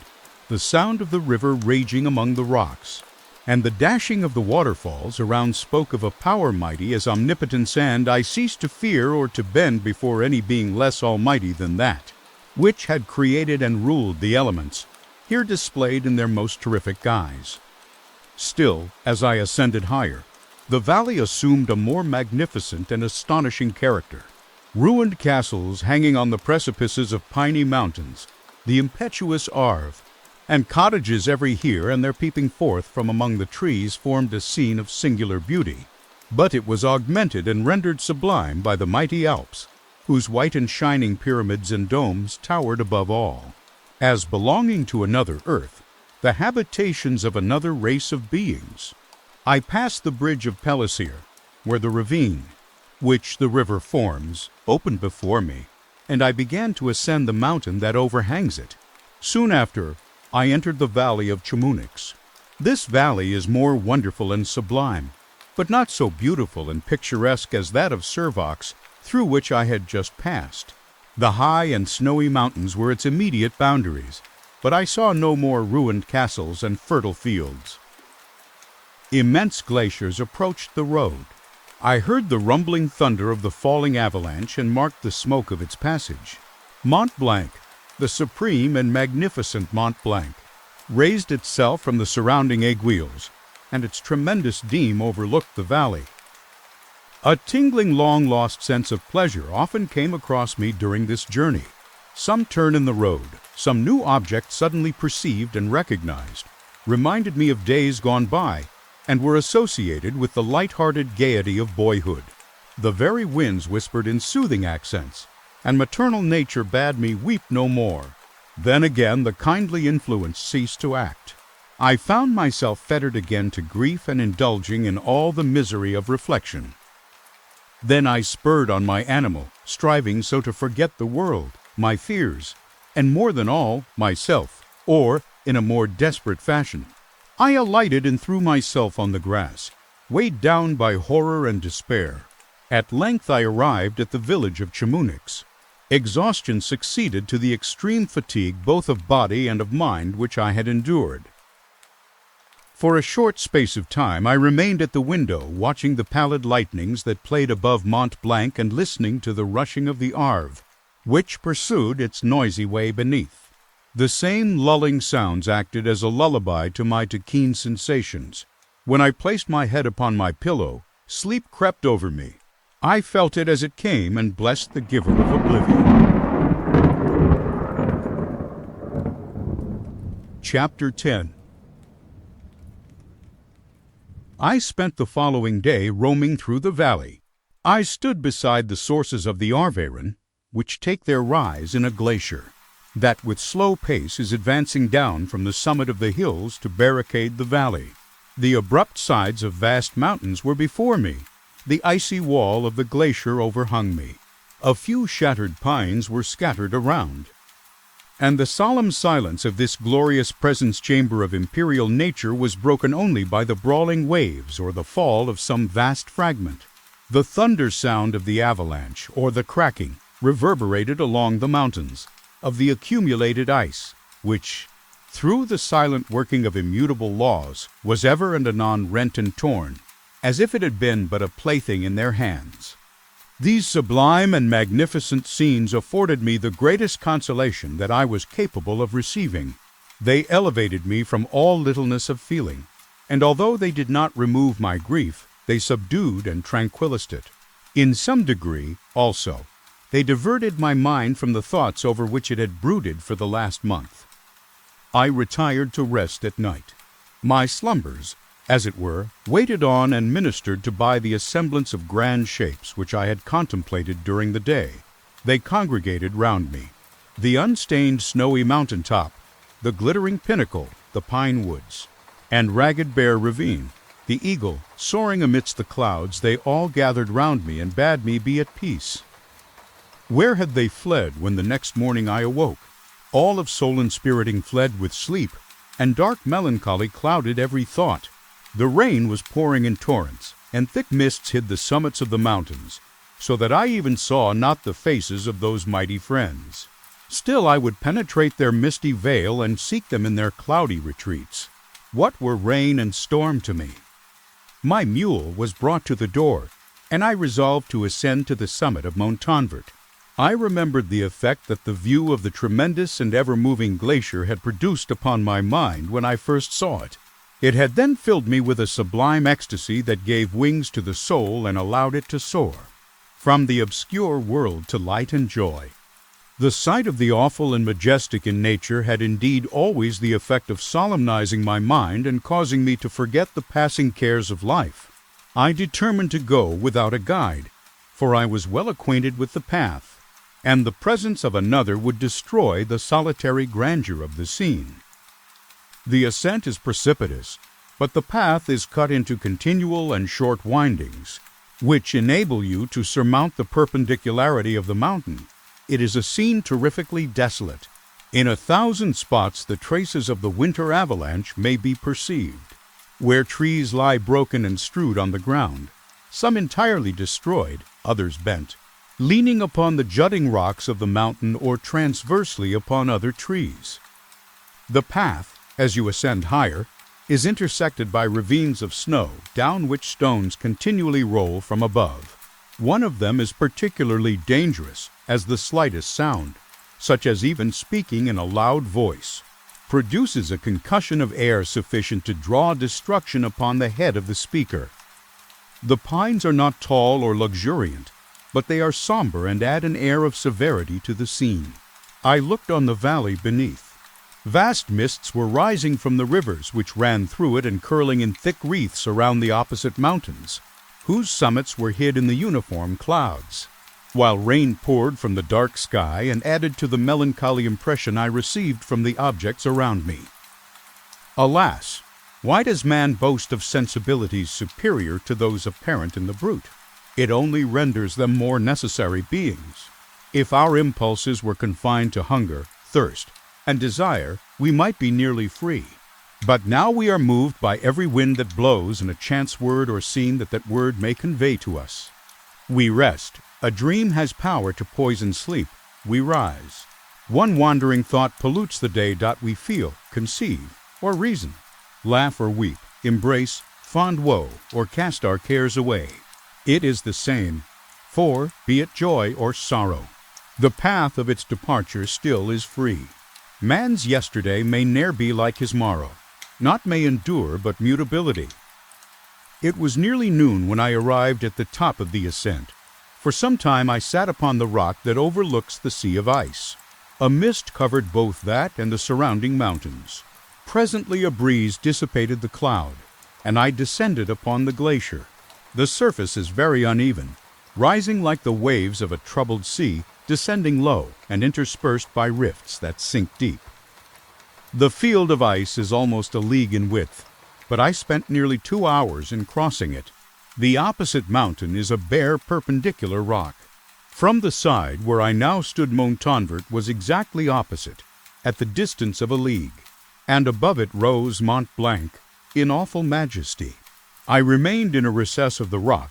the sound of the river raging among the rocks, and the dashing of the waterfalls around spoke of a power mighty as omnipotence, and I ceased to fear or to bend before any being less almighty than that, which had created and ruled the elements, here displayed in their most terrific guise. Still, as I ascended higher, the valley assumed a more magnificent and astonishing character. Ruined castles hanging on the precipices of piny mountains, the impetuous Arve, and cottages every here and there peeping forth from among the trees formed a scene of singular beauty. But it was augmented and rendered sublime by the mighty Alps, whose white and shining pyramids and domes towered above all, as belonging to another earth, the habitations of another race of beings. I passed the bridge of Pellissier, where the ravine, which the river forms, opened before me, and I began to ascend the mountain that overhangs it. Soon after, I entered the valley of Chamonix. This valley is more wonderful and sublime, but not so beautiful and picturesque as that of Servox, through which I had just passed. The high and snowy mountains were its immediate boundaries, but I saw no more ruined castles and fertile fields. Immense glaciers approached the road. I heard the rumbling thunder of the falling avalanche and marked the smoke of its passage. Mont Blanc, the supreme and magnificent Mont Blanc, raised itself from the surrounding aiguilles, and its tremendous deme overlooked the valley. A tingling, long-lost sense of pleasure often came across me during this journey. Some turn in the road, some new object suddenly perceived and recognized, reminded me of days gone by, and were associated with the light-hearted gaiety of boyhood. The very winds whispered in soothing accents, and maternal nature bade me weep no more. Then again the kindly influence ceased to act. I found myself fettered again to grief and indulging in all the misery of reflection. Then I spurred on my animal, striving so to forget the world, my fears, and more than all, myself, or, in a more desperate fashion, I alighted and threw myself on the grass, weighed down by horror and despair. At length I arrived at the village of Chamonix. Exhaustion succeeded to the extreme fatigue both of body and of mind which I had endured. For a short space of time I remained at the window, watching the pallid lightnings that played above Mont Blanc and listening to the rushing of the Arve, which pursued its noisy way beneath. The same lulling sounds acted as a lullaby to my too keen sensations. When I placed my head upon my pillow, sleep crept over me. I felt it as it came and blessed the giver of oblivion. Chapter 10. I spent the following day roaming through the valley. I stood beside the sources of the Arveiron, which take their rise in a glacier that with slow pace is advancing down from the summit of the hills to barricade the valley. The abrupt sides of vast mountains were before me. The icy wall of the glacier overhung me. A few shattered pines were scattered around. And the solemn silence of this glorious presence chamber of imperial nature was broken only by the brawling waves or the fall of some vast fragment. The thunder sound of the avalanche, or the cracking, reverberated along the mountains, of the accumulated ice, which, through the silent working of immutable laws, was ever and anon rent and torn, as if it had been but a plaything in their hands. These sublime and magnificent scenes afforded me the greatest consolation that I was capable of receiving. They elevated me from all littleness of feeling, and although they did not remove my grief, they subdued and tranquilized it. In some degree, also, they diverted my mind from the thoughts over which it had brooded for the last month. I retired to rest at night. My slumbers, as it were, waited on and ministered to by the assemblance of grand shapes which I had contemplated during the day. They congregated round me. The unstained snowy mountain top, the glittering pinnacle, the pine woods, and ragged bare ravine, the eagle soaring amidst the clouds, they all gathered round me and bade me be at peace. Where had they fled when the next morning I awoke? All of soul inspiriting fled with sleep, and dark melancholy clouded every thought. The rain was pouring in torrents, and thick mists hid the summits of the mountains, so that I even saw not the faces of those mighty friends. Still I would penetrate their misty veil and seek them in their cloudy retreats. What were rain and storm to me? My mule was brought to the door, and I resolved to ascend to the summit of Montanvert. I remembered the effect that the view of the tremendous and ever-moving glacier had produced upon my mind when I first saw it. It had then filled me with a sublime ecstasy that gave wings to the soul and allowed it to soar from the obscure world to light and joy. The sight of the awful and majestic in nature had indeed always the effect of solemnizing my mind and causing me to forget the passing cares of life. I determined to go without a guide, for I was well acquainted with the path, and the presence of another would destroy the solitary grandeur of the scene. The ascent is precipitous, but the path is cut into continual and short windings, which enable you to surmount the perpendicularity of the mountain. It is a scene terrifically desolate. In 1,000 spots the traces of the winter avalanche may be perceived, where trees lie broken and strewed on the ground, some entirely destroyed, others bent, leaning upon the jutting rocks of the mountain or transversely upon other trees. The path, as you ascend higher, is intersected by ravines of snow, down which stones continually roll from above. One of them is particularly dangerous, as the slightest sound, such as even speaking in a loud voice, produces a concussion of air sufficient to draw destruction upon the head of the speaker. The pines are not tall or luxuriant, but they are somber and add an air of severity to the scene. I looked on the valley beneath. Vast mists were rising from the rivers which ran through it and curling in thick wreaths around the opposite mountains, whose summits were hid in the uniform clouds, while rain poured from the dark sky and added to the melancholy impression I received from the objects around me. Alas! Why does man boast of sensibilities superior to those apparent in the brute? It only renders them more necessary beings. If our impulses were confined to hunger, thirst, and desire, we might be nearly free. But now we are moved by every wind that blows and a chance word or scene that word may convey to us. We rest. A dream has power to poison sleep. We rise. One wandering thought pollutes the day. We feel, conceive, or reason, laugh or weep, embrace, fond woe, or cast our cares away. It is the same, for, be it joy or sorrow, the path of its departure still is free. Man's yesterday may ne'er be like his morrow, naught may endure but mutability. It was nearly noon when I arrived at the top of the ascent. For some time I sat upon the rock that overlooks the sea of ice. A mist covered both that and the surrounding mountains. Presently a breeze dissipated the cloud, and I descended upon the glacier. The surface is very uneven, rising like the waves of a troubled sea, descending low and interspersed by rifts that sink deep. The field of ice is almost a league in width, but I spent nearly 2 hours in crossing it. The opposite mountain is a bare perpendicular rock. From the side where I now stood Montanvert was exactly opposite, at the distance of a league, and above it rose Mont Blanc in awful majesty. I remained in a recess of the rock,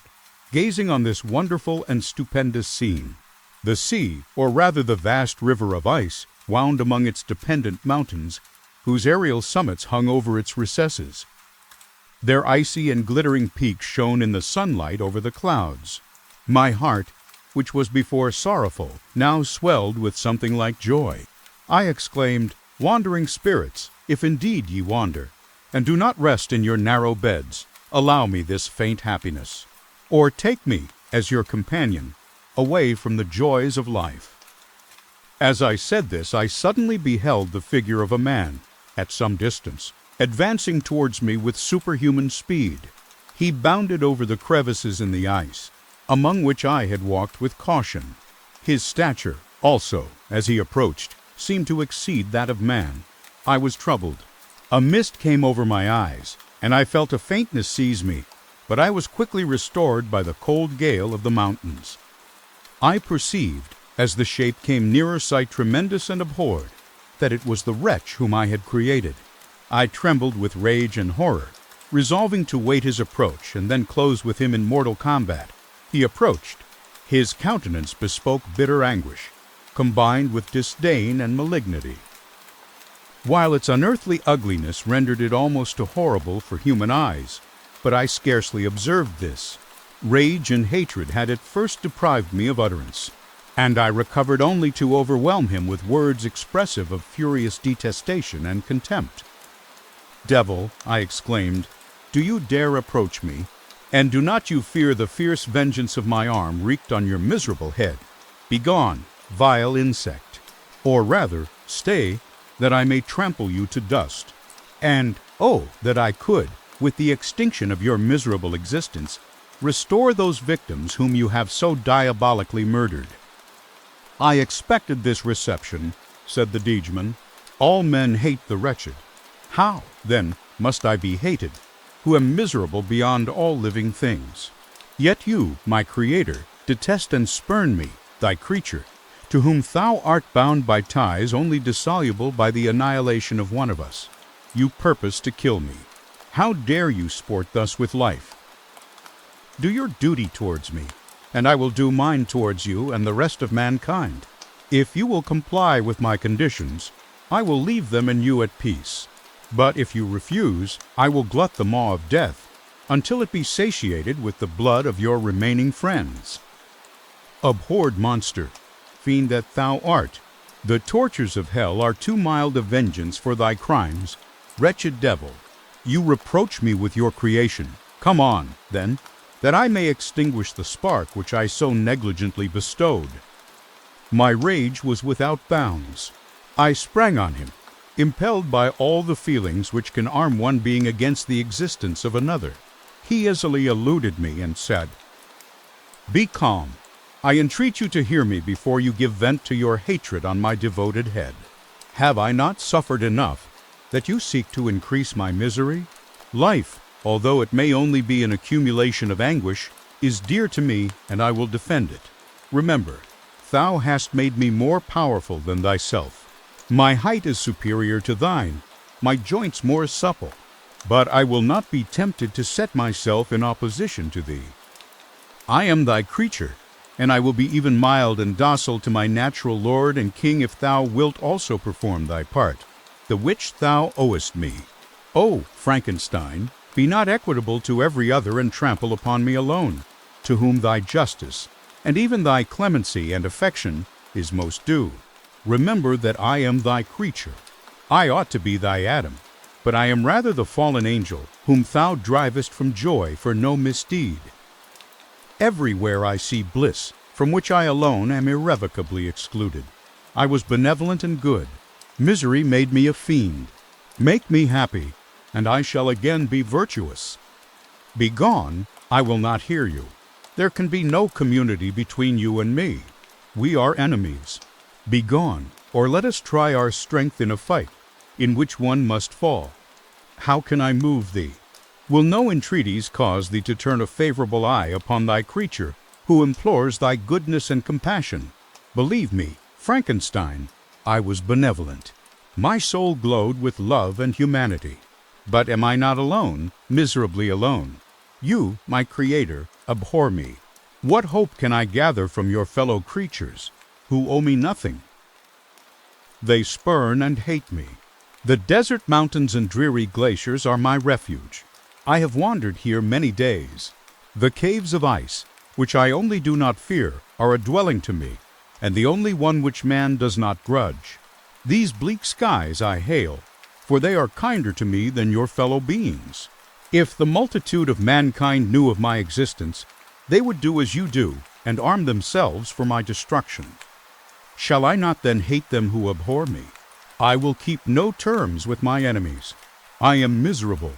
gazing on this wonderful and stupendous scene. The sea, or rather the vast river of ice, wound among its dependent mountains, whose aerial summits hung over its recesses. Their icy and glittering peaks shone in the sunlight over the clouds. My heart, which was before sorrowful, now swelled with something like joy. I exclaimed, "Wandering spirits, if indeed ye wander, and do not rest in your narrow beds, allow me this faint happiness, or take me, as your companion, away from the joys of life." As I said this, I suddenly beheld the figure of a man, at some distance, advancing towards me with superhuman speed. He bounded over the crevices in the ice, among which I had walked with caution. His stature, also, as he approached, seemed to exceed that of man. I was troubled. A mist came over my eyes, and I felt a faintness seize me, but I was quickly restored by the cold gale of the mountains. I perceived, as the shape came nearer sight tremendous and abhorred, that it was the wretch whom I had created. I trembled with rage and horror, resolving to wait his approach and then close with him in mortal combat. He approached. His countenance bespoke bitter anguish, combined with disdain and malignity, while its unearthly ugliness rendered it almost too horrible for human eyes. But I scarcely observed this. Rage and hatred had at first deprived me of utterance, and I recovered only to overwhelm him with words expressive of furious detestation and contempt. "Devil," I exclaimed, "do you dare approach me? And do not you fear the fierce vengeance of my arm wreaked on your miserable head? Begone, vile insect! Or rather, stay, that I may trample you to dust. And, oh, that I could, with the extinction of your miserable existence, restore those victims whom you have so diabolically murdered." "I expected this reception," said the Degeman. "All men hate the wretched. How, then, must I be hated, who am miserable beyond all living things? Yet you, my Creator, detest and spurn me, thy creature, to whom thou art bound by ties only dissoluble by the annihilation of one of us. You purpose to kill me. How dare you sport thus with life? Do your duty towards me, and I will do mine towards you and the rest of mankind. If you will comply with my conditions, I will leave them and you at peace. But if you refuse, I will glut the maw of death, until it be satiated with the blood of your remaining friends. Abhorred monster, fiend that thou art, the tortures of hell are too mild a vengeance for thy crimes. Wretched devil, you reproach me with your creation. Come on, then, that I may extinguish the spark which I so negligently bestowed." My rage was without bounds. I sprang on him, impelled by all the feelings which can arm one being against the existence of another. He easily eluded me and said, "Be calm. I entreat you to hear me before you give vent to your hatred on my devoted head. Have I not suffered enough, that you seek to increase my misery? Life, although it may only be an accumulation of anguish, is dear to me, and I will defend it. Remember, thou hast made me more powerful than thyself. My height is superior to thine, my joints more supple, but I will not be tempted to set myself in opposition to thee. I am thy creature, and I will be even mild and docile to my natural lord and king if thou wilt also perform thy part, the which thou owest me. O Frankenstein, be not equitable to every other and trample upon me alone, to whom thy justice, and even thy clemency and affection, is most due. Remember that I am thy creature. I ought to be thy Adam, but I am rather the fallen angel, whom thou drivest from joy for no misdeed. Everywhere I see bliss, from which I alone am irrevocably excluded. I was benevolent and good. Misery made me a fiend. Make me happy, and I shall again be virtuous. Begone, I will not hear you. There can be no community between you and me. We are enemies. Begone, or let us try our strength in a fight, in which one must fall. How can I move thee? Will no entreaties cause thee to turn a favorable eye upon thy creature, who implores thy goodness and compassion? Believe me, Frankenstein, I was benevolent. My soul glowed with love and humanity. But am I not alone, miserably alone? You, my Creator, abhor me. What hope can I gather from your fellow creatures, who owe me nothing? They spurn and hate me. The desert mountains and dreary glaciers are my refuge. I have wandered here many days. The caves of ice, which I only do not fear, are a dwelling to me, and the only one which man does not grudge. These bleak skies I hail, for they are kinder to me than your fellow beings. If the multitude of mankind knew of my existence, they would do as you do, and arm themselves for my destruction. Shall I not then hate them who abhor me? I will keep no terms with my enemies. I am miserable,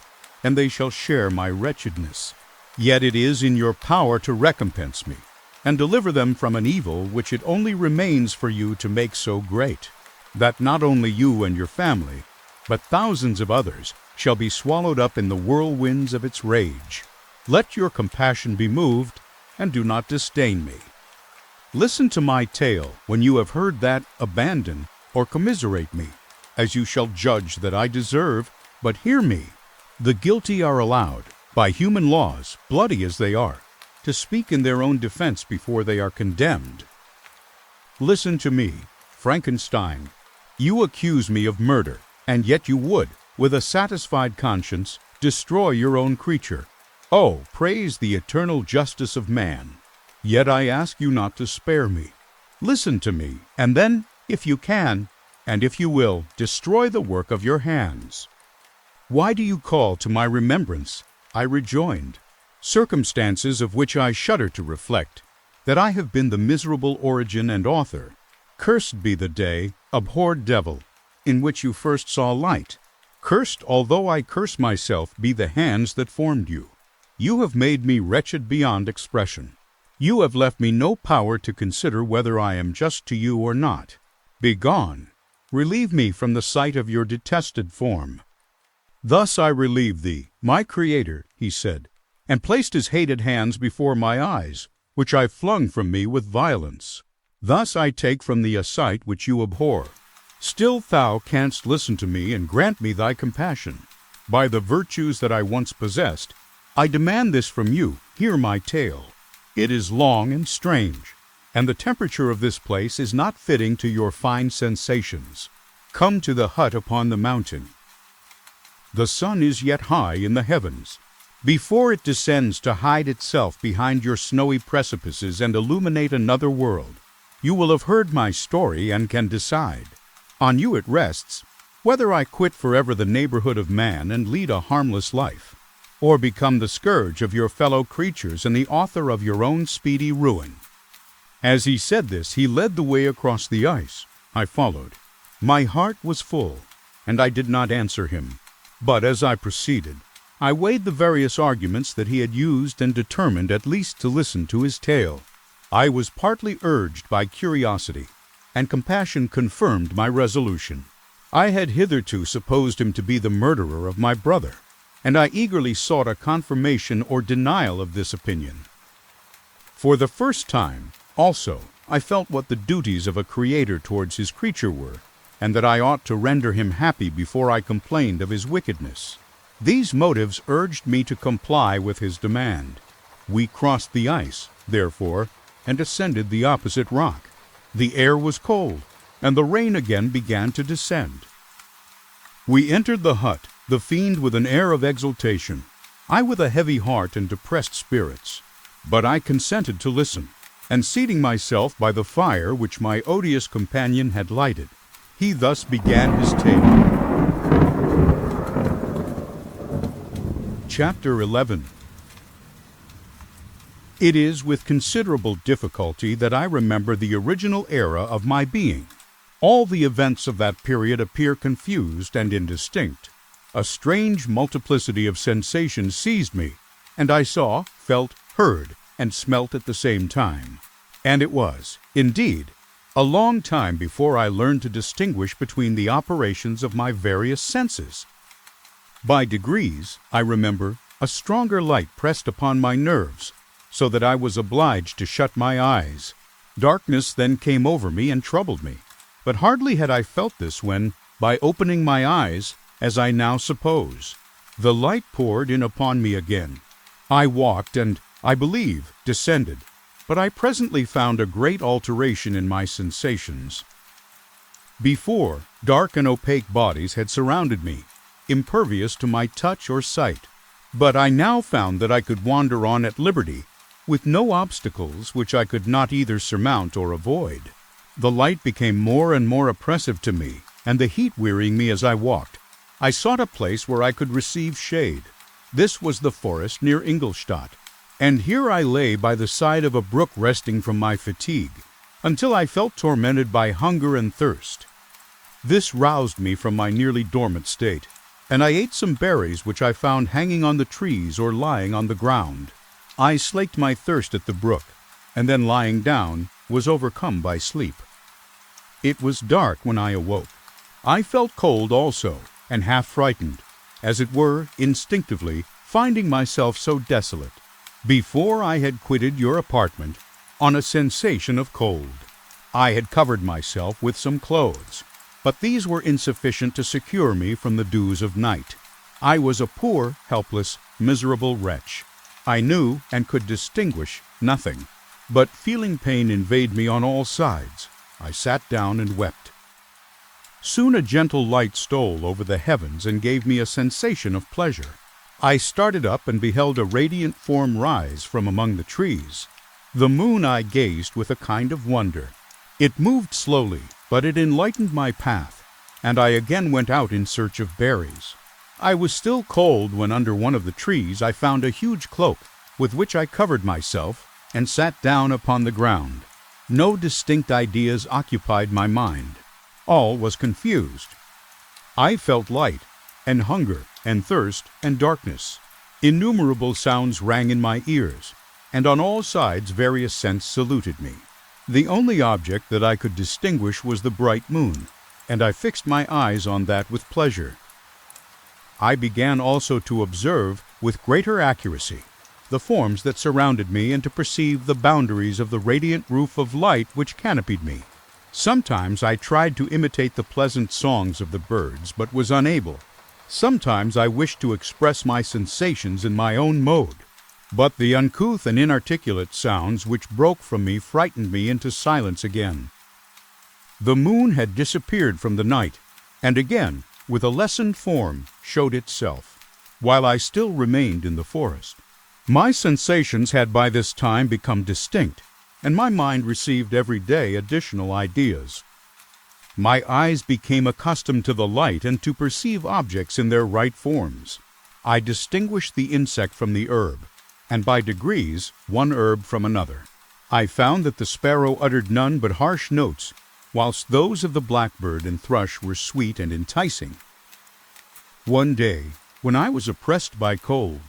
and they shall share my wretchedness. Yet it is in your power to recompense me, and deliver them from an evil which it only remains for you to make so great, that not only you and your family, but thousands of others shall be swallowed up in the whirlwinds of its rage. Let your compassion be moved, and do not disdain me. Listen to my tale when you have heard that, abandon or commiserate me, as you shall judge that I deserve, but hear me. The guilty are allowed, by human laws, bloody as they are, to speak in their own defense before they are condemned. Listen to me, Frankenstein. You accuse me of murder, and yet you would, with a satisfied conscience, destroy your own creature. Oh, praise the eternal justice of man. Yet I ask you not to spare me. Listen to me, and then, if you can, and if you will, destroy the work of your hands. Why do you call to my remembrance? I rejoined, circumstances of which I shudder to reflect, that I have been the miserable origin and author. Cursed be the day, abhorred devil, in which you first saw light. Cursed, although I curse myself, be the hands that formed you. You have made me wretched beyond expression. You have left me no power to consider whether I am just to you or not. Begone! Relieve me from the sight of your detested form. Thus I relieve thee, my Creator, he said, and placed his hated hands before my eyes, which I flung from me with violence. Thus I take from thee a sight which you abhor. Still thou canst listen to me and grant me thy compassion. By the virtues that I once possessed, I demand this from you. Hear my tale. It is long and strange, and the temperature of this place is not fitting to your fine sensations. Come to the hut upon the mountain. The sun is yet high in the heavens. Before it descends to hide itself behind your snowy precipices and illuminate another world, you will have heard my story and can decide. On you it rests, whether I quit forever the neighborhood of man and lead a harmless life, or become the scourge of your fellow creatures and the author of your own speedy ruin. As he said this, he led the way across the ice. I followed. My heart was full, and I did not answer him. But as I proceeded, I weighed the various arguments that he had used and determined at least to listen to his tale. I was partly urged by curiosity, and compassion confirmed my resolution. I had hitherto supposed him to be the murderer of my brother, and I eagerly sought a confirmation or denial of this opinion. For the first time, also, I felt what the duties of a creator towards his creature were, and that I ought to render him happy before I complained of his wickedness. These motives urged me to comply with his demand. We crossed the ice, therefore, and ascended the opposite rock. The air was cold, and the rain again began to descend. We entered the hut, the fiend with an air of exultation, I with a heavy heart and depressed spirits. But I consented to listen, and seating myself by the fire which my odious companion had lighted, he thus began his tale. Chapter 11. It is with considerable difficulty that I remember the original era of my being. All the events of that period appear confused and indistinct. A strange multiplicity of sensations seized me, and I saw, felt, heard, and smelt at the same time. And it was, indeed, a long time before I learned to distinguish between the operations of my various senses. By degrees, I remember, a stronger light pressed upon my nerves, so that I was obliged to shut my eyes. Darkness then came over me and troubled me, but hardly had I felt this when, by opening my eyes, as I now suppose, the light poured in upon me again. I walked and, I believe, descended, but I presently found a great alteration in my sensations. Before, dark and opaque bodies had surrounded me, impervious to my touch or sight. But I now found that I could wander on at liberty, with no obstacles which I could not either surmount or avoid. The light became more and more oppressive to me, and the heat wearying me as I walked, I sought a place where I could receive shade. This was the forest near Ingolstadt, and here I lay by the side of a brook resting from my fatigue, until I felt tormented by hunger and thirst. This roused me from my nearly dormant state, and I ate some berries which I found hanging on the trees or lying on the ground. I slaked my thirst at the brook, and then lying down, was overcome by sleep. It was dark when I awoke. I felt cold also, and half frightened, as it were, instinctively, finding myself so desolate. Before I had quitted your apartment, on a sensation of cold, I had covered myself with some clothes, but these were insufficient to secure me from the dews of night. I was a poor, helpless, miserable wretch. I knew and could distinguish nothing, but feeling pain invade me on all sides, I sat down and wept. Soon a gentle light stole over the heavens and gave me a sensation of pleasure. I started up and beheld a radiant form rise from among the trees. The moon I gazed with a kind of wonder. It moved slowly, but it enlightened my path, and I again went out in search of berries. I was still cold when under one of the trees I found a huge cloak, with which I covered myself and sat down upon the ground. No distinct ideas occupied my mind. All was confused. I felt light, and hunger, and thirst, and darkness. Innumerable sounds rang in my ears, and on all sides various scents saluted me. The only object that I could distinguish was the bright moon, and I fixed my eyes on that with pleasure. I began also to observe, with greater accuracy, the forms that surrounded me and to perceive the boundaries of the radiant roof of light which canopied me. Sometimes I tried to imitate the pleasant songs of the birds, but was unable. Sometimes I wished to express my sensations in my own mode, but the uncouth and inarticulate sounds which broke from me frightened me into silence again. The moon had disappeared from the night, and again, with a lessened form, showed itself, while I still remained in the forest. My sensations had by this time become distinct, and my mind received every day additional ideas. My eyes became accustomed to the light and to perceive objects in their right forms. I distinguished the insect from the herb, and by degrees one herb from another. I found that the sparrow uttered none but harsh notes, whilst those of the blackbird and thrush were sweet and enticing. One day, when I was oppressed by cold,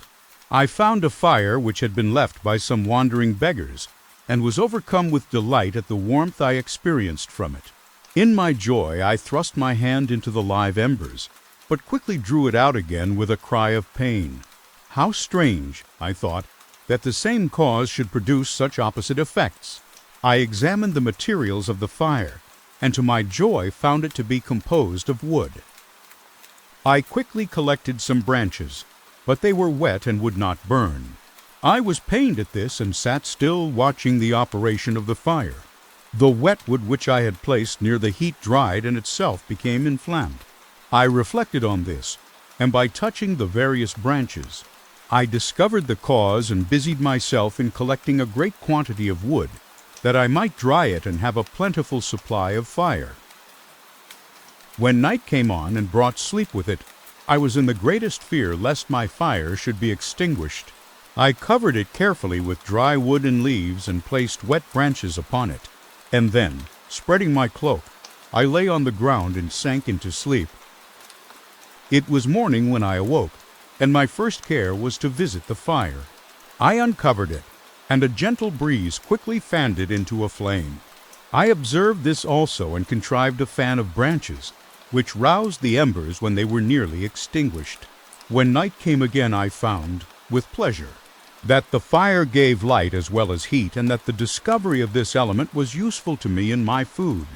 I found a fire which had been left by some wandering beggars, and was overcome with delight at the warmth I experienced from it. In my joy I thrust my hand into the live embers, but quickly drew it out again with a cry of pain. How strange, I thought, that the same cause should produce such opposite effects. I examined the materials of the fire, and to my joy found it to be composed of wood. I quickly collected some branches, but they were wet and would not burn. I was pained at this and sat still watching the operation of the fire. The wet wood which I had placed near the heat dried and itself became inflamed. I reflected on this, and by touching the various branches, I discovered the cause and busied myself in collecting a great quantity of wood, that I might dry it and have a plentiful supply of fire. When night came on and brought sleep with it, I was in the greatest fear lest my fire should be extinguished. I covered it carefully with dry wood and leaves and placed wet branches upon it, and then, spreading my cloak, I lay on the ground and sank into sleep. It was morning when I awoke, and my first care was to visit the fire. I uncovered it, and a gentle breeze quickly fanned it into a flame. I observed this also and contrived a fan of branches, which roused the embers when they were nearly extinguished. When night came again I found, with pleasure, that the fire gave light as well as heat, and that the discovery of this element was useful to me in my food.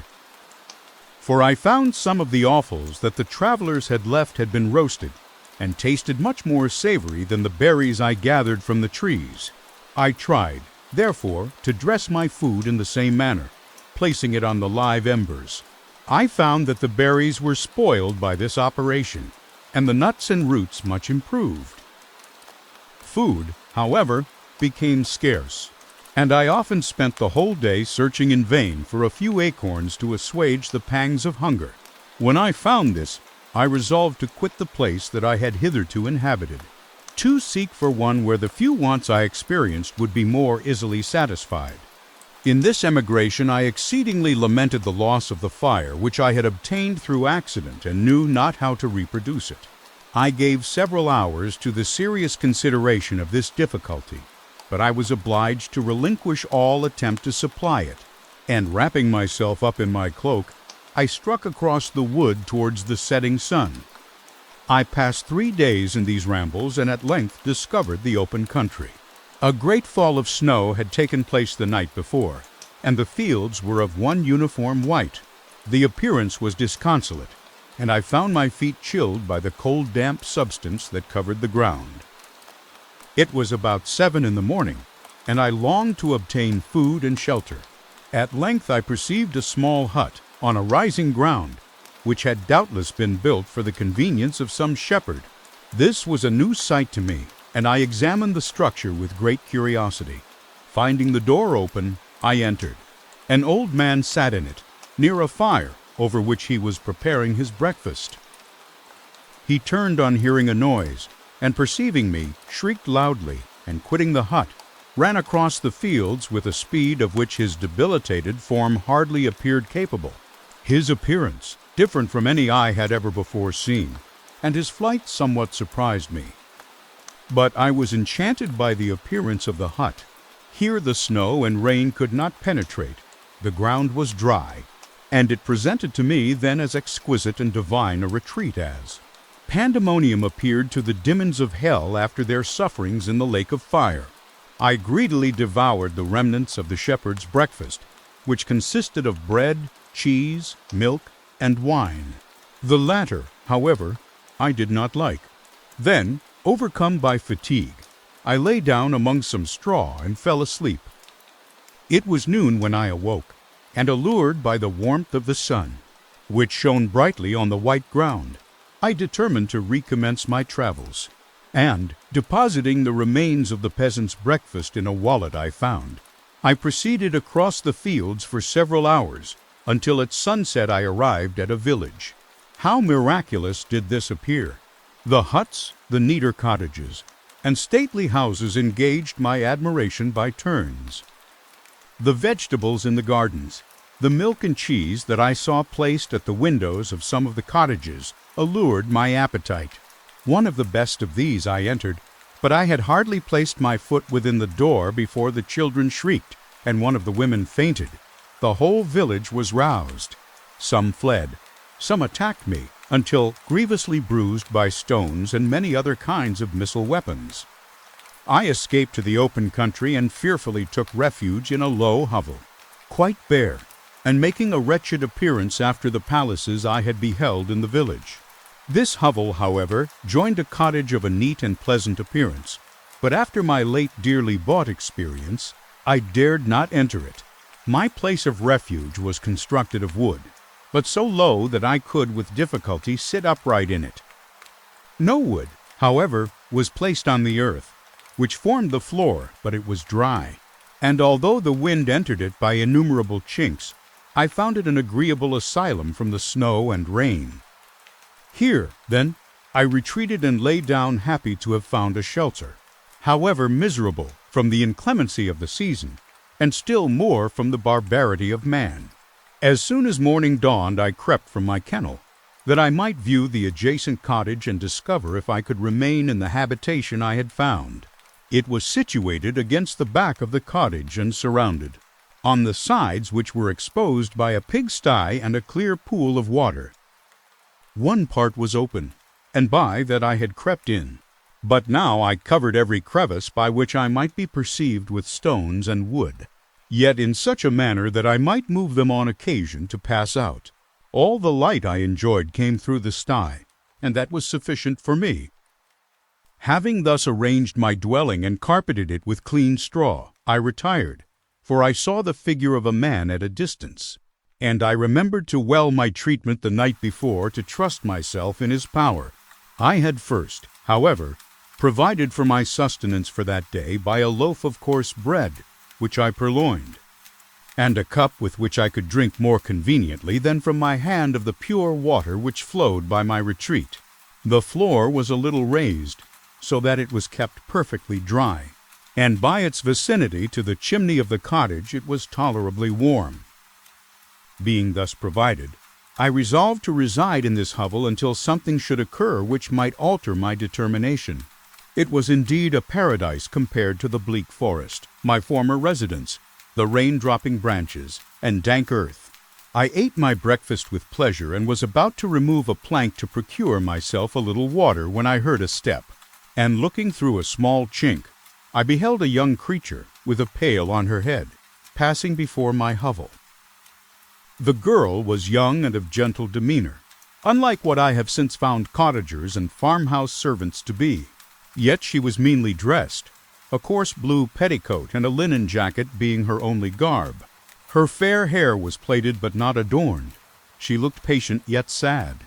For I found some of the offals that the travelers had left had been roasted, and tasted much more savory than the berries I gathered from the trees. I tried, therefore, to dress my food in the same manner, placing it on the live embers. I found that the berries were spoiled by this operation, and the nuts and roots much improved. Food, however, became scarce, and I often spent the whole day searching in vain for a few acorns to assuage the pangs of hunger. When I found this, I resolved to quit the place that I had hitherto inhabited, to seek for one where the few wants I experienced would be more easily satisfied. In this emigration I exceedingly lamented the loss of the fire which I had obtained through accident and knew not how to reproduce it. I gave several hours to the serious consideration of this difficulty, but I was obliged to relinquish all attempt to supply it, and wrapping myself up in my cloak, I struck across the wood towards the setting sun. I passed 3 days in these rambles and at length discovered the open country. A great fall of snow had taken place the night before, and the fields were of one uniform white. The appearance was disconsolate, and I found my feet chilled by the cold damp substance that covered the ground. It was about 7 in the morning, and I longed to obtain food and shelter. At length I perceived a small hut on a rising ground, which had doubtless been built for the convenience of some shepherd. This was a new sight to me, and I examined the structure with great curiosity. Finding the door open, I entered. An old man sat in it, near a fire over which he was preparing his breakfast. He turned on hearing a noise, and perceiving me, shrieked loudly, and quitting the hut, ran across the fields with a speed of which his debilitated form hardly appeared capable. His appearance, different from any I had ever before seen, and his flight somewhat surprised me. But I was enchanted by the appearance of the hut. Here the snow and rain could not penetrate, the ground was dry, and it presented to me then as exquisite and divine a retreat as. Pandemonium appeared to the demons of hell after their sufferings in the lake of fire. I greedily devoured the remnants of the shepherd's breakfast, which consisted of bread, cheese, milk, and wine. The latter, however, I did not like. Then, overcome by fatigue, I lay down among some straw and fell asleep. It was noon when I awoke, and allured by the warmth of the sun, which shone brightly on the white ground, I determined to recommence my travels, and, depositing the remains of the peasant's breakfast in a wallet I found, I proceeded across the fields for several hours, until at sunset I arrived at a village. How miraculous did this appear! The huts, the neater cottages, and stately houses engaged my admiration by turns. The vegetables in the gardens, the milk and cheese that I saw placed at the windows of some of the cottages, allured my appetite. One of the best of these I entered, but I had hardly placed my foot within the door before the children shrieked, and one of the women fainted. The whole village was roused. Some fled, some attacked me, until grievously bruised by stones and many other kinds of missile weapons. I escaped to the open country and fearfully took refuge in a low hovel, quite bare, and making a wretched appearance after the palaces I had beheld in the village. This hovel, however, joined a cottage of a neat and pleasant appearance, but after my late dearly bought experience, I dared not enter it. My place of refuge was constructed of wood, but so low that I could with difficulty sit upright in it. No wood, however, was placed on the earth, which formed the floor, but it was dry, and although the wind entered it by innumerable chinks, I found it an agreeable asylum from the snow and rain. Here, then, I retreated and lay down happy to have found a shelter, however miserable from the inclemency of the season, and still more from the barbarity of man. As soon as morning dawned I crept from my kennel, that I might view the adjacent cottage and discover if I could remain in the habitation I had found. It was situated against the back of the cottage and surrounded, on the sides which were exposed by a pigsty and a clear pool of water. One part was open, and by that I had crept in, but now I covered every crevice by which I might be perceived with stones and wood, yet in such a manner that I might move them on occasion to pass out. All the light I enjoyed came through the sty, and that was sufficient for me. Having thus arranged my dwelling and carpeted it with clean straw, I retired, for I saw the figure of a man at a distance, and I remembered too well my treatment the night before to trust myself in his power. I had first, however, provided for my sustenance for that day by a loaf of coarse bread, which I purloined, and a cup with which I could drink more conveniently than from my hand of the pure water which flowed by my retreat. The floor was a little raised, so that it was kept perfectly dry, and by its vicinity to the chimney of the cottage it was tolerably warm. Being thus provided, I resolved to reside in this hovel until something should occur which might alter my determination. It was indeed a paradise compared to the bleak forest, my former residence, the rain-dropping branches, and dank earth. I ate my breakfast with pleasure and was about to remove a plank to procure myself a little water when I heard a step, and looking through a small chink, I beheld a young creature with a pail on her head, passing before my hovel. The girl was young and of gentle demeanor, unlike what I have since found cottagers and farmhouse servants to be. Yet she was meanly dressed, a coarse blue petticoat and a linen jacket being her only garb. Her fair hair was plaited but not adorned. She looked patient yet sad.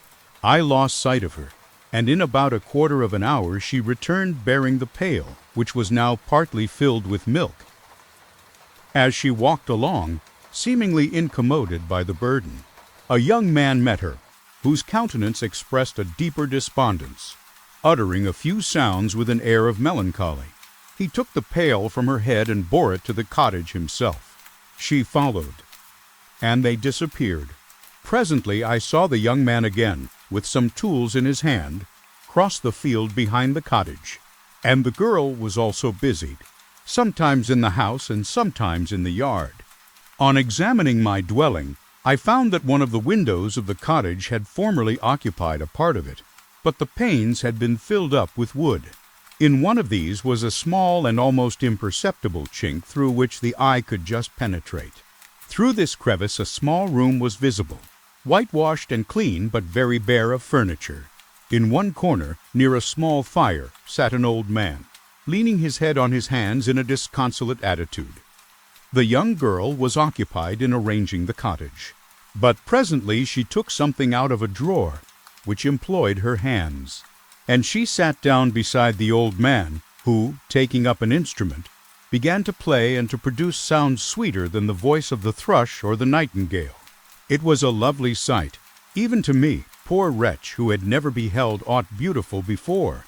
I lost sight of her, and in about a quarter of an hour she returned bearing the pail, which was now partly filled with milk. As she walked along, seemingly incommoded by the burden, a young man met her, whose countenance expressed a deeper despondence, uttering a few sounds with an air of melancholy. He took the pail from her head and bore it to the cottage himself. She followed, and they disappeared. Presently I saw the young man again, with some tools in his hand, cross the field behind the cottage, and the girl was also busied, sometimes in the house and sometimes in the yard. On examining my dwelling, I found that one of the windows of the cottage had formerly occupied a part of it, but the panes had been filled up with wood. In one of these was a small and almost imperceptible chink through which the eye could just penetrate. Through this crevice a small room was visible, whitewashed and clean but very bare of furniture. In one corner, near a small fire, sat an old man, leaning his head on his hands in a disconsolate attitude. The young girl was occupied in arranging the cottage, but presently she took something out of a drawer, which employed her hands, and she sat down beside the old man, who, taking up an instrument, began to play and to produce sounds sweeter than the voice of the thrush or the nightingale. It was a lovely sight, even to me, poor wretch who had never beheld aught beautiful before.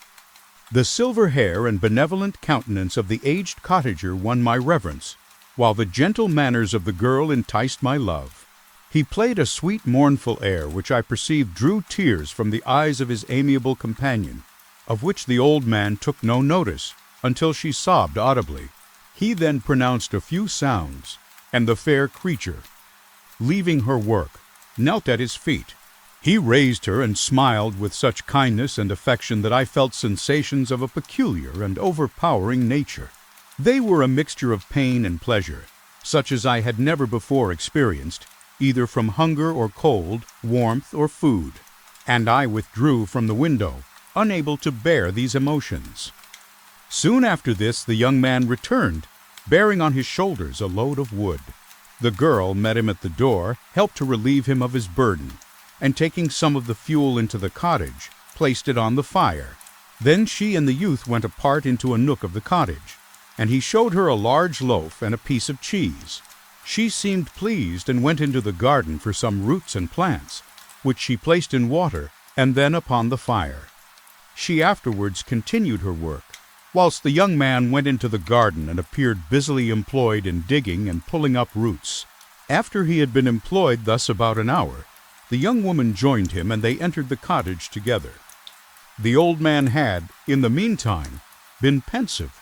The silver hair and benevolent countenance of the aged cottager won my reverence, while the gentle manners of the girl enticed my love. He played a sweet mournful air which I perceived drew tears from the eyes of his amiable companion, of which the old man took no notice until she sobbed audibly. He then pronounced a few sounds, and the fair creature, leaving her work, knelt at his feet. He raised her and smiled with such kindness and affection that I felt sensations of a peculiar and overpowering nature. They were a mixture of pain and pleasure, such as I had never before experienced, either from hunger or cold, warmth or food, and I withdrew from the window, unable to bear these emotions. Soon after this the young man returned, bearing on his shoulders a load of wood. The girl met him at the door, helped to relieve him of his burden, and taking some of the fuel into the cottage, placed it on the fire. Then she and the youth went apart into a nook of the cottage, and he showed her a large loaf and a piece of cheese. She seemed pleased and went into the garden for some roots and plants, which she placed in water and then upon the fire. She afterwards continued her work, whilst the young man went into the garden and appeared busily employed in digging and pulling up roots. After he had been employed thus about an hour, the young woman joined him and they entered the cottage together. The old man had, in the meantime, been pensive,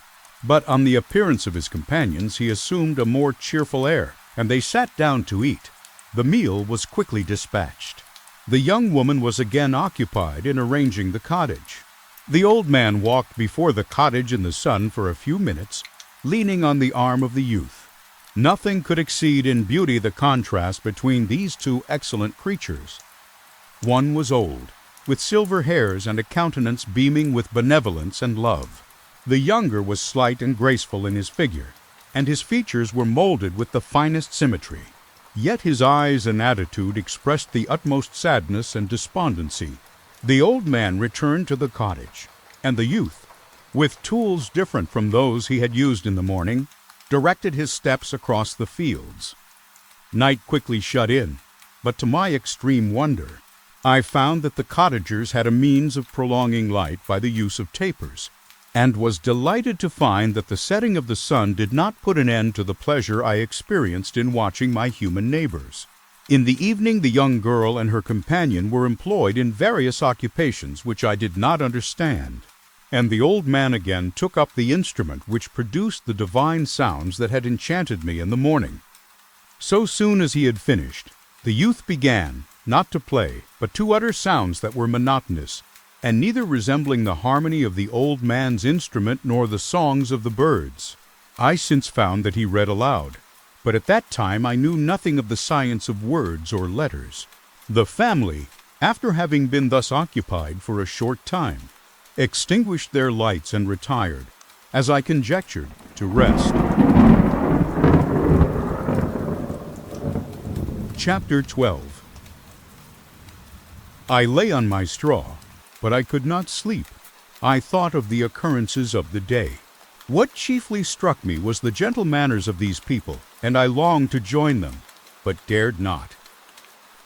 but on the appearance of his companions he assumed a more cheerful air, and they sat down to eat. The meal was quickly dispatched. The young woman was again occupied in arranging the cottage. The old man walked before the cottage in the sun for a few minutes, leaning on the arm of the youth. Nothing could exceed in beauty the contrast between these two excellent creatures. One was old, with silver hairs and a countenance beaming with benevolence and love. The younger was slight and graceful in his figure, and his features were molded with the finest symmetry. Yet his eyes and attitude expressed the utmost sadness and despondency. The old man returned to the cottage, and the youth, with tools different from those he had used in the morning, directed his steps across the fields. Night quickly shut in, but to my extreme wonder, I found that the cottagers had a means of prolonging light by the use of tapers, and was delighted to find that the setting of the sun did not put an end to the pleasure I experienced in watching my human neighbors. In the evening the young girl and her companion were employed in various occupations which I did not understand, and the old man again took up the instrument which produced the divine sounds that had enchanted me in the morning. So soon as he had finished, the youth began, not to play, but to utter sounds that were monotonous, and neither resembling the harmony of the old man's instrument nor the songs of the birds. I since found that he read aloud, but at that time I knew nothing of the science of words or letters. The family, after having been thus occupied for a short time, extinguished their lights and retired, as I conjectured, to rest. Chapter 12. I lay on my straw, but I could not sleep. I thought of the occurrences of the day. What chiefly struck me was the gentle manners of these people, and I longed to join them, but dared not.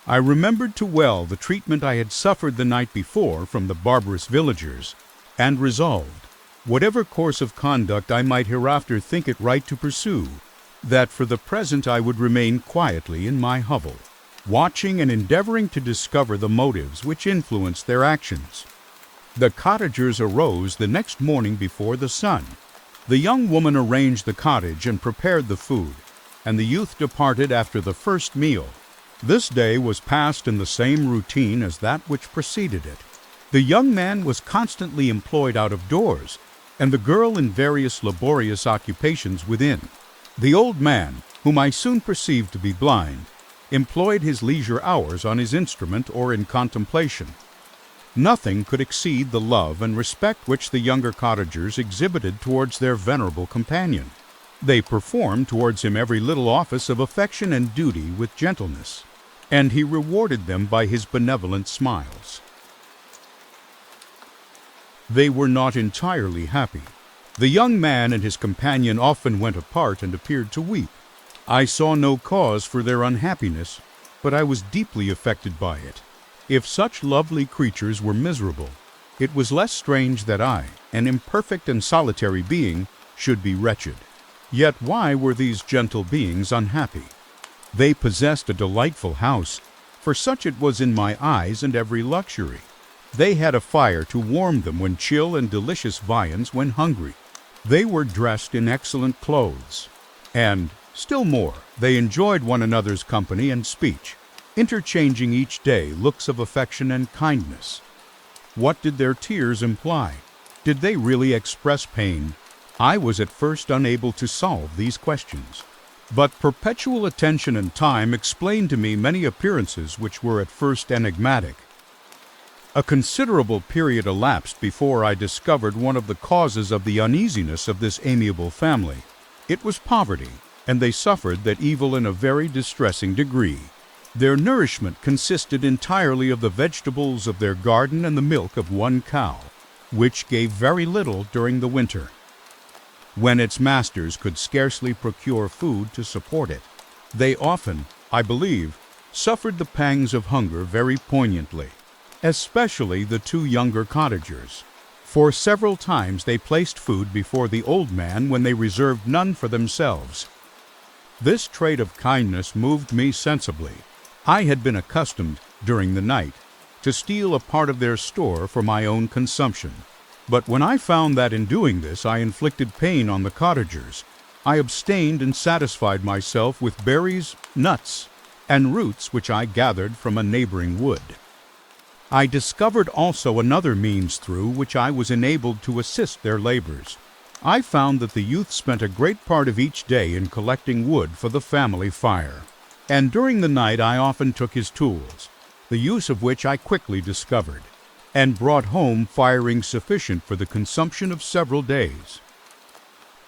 I remembered too well the treatment I had suffered the night before from the barbarous villagers, and resolved, whatever course of conduct I might hereafter think it right to pursue, that for the present I would remain quietly in my hovel, watching and endeavoring to discover the motives which influenced their actions. The cottagers arose the next morning before the sun. The young woman arranged the cottage and prepared the food, and the youth departed after the first meal. This day was passed in the same routine as that which preceded it. The young man was constantly employed out of doors, and the girl in various laborious occupations within. The old man, whom I soon perceived to be blind, employed his leisure hours on his instrument or in contemplation. Nothing could exceed the love and respect which the younger cottagers exhibited towards their venerable companion. They performed towards him every little office of affection and duty with gentleness, and he rewarded them by his benevolent smiles. They were not entirely happy. The young man and his companion often went apart and appeared to weep. I saw no cause for their unhappiness, but I was deeply affected by it. If such lovely creatures were miserable, it was less strange that I, an imperfect and solitary being, should be wretched. Yet why were these gentle beings unhappy? They possessed a delightful house, for such it was in my eyes, and every luxury. They had a fire to warm them when chill and delicious viands when hungry. They were dressed in excellent clothes, and, still more, they enjoyed one another's company and speech, interchanging each day looks of affection and kindness. What did their tears imply? Did they really express pain? I was at first unable to solve these questions, but perpetual attention and time explained to me many appearances which were at first enigmatic. A considerable period elapsed before I discovered one of the causes of the uneasiness of this amiable family. It was poverty, and they suffered that evil in a very distressing degree. Their nourishment consisted entirely of the vegetables of their garden and the milk of one cow, which gave very little during the winter, when its masters could scarcely procure food to support it. They often, I believe, suffered the pangs of hunger very poignantly, especially the two younger cottagers, for several times they placed food before the old man when they reserved none for themselves. This trait of kindness moved me sensibly. I had been accustomed, during the night, to steal a part of their store for my own consumption, but when I found that in doing this I inflicted pain on the cottagers, I abstained and satisfied myself with berries, nuts, and roots which I gathered from a neighboring wood. I discovered also another means through which I was enabled to assist their labors. I found that the youth spent a great part of each day in collecting wood for the family fire, and during the night I often took his tools, the use of which I quickly discovered, and brought home firing sufficient for the consumption of several days.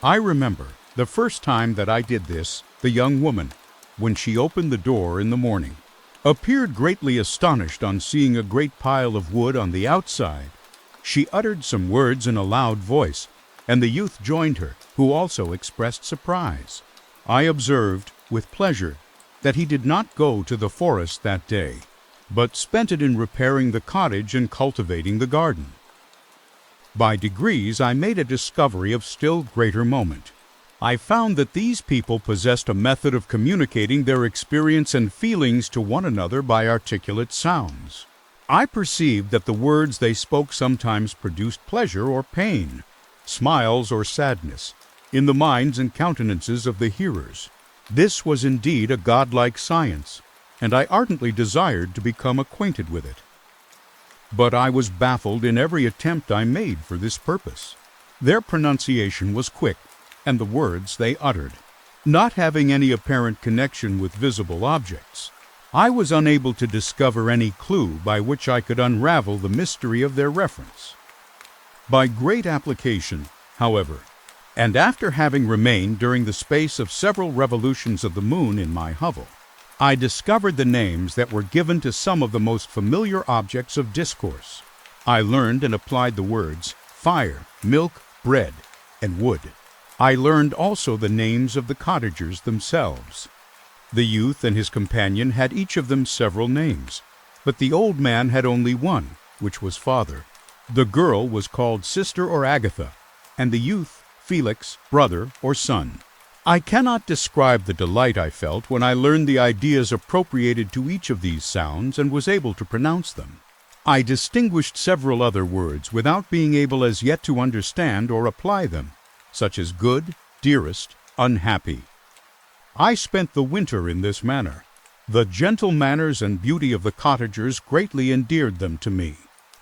I remember the first time that I did this, the young woman, when she opened the door in the morning, appeared greatly astonished on seeing a great pile of wood on the outside. She uttered some words in a loud voice, and the youth joined her, who also expressed surprise. I observed, with pleasure, that he did not go to the forest that day, but spent it in repairing the cottage and cultivating the garden. By degrees I made a discovery of still greater moment. I found that these people possessed a method of communicating their experience and feelings to one another by articulate sounds. I perceived that the words they spoke sometimes produced pleasure or pain, smiles or sadness, in the minds and countenances of the hearers. This was indeed a godlike science, and I ardently desired to become acquainted with it. But I was baffled in every attempt I made for this purpose. Their pronunciation was quick, and the words they uttered, not having any apparent connection with visible objects, I was unable to discover any clue by which I could unravel the mystery of their reference. By great application, however, and after having remained during the space of several revolutions of the moon in my hovel, I discovered the names that were given to some of the most familiar objects of discourse. I learned and applied the words fire, milk, bread, and wood. I learned also the names of the cottagers themselves. The youth and his companion had each of them several names, but the old man had only one, which was father. The girl was called sister or Agatha, and the youth Felix, brother or son. I cannot describe the delight I felt when I learned the ideas appropriated to each of these sounds and was able to pronounce them. I distinguished several other words without being able as yet to understand or apply them, such as good, dearest, unhappy. I spent the winter in this manner. The gentle manners and beauty of the cottagers greatly endeared them to me.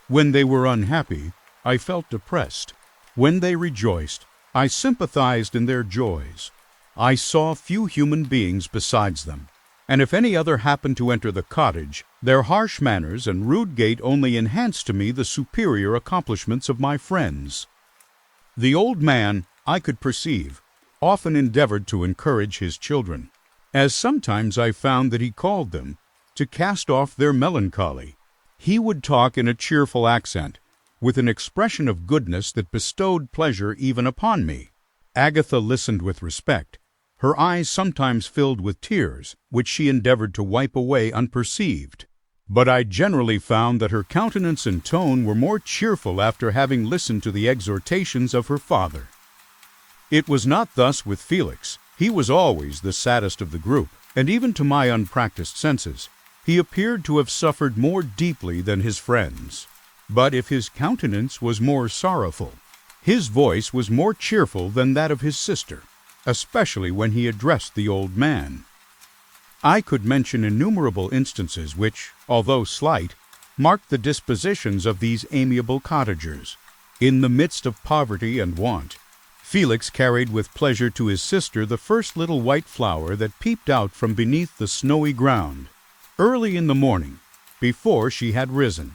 When they were unhappy, I felt depressed. When they rejoiced, I sympathized in their joys. I saw few human beings besides them, and if any other happened to enter the cottage, their harsh manners and rude gait only enhanced to me the superior accomplishments of my friends. The old man, I could perceive, often endeavored to encourage his children, as sometimes I found that he called them to cast off their melancholy. He would talk in a cheerful accent, with an expression of goodness that bestowed pleasure even upon me. Agatha listened with respect. Her eyes sometimes filled with tears, which she endeavored to wipe away unperceived. But I generally found that her countenance and tone were more cheerful after having listened to the exhortations of her father. It was not thus with Felix. He was always the saddest of the group, and even to my unpracticed senses, he appeared to have suffered more deeply than his friends. But if his countenance was more sorrowful, his voice was more cheerful than that of his sister, especially when he addressed the old man. I could mention innumerable instances which, although slight, marked the dispositions of these amiable cottagers. In the midst of poverty and want, Felix carried with pleasure to his sister the first little white flower that peeped out from beneath the snowy ground, early in the morning, before she had risen.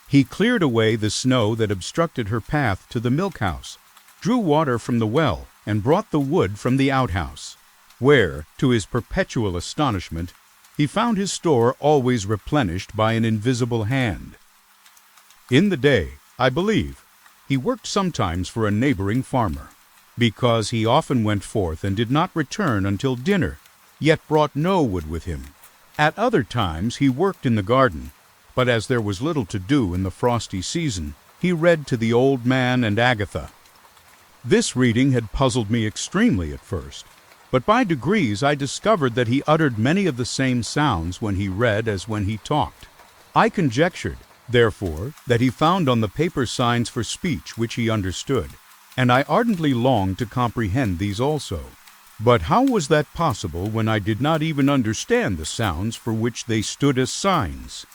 He cleared away the snow that obstructed her path to the milk-house, drew water from the well, and brought the wood from the outhouse, where, to his perpetual astonishment, he found his store always replenished by an invisible hand. In the day, I believe, he worked sometimes for a neighboring farmer, because he often went forth and did not return until dinner, yet brought no wood with him. At other times he worked in the garden, but as there was little to do in the frosty season, he read to the old man and Agatha. This reading had puzzled me extremely at first, but by degrees I discovered that he uttered many of the same sounds when he read as when he talked. I conjectured, therefore, that he found on the paper signs for speech which he understood, and I ardently longed to comprehend these also. But how was that possible when I did not even understand the sounds for which they stood as signs?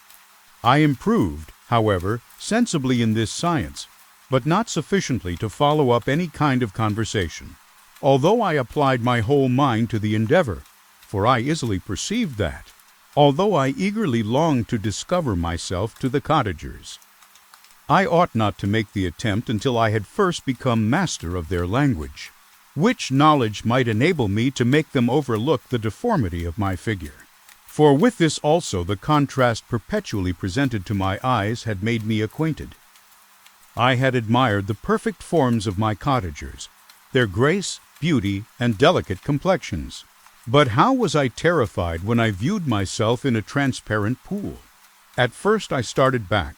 I improved, however, sensibly in this science, but not sufficiently to follow up any kind of conversation, although I applied my whole mind to the endeavor, for I easily perceived that, although I eagerly longed to discover myself to the cottagers, I ought not to make the attempt until I had first become master of their language. which knowledge might enable me to make them overlook the deformity of my figure. For with this also the contrast perpetually presented to my eyes had made me acquainted. I had admired the perfect forms of my cottagers, their grace, beauty, and delicate complexions. But how was I terrified when I viewed myself in a transparent pool! At first I started back,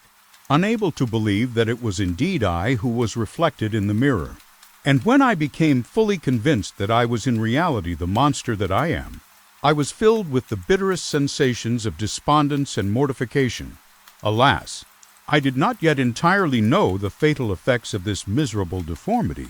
unable to believe that it was indeed I who was reflected in the mirror. And when I became fully convinced that I was in reality the monster that I am, I was filled with the bitterest sensations of despondence and mortification. Alas, I did not yet entirely know the fatal effects of this miserable deformity.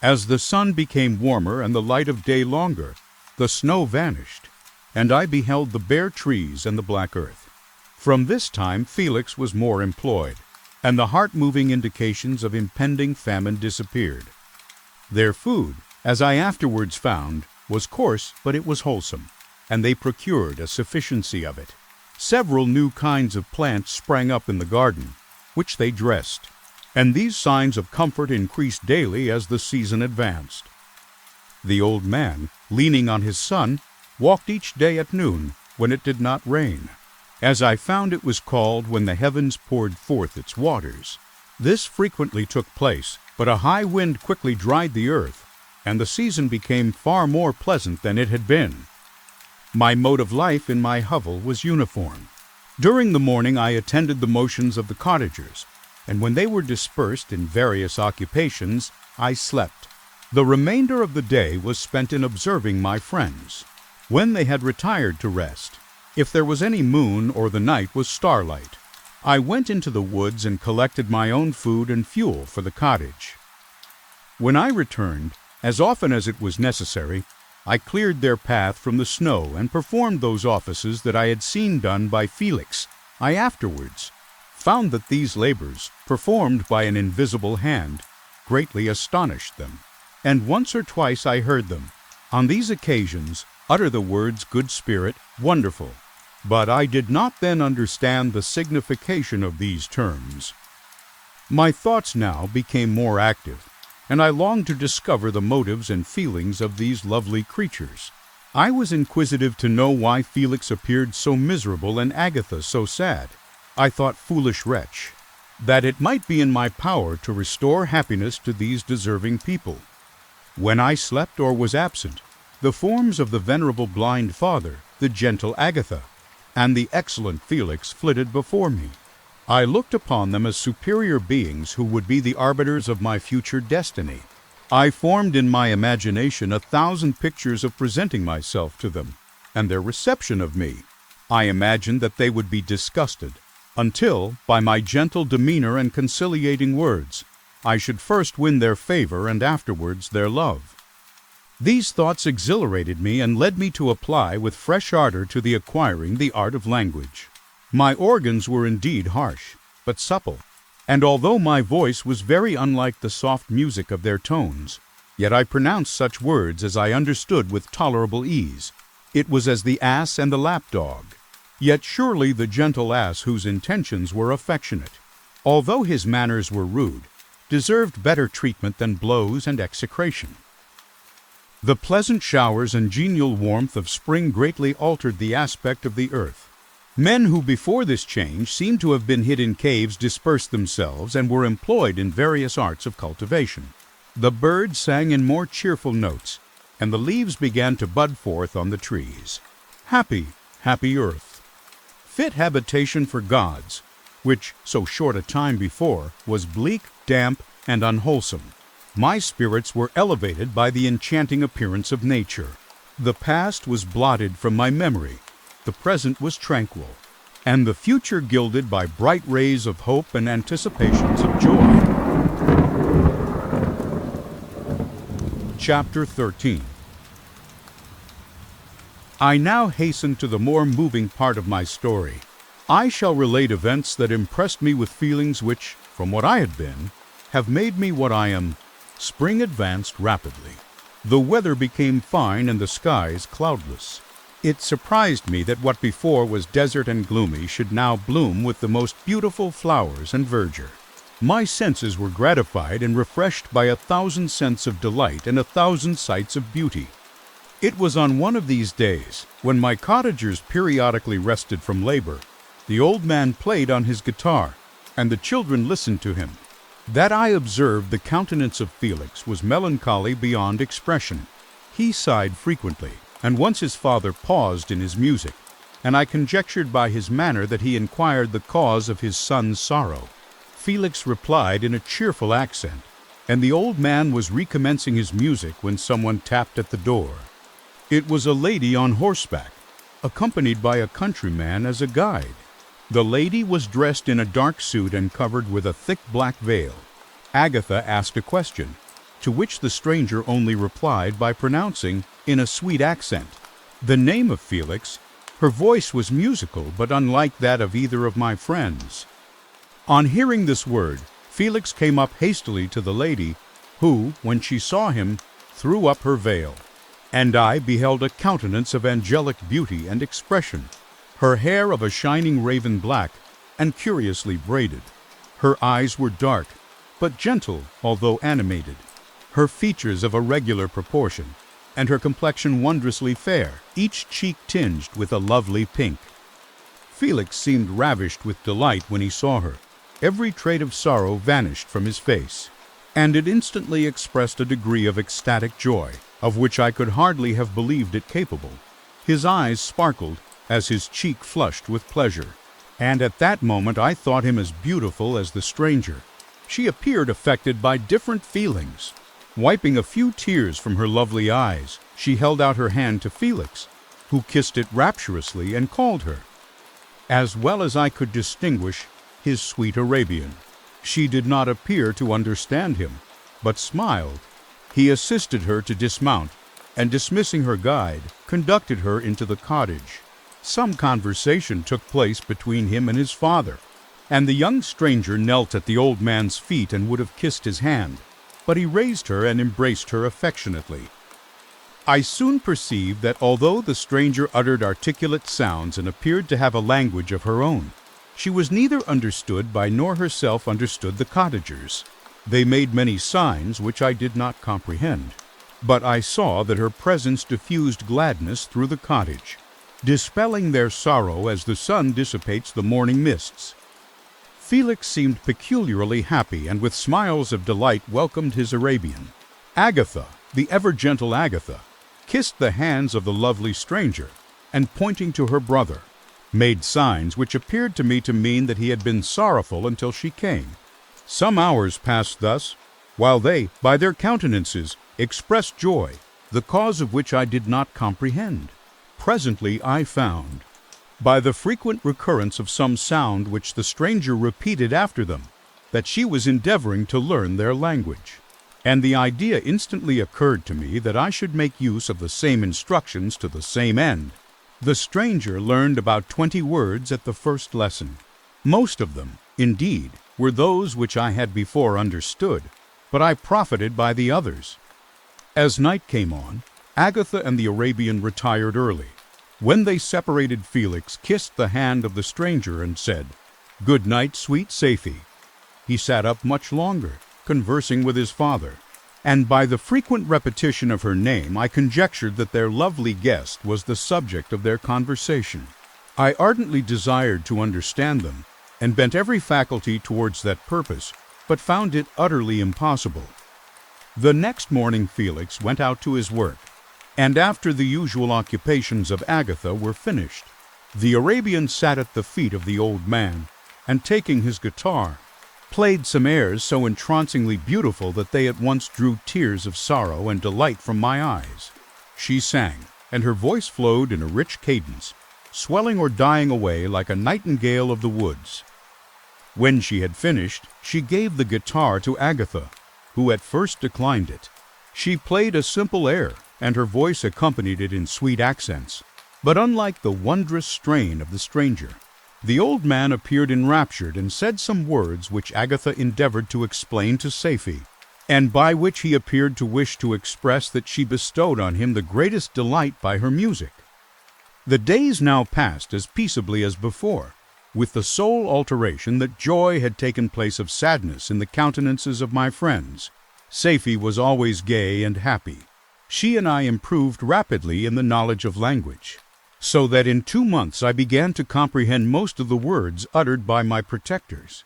As the sun became warmer and the light of day longer, the snow vanished, and I beheld the bare trees and the black earth. From this time Felix was more employed, and the heart-moving indications of impending famine disappeared. Their food, as I afterwards found, was coarse, but it was wholesome, and they procured a sufficiency of it. Several new kinds of plants sprang up in the garden, which they dressed, and these signs of comfort increased daily as the season advanced. The old man, leaning on his son, walked each day at noon, when it did not rain, as I found it was called when the heavens poured forth its waters. This frequently took place, but a high wind quickly dried the earth, and the season became far more pleasant than it had been. My mode of life in my hovel was uniform. During the morning I attended the motions of the cottagers, and when they were dispersed in various occupations, I slept. The remainder of the day was spent in observing my friends. When they had retired to rest, if there was any moon or the night was starlight, I went into the woods and collected my own food and fuel for the cottage. When I returned, as often as it was necessary, I cleared their path from the snow and performed those offices that I had seen done by Felix. I afterwards found that these labors, performed by an invisible hand, greatly astonished them, and once or twice I heard them, on these occasions, utter the words good spirit, wonderful. But I did not then understand the signification of these terms. My thoughts now became more active, and I longed to discover the motives and feelings of these lovely creatures. I was inquisitive to know why Felix appeared so miserable and Agatha so sad. I thought, foolish wretch, that it might be in my power to restore happiness to these deserving people. When I slept or was absent, the forms of the venerable blind father, the gentle Agatha, and the excellent Felix flitted before me. I looked upon them as superior beings who would be the arbiters of my future destiny. I formed in my imagination 1,000 pictures of presenting myself to them, and their reception of me. I imagined that they would be disgusted, until, by my gentle demeanor and conciliating words, I should first win their favor and afterwards their love. These thoughts exhilarated me and led me to apply with fresh ardor to the acquiring the art of language. My organs were indeed harsh, but supple, and although my voice was very unlike the soft music of their tones, yet I pronounced such words as I understood with tolerable ease. It was as the ass and the lapdog. Yet surely the gentle ass, whose intentions were affectionate, although his manners were rude, deserved better treatment than blows and execration. The pleasant showers and genial warmth of spring greatly altered the aspect of the earth. Men who before this change seemed to have been hid in caves dispersed themselves and were employed in various arts of cultivation. The birds sang in more cheerful notes, and the leaves began to bud forth on the trees. Happy, happy earth! Fit habitation for gods, which, so short a time before, was bleak, damp, and unwholesome. My spirits were elevated by the enchanting appearance of nature. The past was blotted from my memory, the present was tranquil, and the future gilded by bright rays of hope and anticipations of joy. Chapter 13. I now hasten to the more moving part of my story. I shall relate events that impressed me with feelings which, from what I had been, have made me what I am. Spring advanced rapidly. The weather became fine and the skies cloudless. It surprised me that what before was desert and gloomy should now bloom with the most beautiful flowers and verdure. My senses were gratified and refreshed by 1,000 scents of delight and 1,000 sights of beauty. It was on one of these days, when my cottagers periodically rested from labor, the old man played on his guitar, and the children listened to him, that I observed the countenance of Felix was melancholy beyond expression. He sighed frequently, and once his father paused in his music, and I conjectured by his manner that he inquired the cause of his son's sorrow. Felix replied in a cheerful accent, and the old man was recommencing his music when someone tapped at the door. It was a lady on horseback, accompanied by a countryman as a guide. The lady was dressed in a dark suit and covered with a thick black veil. Agatha asked a question, to which the stranger only replied by pronouncing, in a sweet accent, the name of Felix. Her voice was musical, but unlike that of either of my friends. On hearing this word, Felix came up hastily to the lady, who, when she saw him, threw up her veil, and I beheld a countenance of angelic beauty and expression, her hair of a shining raven black, and curiously braided. Her eyes were dark, but gentle, although animated, her features of a regular proportion, and her complexion wondrously fair, each cheek tinged with a lovely pink. Felix seemed ravished with delight when he saw her. Every trait of sorrow vanished from his face, and it instantly expressed a degree of ecstatic joy, of which I could hardly have believed it capable. His eyes sparkled as his cheek flushed with pleasure, and at that moment I thought him as beautiful as the stranger. She appeared affected by different feelings. Wiping a few tears from her lovely eyes, she held out her hand to Felix, who kissed it rapturously and called her, as well as I could distinguish, his sweet Arabian. She did not appear to understand him, but smiled. He assisted her to dismount, and dismissing her guide, conducted her into the cottage. Some conversation took place between him and his father, and the young stranger knelt at the old man's feet and would have kissed his hand, but he raised her and embraced her affectionately. I soon perceived that although the stranger uttered articulate sounds and appeared to have a language of her own, she was neither understood by nor herself understood the cottagers. They made many signs which I did not comprehend, but I saw that her presence diffused gladness through the cottage, dispelling their sorrow as the sun dissipates the morning mists. Felix seemed peculiarly happy, and with smiles of delight welcomed his Arabian. Agatha, the ever-gentle Agatha, kissed the hands of the lovely stranger, and pointing to her brother, made signs which appeared to me to mean that he had been sorrowful until she came. Some hours passed thus, while they, by their countenances, expressed joy, the cause of which I did not comprehend. Presently I found, by the frequent recurrence of some sound which the stranger repeated after them, that she was endeavoring to learn their language, and the idea instantly occurred to me that I should make use of the same instructions to the same end. The stranger learned about 20 words at the first lesson. Most of them, indeed, were those which I had before understood, but I profited by the others. As night came on, Agatha and the Arabian retired early. When they separated, Felix kissed the hand of the stranger and said, "Good night, sweet Safie." He sat up much longer, conversing with his father, and by the frequent repetition of her name I conjectured that their lovely guest was the subject of their conversation. I ardently desired to understand them, and bent every faculty towards that purpose, but found it utterly impossible. The next morning Felix went out to his work, and after the usual occupations of Agatha were finished, the Arabian sat at the feet of the old man, and taking his guitar, played some airs so entrancingly beautiful that they at once drew tears of sorrow and delight from my eyes. She sang, and her voice flowed in a rich cadence, swelling or dying away like a nightingale of the woods. When she had finished, she gave the guitar to Agatha, who at first declined it. She played a simple air, and her voice accompanied it in sweet accents, but unlike the wondrous strain of the stranger. The old man appeared enraptured and said some words which Agatha endeavored to explain to Safie, and by which he appeared to wish to express that she bestowed on him the greatest delight by her music. The days now passed as peaceably as before, with the sole alteration that joy had taken place of sadness in the countenances of my friends. Safie was always gay and happy. She and I improved rapidly in the knowledge of language, so that in 2 months I began to comprehend most of the words uttered by my protectors.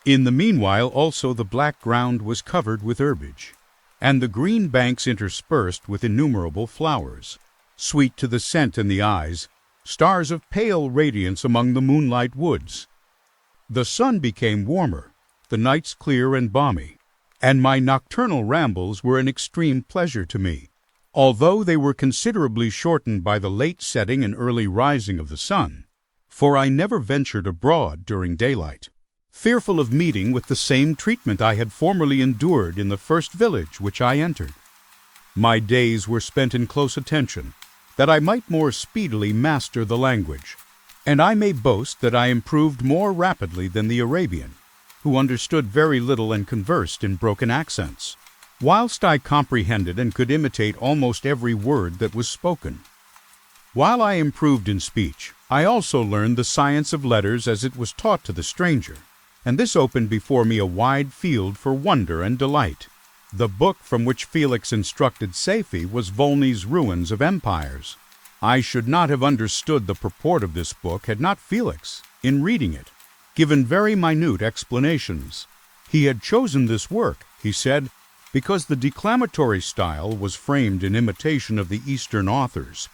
In the meanwhile also the black ground was covered with herbage, and the green banks interspersed with innumerable flowers, sweet to the scent in the eyes, stars of pale radiance among the moonlight woods. The sun became warmer, the nights clear and balmy, and my nocturnal rambles were an extreme pleasure to me, although they were considerably shortened by the late setting and early rising of the sun, for I never ventured abroad during daylight, fearful of meeting with the same treatment I had formerly endured in the first village which I entered. My days were spent in close attention, that I might more speedily master the language, and I may boast that I improved more rapidly than the Arabian, who understood very little and conversed in broken accents, whilst I comprehended and could imitate almost every word that was spoken. While I improved in speech, I also learned the science of letters as it was taught to the stranger, and this opened before me a wide field for wonder and delight. The book from which Felix instructed Safie was Volney's Ruins of Empires. I should not have understood the purport of this book had not Felix, in reading it, given very minute explanations. He had chosen this work, he said, because the declamatory style was framed in imitation of the Eastern authors.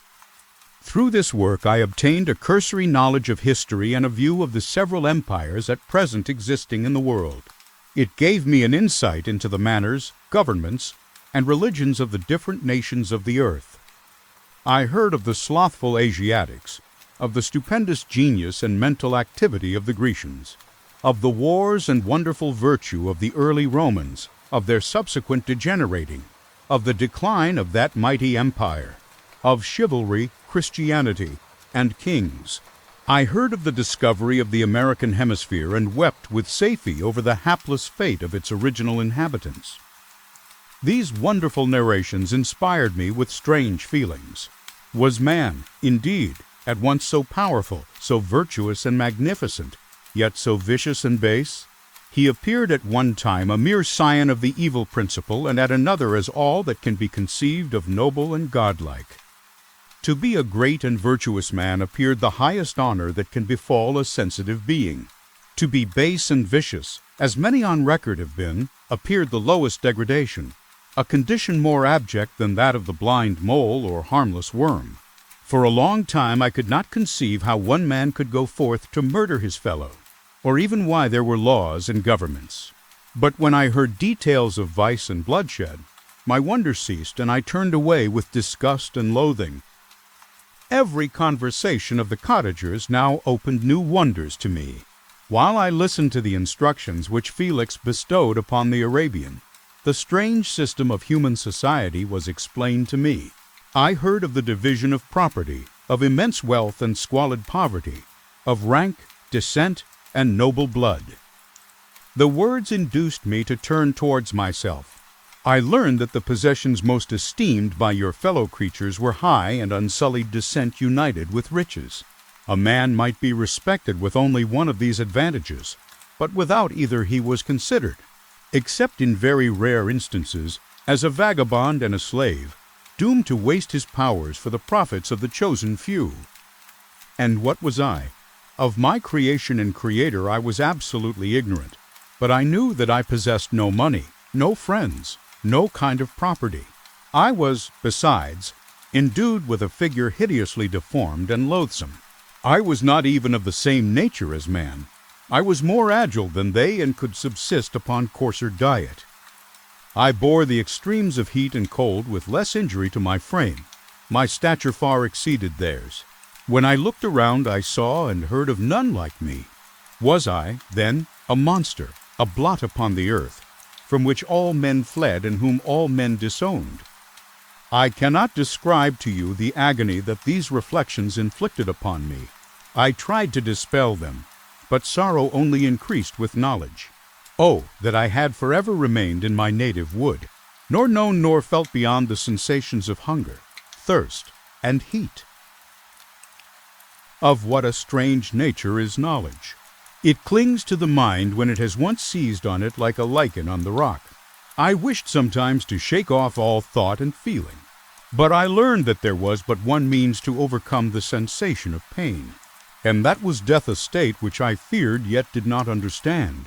Through this work I obtained a cursory knowledge of history and a view of the several empires at present existing in the world. It gave me an insight into the manners, governments, and religions of the different nations of the earth. I heard of the slothful Asiatics, of the stupendous genius and mental activity of the Grecians, of the wars and wonderful virtue of the early Romans, of their subsequent degenerating, of the decline of that mighty empire, of chivalry, Christianity, and kings. I heard of the discovery of the American hemisphere and wept with Safie over the hapless fate of its original inhabitants. These wonderful narrations inspired me with strange feelings. Was man, indeed, at once so powerful, so virtuous and magnificent, yet so vicious and base? He appeared at one time a mere scion of the evil principle, and at another as all that can be conceived of noble and godlike. To be a great and virtuous man appeared the highest honor that can befall a sensitive being. To be base and vicious, as many on record have been, appeared the lowest degradation, a condition more abject than that of the blind mole or harmless worm. For a long time I could not conceive how one man could go forth to murder his fellow, or even why there were laws and governments. But when I heard details of vice and bloodshed, my wonder ceased, and I turned away with disgust and loathing. Every conversation of the cottagers now opened new wonders to me. While I listened to the instructions which Felix bestowed upon the Arabian, the strange system of human society was explained to me. I heard of the division of property, of immense wealth and squalid poverty, of rank, descent, and noble blood. The words induced me to turn towards myself. I learned that the possessions most esteemed by your fellow creatures were high and unsullied descent united with riches. A man might be respected with only one of these advantages, but without either he was considered, except in very rare instances, as a vagabond and a slave, doomed to waste his powers for the profits of the chosen few. And what was I? Of my creation and creator I was absolutely ignorant, but I knew that I possessed no money, no friends, no kind of property. I was, besides, endued with a figure hideously deformed and loathsome. I was not even of the same nature as man. I was more agile than they and could subsist upon coarser diet. I bore the extremes of heat and cold with less injury to my frame. My stature far exceeded theirs. When I looked around, I saw and heard of none like me. Was I, then, a monster, a blot upon the earth, from which all men fled and whom all men disowned? I cannot describe to you the agony that these reflections inflicted upon me. I tried to dispel them, but sorrow only increased with knowledge. Oh, that I had forever remained in my native wood, nor known nor felt beyond the sensations of hunger, thirst, and heat. Of what a strange nature is knowledge! It clings to the mind when it has once seized on it like a lichen on the rock. I wished sometimes to shake off all thought and feeling, but I learned that there was but one means to overcome the sensation of pain, and that was death, a state which I feared yet did not understand.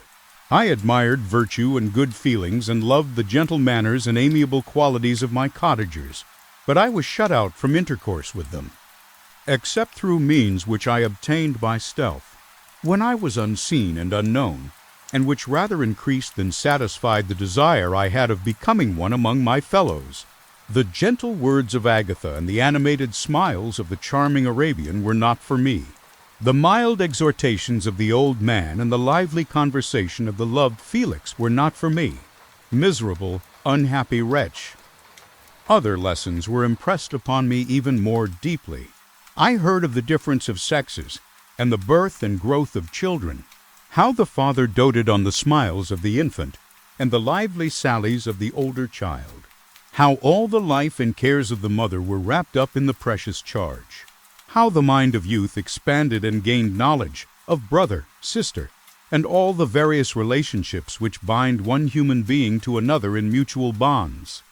I admired virtue and good feelings and loved the gentle manners and amiable qualities of my cottagers, but I was shut out from intercourse with them, except through means which I obtained by stealth, when I was unseen and unknown, and which rather increased than satisfied the desire I had of becoming one among my fellows. The gentle words of Agatha and the animated smiles of the charming Arabian were not for me. The mild exhortations of the old man and the lively conversation of the loved Felix were not for me. Miserable, unhappy wretch! Other lessons were impressed upon me even more deeply. I heard of the difference of sexes, and the birth and growth of children, how the father doted on the smiles of the infant and the lively sallies of the older child, how all the life and cares of the mother were wrapped up in the precious charge, how the mind of youth expanded and gained knowledge of brother, sister, and all the various relationships which bind one human being to another in mutual bonds.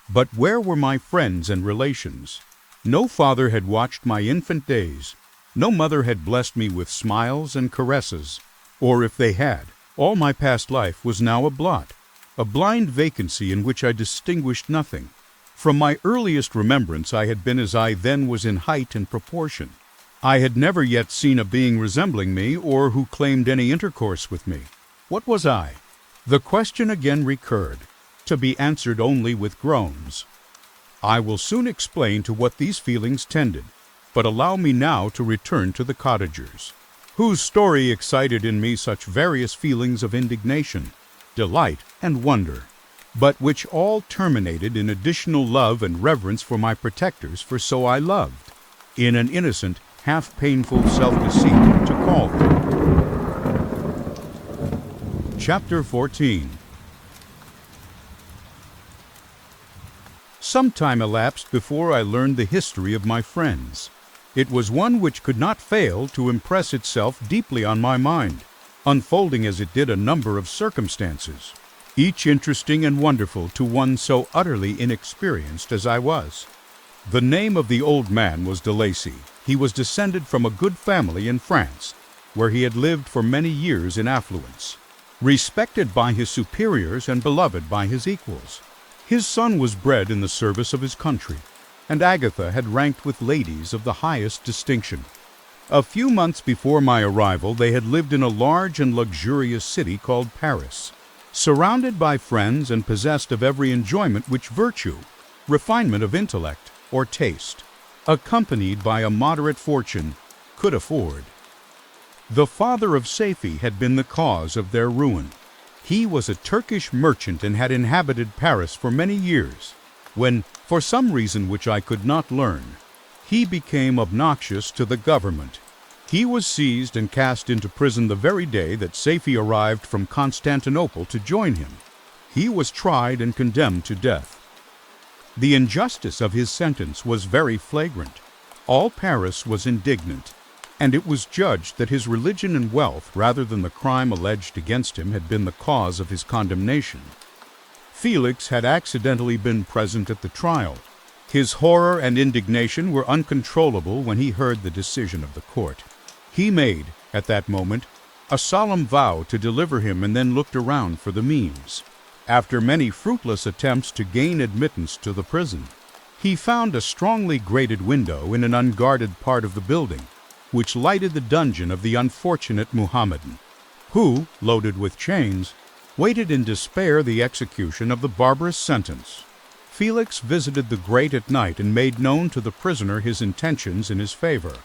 But where were my friends and relations? No father had watched my infant days. No mother had blessed me with smiles and caresses, or if they had, all my past life was now a blot, a blind vacancy in which I distinguished nothing. From my earliest remembrance I had been as I then was in height and proportion. I had never yet seen a being resembling me or who claimed any intercourse with me. What was I? The question again recurred, to be answered only with groans. I will soon explain to what these feelings tended, but allow me now to return to the cottagers, whose story excited in me such various feelings of indignation, delight, and wonder, but which all terminated in additional love and reverence for my protectors, for so I loved, in an innocent, half-painful self-deceit to call them. Chapter 14. Some time elapsed before I learned the history of my friends. It was one which could not fail to impress itself deeply on my mind, unfolding as it did a number of circumstances, each interesting and wonderful to one so utterly inexperienced as I was. The name of the old man was de Lacy. He was descended from a good family in France, where he had lived for many years in affluence, respected by his superiors and beloved by his equals. His son was bred in the service of his country, and Agatha had ranked with ladies of the highest distinction. A few months before my arrival they had lived in a large and luxurious city called Paris, surrounded by friends and possessed of every enjoyment which virtue, refinement of intellect, or taste, accompanied by a moderate fortune, could afford. The father of Safie had been the cause of their ruin. He was a Turkish merchant and had inhabited Paris for many years, when, for some reason which I could not learn, he became obnoxious to the government. He was seized and cast into prison the very day that Safie arrived from Constantinople to join him. He was tried and condemned to death. The injustice of his sentence was very flagrant. All Paris was indignant, and it was judged that his religion and wealth, rather than the crime alleged against him, had been the cause of his condemnation. Felix had accidentally been present at the trial. His horror and indignation were uncontrollable when he heard the decision of the court. He made, at that moment, a solemn vow to deliver him and then looked around for the means. After many fruitless attempts to gain admittance to the prison, he found a strongly grated window in an unguarded part of the building, which lighted the dungeon of the unfortunate Mohammedan, who, loaded with chains, waited in despair the execution of the barbarous sentence. Felix visited the grate at night and made known to the prisoner his intentions in his favor.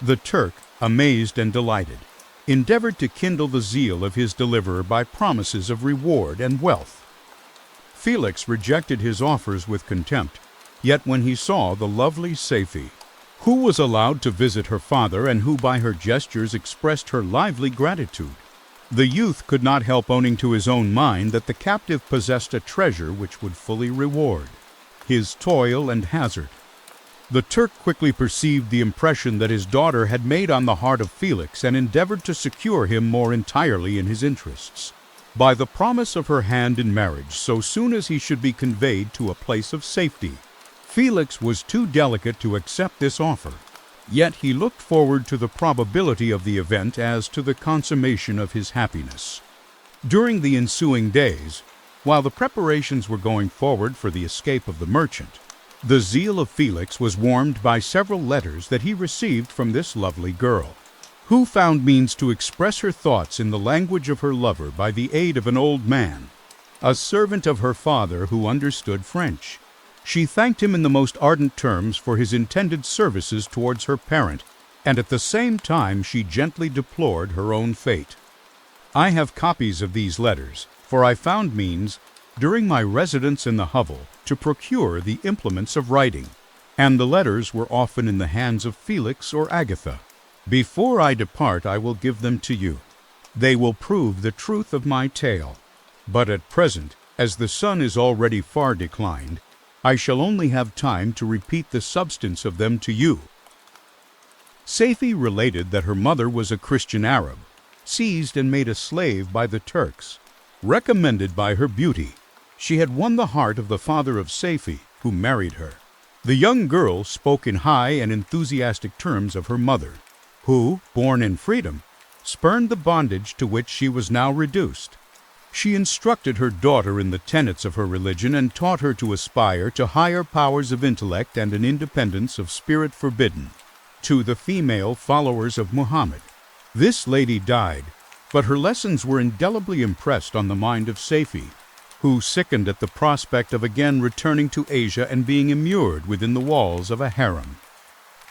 The Turk, amazed and delighted, endeavored to kindle the zeal of his deliverer by promises of reward and wealth. Felix rejected his offers with contempt, yet when he saw the lovely Safie, who was allowed to visit her father and who by her gestures expressed her lively gratitude, the youth could not help owning to his own mind that the captive possessed a treasure which would fully reward his toil and hazard. The Turk quickly perceived the impression that his daughter had made on the heart of Felix and endeavored to secure him more entirely in his interests, by the promise of her hand in marriage so soon as he should be conveyed to a place of safety. Felix was too delicate to accept this offer, yet he looked forward to the probability of the event as to the consummation of his happiness. During the ensuing days, while the preparations were going forward for the escape of the merchant, the zeal of Felix was warmed by several letters that he received from this lovely girl, who found means to express her thoughts in the language of her lover by the aid of an old man, a servant of her father who understood French. She thanked him in the most ardent terms for his intended services towards her parent, and at the same time she gently deplored her own fate. I have copies of these letters, for I found means, during my residence in the hovel, to procure the implements of writing, and the letters were often in the hands of Felix or Agatha. Before I depart, I will give them to you. They will prove the truth of my tale. But at present, as the sun is already far declined, I shall only have time to repeat the substance of them to you. Safie related that her mother was a Christian Arab, seized and made a slave by the Turks. Recommended by her beauty, she had won the heart of the father of Safie, who married her. The young girl spoke in high and enthusiastic terms of her mother, who, born in freedom, spurned the bondage to which she was now reduced. She instructed her daughter in the tenets of her religion and taught her to aspire to higher powers of intellect and an independence of spirit forbidden to the female followers of Muhammad. This lady died, but her lessons were indelibly impressed on the mind of Safie, who sickened at the prospect of again returning to Asia and being immured within the walls of a harem.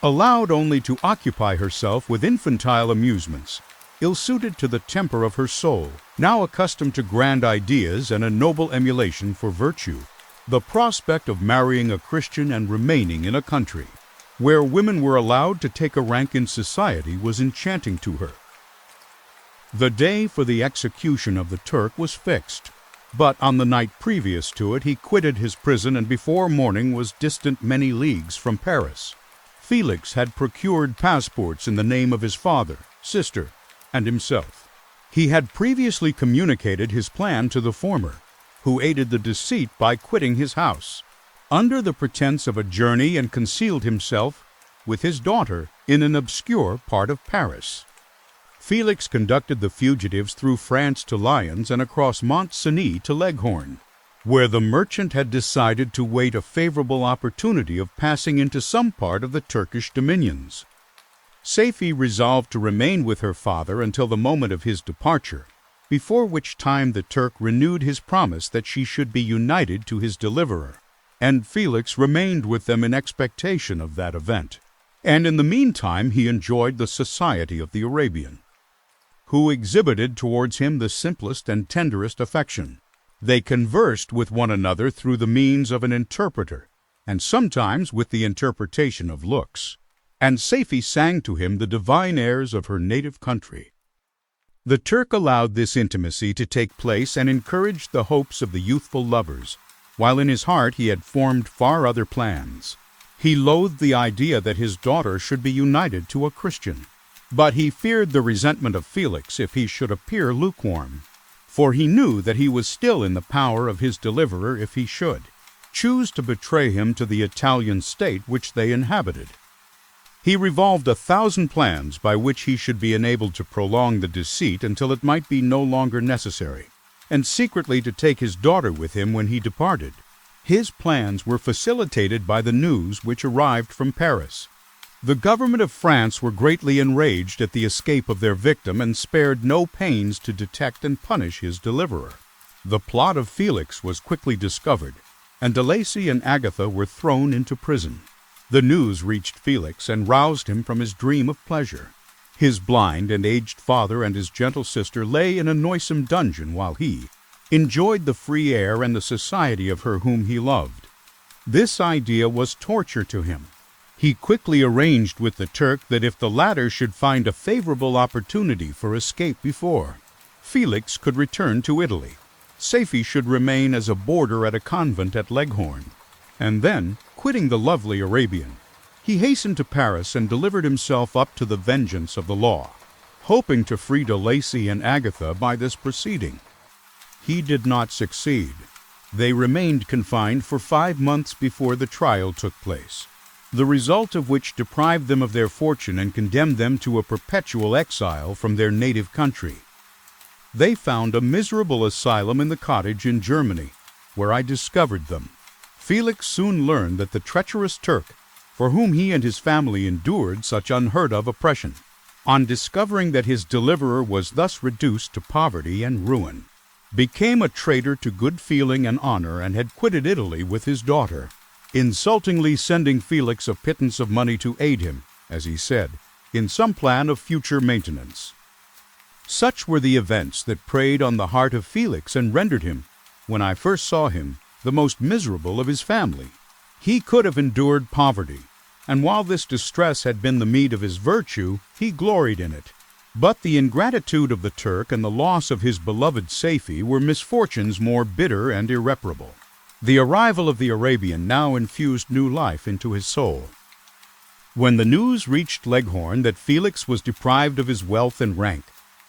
Allowed only to occupy herself with infantile amusements, ill-suited to the temper of her soul, now accustomed to grand ideas and a noble emulation for virtue, the prospect of marrying a Christian and remaining in a country where women were allowed to take a rank in society was enchanting to her. The day for the execution of the Turk was fixed, but on the night previous to it he quitted his prison and before morning was distant many leagues from Paris. Felix had procured passports in the name of his father, sister, and himself. He had previously communicated his plan to the former, who aided the deceit by quitting his house, under the pretense of a journey, and concealed himself, with his daughter, in an obscure part of Paris. Felix conducted the fugitives through France to Lyons and across Mont-Cenis to Leghorn, where the merchant had decided to wait a favorable opportunity of passing into some part of the Turkish dominions. Safie resolved to remain with her father until the moment of his departure, before which time the Turk renewed his promise that she should be united to his deliverer, and Felix remained with them in expectation of that event. And in the meantime he enjoyed the society of the Arabian, who exhibited towards him the simplest and tenderest affection. They conversed with one another through the means of an interpreter, and sometimes with the interpretation of looks, and Safie sang to him the divine airs of her native country. The Turk allowed this intimacy to take place and encouraged the hopes of the youthful lovers, while in his heart he had formed far other plans. He loathed the idea that his daughter should be united to a Christian, but he feared the resentment of Felix if he should appear lukewarm, for he knew that he was still in the power of his deliverer if he should choose to betray him to the Italian state which they inhabited. He revolved 1,000 plans by which he should be enabled to prolong the deceit until it might be no longer necessary, and secretly to take his daughter with him when he departed. His plans were facilitated by the news which arrived from Paris. The government of France were greatly enraged at the escape of their victim and spared no pains to detect and punish his deliverer. The plot of Felix was quickly discovered, and De Lacy and Agatha were thrown into prison. The news reached Felix and roused him from his dream of pleasure. His blind and aged father and his gentle sister lay in a noisome dungeon while he enjoyed the free air and the society of her whom he loved. This idea was torture to him. He quickly arranged with the Turk that if the latter should find a favorable opportunity for escape before Felix could return to Italy, Safie should remain as a boarder at a convent at Leghorn, and then, quitting the lovely Arabian, He hastened to Paris and delivered himself up to the vengeance of the law, hoping to free de Lacy and Agatha by this proceeding. He did not succeed. They remained confined for 5 months before the trial took place, the result of which deprived them of their fortune and condemned them to a perpetual exile from their native country. They found a miserable asylum in the cottage in Germany, where I discovered them. Felix soon learned that the treacherous Turk, for whom he and his family endured such unheard-of oppression, on discovering that his deliverer was thus reduced to poverty and ruin, became a traitor to good feeling and honor and had quitted Italy with his daughter, insultingly sending Felix a pittance of money to aid him, as he said, in some plan of future maintenance. Such were the events that preyed on the heart of Felix and rendered him, when I first saw him, the most miserable of his family. He could have endured poverty, and while this distress had been the meed of his virtue, he gloried in it. But the ingratitude of the Turk and the loss of his beloved Safie were misfortunes more bitter and irreparable. The arrival of the Arabian now infused new life into his soul. When the news reached Leghorn that Felix was deprived of his wealth and rank,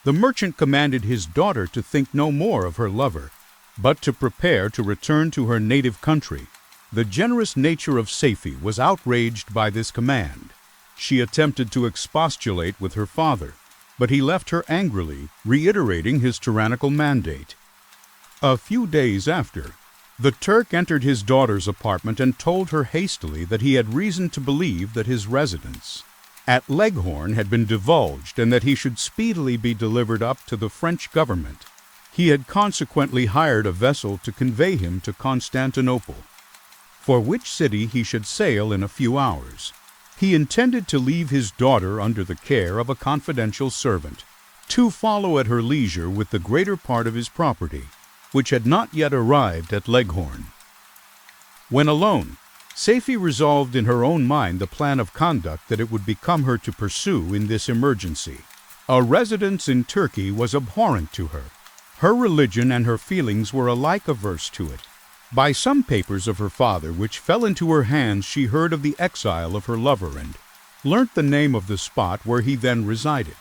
the merchant commanded his daughter to think no more of her lover, but to prepare to return to her native country. The generous nature of Safie was outraged by this command. She attempted to expostulate with her father, but he left her angrily, reiterating his tyrannical mandate. A few days after, the Turk entered his daughter's apartment and told her hastily that he had reason to believe that his residence at Leghorn had been divulged and that he should speedily be delivered up to the French government. He had consequently hired a vessel to convey him to Constantinople, for which city he should sail in a few hours. He intended to leave his daughter under the care of a confidential servant, to follow at her leisure with the greater part of his property, which had not yet arrived at Leghorn. When alone, Safie resolved in her own mind the plan of conduct that it would become her to pursue in this emergency. A residence in Turkey was abhorrent to her. Her religion and her feelings were alike averse to it. By some papers of her father which fell into her hands she heard of the exile of her lover and learnt the name of the spot where he then resided.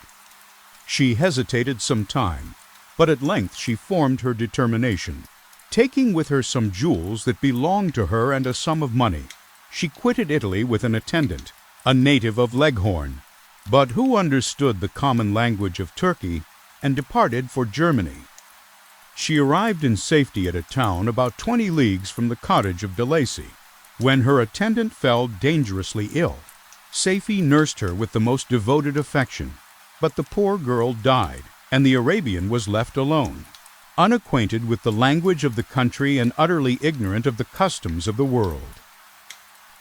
She hesitated some time, but at length she formed her determination. Taking with her some jewels that belonged to her and a sum of money, she quitted Italy with an attendant, a native of Leghorn, but who understood the common language of Turkey, and departed for Germany. She arrived in safety at a town about 20 leagues from the cottage of de Lacy, when her attendant fell dangerously ill. Safie nursed her with the most devoted affection, but the poor girl died, and the Arabian was left alone, unacquainted with the language of the country and utterly ignorant of the customs of the world.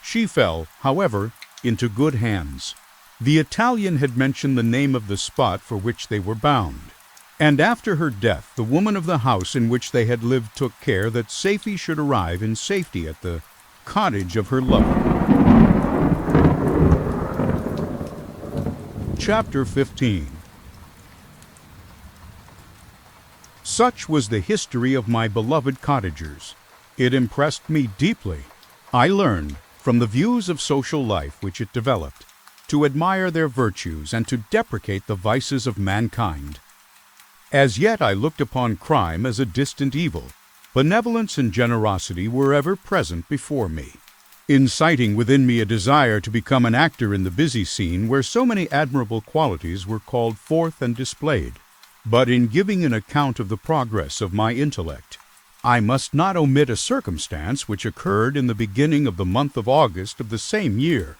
She fell, however, into good hands. The Italian had mentioned the name of the spot for which they were bound, and after her death the woman of the house in which they had lived took care that Safie should arrive in safety at the cottage of her lover. Chapter 15. Such was the history of my beloved cottagers. It impressed me deeply. I learned, from the views of social life which it developed, to admire their virtues and to deprecate the vices of mankind. As yet I looked upon crime as a distant evil. Benevolence and generosity were ever present before me, inciting within me a desire to become an actor in the busy scene where so many admirable qualities were called forth and displayed. But in giving an account of the progress of my intellect, I must not omit a circumstance which occurred in the beginning of the month of August of the same year.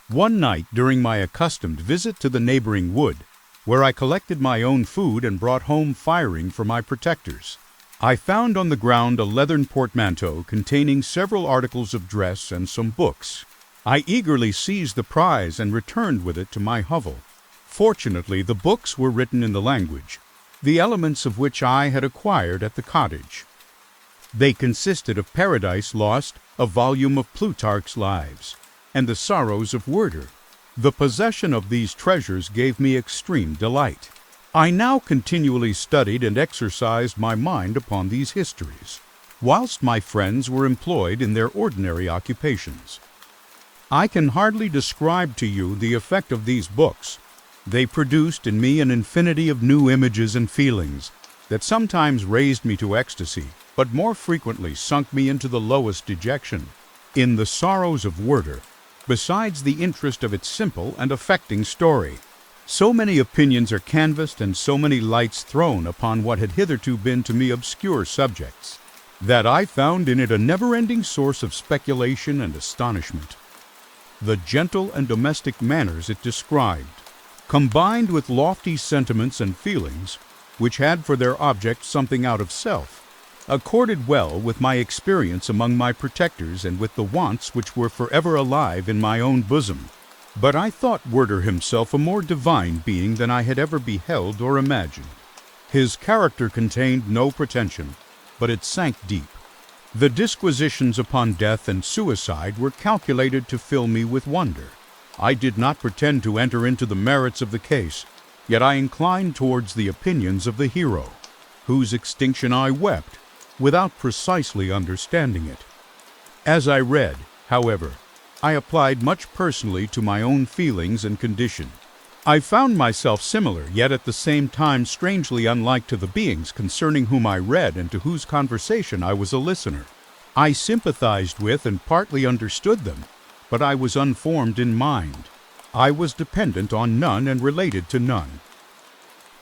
One night during my accustomed visit to the neighboring wood, where I collected my own food and brought home firing for my protectors, I found on the ground a leathern portmanteau containing several articles of dress and some books. I eagerly seized the prize and returned with it to my hovel. Fortunately, the books were written in the language, the elements of which I had acquired at the cottage. They consisted of Paradise Lost, a volume of Plutarch's Lives, and the Sorrows of Werter. The possession of these treasures gave me extreme delight. I now continually studied and exercised my mind upon these histories, whilst my friends were employed in their ordinary occupations. I can hardly describe to you the effect of these books. They produced in me an infinity of new images and feelings that sometimes raised me to ecstasy, but more frequently sunk me into the lowest dejection. In The Sorrows of Werther, besides the interest of its simple and affecting story, so many opinions are canvassed and so many lights thrown upon what had hitherto been to me obscure subjects, that I found in it a never-ending source of speculation and astonishment. The gentle and domestic manners it described, combined with lofty sentiments and feelings, which had for their object something out of self, accorded well with my experience among my protectors and with the wants which were forever alive in my own bosom. But I thought Werther himself a more divine being than I had ever beheld or imagined. His character contained no pretension, but it sank deep. The disquisitions upon death and suicide were calculated to fill me with wonder. I did not pretend to enter into the merits of the case, yet I inclined towards the opinions of the hero, whose extinction I wept, without precisely understanding it. As I read, however, I applied much personally to my own feelings and condition. I found myself similar, yet at the same time strangely unlike to the beings concerning whom I read and to whose conversation I was a listener. I sympathized with and partly understood them, but I was unformed in mind. I was dependent on none and related to none.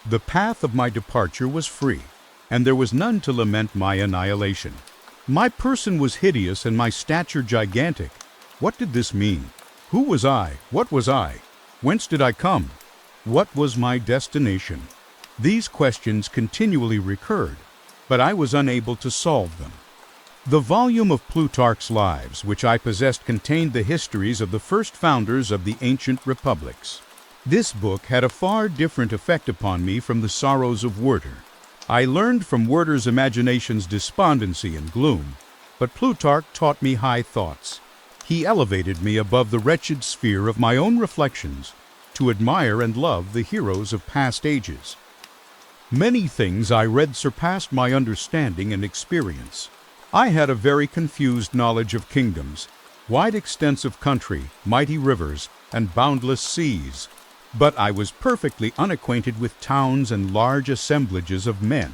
The path of my departure was free, and there was none to lament my annihilation. My person was hideous and my stature gigantic. What did this mean? Who was I? What was I? Whence did I come? What was my destination? These questions continually recurred, but I was unable to solve them. The volume of Plutarch's Lives which I possessed contained the histories of the first founders of the ancient republics. This book had a far different effect upon me from the Sorrows of Werther. I learned from Werther's imagination's despondency and gloom, but Plutarch taught me high thoughts. He elevated me above the wretched sphere of my own reflections to admire and love the heroes of past ages. Many things I read surpassed my understanding and experience. I had a very confused knowledge of kingdoms, wide extents of country, mighty rivers, and boundless seas, but I was perfectly unacquainted with towns and large assemblages of men.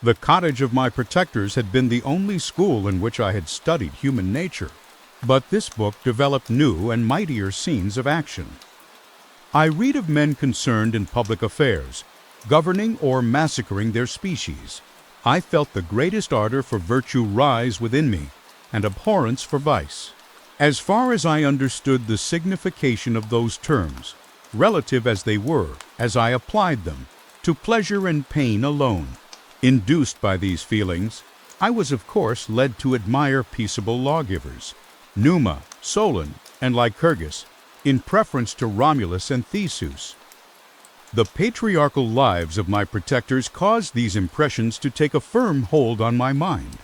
The cottage of my protectors had been the only school in which I had studied human nature. But this book developed new and mightier scenes of action. I read of men concerned in public affairs, governing or massacring their species. I felt the greatest ardor for virtue rise within me, and abhorrence for vice. As far as I understood the signification of those terms, relative as they were, as I applied them, to pleasure and pain alone, induced by these feelings, I was of course led to admire peaceable lawgivers, Numa, Solon, and Lycurgus, in preference to Romulus and Theseus. The patriarchal lives of my protectors caused these impressions to take a firm hold on my mind.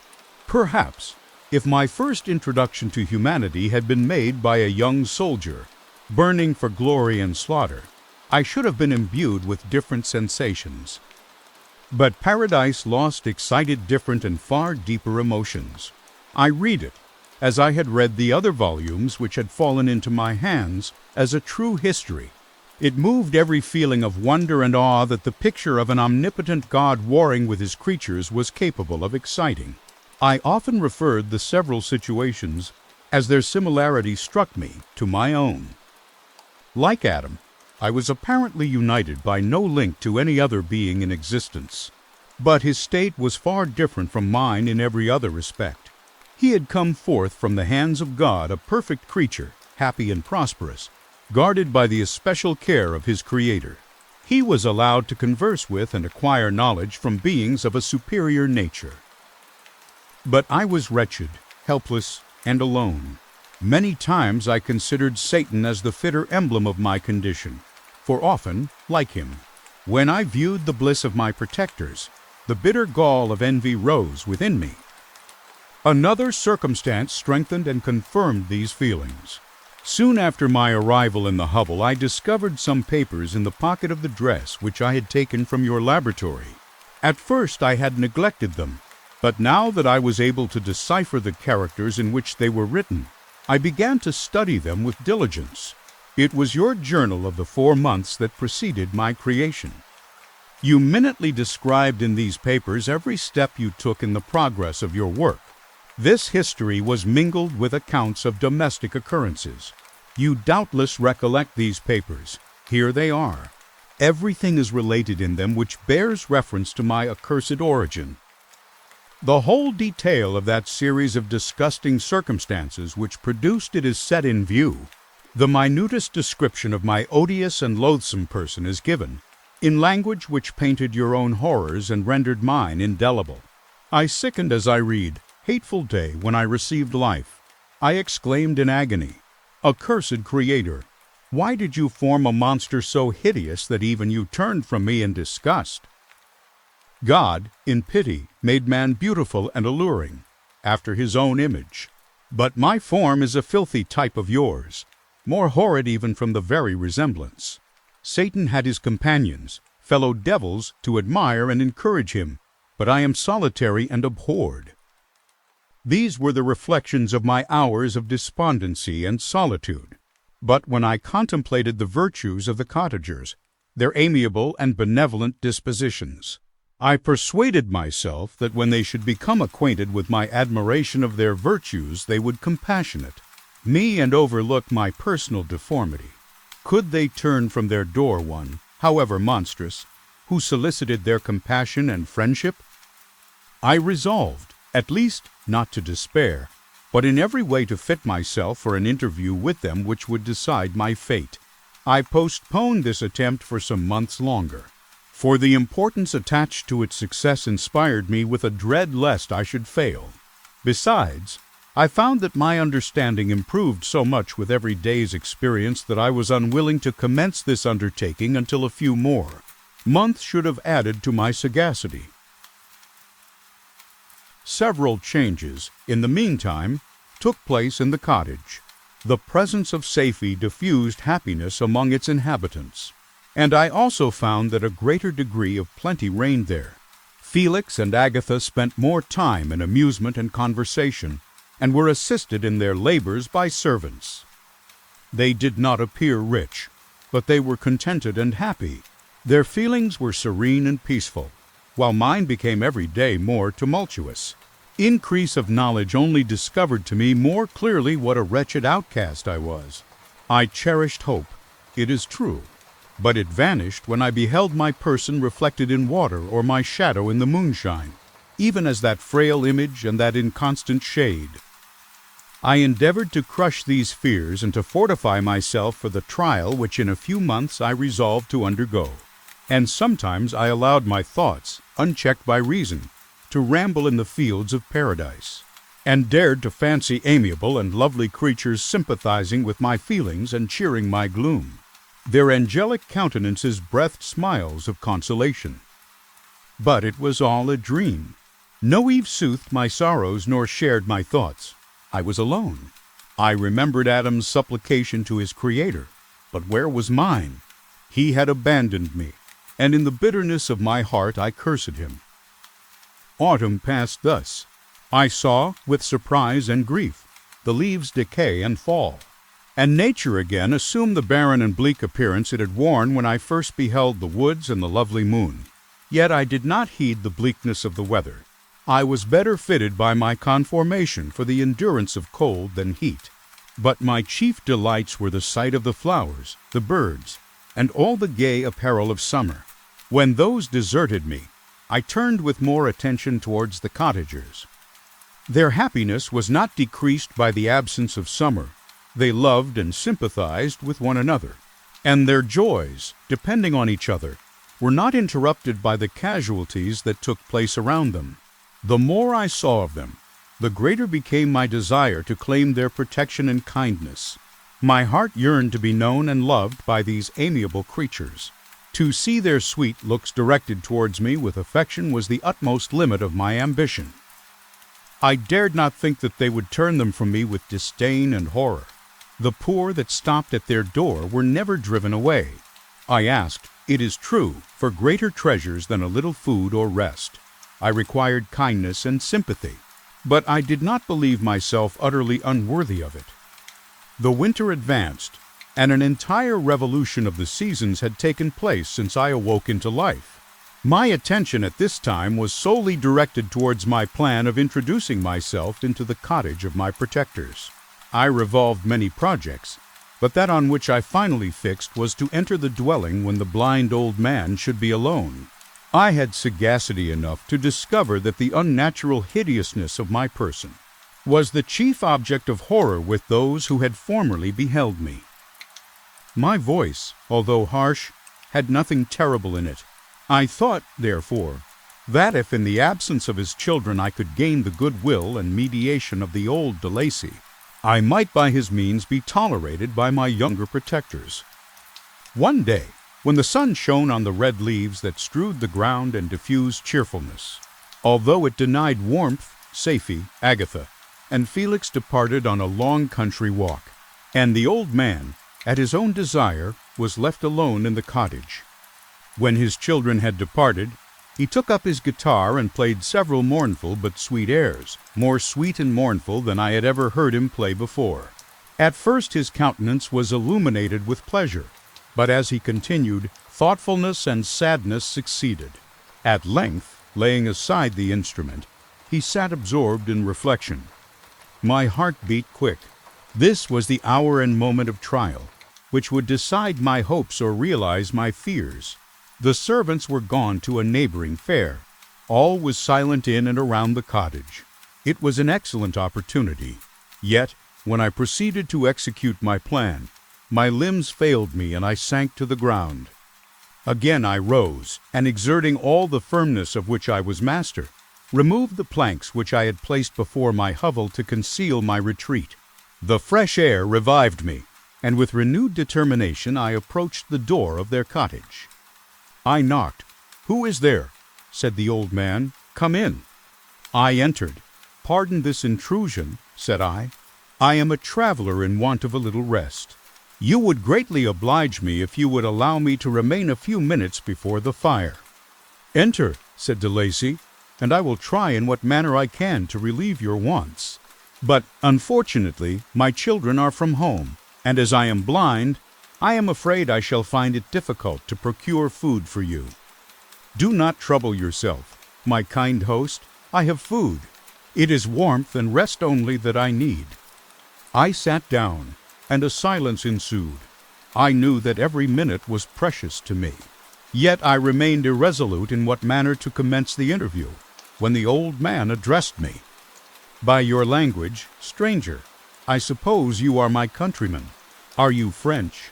Perhaps, if my first introduction to humanity had been made by a young soldier, burning for glory and slaughter, I should have been imbued with different sensations. But Paradise Lost excited different and far deeper emotions. I read it, as I had read the other volumes which had fallen into my hands, as a true history. It moved every feeling of wonder and awe that the picture of an omnipotent God warring with his creatures was capable of exciting. I often referred the several situations, as their similarity struck me, to my own. Like Adam, I was apparently united by no link to any other being in existence. But his state was far different from mine in every other respect. He had come forth from the hands of God a perfect creature, happy and prosperous, guarded by the especial care of his Creator. He was allowed to converse with and acquire knowledge from beings of a superior nature. But I was wretched, helpless, and alone. Many times I considered Satan as the fitter emblem of my condition, for often, like him, when I viewed the bliss of my protectors, the bitter gall of envy rose within me. Another circumstance strengthened and confirmed these feelings. Soon after my arrival in the hovel, I discovered some papers in the pocket of the dress which I had taken from your laboratory. At first I had neglected them, but now that I was able to decipher the characters in which they were written, I began to study them with diligence. It was your journal of the 4 months that preceded my creation. You minutely described in these papers every step you took in the progress of your work. This history was mingled with accounts of domestic occurrences. You doubtless recollect these papers. Here they are. Everything is related in them which bears reference to my accursed origin. The whole detail of that series of disgusting circumstances which produced it is set in view. The minutest description of my odious and loathsome person is given, in language which painted your own horrors and rendered mine indelible. I sickened as I read, "Hateful day when I received life." I exclaimed in agony, "Accursed Creator, why did you form a monster so hideous that even you turned from me in disgust?" God, in pity, made man beautiful and alluring, after his own image. But my form is a filthy type of yours, more horrid even from the very resemblance. Satan had his companions, fellow devils, to admire and encourage him, but I am solitary and abhorred. These were the reflections of my hours of despondency and solitude. But when I contemplated the virtues of the cottagers, their amiable and benevolent dispositions, I persuaded myself that when they should become acquainted with my admiration of their virtues, they would compassionate me and overlook my personal deformity. Could they turn from their door one, however monstrous, who solicited their compassion and friendship? I resolved, at least, not to despair, but in every way to fit myself for an interview with them which would decide my fate. I postponed this attempt for some months longer, for the importance attached to its success inspired me with a dread lest I should fail. Besides, I found that my understanding improved so much with every day's experience that I was unwilling to commence this undertaking until a few more months should have added to my sagacity. Several changes, in the meantime, took place in the cottage. The presence of Safie diffused happiness among its inhabitants, and I also found that a greater degree of plenty reigned there. Felix and Agatha spent more time in amusement and conversation, and were assisted in their labors by servants. They did not appear rich, but they were contented and happy. Their feelings were serene and peaceful, while mine became every day more tumultuous. Increase of knowledge only discovered to me more clearly what a wretched outcast I was. I cherished hope, it is true, but it vanished when I beheld my person reflected in water or my shadow in the moonshine, even as that frail image and that inconstant shade. I endeavored to crush these fears and to fortify myself for the trial which in a few months I resolved to undergo. And sometimes I allowed my thoughts, unchecked by reason, to ramble in the fields of paradise, and dared to fancy amiable and lovely creatures sympathizing with my feelings and cheering my gloom. Their angelic countenances breathed smiles of consolation. But it was all a dream. No Eve soothed my sorrows nor shared my thoughts. I was alone. I remembered Adam's supplication to his Creator, but where was mine? He had abandoned me, and in the bitterness of my heart I cursed him. Autumn passed thus. I saw, with surprise and grief, the leaves decay and fall, and nature again assumed the barren and bleak appearance it had worn when I first beheld the woods and the lovely moon. Yet I did not heed the bleakness of the weather. I was better fitted by my conformation for the endurance of cold than heat. But my chief delights were the sight of the flowers, the birds, and all the gay apparel of summer. When those deserted me, I turned with more attention towards the cottagers. Their happiness was not decreased by the absence of summer. They loved and sympathized with one another, and their joys, depending on each other, were not interrupted by the casualties that took place around them. The more I saw of them, the greater became my desire to claim their protection and kindness. My heart yearned to be known and loved by these amiable creatures. To see their sweet looks directed towards me with affection was the utmost limit of my ambition. I dared not think that they would turn them from me with disdain and horror. The poor that stopped at their door were never driven away. I asked, it is true, for greater treasures than a little food or rest. I required kindness and sympathy, but I did not believe myself utterly unworthy of it. The winter advanced, and an entire revolution of the seasons had taken place since I awoke into life. My attention at this time was solely directed towards my plan of introducing myself into the cottage of my protectors. I revolved many projects, but that on which I finally fixed was to enter the dwelling when the blind old man should be alone. I had sagacity enough to discover that the unnatural hideousness of my person was the chief object of horror with those who had formerly beheld me. My voice, although harsh, had nothing terrible in it. I thought, therefore, that if in the absence of his children I could gain the goodwill and mediation of the old de Lacy, I might by his means be tolerated by my younger protectors. One day, when the sun shone on the red leaves that strewed the ground and diffused cheerfulness, although it denied warmth, Safie, Agatha, and Felix departed on a long country walk, and the old man, at his own desire, was left alone in the cottage. When his children had departed, he took up his guitar and played several mournful but sweet airs, more sweet and mournful than I had ever heard him play before. At first his countenance was illuminated with pleasure, but as he continued, thoughtfulness and sadness succeeded. At length, laying aside the instrument, he sat absorbed in reflection. My heart beat quick. This was the hour and moment of trial, which would decide my hopes or realize my fears. The servants were gone to a neighboring fair. All was silent in and around the cottage. It was an excellent opportunity. Yet, when I proceeded to execute my plan, my limbs failed me and I sank to the ground. Again I rose, and exerting all the firmness of which I was master, removed the planks which I had placed before my hovel to conceal my retreat. The fresh air revived me, and with renewed determination I approached the door of their cottage. I knocked. "Who is there?" said the old man. "Come in." I entered. "Pardon this intrusion," said I. "I am a traveler in want of a little rest. You would greatly oblige me if you would allow me to remain a few minutes before the fire." "Enter," said de Lacy, "and I will try in what manner I can to relieve your wants. But, unfortunately, my children are from home, and as I am blind, I am afraid I shall find it difficult to procure food for you. Do not trouble yourself, my kind host. I have food. It is warmth and rest only that I need." I sat down, and a silence ensued. I knew that every minute was precious to me. Yet I remained irresolute in what manner to commence the interview, when the old man addressed me. "By your language, stranger, I suppose you are my countryman. Are you French?"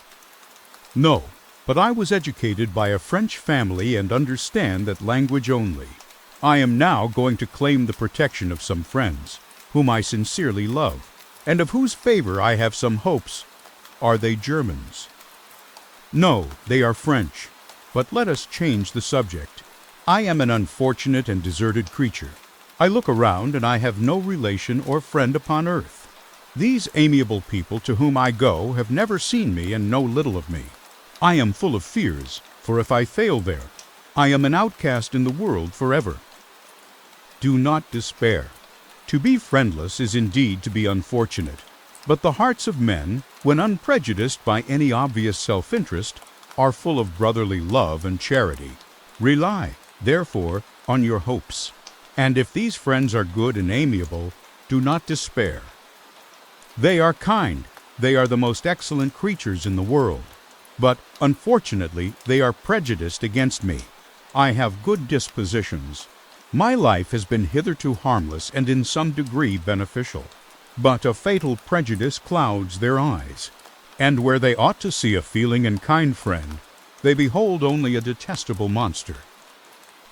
"No, but I was educated by a French family and understand that language only. I am now going to claim the protection of some friends, whom I sincerely love, and of whose favor I have some hopes. Are they Germans?" "No, they are French. But let us change the subject. I am an unfortunate and deserted creature. I look around and I have no relation or friend upon earth. These amiable people to whom I go have never seen me and know little of me. I am full of fears, for if I fail there, I am an outcast in the world forever. Do not despair. To be friendless is indeed to be unfortunate, but the hearts of men, when unprejudiced by any obvious self-interest, are full of brotherly love and charity. Rely, therefore, on your hopes, and if these friends are good and amiable, do not despair. They are kind, they are the most excellent creatures in the world, but unfortunately they are prejudiced against me. I have good dispositions. My life has been hitherto harmless and in some degree beneficial, but a fatal prejudice clouds their eyes, and where they ought to see a feeling and kind friend, they behold only a detestable monster.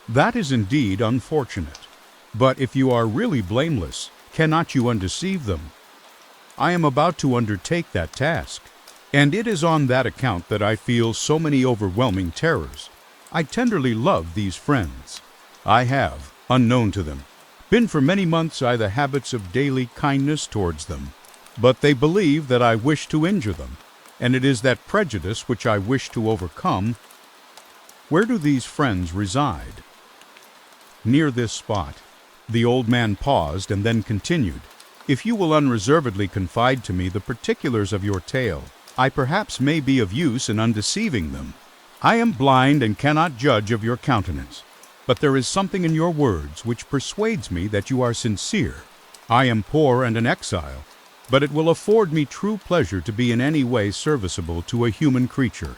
That is indeed unfortunate, but if you are really blameless, cannot you undeceive them? I am about to undertake that task, and it is on that account that I feel so many overwhelming terrors. I tenderly love these friends. I have, unknown to them, been for many months I the habits of daily kindness towards them, but they believe that I wish to injure them, and it is that prejudice which I wish to overcome. Where do these friends reside? Near this spot. The old man paused and then continued. If you will unreservedly confide to me the particulars of your tale, I perhaps may be of use in undeceiving them. I am blind and cannot judge of your countenance, but there is something in your words which persuades me that you are sincere. I am poor and an exile, but it will afford me true pleasure to be in any way serviceable to a human creature.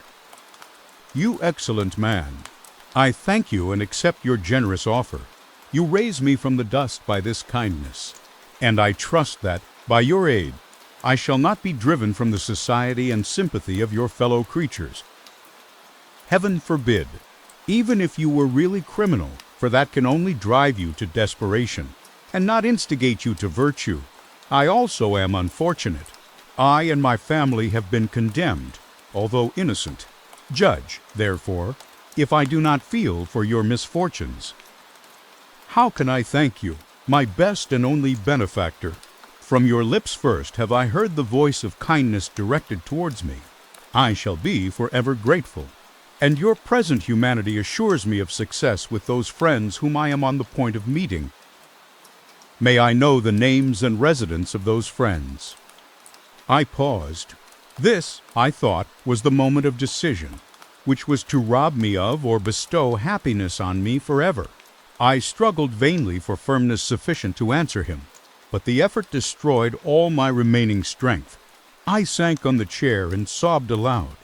You excellent man, I thank you and accept your generous offer. You raise me from the dust by this kindness, and I trust that, by your aid, I shall not be driven from the society and sympathy of your fellow creatures. Heaven forbid, even if you were really criminal, for that can only drive you to desperation, and not instigate you to virtue. I also am unfortunate. I and my family have been condemned, although innocent. Judge, therefore, if I do not feel for your misfortunes. How can I thank you, my best and only benefactor? From your lips first have I heard the voice of kindness directed towards me. I shall be forever grateful, and your present humanity assures me of success with those friends whom I am on the point of meeting. May I know the names and residence of those friends? I paused. This, I thought, was the moment of decision, which was to rob me of or bestow happiness on me forever. I struggled vainly for firmness sufficient to answer him, but the effort destroyed all my remaining strength. I sank on the chair and sobbed aloud.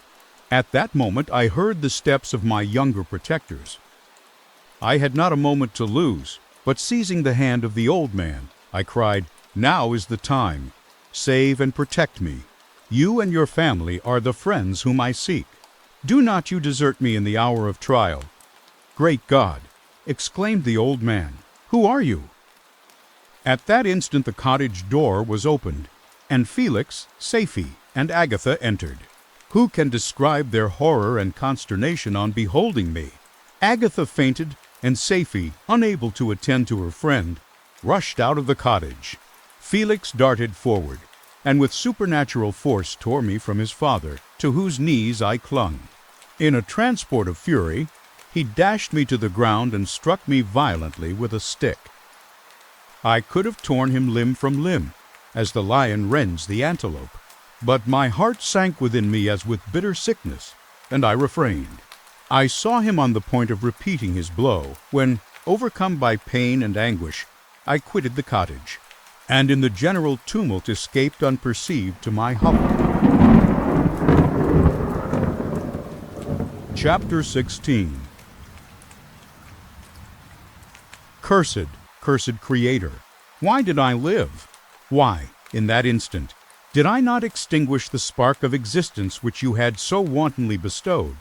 At that moment I heard the steps of my younger protectors. I had not a moment to lose, but seizing the hand of the old man, I cried, "Now is the time. Save and protect me. You and your family are the friends whom I seek. Do not you desert me in the hour of trial." "Great God!" exclaimed the old man. "Who are you?" At that instant the cottage door was opened, and Felix, Safie, and Agatha entered. Who can describe their horror and consternation on beholding me? Agatha fainted, and Safie, unable to attend to her friend, rushed out of the cottage. Felix darted forward, and with supernatural force tore me from his father, to whose knees I clung. In a transport of fury, he dashed me to the ground and struck me violently with a stick. I could have torn him limb from limb, as the lion rends the antelope, but my heart sank within me as with bitter sickness, and I refrained. I saw him on the point of repeating his blow, when, overcome by pain and anguish, I quitted the cottage, and in the general tumult escaped unperceived to my hovel. Chapter 16. Cursed, cursed Creator, why did I live? Why, in that instant, did I not extinguish the spark of existence which you had so wantonly bestowed?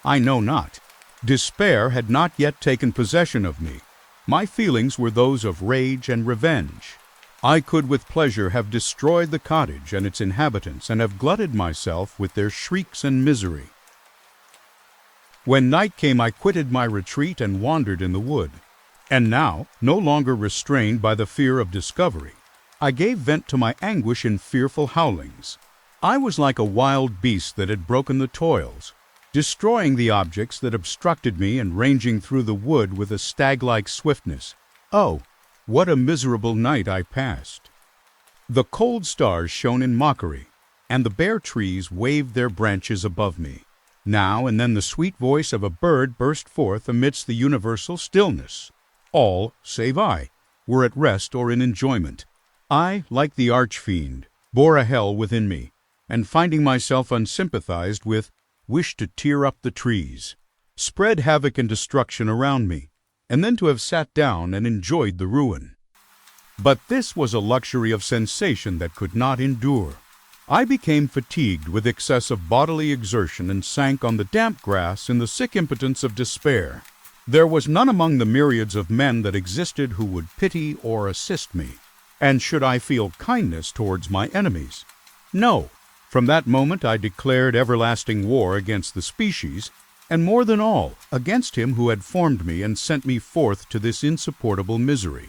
I know not. Despair had not yet taken possession of me. My feelings were those of rage and revenge. I could with pleasure have destroyed the cottage and its inhabitants, and have glutted myself with their shrieks and misery. When night came I quitted my retreat and wandered in the wood. And now, no longer restrained by the fear of discovery, I gave vent to my anguish in fearful howlings. I was like a wild beast that had broken the toils, destroying the objects that obstructed me and ranging through the wood with a stag-like swiftness. Oh, what a miserable night I passed! The cold stars shone in mockery, and the bare trees waved their branches above me. Now and then the sweet voice of a bird burst forth amidst the universal stillness. All, save I, were at rest or in enjoyment. I, like the arch-fiend, bore a hell within me, and finding myself unsympathized with, wished to tear up the trees, spread havoc and destruction around me, and then to have sat down and enjoyed the ruin. But this was a luxury of sensation that could not endure. I became fatigued with excessive bodily exertion and sank on the damp grass in the sick impotence of despair. There was none among the myriads of men that existed who would pity or assist me. And should I feel kindness towards my enemies? No. From that moment I declared everlasting war against the species, and more than all, against him who had formed me and sent me forth to this insupportable misery.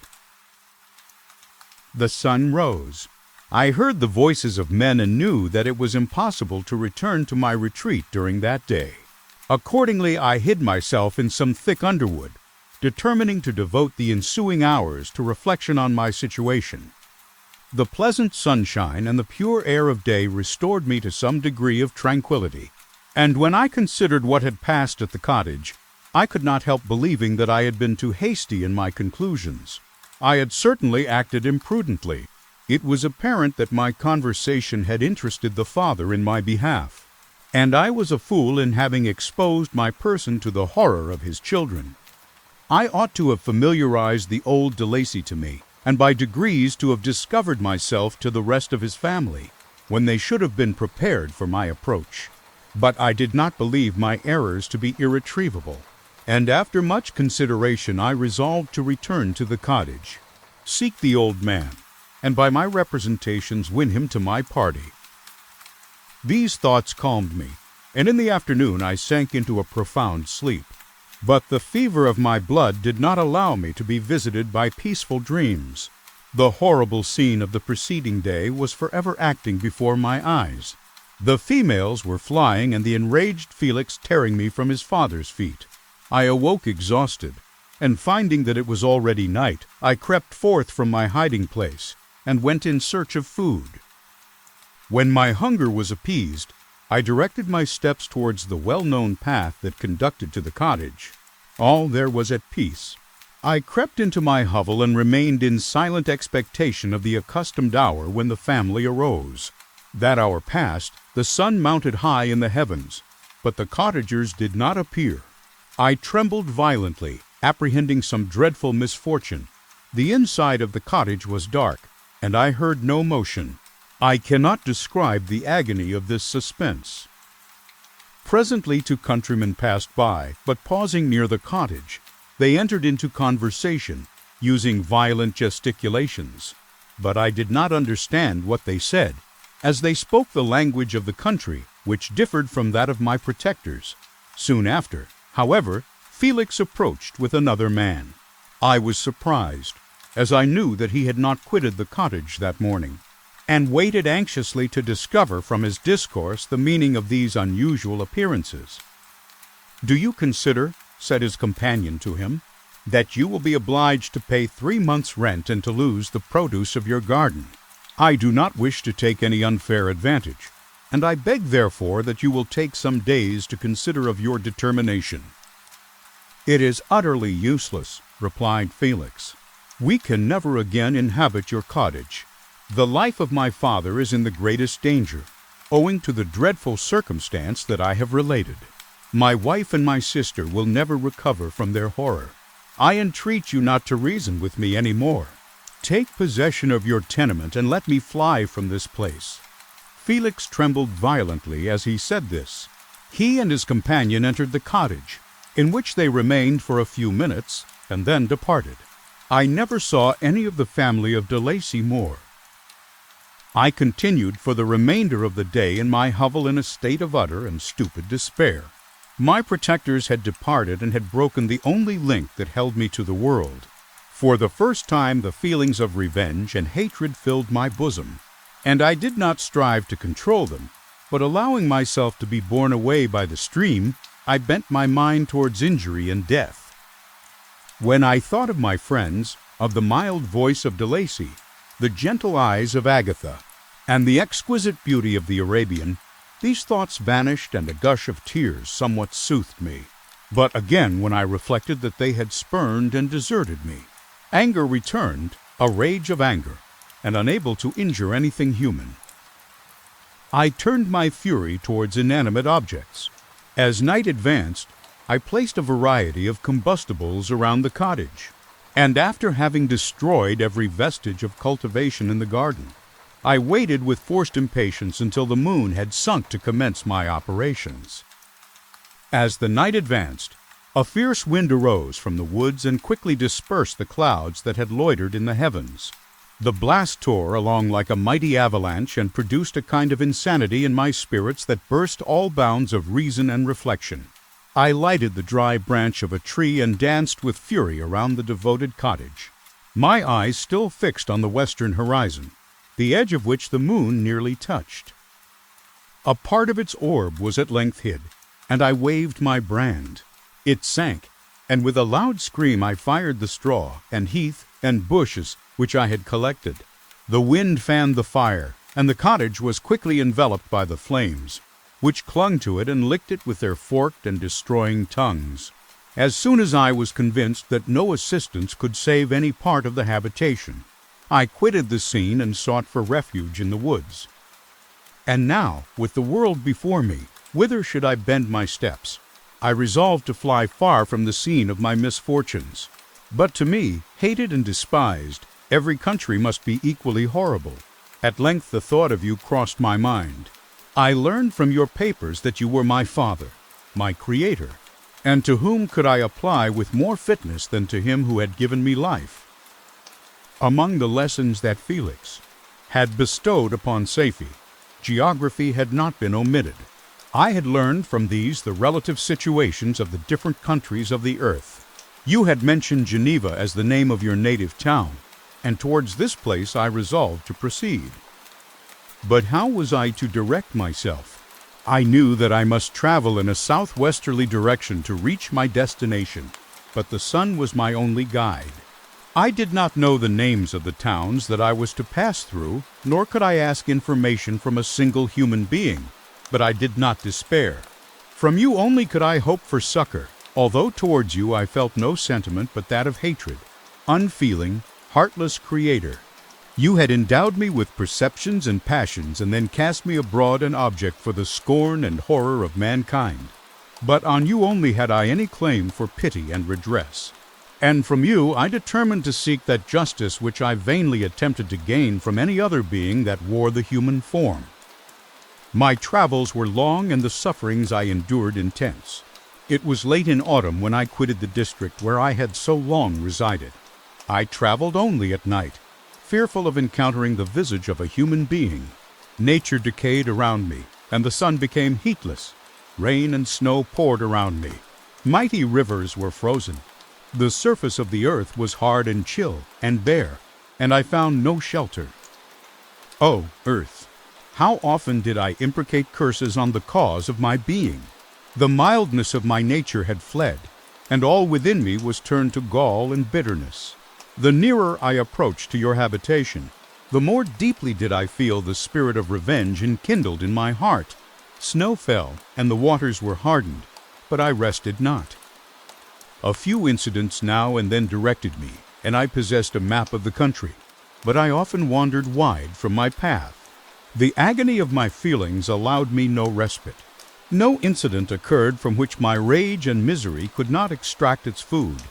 The sun rose. I heard the voices of men and knew that it was impossible to return to my retreat during that day. Accordingly, I hid myself in some thick underwood, determining to devote the ensuing hours to reflection on my situation. The pleasant sunshine and the pure air of day restored me to some degree of tranquility, and when I considered what had passed at the cottage, I could not help believing that I had been too hasty in my conclusions. I had certainly acted imprudently. It was apparent that my conversation had interested the father in my behalf, and I was a fool in having exposed my person to the horror of his children. I ought to have familiarized the old de Lacy to me, and by degrees to have discovered myself to the rest of his family, when they should have been prepared for my approach. But I did not believe my errors to be irretrievable, and after much consideration I resolved to return to the cottage, seek the old man, and by my representations win him to my party. These thoughts calmed me, and in the afternoon I sank into a profound sleep. But the fever of my blood did not allow me to be visited by peaceful dreams. The horrible scene of the preceding day was forever acting before my eyes. The females were flying and the enraged Felix tearing me from his father's feet. I awoke exhausted, and finding that it was already night, I crept forth from my hiding place and went in search of food. When my hunger was appeased, I directed my steps towards the well-known path that conducted to the cottage. All there was at peace. I crept into my hovel and remained in silent expectation of the accustomed hour when the family arose. That hour passed, the sun mounted high in the heavens, but the cottagers did not appear. I trembled violently, apprehending some dreadful misfortune. The inside of the cottage was dark, and I heard no motion. I cannot describe the agony of this suspense. Presently 2 countrymen passed by, but pausing near the cottage, they entered into conversation, using violent gesticulations. But I did not understand what they said, as they spoke the language of the country, which differed from that of my protectors. Soon after, however, Felix approached with another man. I was surprised, as I knew that he had not quitted the cottage that morning, and waited anxiously to discover from his discourse the meaning of these unusual appearances. "Do you consider," said his companion to him, "that you will be obliged to pay 3 months' rent and to lose the produce of your garden? I do not wish to take any unfair advantage, and I beg therefore that you will take some days to consider of your determination." "It is utterly useless," replied Felix. "We can never again inhabit your cottage. The life of my father is in the greatest danger, owing to the dreadful circumstance that I have related. My wife and my sister will never recover from their horror. I entreat you not to reason with me any more. Take possession of your tenement and let me fly from this place." Felix trembled violently as he said this. He and his companion entered the cottage, in which they remained for a few minutes and then departed. I never saw any of the family of de Lacy more. I continued for the remainder of the day in my hovel in a state of utter and stupid despair. My protectors had departed and had broken the only link that held me to the world. For the first time the feelings of revenge and hatred filled my bosom, and I did not strive to control them, but allowing myself to be borne away by the stream, I bent my mind towards injury and death. When I thought of my friends, of the mild voice of de Lacy, the gentle eyes of Agatha, and the exquisite beauty of the Arabian, these thoughts vanished and a gush of tears somewhat soothed me. But again when I reflected that they had spurned and deserted me, anger returned, a rage of anger, and unable to injure anything human. I turned my fury towards inanimate objects. As night advanced, I placed a variety of combustibles around the cottage, and after having destroyed every vestige of cultivation in the garden, I waited with forced impatience until the moon had sunk to commence my operations. As the night advanced, a fierce wind arose from the woods and quickly dispersed the clouds that had loitered in the heavens. The blast tore along like a mighty avalanche and produced a kind of insanity in my spirits that burst all bounds of reason and reflection. I lighted the dry branch of a tree and danced with fury around the devoted cottage, my eyes still fixed on the western horizon, the edge of which the moon nearly touched. A part of its orb was at length hid, and I waved my brand. It sank, and with a loud scream I fired the straw and heath and bushes which I had collected. The wind fanned the fire, and the cottage was quickly enveloped by the flames, which clung to it and licked it with their forked and destroying tongues. As soon as I was convinced that no assistance could save any part of the habitation, I quitted the scene and sought for refuge in the woods. And now, with the world before me, whither should I bend my steps? I resolved to fly far from the scene of my misfortunes. But to me, hated and despised, every country must be equally horrible. At length the thought of you crossed my mind. I learned from your papers that you were my father, my creator, and to whom could I apply with more fitness than to him who had given me life? Among the lessons that Felix had bestowed upon Safie, geography had not been omitted. I had learned from these the relative situations of the different countries of the earth. You had mentioned Geneva as the name of your native town, and towards this place I resolved to proceed. But how was I to direct myself? I knew that I must travel in a southwesterly direction to reach my destination, but the sun was my only guide. I did not know the names of the towns that I was to pass through, nor could I ask information from a single human being, but I did not despair. From you only could I hope for succor, although towards you I felt no sentiment but that of hatred, unfeeling, heartless creator. You had endowed me with perceptions and passions and then cast me abroad an object for the scorn and horror of mankind. But on you only had I any claim for pity and redress. And from you I determined to seek that justice which I vainly attempted to gain from any other being that wore the human form. My travels were long and the sufferings I endured intense. It was late in autumn when I quitted the district where I had so long resided. I traveled only at night, fearful of encountering the visage of a human being. Nature decayed around me, and the sun became heatless. Rain and snow poured around me. Mighty rivers were frozen. The surface of the earth was hard and chill and bare, and I found no shelter. O earth, how often did I imprecate curses on the cause of my being? The mildness of my nature had fled, and all within me was turned to gall and bitterness. The nearer I approached to your habitation, the more deeply did I feel the spirit of revenge enkindled in my heart. Snow fell, and the waters were hardened, but I rested not. A few incidents now and then directed me, and I possessed a map of the country, but I often wandered wide from my path. The agony of my feelings allowed me no respite. No incident occurred from which my rage and misery could not extract its food,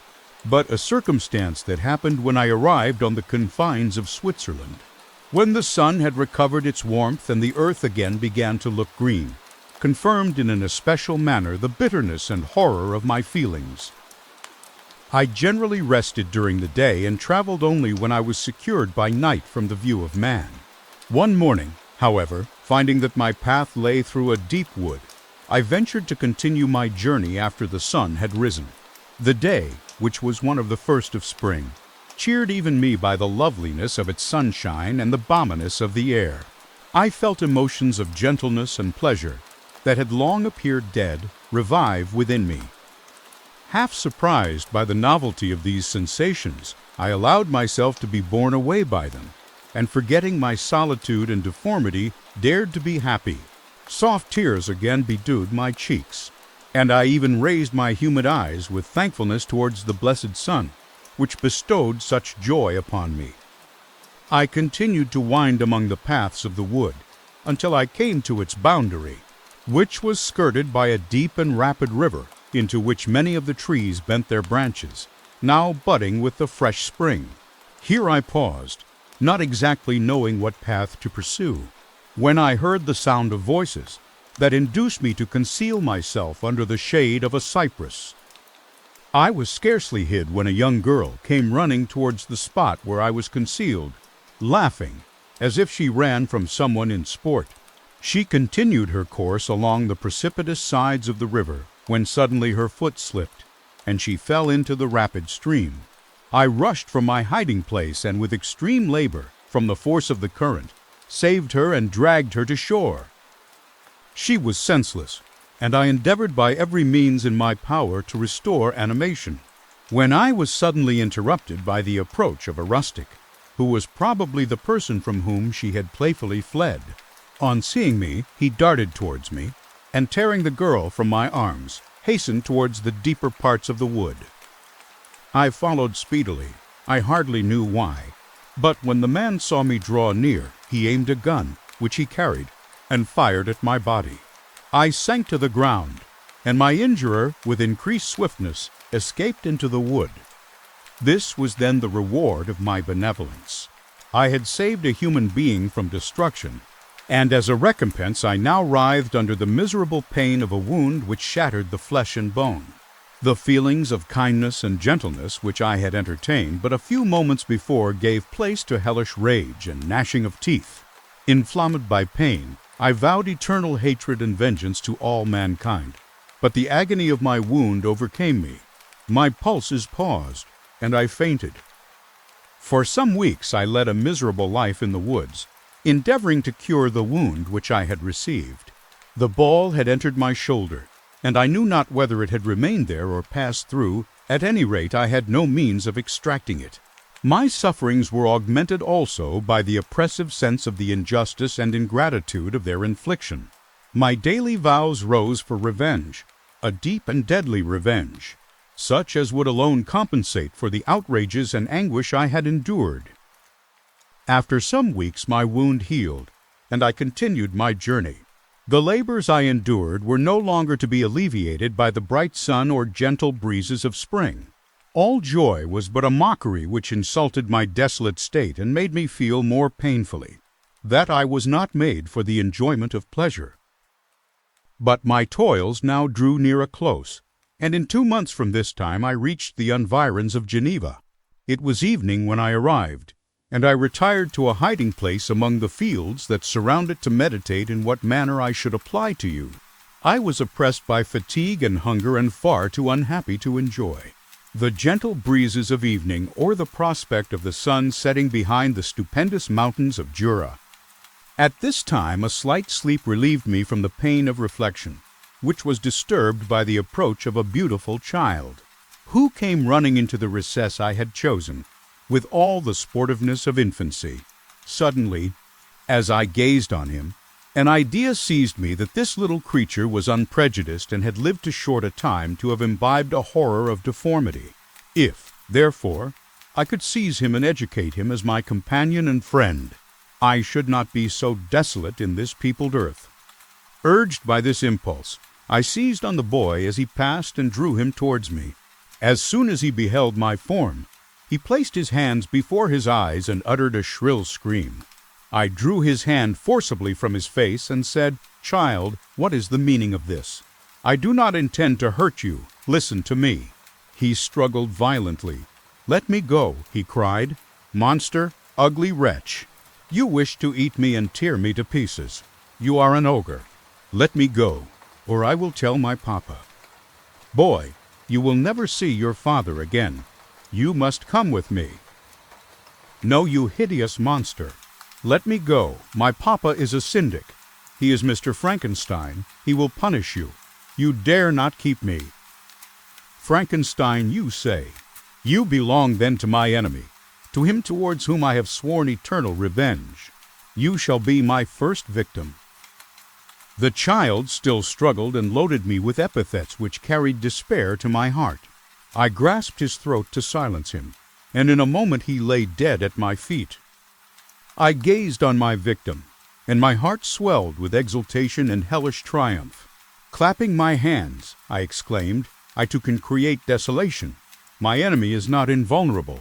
but a circumstance that happened when I arrived on the confines of Switzerland. When the sun had recovered its warmth and the earth again began to look green, confirmed in an especial manner the bitterness and horror of my feelings. I generally rested during the day and traveled only when I was secured by night from the view of man. One morning, however, finding that my path lay through a deep wood, I ventured to continue my journey after the sun had risen. The day, which was one of the first of spring, cheered even me by the loveliness of its sunshine and the balminess of the air. I felt emotions of gentleness and pleasure that had long appeared dead revive within me. Half surprised by the novelty of these sensations, I allowed myself to be borne away by them, and forgetting my solitude and deformity, dared to be happy. Soft tears again bedewed my cheeks, and I even raised my humid eyes with thankfulness towards the blessed sun, which bestowed such joy upon me. I continued to wind among the paths of the wood, until I came to its boundary, which was skirted by a deep and rapid river, into which many of the trees bent their branches, now budding with the fresh spring. Here I paused, not exactly knowing what path to pursue, when I heard the sound of voices that induced me to conceal myself under the shade of a cypress. I was scarcely hid when a young girl came running towards the spot where I was concealed, laughing, as if she ran from someone in sport. She continued her course along the precipitous sides of the river, when suddenly her foot slipped, and she fell into the rapid stream. I rushed from my hiding place, and with extreme labor, from the force of the current, saved her and dragged her to shore. She was senseless, and I endeavored by every means in my power to restore animation, when I was suddenly interrupted by the approach of a rustic. who was probably the person from whom she had playfully fled. On seeing me, he darted towards me, and tearing the girl from my arms, hastened towards the deeper parts of the wood. I followed speedily. I hardly knew why, but when the man saw me draw near, he aimed a gun, which he carried, and fired at my body. I sank to the ground, and my injurer, with increased swiftness, escaped into the wood. This was then the reward of my benevolence. I had saved a human being from destruction, and as a recompense I now writhed under the miserable pain of a wound which shattered the flesh and bone. The feelings of kindness and gentleness which I had entertained but a few moments before gave place to hellish rage and gnashing of teeth. Inflamed by pain, I vowed eternal hatred and vengeance to all mankind. But the agony of my wound overcame me. My pulses paused, and I fainted. For some weeks I led a miserable life in the woods, endeavoring to cure the wound which I had received. The ball had entered my shoulder, and I knew not whether it had remained there or passed through. At any rate, I had no means of extracting it. My sufferings were augmented also by the oppressive sense of the injustice and ingratitude of their infliction. My daily vows rose for revenge, a deep and deadly revenge, such as would alone compensate for the outrages and anguish I had endured. After some weeks my wound healed, and I continued my journey. The labors I endured were no longer to be alleviated by the bright sun or gentle breezes of spring. All joy was but a mockery which insulted my desolate state and made me feel more painfully that I was not made for the enjoyment of pleasure. But my toils now drew near a close, and in 2 months from this time I reached the environs of Geneva. It was evening when I arrived, and I retired to a hiding place among the fields that surround it to meditate in what manner I should apply to you. I was oppressed by fatigue and hunger and far too unhappy to enjoy the gentle breezes of evening or the prospect of the sun setting behind the stupendous mountains of Jura. At this time a slight sleep relieved me from the pain of reflection, which was disturbed by the approach of a beautiful child, who came running into the recess I had chosen, with all the sportiveness of infancy. Suddenly, as I gazed on him, an idea seized me that this little creature was unprejudiced and had lived too short a time to have imbibed a horror of deformity. If, therefore, I could seize him and educate him as my companion and friend, I should not be so desolate in this peopled earth. Urged by this impulse, I seized on the boy as he passed and drew him towards me. As soon as he beheld my form, he placed his hands before his eyes and uttered a shrill scream. I drew his hand forcibly from his face and said, "Child, what is the meaning of this? I do not intend to hurt you. Listen to me." He struggled violently. "Let me go," he cried. "Monster, ugly wretch, you wish to eat me and tear me to pieces. You are an ogre. Let me go, or I will tell my papa. Boy, you will never see your father again. You must come with me." "No, you hideous monster. Let me go. My papa is a syndic. He is Mr. Frankenstein. He will punish you. You dare not keep me." "Frankenstein, you say. You belong then to my enemy, to him towards whom I have sworn eternal revenge. You shall be my first victim." The child still struggled and loaded me with epithets which carried despair to my heart. I grasped his throat to silence him, and in a moment he lay dead at my feet. I gazed on my victim, and my heart swelled with exultation and hellish triumph. Clapping my hands, I exclaimed, "I too can create desolation. My enemy is not invulnerable.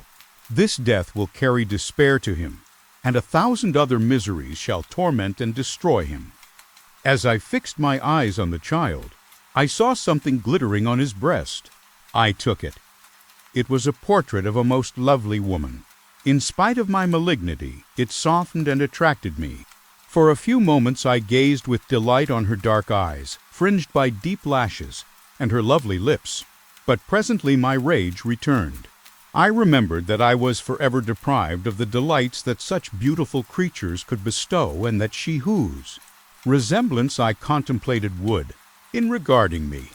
This death will carry despair to him, and 1,000 other miseries shall torment and destroy him." As I fixed my eyes on the child, I saw something glittering on his breast. I took it. It was a portrait of a most lovely woman. In spite of my malignity, it softened and attracted me. For a few moments I gazed with delight on her dark eyes, fringed by deep lashes, and her lovely lips. But presently my rage returned. I remembered that I was forever deprived of the delights that such beautiful creatures could bestow, and that she whose resemblance I contemplated would, in regarding me,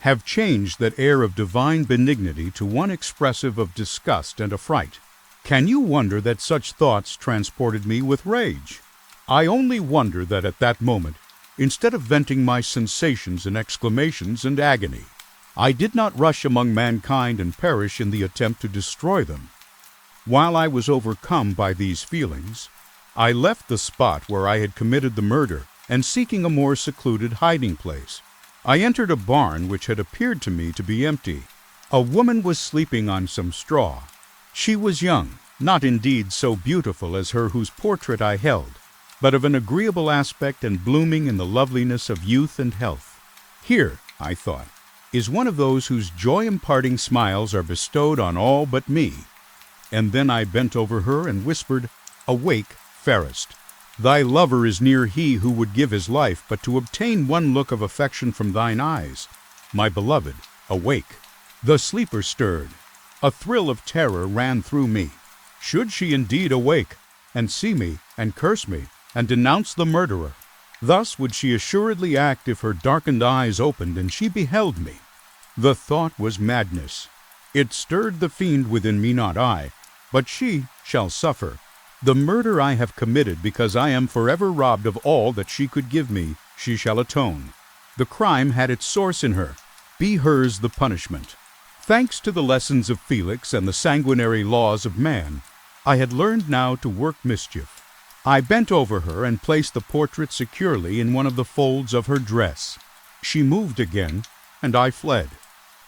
have changed that air of divine benignity to one expressive of disgust and affright. Can you wonder that such thoughts transported me with rage? I only wonder that at that moment, instead of venting my sensations in exclamations and agony, I did not rush among mankind and perish in the attempt to destroy them. While I was overcome by these feelings, I left the spot where I had committed the murder, and seeking a more secluded hiding place, I entered a barn which had appeared to me to be empty. A woman was sleeping on some straw. She was young, not indeed so beautiful as her whose portrait I held, but of an agreeable aspect and blooming in the loveliness of youth and health. Here, I thought, is one of those whose joy-imparting smiles are bestowed on all but me. And then I bent over her and whispered, "Awake, fairest. Thy lover is near, he who would give his life but to obtain one look of affection from thine eyes. My beloved, awake." The sleeper stirred. A thrill of terror ran through me. Should she indeed awake, and see me, and curse me, and denounce the murderer? Thus would she assuredly act if her darkened eyes opened and she beheld me. The thought was madness. It stirred the fiend within me, not I, but she shall suffer. The murder I have committed because I am forever robbed of all that she could give me, she shall atone. The crime had its source in her. Be hers the punishment. Thanks to the lessons of Felix and the sanguinary laws of man, I had learned now to work mischief. I bent over her and placed the portrait securely in one of the folds of her dress. She moved again, and I fled.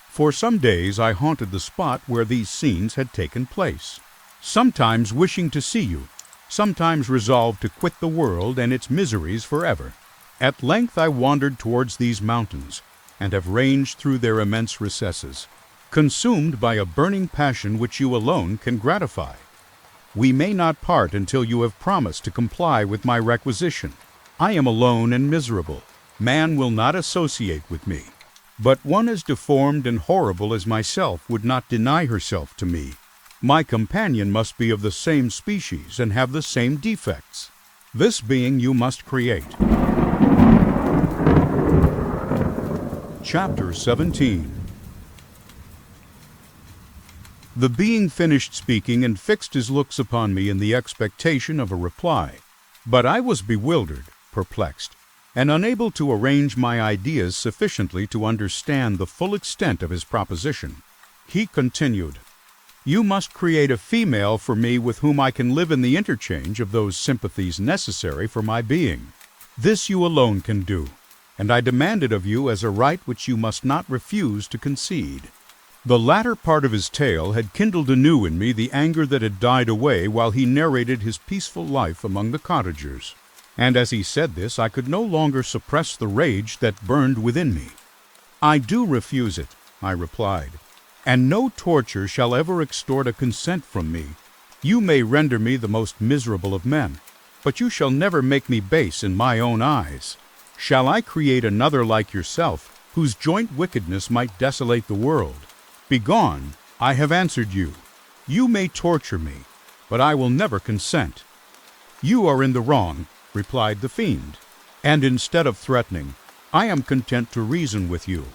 For some days I haunted the spot where these scenes had taken place, sometimes wishing to see you, sometimes resolved to quit the world and its miseries forever. At length I wandered towards these mountains, and have ranged through their immense recesses, consumed by a burning passion which you alone can gratify. We may not part until you have promised to comply with my requisition. I am alone and miserable. Man will not associate with me. But one as deformed and horrible as myself would not deny herself to me. My companion must be of the same species and have the same defects. This being you must create. Chapter 17. The being finished speaking and fixed his looks upon me in the expectation of a reply. But I was bewildered, perplexed, and unable to arrange my ideas sufficiently to understand the full extent of his proposition. He continued, "You must create a female for me with whom I can live in the interchange of those sympathies necessary for my being. This you alone can do, and I demand it of you as a right which you must not refuse to concede." The latter part of his tale had kindled anew in me the anger that had died away while he narrated his peaceful life among the cottagers. And as he said this, I could no longer suppress the rage that burned within me. "I do refuse it," I replied, "and no torture shall ever extort a consent from me. You may render me the most miserable of men, but you shall never make me base in my own eyes. Shall I create another like yourself, whose joint wickedness might desolate the world? Begone, I have answered you. You may torture me, but I will never consent." "You are in the wrong," replied the fiend, "and instead of threatening, I am content to reason with you.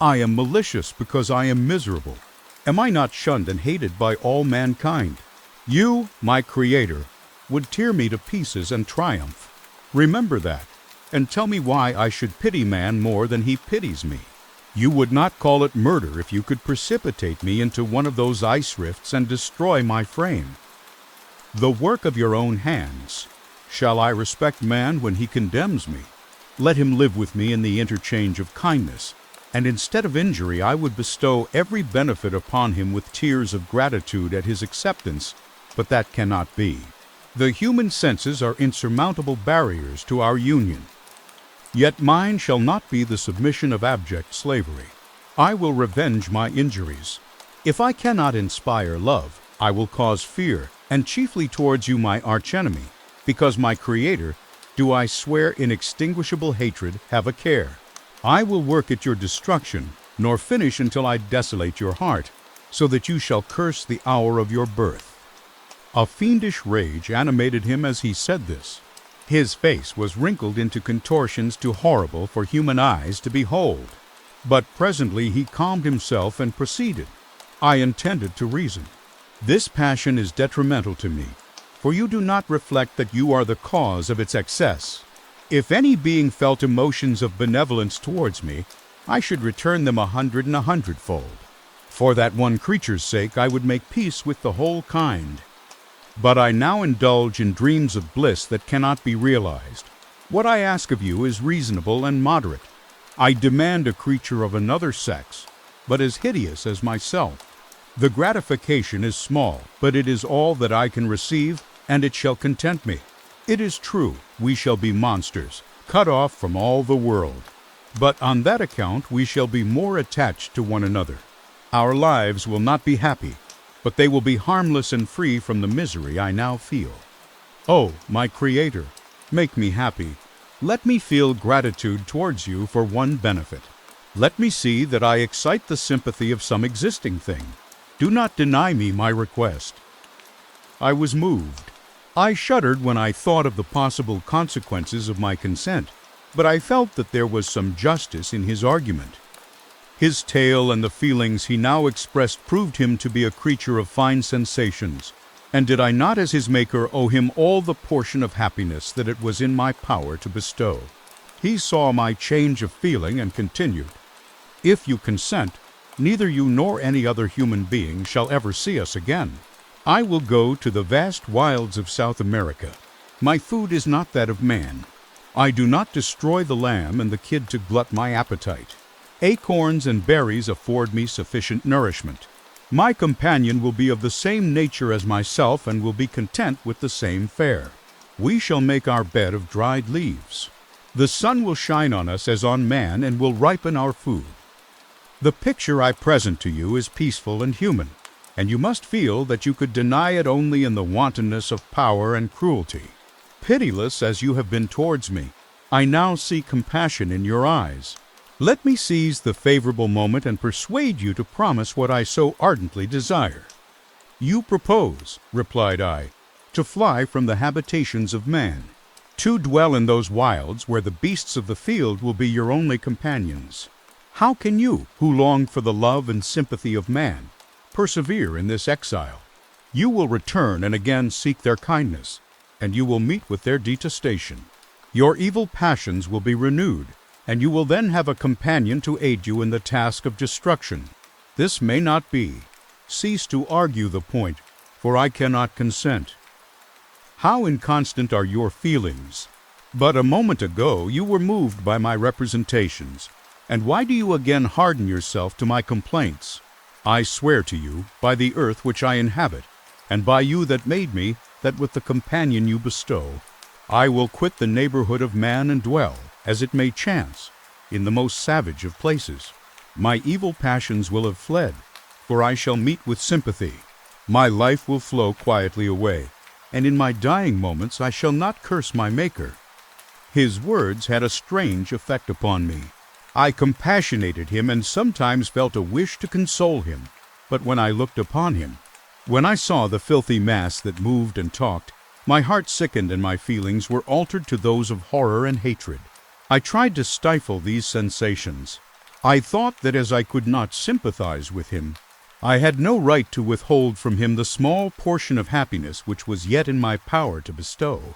I am malicious because I am miserable. Am I not shunned and hated by all mankind? You, my Creator, would tear me to pieces and triumph. Remember that, and tell me why I should pity man more than he pities me. You would not call it murder if you could precipitate me into one of those ice rifts and destroy my frame. The work of your own hands. Shall I respect man when he condemns me? Let him live with me in the interchange of kindness, and instead of injury I would bestow every benefit upon him with tears of gratitude at his acceptance, but that cannot be. The human senses are insurmountable barriers to our union. Yet mine shall not be the submission of abject slavery. I will revenge my injuries. If I cannot inspire love, I will cause fear, and chiefly towards you, my archenemy, because my Creator, do I swear inextinguishable hatred, have a care. I will work at your destruction, nor finish until I desolate your heart, so that you shall curse the hour of your birth." A fiendish rage animated him as he said this. His face was wrinkled into contortions too horrible for human eyes to behold. But presently he calmed himself and proceeded. "I intended to reason. This passion is detrimental to me, for you do not reflect that you are the cause of its excess. If any being felt emotions of benevolence towards me, I should return them 100 and 100-fold. For that one creature's sake I would make peace with the whole kind. But I now indulge in dreams of bliss that cannot be realized. What I ask of you is reasonable and moderate. I demand a creature of another sex, but as hideous as myself. The gratification is small, but it is all that I can receive, and it shall content me. It is true, we shall be monsters, cut off from all the world. But on that account we shall be more attached to one another. Our lives will not be happy, but they will be harmless and free from the misery I now feel. Oh, my Creator, make me happy. Let me feel gratitude towards you for one benefit. Let me see that I excite the sympathy of some existing thing. Do not deny me my request. I was moved. I shuddered when I thought of the possible consequences of my consent, but I felt that there was some justice in his argument. His tale and the feelings he now expressed proved him to be a creature of fine sensations, and did I not as his maker owe him all the portion of happiness that it was in my power to bestow? He saw my change of feeling and continued, "If you consent, neither you nor any other human being shall ever see us again. I will go to the vast wilds of South America. My food is not that of man. I do not destroy the lamb and the kid to glut my appetite. Acorns and berries afford me sufficient nourishment. My companion will be of the same nature as myself and will be content with the same fare. We shall make our bed of dried leaves. The sun will shine on us as on man and will ripen our food. The picture I present to you is peaceful and human, and you must feel that you could deny it only in the wantonness of power and cruelty. Pitiless as you have been towards me, I now see compassion in your eyes. Let me seize the favorable moment and persuade you to promise what I so ardently desire." "You propose," replied I, "to fly from the habitations of man, to dwell in those wilds where the beasts of the field will be your only companions. How can you, who long for the love and sympathy of man, persevere in this exile? You will return and again seek their kindness, and you will meet with their detestation. Your evil passions will be renewed, and you will then have a companion to aid you in the task of destruction. This may not be. Cease to argue the point, for I cannot consent. How inconstant are your feelings! But a moment ago you were moved by my representations, and why do you again harden yourself to my complaints? I swear to you, by the earth which I inhabit, and by you that made me, that with the companion you bestow, I will quit the neighborhood of man and dwell, as it may chance, in the most savage of places. My evil passions will have fled, for I shall meet with sympathy. My life will flow quietly away, and in my dying moments I shall not curse my Maker." His words had a strange effect upon me. I compassionated him and sometimes felt a wish to console him. But when I looked upon him, when I saw the filthy mass that moved and talked, my heart sickened and my feelings were altered to those of horror and hatred. I tried to stifle these sensations. I thought that as I could not sympathize with him, I had no right to withhold from him the small portion of happiness which was yet in my power to bestow.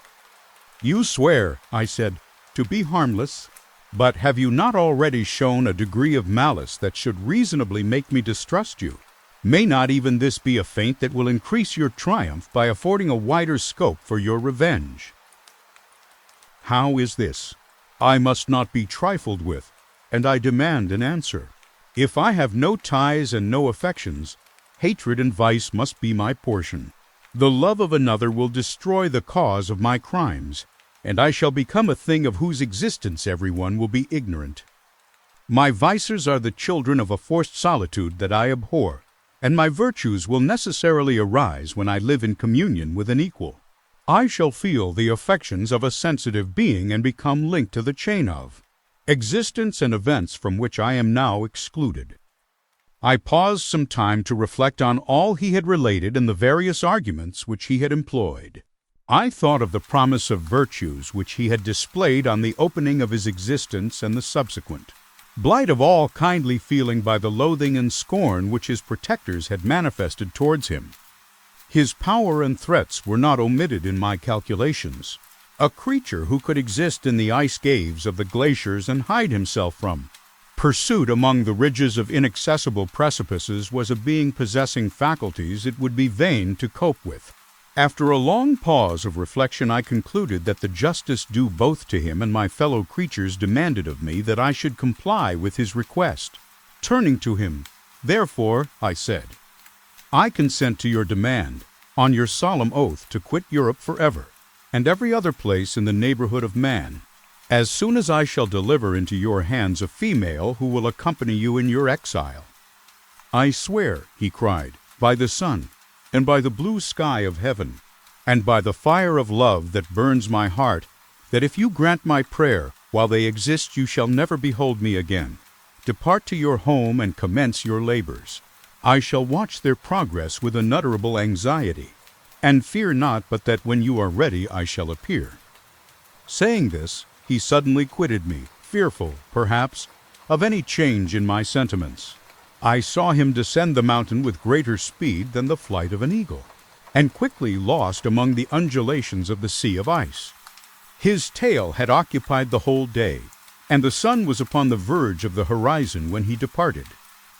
"You swear," I said, "to be harmless, but have you not already shown a degree of malice that should reasonably make me distrust you? May not even this be a feint that will increase your triumph by affording a wider scope for your revenge?" How is this? I must not be trifled with, and I demand an answer. If I have no ties and no affections, hatred and vice must be my portion. The love of another will destroy the cause of my crimes, and I shall become a thing of whose existence everyone will be ignorant. My vices are the children of a forced solitude that I abhor, and my virtues will necessarily arise when I live in communion with an equal. I shall feel the affections of a sensitive being and become linked to the chain of existence and events from which I am now excluded. I paused some time to reflect on all he had related and the various arguments which he had employed. I thought of the promise of virtues which he had displayed on the opening of his existence and the subsequent blight of all kindly feeling by the loathing and scorn which his protectors had manifested towards him. His power and threats were not omitted in my calculations. A creature who could exist in the ice caves of the glaciers and hide himself from, pursued among the ridges of inaccessible precipices, was a being possessing faculties it would be vain to cope with. After a long pause of reflection, I concluded that the justice due both to him and my fellow creatures demanded of me that I should comply with his request. Turning to him, "Therefore," I said, "I consent to your demand, on your solemn oath to quit Europe forever, and every other place in the neighborhood of man, as soon as I shall deliver into your hands a female who will accompany you in your exile." "I swear," he cried, "by the sun, and by the blue sky of heaven, and by the fire of love that burns my heart, that if you grant my prayer, while they exist you shall never behold me again. Depart to your home and commence your labors. I shall watch their progress with unutterable anxiety, and fear not but that when you are ready I shall appear." Saying this, he suddenly quitted me, fearful, perhaps, of any change in my sentiments. I saw him descend the mountain with greater speed than the flight of an eagle, and quickly lost among the undulations of the sea of ice. His tail had occupied the whole day, and the sun was upon the verge of the horizon when he departed.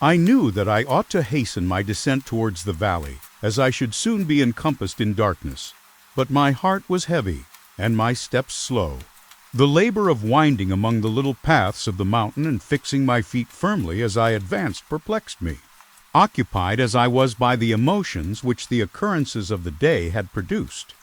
I knew that I ought to hasten my descent towards the valley, as I should soon be encompassed in darkness, but my heart was heavy, and my steps slow. The labor of winding among the little paths of the mountain and fixing my feet firmly as I advanced perplexed me, occupied as I was by the emotions which the occurrences of the day had produced.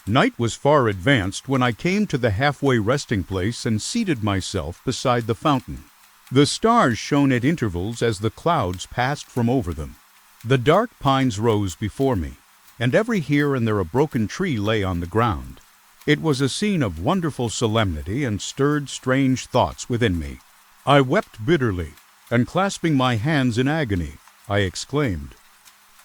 Night was far advanced when I came to the halfway resting place and seated myself beside the fountain. The stars shone at intervals as the clouds passed from over them. The dark pines rose before me, and every here and there a broken tree lay on the ground. It was a scene of wonderful solemnity and stirred strange thoughts within me. I wept bitterly, and clasping my hands in agony, I exclaimed,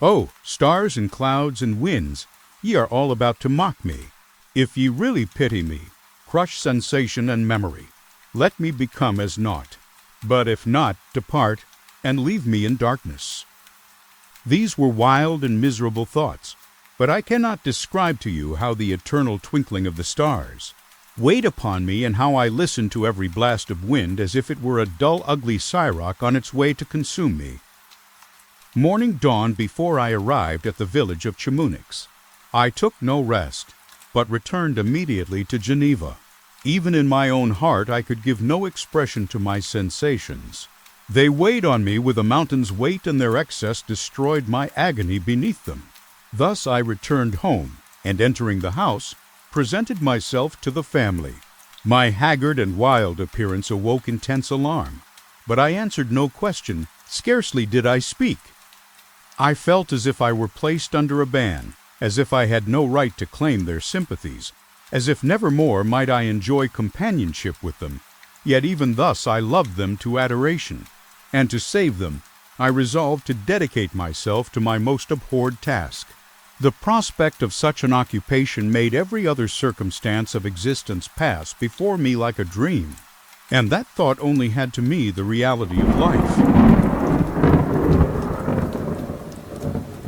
"Oh, stars and clouds and winds, ye are all about to mock me. If ye really pity me, crush sensation and memory. Let me become as naught. But if not, depart, and leave me in darkness." These were wild and miserable thoughts, but I cannot describe to you how the eternal twinkling of the stars weighed upon me, and how I listened to every blast of wind as if it were a dull, ugly siroc on its way to consume me. Morning dawned before I arrived at the village of Chamonix. I took no rest, but returned immediately to Geneva. Even in my own heart I could give no expression to my sensations. They weighed on me with a mountain's weight, and their excess destroyed my agony beneath them. Thus I returned home, and entering the house, presented myself to the family. My haggard and wild appearance awoke intense alarm, but I answered no question, scarcely did I speak. I felt as if I were placed under a ban, as if I had no right to claim their sympathies, as if never more might I enjoy companionship with them. Yet even thus I loved them to adoration, and to save them I resolved to dedicate myself to my most abhorred task. The prospect of such an occupation made every other circumstance of existence pass before me like a dream, and that thought only had to me the reality of life.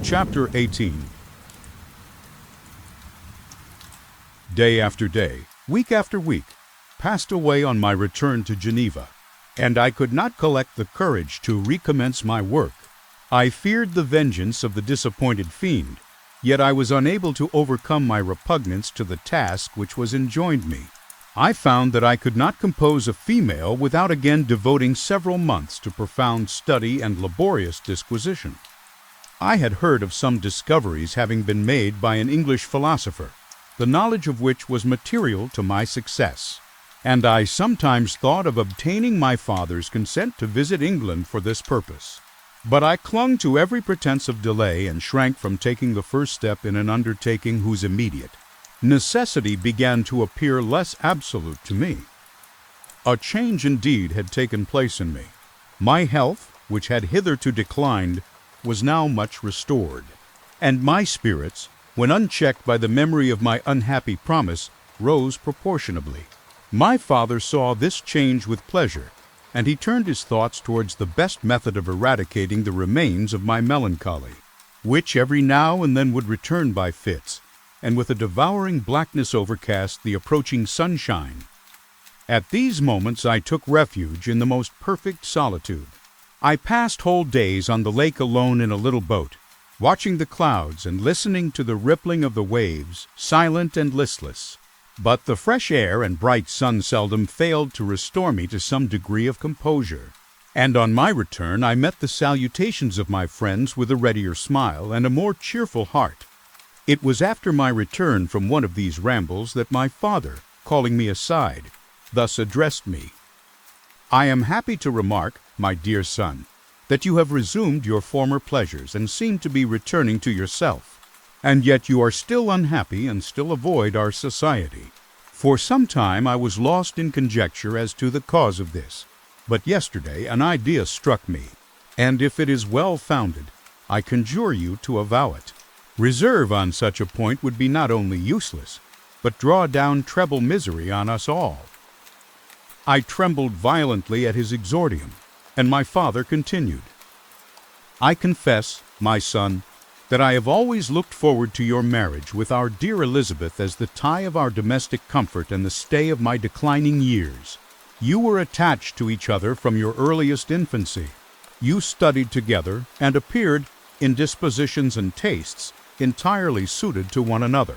Chapter 18. Day after day, week after week, passed away on my return to Geneva, and I could not collect the courage to recommence my work. I feared the vengeance of the disappointed fiend, yet I was unable to overcome my repugnance to the task which was enjoined me. I found that I could not compose a female without again devoting several months to profound study and laborious disquisition. I had heard of some discoveries having been made by an English philosopher, the knowledge of which was material to my success, and I sometimes thought of obtaining my father's consent to visit England for this purpose. But I clung to every pretense of delay and shrank from taking the first step in an undertaking whose immediate necessity began to appear less absolute to me. A change indeed had taken place in me. My health, which had hitherto declined, was now much restored, and my spirits, when unchecked by the memory of my unhappy promise, rose proportionably. My father saw this change with pleasure, and he turned his thoughts towards the best method of eradicating the remains of my melancholy. which every now and then would return by fits, and with a devouring blackness overcast the approaching sunshine. At these moments I took refuge in the most perfect solitude. I passed whole days on the lake alone in a little boat, watching the clouds and listening to the rippling of the waves, silent and listless. But the fresh air and bright sun seldom failed to restore me to some degree of composure. And on my return I met the salutations of my friends with a readier smile and a more cheerful heart. It was after my return from one of these rambles that my father, calling me aside, thus addressed me. "I am happy to remark, my dear son, that you have resumed your former pleasures and seem to be returning to yourself. And yet you are still unhappy and still avoid our society. For some time I was lost in conjecture as to the cause of this, but yesterday an idea struck me, and if it is well founded, I conjure you to avow it. Reserve on such a point would be not only useless, but draw down treble misery on us all." I trembled violently at his exordium, and my father continued, "I confess, my son, that I have always looked forward to your marriage with our dear Elizabeth as the tie of our domestic comfort and the stay of my declining years. You were attached to each other from your earliest infancy. You studied together and appeared, in dispositions and tastes, entirely suited to one another.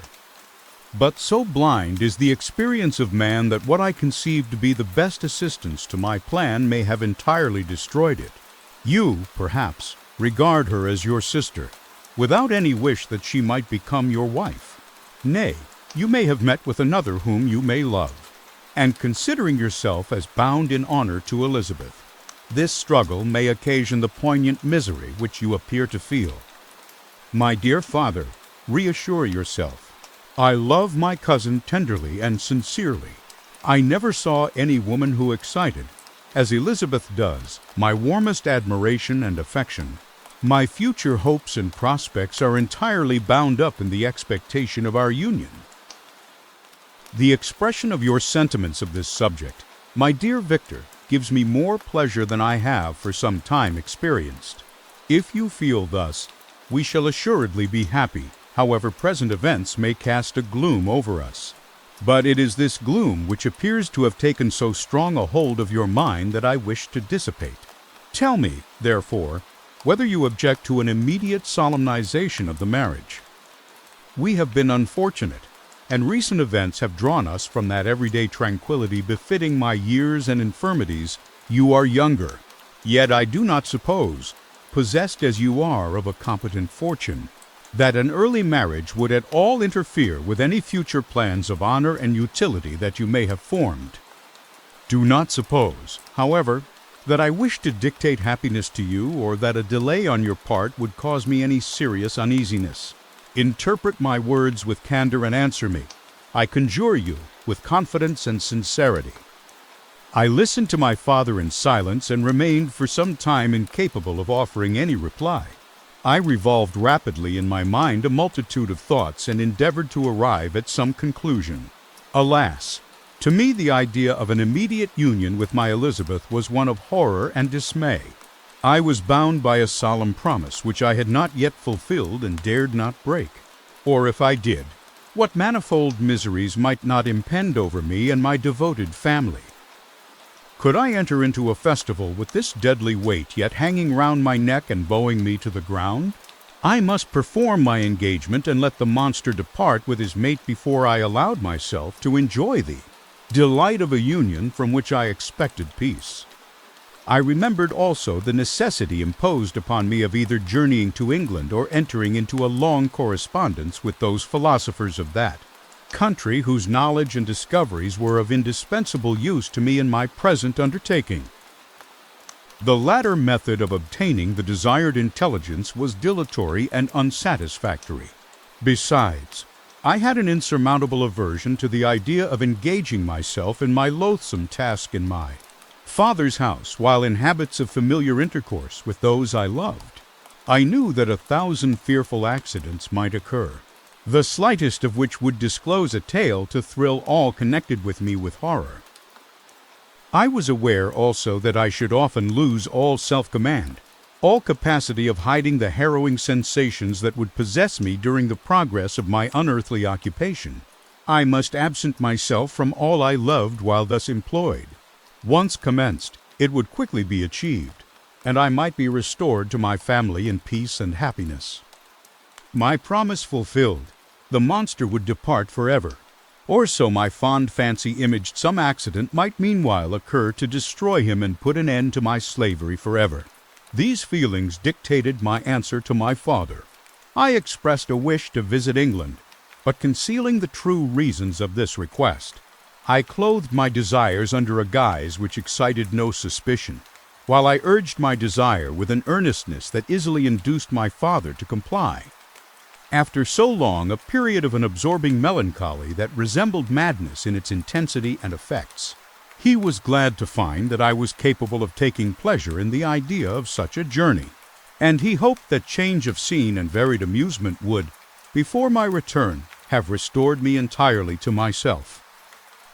But so blind is the experience of man that what I conceived to be the best assistance to my plan may have entirely destroyed it. You, perhaps, regard her as your sister, without any wish that she might become your wife. Nay, you may have met with another whom you may love, and considering yourself as bound in honor to Elizabeth, this struggle may occasion the poignant misery which you appear to feel. My dear father, reassure yourself. I love my cousin tenderly and sincerely. I never saw any woman who excited, as Elizabeth does, my warmest admiration and affection. My future hopes and prospects are entirely bound up in the expectation of our union. The expression of your sentiments of this subject, my dear Victor, gives me more pleasure than I have for some time experienced. If you feel thus, we shall assuredly be happy, however present events may cast a gloom over us. But it is this gloom which appears to have taken so strong a hold of your mind that I wish to dissipate. Tell me, therefore, whether you object to an immediate solemnization of the marriage. We have been unfortunate, and recent events have drawn us from that everyday tranquility befitting my years and infirmities. You are younger, yet I do not suppose, possessed as you are of a competent fortune, that an early marriage would at all interfere with any future plans of honor and utility that you may have formed. Do not suppose, however, that I wish to dictate happiness to you or that a delay on your part would cause me any serious uneasiness. Interpret my words with candor and answer me, I conjure you, with confidence and sincerity." I listened to my father in silence and remained for some time incapable of offering any reply. I revolved rapidly in my mind a multitude of thoughts and endeavored to arrive at some conclusion. Alas! To me the idea of an immediate union with my Elizabeth was one of horror and dismay. I was bound by a solemn promise which I had not yet fulfilled and dared not break. Or if I did, what manifold miseries might not impend over me and my devoted family? Could I enter into a festival with this deadly weight yet hanging round my neck and bowing me to the ground? I must perform my engagement and let the monster depart with his mate before I allowed myself to enjoy the delight of a union from which I expected peace. I remembered also the necessity imposed upon me of either journeying to England or entering into a long correspondence with those philosophers of that country whose knowledge and discoveries were of indispensable use to me in my present undertaking. The latter method of obtaining the desired intelligence was dilatory and unsatisfactory. Besides, I had an insurmountable aversion to the idea of engaging myself in my loathsome task in my father's house while in habits of familiar intercourse with those I loved. I knew that 1,000 fearful accidents might occur, the slightest of which would disclose a tale to thrill all connected with me with horror. I was aware also that I should often lose all self-command, all capacity of hiding the harrowing sensations that would possess me during the progress of my unearthly occupation. I must absent myself from all I loved while thus employed. Once commenced, it would quickly be achieved, and I might be restored to my family in peace and happiness. My promise fulfilled, the monster would depart forever. Or so my fond fancy imaged some accident might meanwhile occur to destroy him and put an end to my slavery forever. These feelings dictated my answer to my father. I expressed a wish to visit England, but concealing the true reasons of this request, I clothed my desires under a guise which excited no suspicion, while I urged my desire with an earnestness that easily induced my father to comply. After so long a period of an absorbing melancholy that resembled madness in its intensity and effects, he was glad to find that I was capable of taking pleasure in the idea of such a journey, and he hoped that change of scene and varied amusement would, before my return, have restored me entirely to myself.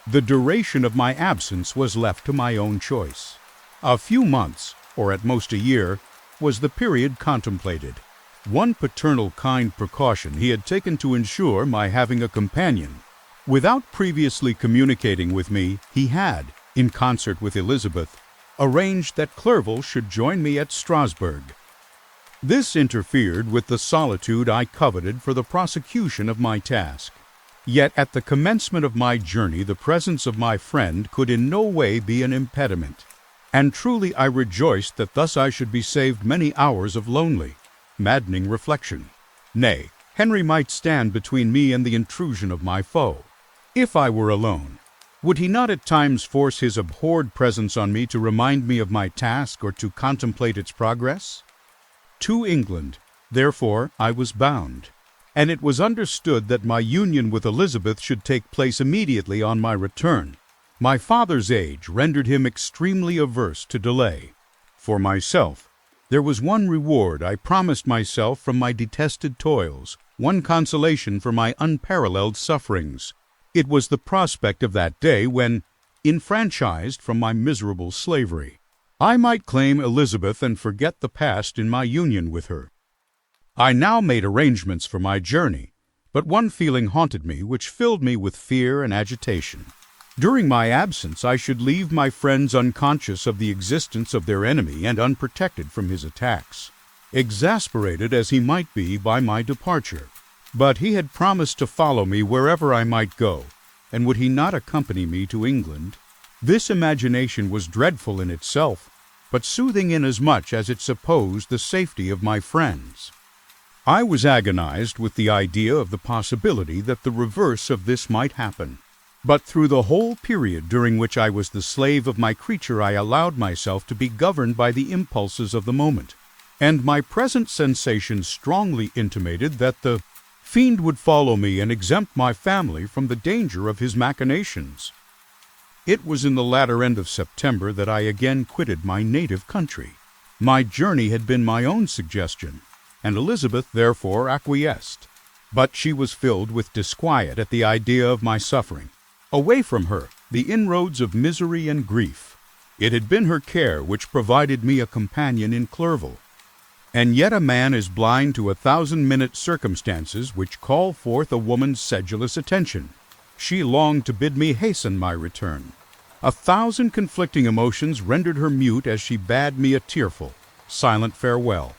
The duration of my absence was left to my own choice. A few months, or at most a year, was the period contemplated. One paternal kind precaution he had taken to ensure my having a companion. Without previously communicating with me, he had, in concert with Elizabeth, arranged that Clerval should join me at Strasbourg. This interfered with the solitude I coveted for the prosecution of my task. Yet at the commencement of my journey the presence of my friend could in no way be an impediment, and truly I rejoiced that thus I should be saved many hours of lonely, maddening reflection. Nay, Henry might stand between me and the intrusion of my foe. If I were alone, would he not at times force his abhorred presence on me to remind me of my task or to contemplate its progress? To England, therefore, I was bound, and it was understood that my union with Elizabeth should take place immediately on my return. My father's age rendered him extremely averse to delay. For myself, there was one reward I promised myself from my detested toils, one consolation for my unparalleled sufferings. It was the prospect of that day when, enfranchised from my miserable slavery, I might claim Elizabeth and forget the past in my union with her. I now made arrangements for my journey, but one feeling haunted me which filled me with fear and agitation. During my absence I should leave my friends unconscious of the existence of their enemy and unprotected from his attacks, exasperated as he might be by my departure. But he had promised to follow me wherever I might go, and would he not accompany me to England? This imagination was dreadful in itself, but soothing inasmuch as it supposed the safety of my friends. I was agonized with the idea of the possibility that the reverse of this might happen. But through the whole period during which I was the slave of my creature I allowed myself to be governed by the impulses of the moment, and my present sensations strongly intimated that the fiend would follow me and exempt my family from the danger of his machinations. It was in the latter end of September that I again quitted my native country. My journey had been my own suggestion, and Elizabeth therefore acquiesced. But she was filled with disquiet at the idea of my suffering. Away from her, the inroads of misery and grief. It had been her care which provided me a companion in Clerval. And yet a man is blind to 1,000-minute circumstances which call forth a woman's sedulous attention. She longed to bid me hasten my return. 1,000 conflicting emotions rendered her mute as she bade me a tearful, silent farewell.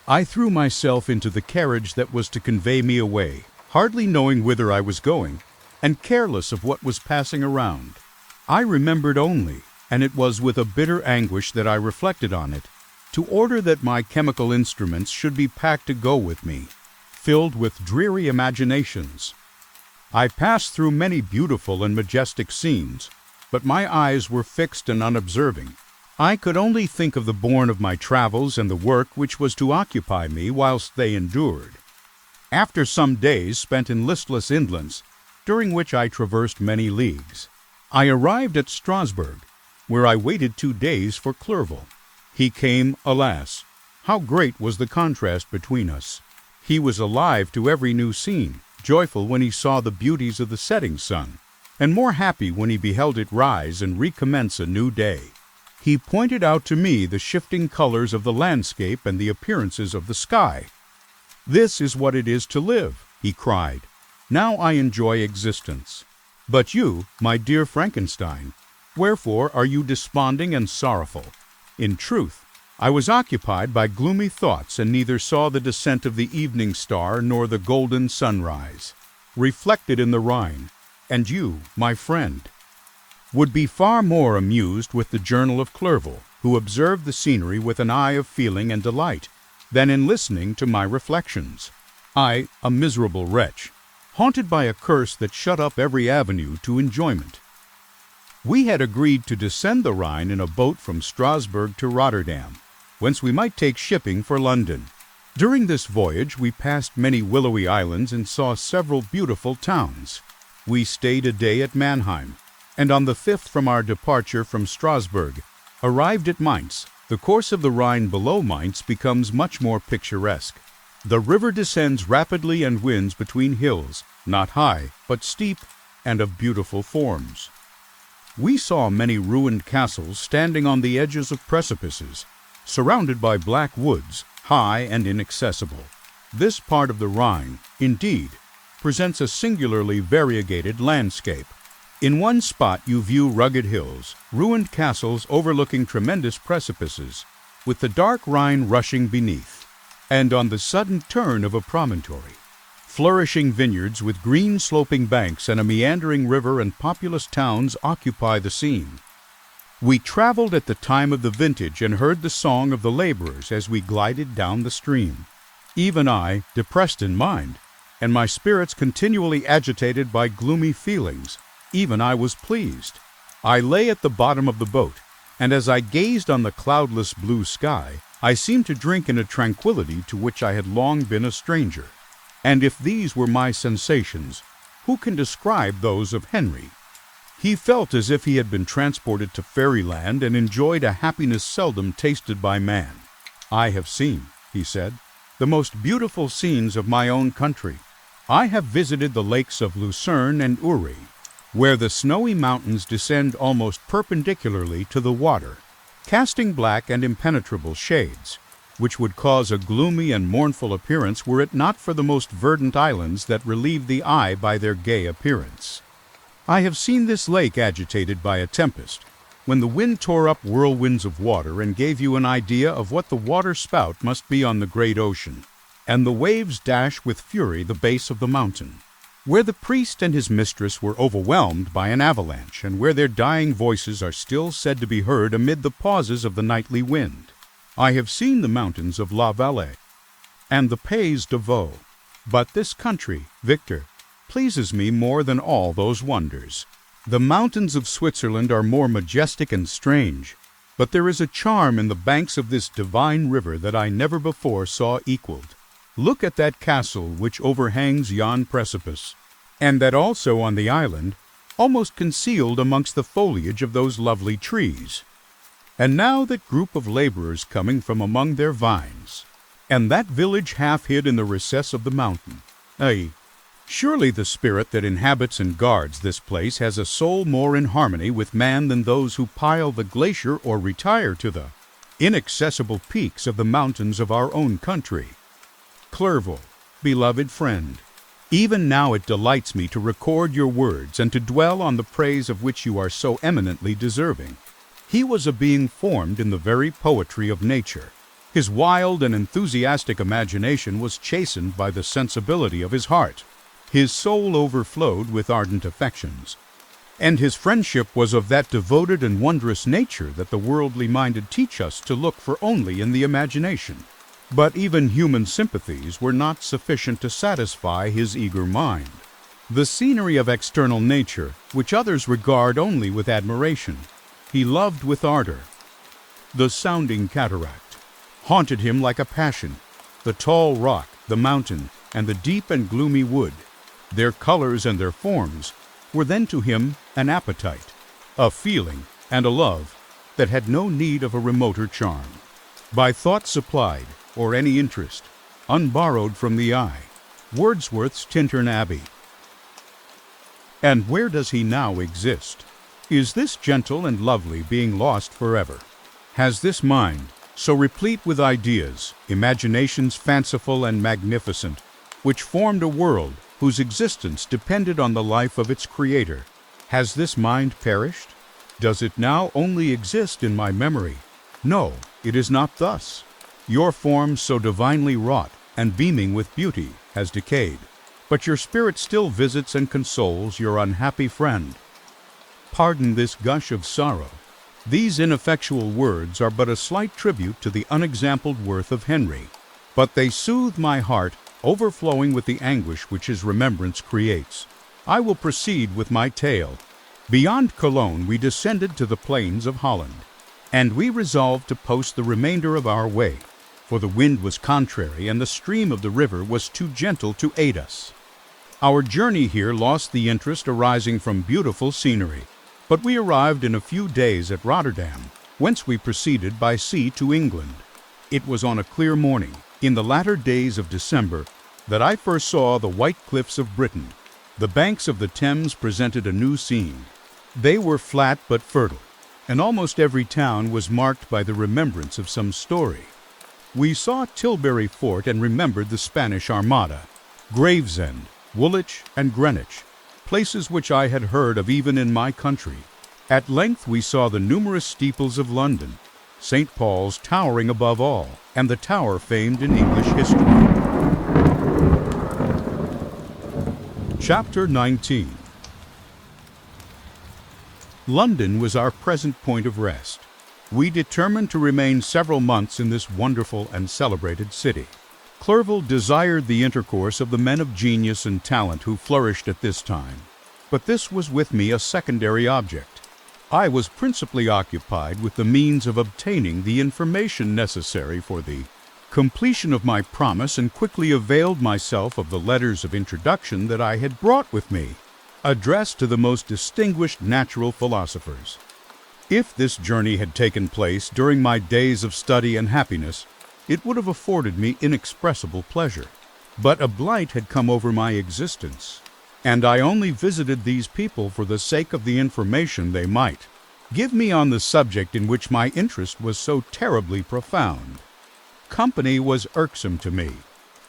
I threw myself into the carriage that was to convey me away, hardly knowing whither I was going, and careless of what was passing around. I remembered only, and it was with a bitter anguish that I reflected on it, to order that my chemical instruments should be packed to go with me, filled with dreary imaginations. I passed through many beautiful and majestic scenes, but my eyes were fixed and unobserving. I could only think of the bourne of my travels and the work which was to occupy me whilst they endured. After some days spent in listless indolence, during which I traversed many leagues, I arrived at Strasbourg, where I waited 2 days for Clerval. He came, alas! How great was the contrast between us! He was alive to every new scene, joyful when he saw the beauties of the setting sun, and more happy when he beheld it rise and recommence a new day. He pointed out to me the shifting colors of the landscape and the appearances of the sky. "This is what it is to live," he cried. "Now I enjoy existence. But you, my dear Frankenstein, wherefore are you desponding and sorrowful? In truth, I was occupied by gloomy thoughts and neither saw the descent of the evening star nor the golden sunrise, reflected in the Rhine, and you, my friend, would be far more amused with the journal of Clerval, who observed the scenery with an eye of feeling and delight, than in listening to my reflections. I, a miserable wretch, haunted by a curse that shut up every avenue to enjoyment." We had agreed to descend the Rhine in a boat from Strasbourg to Rotterdam, whence we might take shipping for London. During this voyage we passed many willowy islands and saw several beautiful towns. We stayed a day at Mannheim, and on the 5th from our departure from Strasbourg, arrived at Mainz. The course of the Rhine below Mainz becomes much more picturesque. The river descends rapidly and winds between hills, not high, but steep, and of beautiful forms. We saw many ruined castles standing on the edges of precipices, surrounded by black woods, high and inaccessible. This part of the Rhine, indeed, presents a singularly variegated landscape. In one spot you view rugged hills, ruined castles overlooking tremendous precipices, with the dark Rhine rushing beneath, and on the sudden turn of a promontory, flourishing vineyards with green sloping banks and a meandering river and populous towns occupy the scene. We traveled at the time of the vintage and heard the song of the laborers as we glided down the stream. Even I, depressed in mind, and my spirits continually agitated by gloomy feelings, even I was pleased. I lay at the bottom of the boat, and as I gazed on the cloudless blue sky, I seemed to drink in a tranquility to which I had long been a stranger. And if these were my sensations, who can describe those of Henry? He felt as if he had been transported to fairyland and enjoyed a happiness seldom tasted by man. "I have seen," he said, "the most beautiful scenes of my own country. I have visited the lakes of Lucerne and Uri, where the snowy mountains descend almost perpendicularly to the water, casting black and impenetrable shades, which would cause a gloomy and mournful appearance were it not for the most verdant islands that relieve the eye by their gay appearance. I have seen this lake agitated by a tempest, when the wind tore up whirlwinds of water and gave you an idea of what the water spout must be on the great ocean, and the waves dash with fury the base of the mountain, where the priest and his mistress were overwhelmed by an avalanche, and where their dying voices are still said to be heard amid the pauses of the nightly wind. I have seen the mountains of La Valais and the Pays de Vaud, but this country, Victor, pleases me more than all those wonders. The mountains of Switzerland are more majestic and strange, but there is a charm in the banks of this divine river that I never before saw equaled. Look at that castle which overhangs yon precipice, and that also on the island, almost concealed amongst the foliage of those lovely trees. And now that group of laborers coming from among their vines, and that village half hid in the recess of the mountain. Ay, surely the spirit that inhabits and guards this place has a soul more in harmony with man than those who pile the glacier or retire to the inaccessible peaks of the mountains of our own country. Clerval, beloved friend, even now it delights me to record your words and to dwell on the praise of which you are so eminently deserving. He was a being formed in the very poetry of nature. His wild and enthusiastic imagination was chastened by the sensibility of his heart. His soul overflowed with ardent affections, and his friendship was of that devoted and wondrous nature that the worldly minded teach us to look for only in the imagination. But even human sympathies were not sufficient to satisfy his eager mind. The scenery of external nature, which others regard only with admiration, he loved with ardor. The sounding cataract haunted him like a passion. The tall rock, the mountain, and the deep and gloomy wood, their colors and their forms, were then to him an appetite, a feeling, and a love that had no need of a remoter charm. By thought supplied, or any interest, unborrowed from the eye, Wordsworth's Tintern Abbey. And where does he now exist? Is this gentle and lovely being lost forever? has this mind, so replete with ideas, imaginations fanciful and magnificent, which formed a world whose existence depended on the life of its creator. Has this mind perished? Does it now only exist in my memory? No, it is not thus. Your form so divinely wrought and beaming with beauty has decayed, but your spirit still visits and consoles your unhappy friend. Pardon this gush of sorrow. These ineffectual words are but a slight tribute to the unexampled worth of Henry, but they soothe my heart, overflowing with the anguish which his remembrance creates. I will proceed with my tale. Beyond Cologne we descended to the plains of Holland, and we resolved to post the remainder of our way, for the wind was contrary and the stream of the river was too gentle to aid us. Our journey here lost the interest arising from beautiful scenery, but we arrived in a few days at Rotterdam, whence we proceeded by sea to England. It was on a clear morning, in the latter days of December, that I first saw the white cliffs of Britain. The banks of the Thames presented a new scene. They were flat but fertile, and almost every town was marked by the remembrance of some story. We saw Tilbury Fort and remembered the Spanish Armada, Gravesend, Woolwich, and Greenwich, places which I had heard of even in my country. At length we saw the numerous steeples of London, St. Paul's towering above all, and the tower famed in English history. Chapter 19. London was our present point of rest. We determined to remain several months in this wonderful and celebrated city. Clerval desired the intercourse of the men of genius and talent who flourished at this time, but this was with me a secondary object. I was principally occupied with the means of obtaining the information necessary for the completion of my promise, and quickly availed myself of the letters of introduction that I had brought with me, addressed to the most distinguished natural philosophers. If this journey had taken place during my days of study and happiness, it would have afforded me inexpressible pleasure. But a blight had come over my existence, and I only visited these people for the sake of the information they might give me on the subject in which my interest was so terribly profound. Company was irksome to me.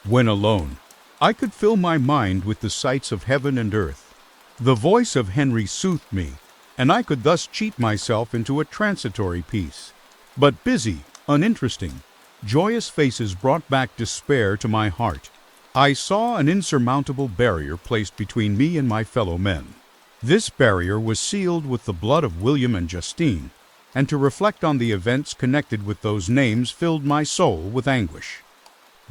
When alone, I could fill my mind with the sights of heaven and earth. The voice of Henry soothed me, and I could thus cheat myself into a transitory peace. But busy, uninteresting, joyous faces brought back despair to my heart. I saw an insurmountable barrier placed between me and my fellow men. This barrier was sealed with the blood of William and Justine, and to reflect on the events connected with those names filled my soul with anguish.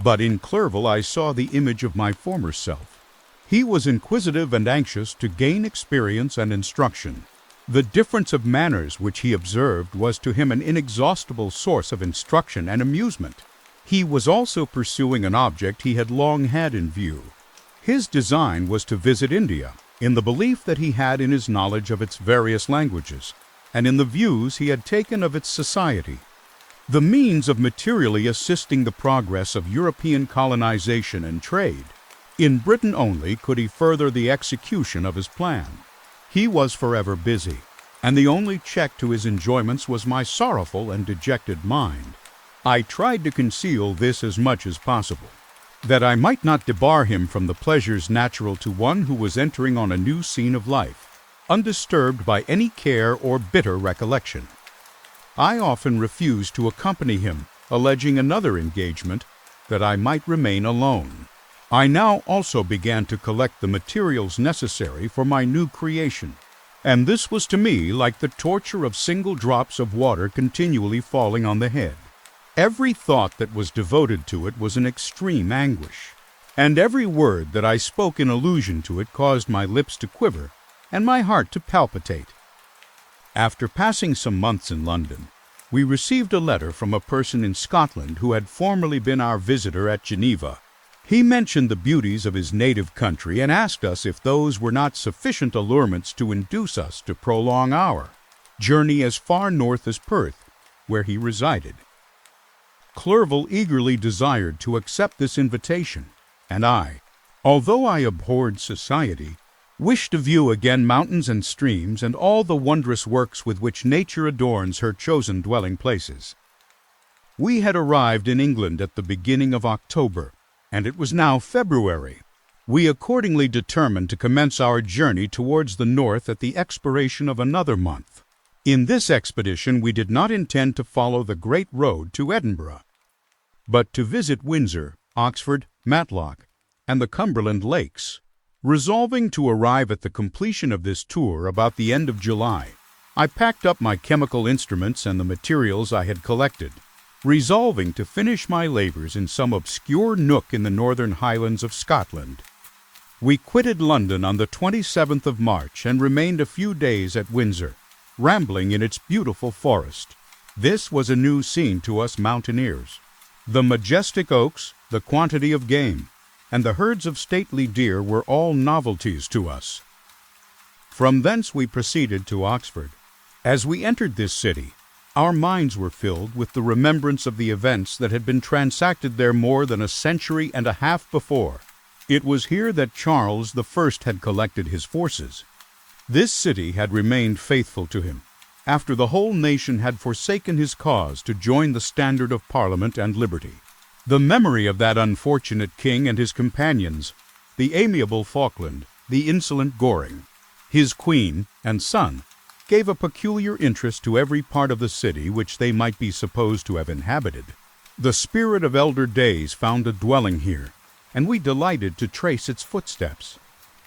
But in Clerval I saw the image of my former self. He was inquisitive and anxious to gain experience and instruction. The difference of manners which he observed was to him an inexhaustible source of instruction and amusement. He was also pursuing an object he had long had in view. His design was to visit India, in the belief that he had in his knowledge of its various languages, and in the views he had taken of its society. The means of materially assisting the progress of European colonization and trade. In Britain only could he further the execution of his plan. He was forever busy, and the only check to his enjoyments was my sorrowful and dejected mind. I tried to conceal this as much as possible, that I might not debar him from the pleasures natural to one who was entering on a new scene of life, undisturbed by any care or bitter recollection. I often refused to accompany him, alleging another engagement, that I might remain alone. I now also began to collect the materials necessary for my new creation, and this was to me like the torture of single drops of water continually falling on the head. Every thought that was devoted to it was an extreme anguish, and every word that I spoke in allusion to it caused my lips to quiver and my heart to palpitate. After passing some months in London, we received a letter from a person in Scotland who had formerly been our visitor at Geneva. He mentioned the beauties of his native country and asked us if those were not sufficient allurements to induce us to prolong our journey as far north as Perth, where he resided. Clerval eagerly desired to accept this invitation, and I, although I abhorred society, Wish to view again mountains and streams and all the wondrous works with which nature adorns her chosen dwelling places. We had arrived in England at the beginning of October, and it was now February. We accordingly determined to commence our journey towards the north at the expiration of another month. In this expedition we did not intend to follow the great road to Edinburgh, but to visit Windsor, Oxford, Matlock, and the Cumberland Lakes. Resolving to arrive at the completion of this tour about the end of July, I packed up my chemical instruments and the materials I had collected, resolving to finish my labors in some obscure nook in the northern highlands of Scotland. We quitted London on the 27th of March and remained a few days at Windsor, rambling in its beautiful forest. This was a new scene to us mountaineers. The majestic oaks, the quantity of game, and the herds of stately deer were all novelties to us. From thence we proceeded to Oxford. As we entered this city, our minds were filled with the remembrance of the events that had been transacted there more than a century and a half before. It was here that Charles I had collected his forces. This city had remained faithful to him, after the whole nation had forsaken his cause to join the standard of Parliament and liberty. The memory of that unfortunate king and his companions, the amiable Falkland, the insolent Goring, his queen and son, gave a peculiar interest to every part of the city which they might be supposed to have inhabited. The spirit of elder days found a dwelling here, and we delighted to trace its footsteps.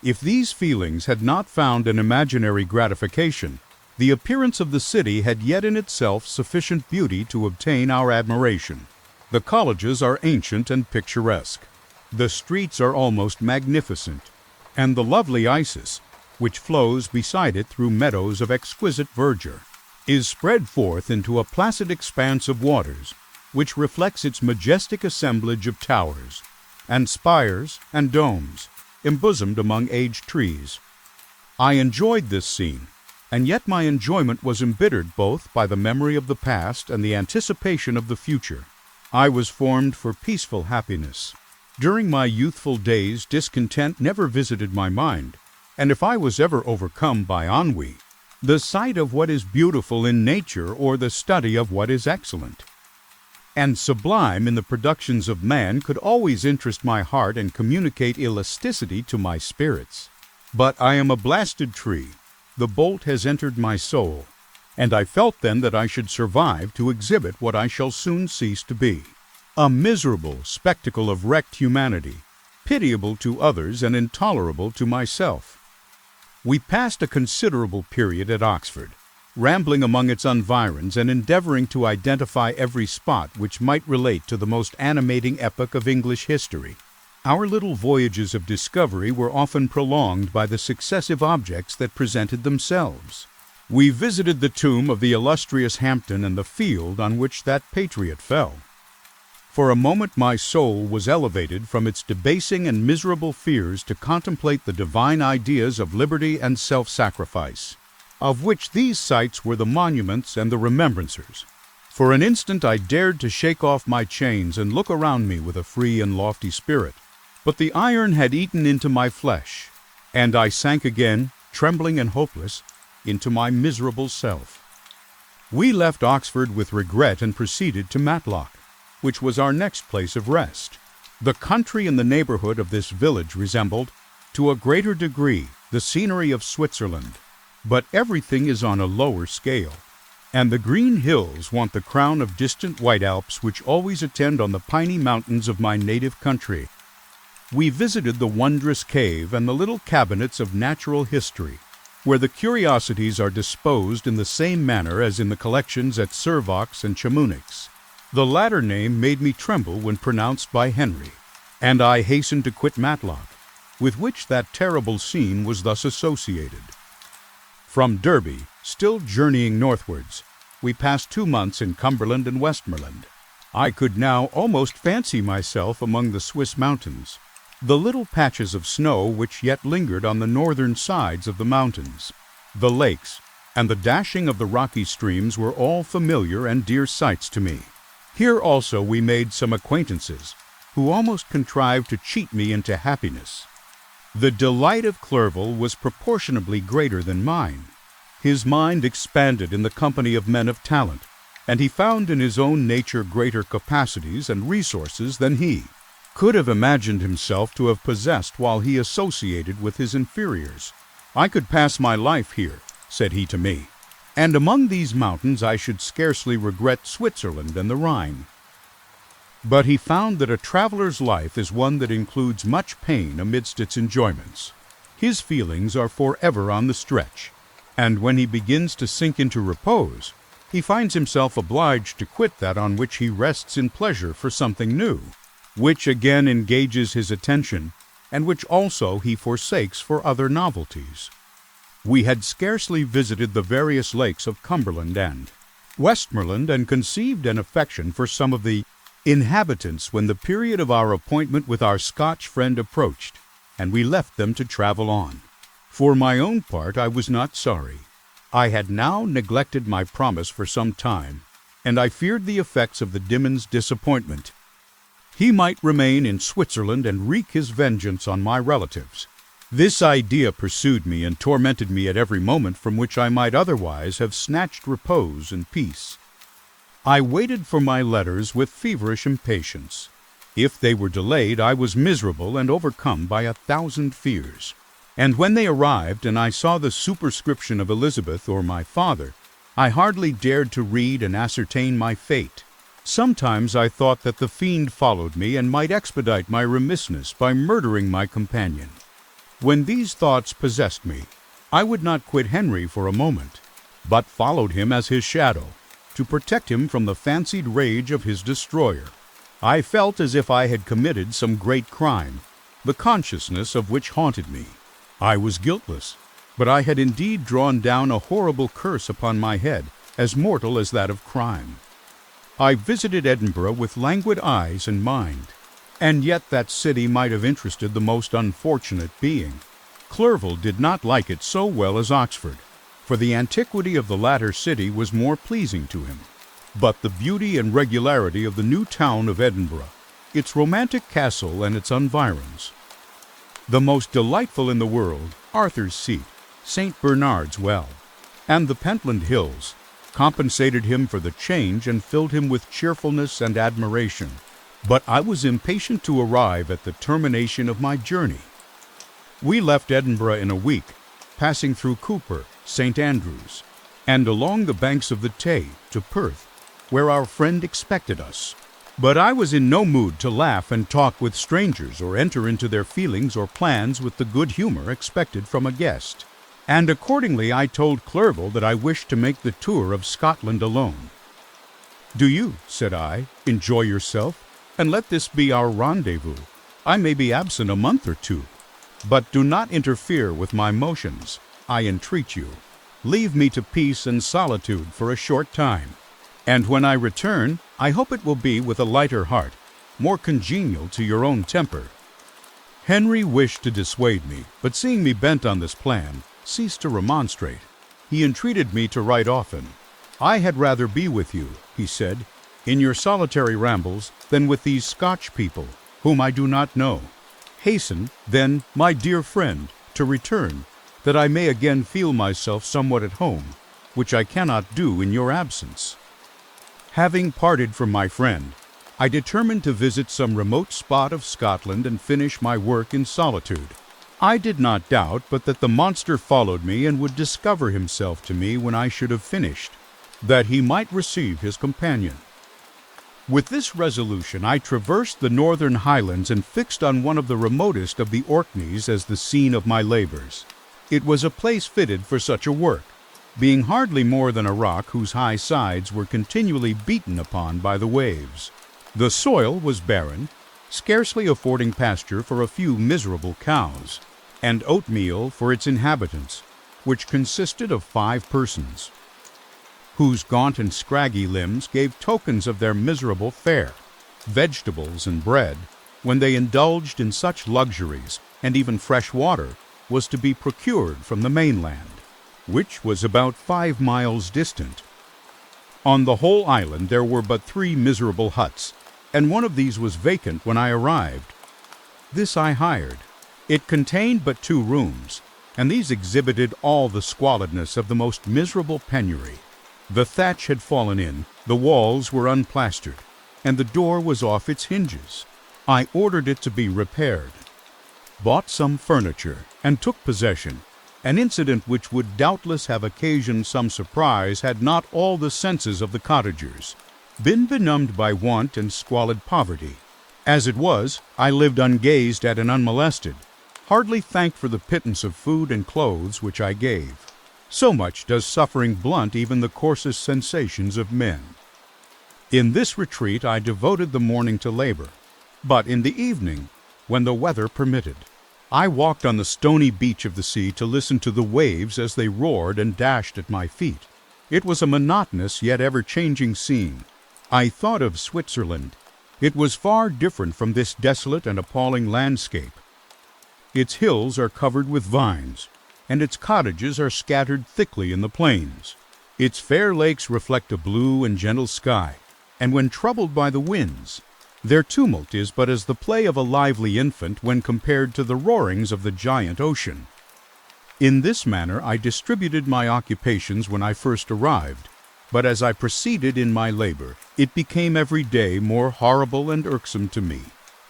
If these feelings had not found an imaginary gratification, the appearance of the city had yet in itself sufficient beauty to obtain our admiration. The colleges are ancient and picturesque. The streets are almost magnificent, and the lovely Isis, which flows beside it through meadows of exquisite verdure, is spread forth into a placid expanse of waters, which reflects its majestic assemblage of towers, and spires and domes, embosomed among aged trees. I enjoyed this scene, and yet my enjoyment was embittered both by the memory of the past and the anticipation of the future. I was formed for peaceful happiness. During my youthful days discontent never visited my mind, and if I was ever overcome by ennui, the sight of what is beautiful in nature or the study of what is excellent and sublime in the productions of man could always interest my heart and communicate elasticity to my spirits. But I am a blasted tree. The bolt has entered my soul, and I felt then that I should survive to exhibit what I shall soon cease to be, a miserable spectacle of wrecked humanity, pitiable to others and intolerable to myself. We passed a considerable period at Oxford, rambling among its environs and endeavoring to identify every spot which might relate to the most animating epoch of English history. Our little voyages of discovery were often prolonged by the successive objects that presented themselves. We visited the tomb of the illustrious Hampden and the field on which that patriot fell. For a moment my soul was elevated from its debasing and miserable fears to contemplate the divine ideas of liberty and self-sacrifice, of which these sights were the monuments and the remembrancers. For an instant I dared to shake off my chains and look around me with a free and lofty spirit, but the iron had eaten into my flesh, and I sank again, trembling and hopeless, into my miserable self. We left Oxford with regret and proceeded to Matlock, which was our next place of rest. The country in the neighborhood of this village resembled, to a greater degree, the scenery of Switzerland, but everything is on a lower scale, and the green hills want the crown of distant white Alps which always attend on the piny mountains of my native country. We visited the wondrous cave and the little cabinets of natural history, where the curiosities are disposed in the same manner as in the collections at Servox and Chamonix. The latter name made me tremble when pronounced by Henry, and I hastened to quit Matlock, with which that terrible scene was thus associated. From Derby, still journeying northwards, we passed 2 months in Cumberland and Westmoreland. I could now almost fancy myself among the Swiss mountains. The little patches of snow which yet lingered on the northern sides of the mountains, the lakes, and the dashing of the rocky streams were all familiar and dear sights to me. Here also we made some acquaintances, who almost contrived to cheat me into happiness. The delight of Clerval was proportionably greater than mine. His mind expanded in the company of men of talent, and he found in his own nature greater capacities and resources than he could have imagined himself to have possessed while he associated with his inferiors. "I could pass my life here," said he to me, "and among these mountains I should scarcely regret Switzerland and the Rhine." But he found that a traveler's life is one that includes much pain amidst its enjoyments. His feelings are forever on the stretch, and when he begins to sink into repose, he finds himself obliged to quit that on which he rests in pleasure for something new, which again engages his attention, and which also he forsakes for other novelties. We had scarcely visited the various lakes of Cumberland and Westmoreland, and conceived an affection for some of the inhabitants when the period of our appointment with our Scotch friend approached, and we left them to travel on. For my own part, I was not sorry. I had now neglected my promise for some time, and I feared the effects of the Demon's disappointment. He might remain in Switzerland and wreak his vengeance on my relatives. This idea pursued me and tormented me at every moment from which I might otherwise have snatched repose and peace. I waited for my letters with feverish impatience. If they were delayed, I was miserable and overcome by 1,000 fears. And when they arrived and I saw the superscription of Elizabeth or my father, I hardly dared to read and ascertain my fate. Sometimes I thought that the fiend followed me and might expedite my remissness by murdering my companion. When these thoughts possessed me, I would not quit Henry for a moment, but followed him as his shadow, to protect him from the fancied rage of his destroyer. I felt as if I had committed some great crime, the consciousness of which haunted me. I was guiltless, but I had indeed drawn down a horrible curse upon my head, as mortal as that of crime. I visited Edinburgh with languid eyes and mind, and yet that city might have interested the most unfortunate being. Clerval did not like it so well as Oxford, for the antiquity of the latter city was more pleasing to him. But the beauty and regularity of the new town of Edinburgh, its romantic castle and its environs, the most delightful in the world, Arthur's Seat, St. Bernard's Well, and the Pentland Hills, compensated him for the change and filled him with cheerfulness and admiration. But I was impatient to arrive at the termination of my journey. We left Edinburgh in a week, passing through Cooper, St. Andrews, and along the banks of the Tay to Perth, where our friend expected us. But I was in no mood to laugh and talk with strangers or enter into their feelings or plans with the good humor expected from a guest. And accordingly I told Clerval that I wished to make the tour of Scotland alone. "Do you," said I, "enjoy yourself, and let this be our rendezvous. I may be absent a month or two, but do not interfere with my motions, I entreat you. Leave me to peace and solitude for a short time, and when I return, I hope it will be with a lighter heart, more congenial to your own temper." Henry wished to dissuade me, but seeing me bent on this plan, ceased to remonstrate. He entreated me to write often. "I had rather be with you," he said, "in your solitary rambles than with these Scotch people, whom I do not know. Hasten, then, my dear friend, to return, that I may again feel myself somewhat at home, which I cannot do in your absence." Having parted from my friend, I determined to visit some remote spot of Scotland and finish my work in solitude. I did not doubt but that the monster followed me and would discover himself to me when I should have finished, that he might receive his companion. With this resolution I traversed the northern highlands and fixed on one of the remotest of the Orkneys as the scene of my labors. It was a place fitted for such a work, being hardly more than a rock whose high sides were continually beaten upon by the waves. The soil was barren, scarcely affording pasture for a few miserable cows, and oatmeal for its inhabitants, which consisted of 5 persons, whose gaunt and scraggy limbs gave tokens of their miserable fare. Vegetables and bread, when they indulged in such luxuries, and even fresh water, was to be procured from the mainland, which was about 5 miles distant. On the whole island there were but 3 miserable huts, and one of these was vacant when I arrived. This I hired, It contained but 2 rooms, and these exhibited all the squalidness of the most miserable penury. The thatch had fallen in, the walls were unplastered, and the door was off its hinges. I ordered it to be repaired, bought some furniture, and took possession, an incident which would doubtless have occasioned some surprise had not all the senses of the cottagers been benumbed by want and squalid poverty. As it was, I lived ungazed at and unmolested, hardly thanked for the pittance of food and clothes which I gave. So much does suffering blunt even the coarsest sensations of men. In this retreat I devoted the morning to labor, but in the evening, when the weather permitted, I walked on the stony beach of the sea to listen to the waves as they roared and dashed at my feet. It was a monotonous yet ever-changing scene. I thought of Switzerland. It was far different from this desolate and appalling landscape. Its hills are covered with vines, and its cottages are scattered thickly in the plains. Its fair lakes reflect a blue and gentle sky, and when troubled by the winds, their tumult is but as the play of a lively infant when compared to the roarings of the giant ocean. In this manner I distributed my occupations when I first arrived, but as I proceeded in my labor, it became every day more horrible and irksome to me.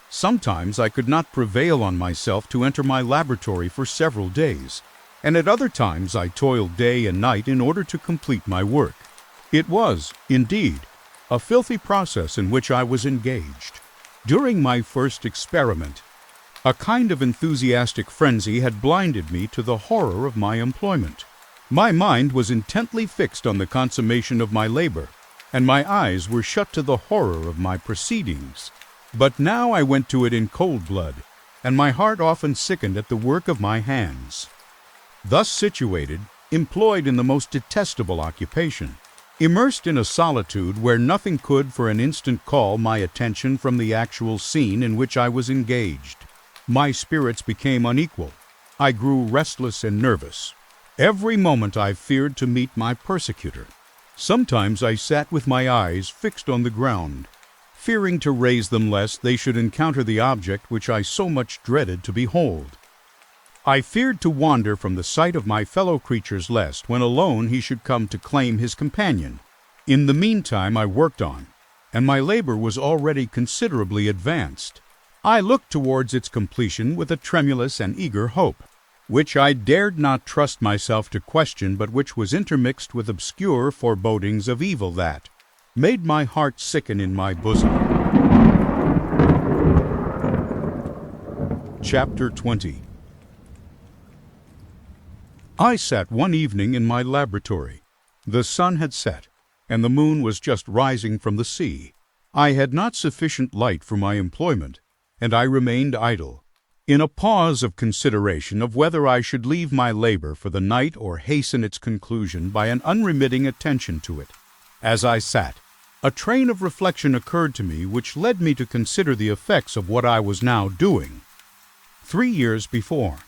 Sometimes I could not prevail on myself to enter my laboratory for several days, and at other times I toiled day and night in order to complete my work. It was, indeed, a filthy process in which I was engaged. During my first experiment, a kind of enthusiastic frenzy had blinded me to the horror of my employment. My mind was intently fixed on the consummation of my labor, and my eyes were shut to the horror of my proceedings. But now I went to it in cold blood, and my heart often sickened at the work of my hands. Thus situated, employed in the most detestable occupation, immersed in a solitude where nothing could for an instant call my attention from the actual scene in which I was engaged, my spirits became unequal. I grew restless and nervous. Every moment I feared to meet my persecutor. Sometimes I sat with my eyes fixed on the ground, fearing to raise them lest they should encounter the object which I so much dreaded to behold. I feared to wander from the sight of my fellow creatures lest, when alone, he should come to claim his companion. In the meantime I worked on, and my labor was already considerably advanced. I looked towards its completion with a tremulous and eager hope, which I dared not trust myself to question, but which was intermixed with obscure forebodings of evil that made my heart sicken in my bosom. Chapter 20. I sat one evening in my laboratory. The sun had set, and the moon was just rising from the sea. I had not sufficient light for my employment, and I remained idle, in a pause of consideration of whether I should leave my labor for the night or hasten its conclusion by an unremitting attention to it. As I sat, a train of reflection occurred to me which led me to consider the effects of what I was now doing. 3 years before,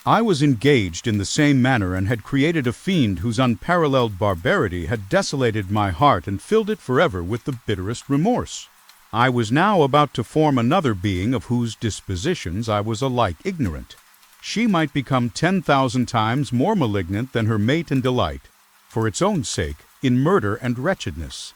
I was engaged in the same manner and had created a fiend whose unparalleled barbarity had desolated my heart and filled it forever with the bitterest remorse. I was now about to form another being of whose dispositions I was alike ignorant. She might become 10,000 times more malignant than her mate and delight, for its own sake, in murder and wretchedness.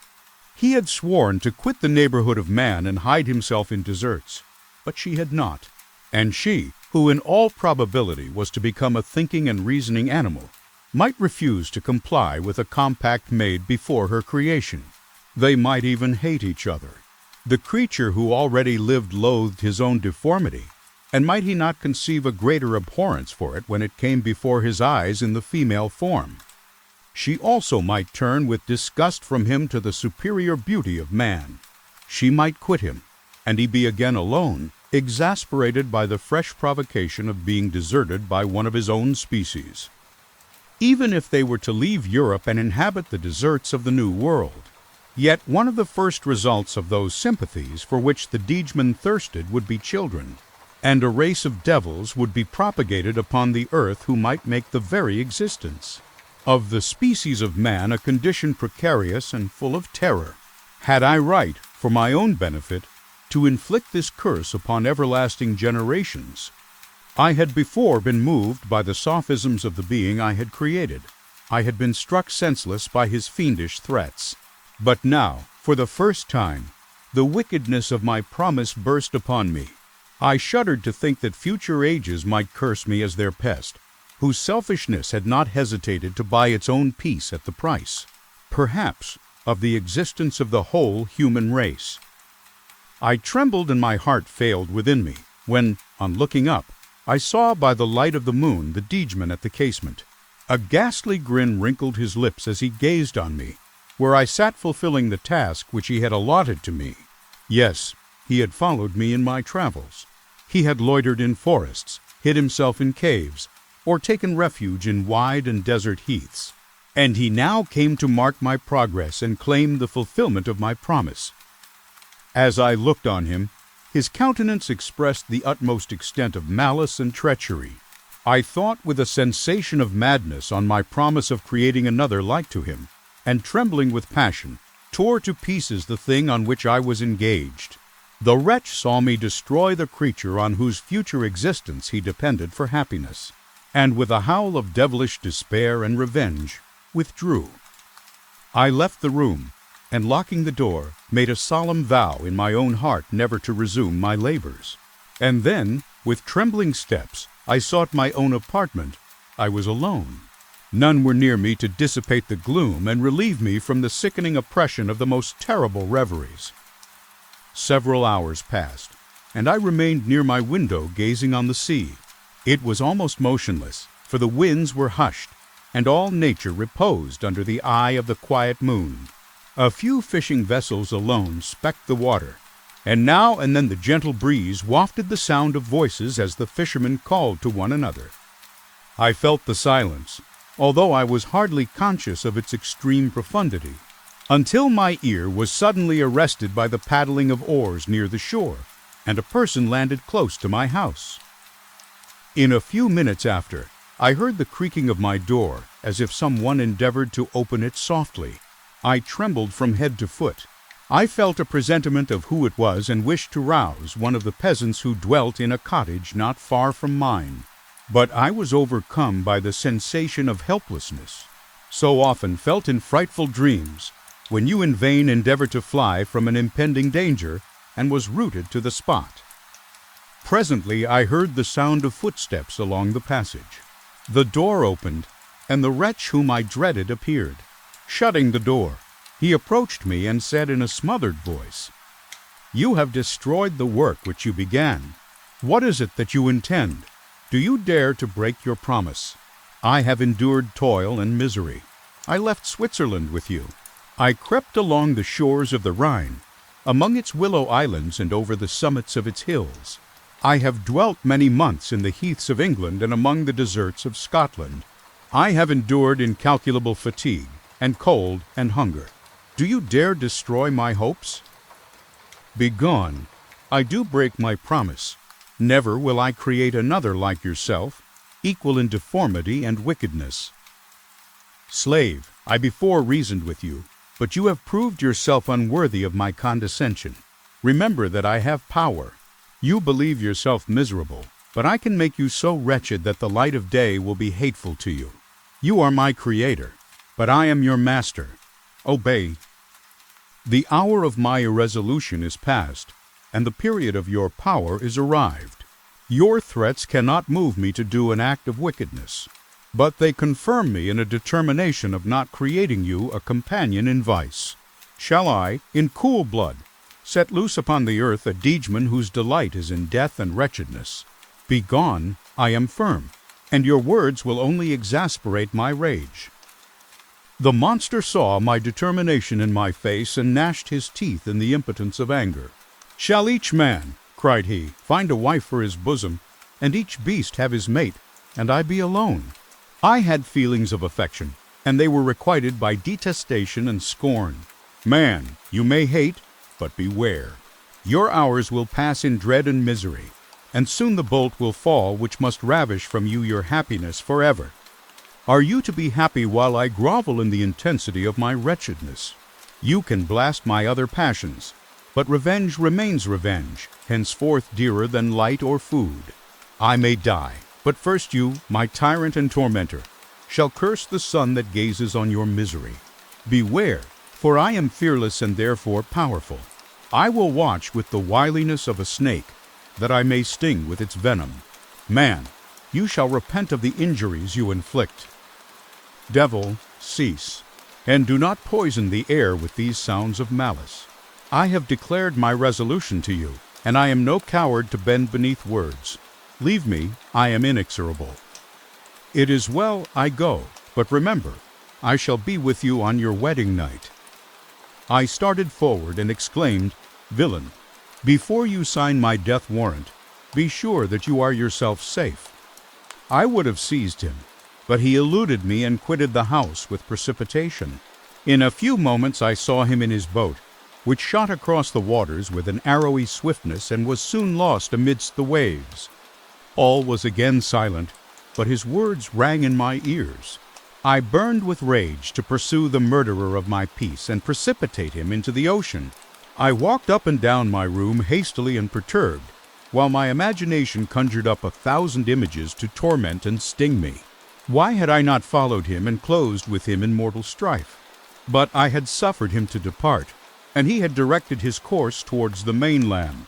He had sworn to quit the neighborhood of man and hide himself in deserts, but she had not, and she, who in all probability was to become a thinking and reasoning animal, might refuse to comply with a compact made before her creation. They might even hate each other. The creature who already lived loathed his own deformity, and might he not conceive a greater abhorrence for it when it came before his eyes in the female form? She also might turn with disgust from him to the superior beauty of man. She might quit him, and he be again alone, exasperated by the fresh provocation of being deserted by one of his own species. Even if they were to leave Europe and inhabit the deserts of the New World, yet one of the first results of those sympathies for which the Degeman thirsted would be children, and a race of devils would be propagated upon the earth who might make the very existence of the species of man a condition precarious and full of terror. Had I right, for my own benefit, to inflict this curse upon everlasting generations? I had before been moved by the sophisms of the being I had created. I had been struck senseless by his fiendish threats. But now, for the first time, the wickedness of my promise burst upon me. I shuddered to think that future ages might curse me as their pest, whose selfishness had not hesitated to buy its own peace at the price, perhaps, of the existence of the whole human race. I trembled and my heart failed within me, when, on looking up, I saw by the light of the moon the deedsman at the casement. A ghastly grin wrinkled his lips as he gazed on me, where I sat fulfilling the task which he had allotted to me. Yes, he had followed me in my travels. He had loitered in forests, hid himself in caves, or taken refuge in wide and desert heaths. And he now came to mark my progress and claim the fulfillment of my promise. As I looked on him, his countenance expressed the utmost extent of malice and treachery. I thought with a sensation of madness on my promise of creating another like to him, and trembling with passion, tore to pieces the thing on which I was engaged. The wretch saw me destroy the creature on whose future existence he depended for happiness, and with a howl of devilish despair and revenge, withdrew. I left the room, and locking the door, made a solemn vow in my own heart never to resume my labors. And then, with trembling steps, I sought my own apartment. I was alone. None were near me to dissipate the gloom and relieve me from the sickening oppression of the most terrible reveries. Several hours passed, and I remained near my window gazing on the sea. It was almost motionless, for the winds were hushed, and all nature reposed under the eye of the quiet moon. A few fishing vessels alone specked the water, and now and then the gentle breeze wafted the sound of voices as the fishermen called to one another. I felt the silence, although I was hardly conscious of its extreme profundity, until my ear was suddenly arrested by the paddling of oars near the shore, and a person landed close to my house. In a few minutes after, I heard the creaking of my door, as if some one endeavored to open it softly. I trembled from head to foot. I felt a presentiment of who it was and wished to rouse one of the peasants who dwelt in a cottage not far from mine. But I was overcome by the sensation of helplessness, so often felt in frightful dreams, when you in vain endeavor to fly from an impending danger, and was rooted to the spot. Presently I heard the sound of footsteps along the passage. The door opened, and the wretch whom I dreaded appeared. Shutting the door, he approached me and said in a smothered voice, "You have destroyed the work which you began. What is it that you intend? Do you dare to break your promise? I have endured toil and misery. I left Switzerland with you. I crept along the shores of the Rhine, among its willow islands and over the summits of its hills. I have dwelt many months in the heaths of England and among the deserts of Scotland. I have endured incalculable fatigue, and cold and hunger. Do you dare destroy my hopes? Begone. I do break my promise. Never will I create another like yourself, equal in deformity and wickedness. Slave, I before reasoned with you, but you have proved yourself unworthy of my condescension. Remember that I have power. You believe yourself miserable, but I can make you so wretched that the light of day will be hateful to you. You are my creator, but I am your master. Obey. The hour of my irresolution is past, and the period of your power is arrived. Your threats cannot move me to do an act of wickedness, but they confirm me in a determination of not creating you a companion in vice. Shall I, in cool blood, set loose upon the earth a deedsman whose delight is in death and wretchedness? Begone, I am firm, and your words will only exasperate my rage." The monster saw my determination in my face and gnashed his teeth in the impotence of anger. "Shall each man," cried he, "find a wife for his bosom, and each beast have his mate, and I be alone?" I had feelings of affection, and they were requited by detestation and scorn. Man, you may hate, but beware. Your hours will pass in dread and misery, and soon the bolt will fall which must ravish from you your happiness forever. Are you to be happy while I grovel in the intensity of my wretchedness? You can blast my other passions, but revenge remains revenge, henceforth dearer than light or food. I may die, but first you, my tyrant and tormentor, shall curse the sun that gazes on your misery. Beware, for I am fearless and therefore powerful. I will watch with the wiliness of a snake, that I may sting with its venom. Man, you shall repent of the injuries you inflict. Devil, cease, and do not poison the air with these sounds of malice. I have declared my resolution to you, and I am no coward to bend beneath words. Leave me, I am inexorable. It is well I go, but remember, I shall be with you on your wedding night. I started forward and exclaimed, Villain, before you sign my death warrant, be sure that you are yourself safe. I would have seized him, but he eluded me and quitted the house with precipitation. In a few moments I saw him in his boat, which shot across the waters with an arrowy swiftness and was soon lost amidst the waves. All was again silent, but his words rang in my ears. I burned with rage to pursue the murderer of my peace and precipitate him into the ocean. I walked up and down my room hastily and perturbed, while my imagination conjured up 1,000 images to torment and sting me. Why had I not followed him and closed with him in mortal strife? But I had suffered him to depart, and he had directed his course towards the mainland.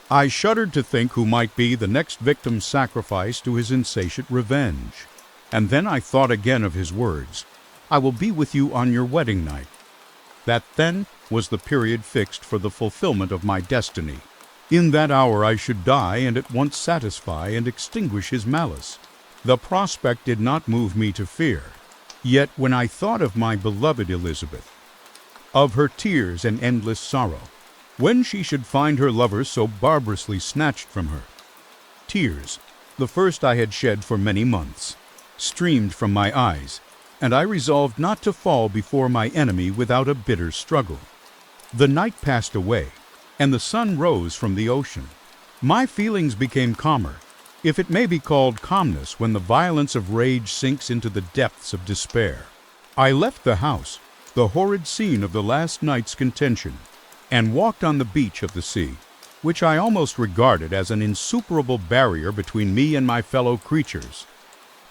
I shuddered to think who might be the next victim sacrificed to his insatiate revenge. And then I thought again of his words, I will be with you on your wedding night. That then was the period fixed for the fulfillment of my destiny. In that hour I should die and at once satisfy and extinguish his malice. The prospect did not move me to fear. Yet when I thought of my beloved Elizabeth, of her tears and endless sorrow, when she should find her lover so barbarously snatched from her, tears, the first I had shed for many months, streamed from my eyes, and I resolved not to fall before my enemy without a bitter struggle. The night passed away, and the sun rose from the ocean. My feelings became calmer, if it may be called calmness when the violence of rage sinks into the depths of despair. I left the house, the horrid scene of the last night's contention, and walked on the beach of the sea, which I almost regarded as an insuperable barrier between me and my fellow creatures.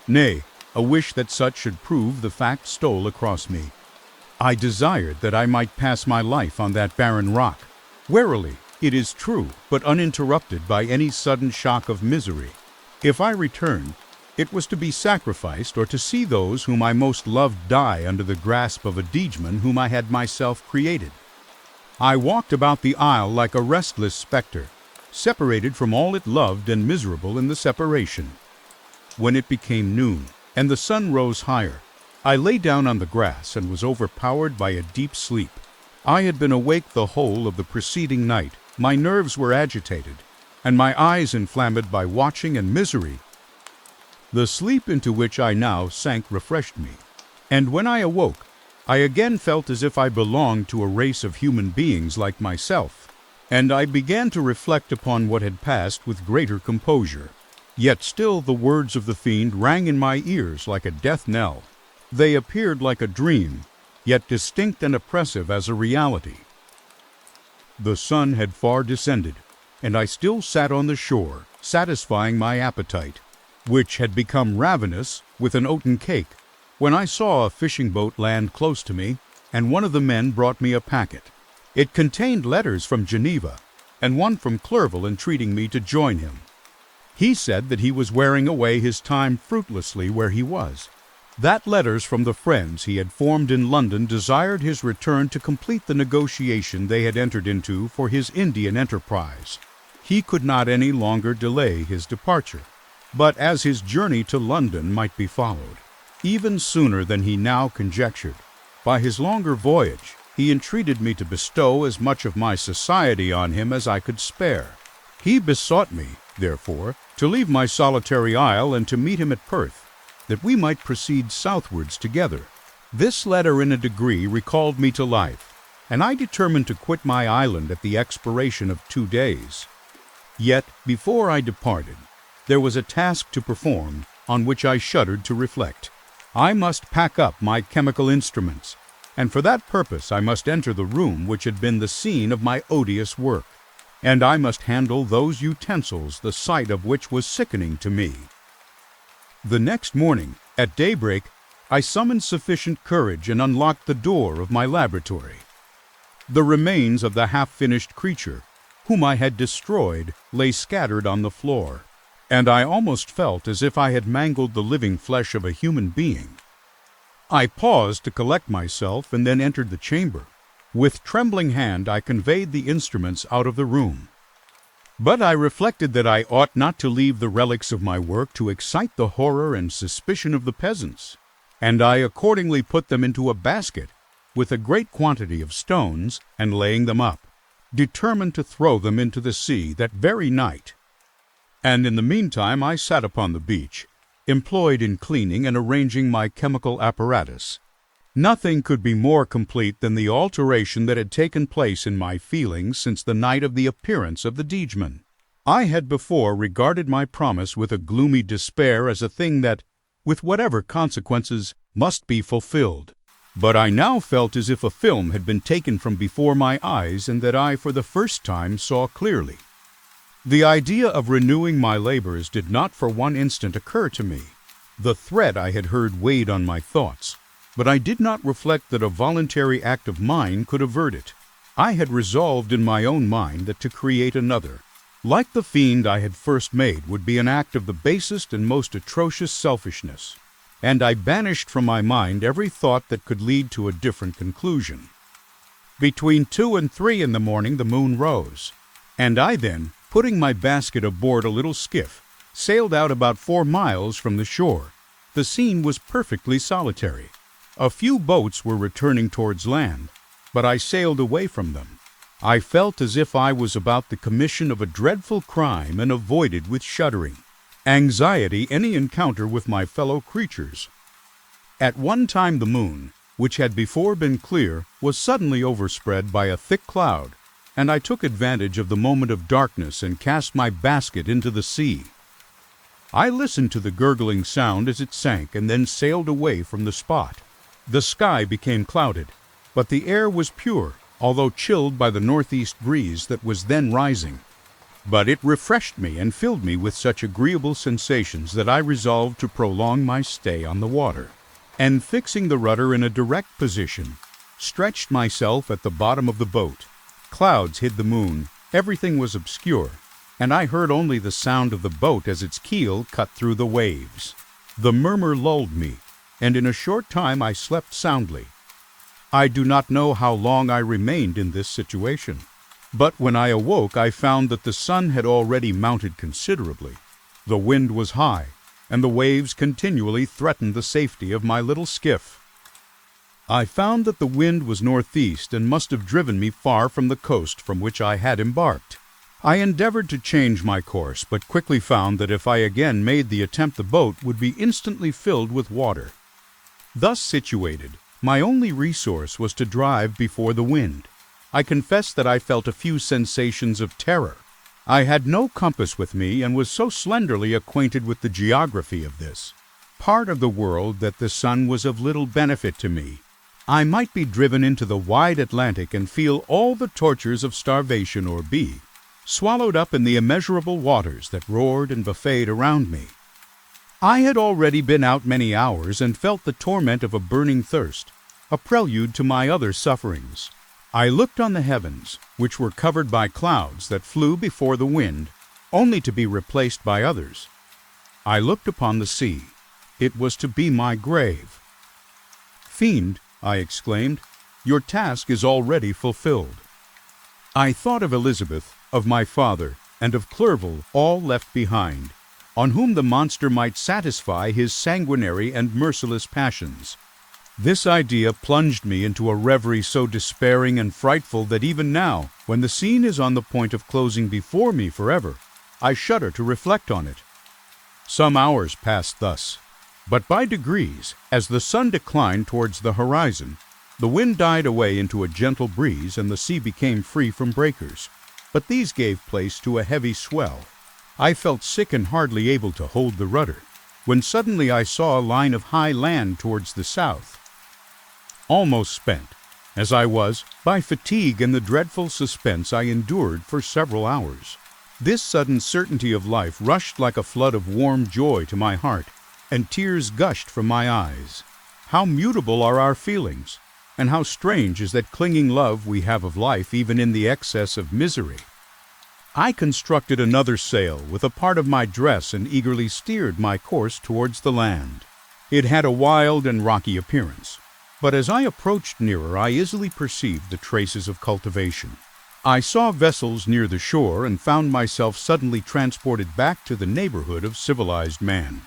Nay, a wish that such should prove the fact stole across me. I desired that I might pass my life on that barren rock, warily, it is true, but uninterrupted by any sudden shock of misery. If I returned, it was to be sacrificed or to see those whom I most loved die under the grasp of a degeman whom I had myself created. I walked about the isle like a restless spectre, separated from all it loved and miserable in the separation. When it became noon, and the sun rose higher, I lay down on the grass and was overpowered by a deep sleep. I had been awake the whole of the preceding night, my nerves were agitated, and my eyes inflamed by watching and misery. The sleep into which I now sank refreshed me, and when I awoke, I again felt as if I belonged to a race of human beings like myself, and I began to reflect upon what had passed with greater composure. Yet still the words of the fiend rang in my ears like a death knell. They appeared like a dream, yet distinct and oppressive as a reality. The sun had far descended, and I still sat on the shore, satisfying my appetite, which had become ravenous with an oaten cake, when I saw a fishing boat land close to me, and one of the men brought me a packet. It contained letters from Geneva, and one from Clerval entreating me to join him. He said that he was wearing away his time fruitlessly where he was, that letters from the friends he had formed in London desired his return to complete the negotiation they had entered into for his Indian enterprise. He could not any longer delay his departure, but as his journey to London might be followed, even sooner than he now conjectured, by his longer voyage, he entreated me to bestow as much of my society on him as I could spare. He besought me, therefore, to leave my solitary isle and to meet him at Perth, that we might proceed southwards together. This letter in a degree recalled me to life, and I determined to quit my island at the expiration of 2 days. Yet, before I departed, there was a task to perform on which I shuddered to reflect. I must pack up my chemical instruments, and for that purpose I must enter the room which had been the scene of my odious work. and I must handle those utensils, the sight of which was sickening to me. The next morning, at daybreak, I summoned sufficient courage and unlocked the door of my laboratory. The remains of the half-finished creature, whom I had destroyed, lay scattered on the floor, and I almost felt as if I had mangled the living flesh of a human being. I paused to collect myself and then entered the chamber. With trembling hand I conveyed the instruments out of the room. But I reflected that I ought not to leave the relics of my work to excite the horror and suspicion of the peasants, and I accordingly put them into a basket with a great quantity of stones, and laying them up, determined to throw them into the sea that very night. And in the meantime I sat upon the beach, employed in cleaning and arranging my chemical apparatus. Nothing could be more complete than the alteration that had taken place in my feelings since the night of the appearance of the Degeman. I had before regarded my promise with a gloomy despair as a thing that, with whatever consequences, must be fulfilled. But I now felt as if a film had been taken from before my eyes and that I for the first time saw clearly. The idea of renewing my labors did not for one instant occur to me. The threat I had heard weighed on my thoughts, but I did not reflect that a voluntary act of mine could avert it. I had resolved in my own mind that to create another, like the fiend I had first made, would be an act of the basest and most atrocious selfishness, and I banished from my mind every thought that could lead to a different conclusion. Between 2 and 3 in the morning the moon rose, and I then, putting my basket aboard a little skiff, sailed out about 4 miles from the shore. The scene was perfectly solitary. A few boats were returning towards land, but I sailed away from them. I felt as if I was about the commission of a dreadful crime and avoided with shuddering anxiety any encounter with my fellow creatures. At one time the moon, which had before been clear, was suddenly overspread by a thick cloud, and I took advantage of the moment of darkness and cast my basket into the sea. I listened to the gurgling sound as it sank and then sailed away from the spot. The sky became clouded, but the air was pure, although chilled by the northeast breeze that was then rising. But it refreshed me and filled me with such agreeable sensations that I resolved to prolong my stay on the water, and fixing the rudder in a direct position, stretched myself at the bottom of the boat. Clouds hid the moon, everything was obscure, and I heard only the sound of the boat as its keel cut through the waves. The murmur lulled me, and in a short time I slept soundly. I do not know how long I remained in this situation, but when I awoke I found that the sun had already mounted considerably. The wind was high, and the waves continually threatened the safety of my little skiff. I found that the wind was northeast and must have driven me far from the coast from which I had embarked. I endeavored to change my course, but quickly found that if I again made the attempt the boat would be instantly filled with water. Thus situated, my only resource was to drive before the wind. I confess that I felt a few sensations of terror. I had no compass with me and was so slenderly acquainted with the geography of this part of the world that the sun was of little benefit to me. I might be driven into the wide Atlantic and feel all the tortures of starvation, or be swallowed up in the immeasurable waters that roared and buffeted around me. I had already been out many hours and felt the torment of a burning thirst, a prelude to my other sufferings. I looked on the heavens, which were covered by clouds that flew before the wind, only to be replaced by others. I looked upon the sea. It was to be my grave. "Fiend," I exclaimed, "your task is already fulfilled." I thought of Elizabeth, of my father, and of Clerval, all left behind, on whom the monster might satisfy his sanguinary and merciless passions. This idea plunged me into a reverie so despairing and frightful that even now, when the scene is on the point of closing before me forever, I shudder to reflect on it. Some hours passed thus, but by degrees, as the sun declined towards the horizon, the wind died away into a gentle breeze and the sea became free from breakers, but these gave place to a heavy swell. I felt sick and hardly able to hold the rudder, when suddenly I saw a line of high land towards the south. Almost spent, as I was by fatigue and the dreadful suspense I endured for several hours. This sudden certainty of life rushed like a flood of warm joy to my heart, and tears gushed from my eyes. How mutable are our feelings, and how strange is that clinging love we have of life even in the excess of misery. I constructed another sail with a part of my dress and eagerly steered my course towards the land. It had a wild and rocky appearance, but as I approached nearer I easily perceived the traces of cultivation. I saw vessels near the shore and found myself suddenly transported back to the neighborhood of civilized man.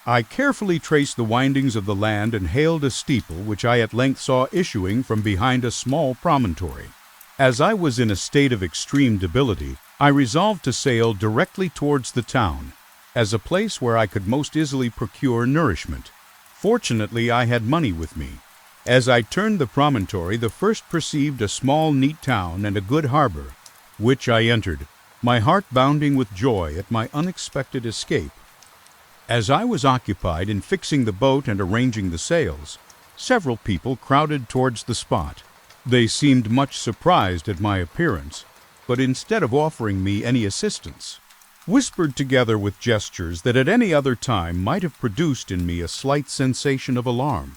I carefully traced the windings of the land and hailed a steeple which I at length saw issuing from behind a small promontory. As I was in a state of extreme debility, I resolved to sail directly towards the town, as a place where I could most easily procure nourishment. Fortunately, I had money with me. As I turned the promontory, the first perceived a small, neat town and a good harbor, which I entered, my heart bounding with joy at my unexpected escape. As I was occupied in fixing the boat and arranging the sails, several people crowded towards the spot. They seemed much surprised at my appearance, but instead of offering me any assistance, whispered together with gestures that at any other time might have produced in me a slight sensation of alarm.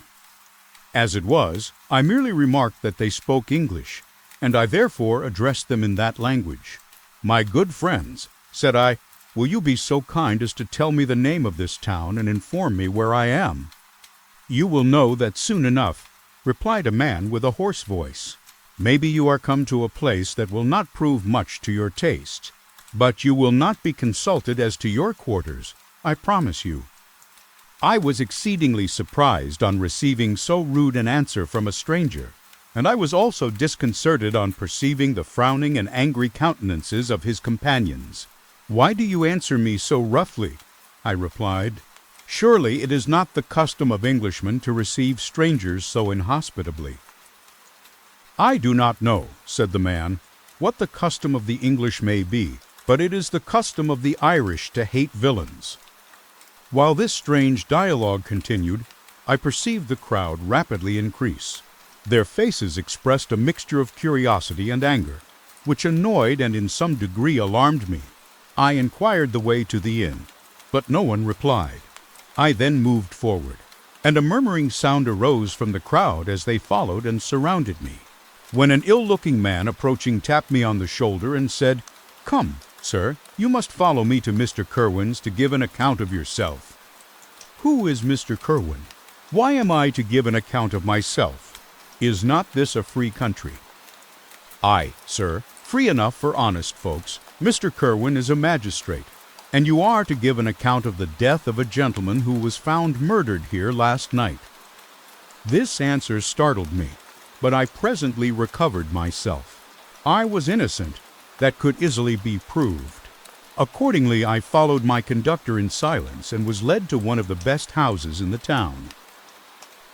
As it was, I merely remarked that they spoke English, and I therefore addressed them in that language. "My good friends," said I, "will you be so kind as to tell me the name of this town and inform me where I am?" "You will know that soon enough," replied a man with a hoarse voice. "Maybe you are come to a place that will not prove much to your taste, but you will not be consulted as to your quarters, I promise you." I was exceedingly surprised on receiving so rude an answer from a stranger, and I was also disconcerted on perceiving the frowning and angry countenances of his companions. "Why do you answer me so roughly?" I replied. "Surely it is not the custom of Englishmen to receive strangers so inhospitably." "I do not know," said the man, "what the custom of the English may be, but it is the custom of the Irish to hate villains." While this strange dialogue continued, I perceived the crowd rapidly increase. Their faces expressed a mixture of curiosity and anger, which annoyed and in some degree alarmed me. I inquired the way to the inn, but no one replied. I then moved forward, and a murmuring sound arose from the crowd as they followed and surrounded me, when an ill-looking man approaching tapped me on the shoulder and said, "Come, sir, you must follow me to Mr. Kerwin's to give an account of yourself." "Who is Mr. Kerwin? Why am I to give an account of myself? Is not this a free country?" "Aye, sir, free enough for honest folks. Mr. Kerwin is a magistrate, and you are to give an account of the death of a gentleman who was found murdered here last night." This answer startled me, but I presently recovered myself. I was innocent. That could easily be proved. Accordingly, I followed my conductor in silence and was led to one of the best houses in the town.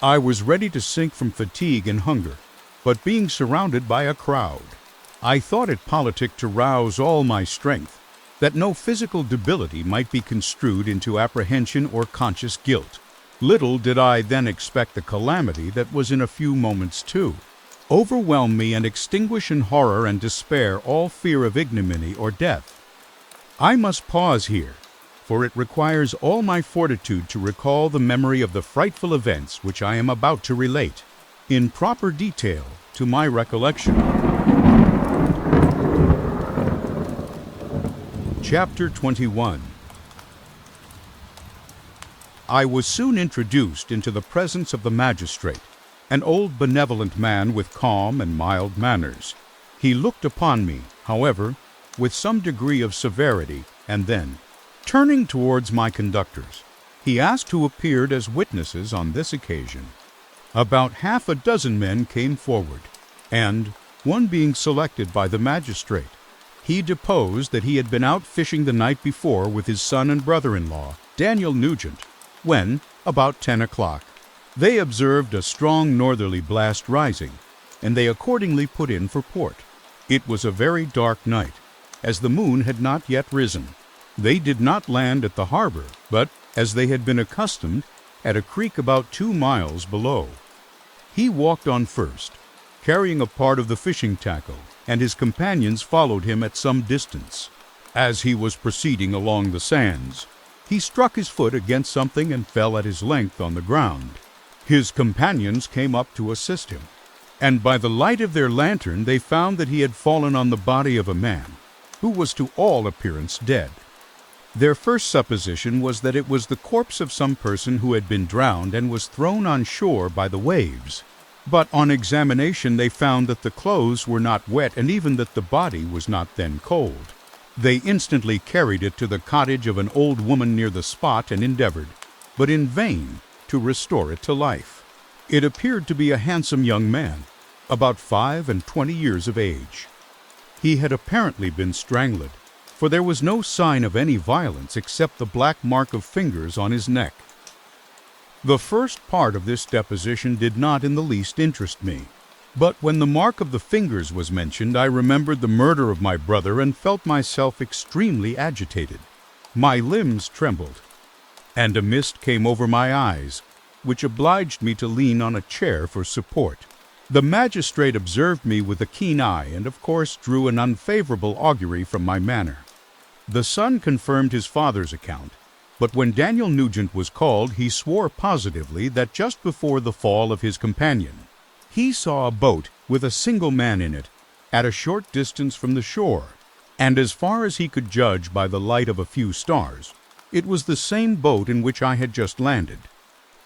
I was ready to sink from fatigue and hunger, but being surrounded by a crowd, I thought it politic to rouse all my strength, that no physical debility might be construed into apprehension or conscious guilt. Little did I then expect the calamity that was in a few moments to overwhelm me and extinguish in horror and despair all fear of ignominy or death. I must pause here, for it requires all my fortitude to recall the memory of the frightful events which I am about to relate, in proper detail, to my recollection. Chapter 21. I was soon introduced into the presence of the magistrate, an old benevolent man with calm and mild manners. He looked upon me, however, with some degree of severity, and then, turning towards my conductors, he asked who appeared as witnesses on this occasion. About half a dozen men came forward, and, one being selected by the magistrate, he deposed that he had been out fishing the night before with his son and brother-in-law, Daniel Nugent, when, about 10 o'clock, they observed a strong northerly blast rising, and they accordingly put in for port. It was a very dark night, as the moon had not yet risen. They did not land at the harbor, but, as they had been accustomed, at a creek about 2 miles below. He walked on first, carrying a part of the fishing tackle, and his companions followed him at some distance. As he was proceeding along the sands, he struck his foot against something and fell at his length on the ground. His companions came up to assist him, and by the light of their lantern they found that he had fallen on the body of a man, who was to all appearance dead. Their first supposition was that it was the corpse of some person who had been drowned and was thrown on shore by the waves. But on examination they found that the clothes were not wet and even that the body was not then cold. They instantly carried it to the cottage of an old woman near the spot and endeavored, but in vain, to restore it to life. It appeared to be a handsome young man, about 25 years of age. He had apparently been strangled, for there was no sign of any violence except the black mark of fingers on his neck. The first part of this deposition did not in the least interest me, but when the mark of the fingers was mentioned, I remembered the murder of my brother and felt myself extremely agitated. My limbs trembled, and a mist came over my eyes, which obliged me to lean on a chair for support. The magistrate observed me with a keen eye and of course drew an unfavorable augury from my manner. The son confirmed his father's account, but when Daniel Nugent was called, he swore positively that just before the fall of his companion, he saw a boat with a single man in it at a short distance from the shore, and as far as he could judge by the light of a few stars, it was the same boat in which I had just landed.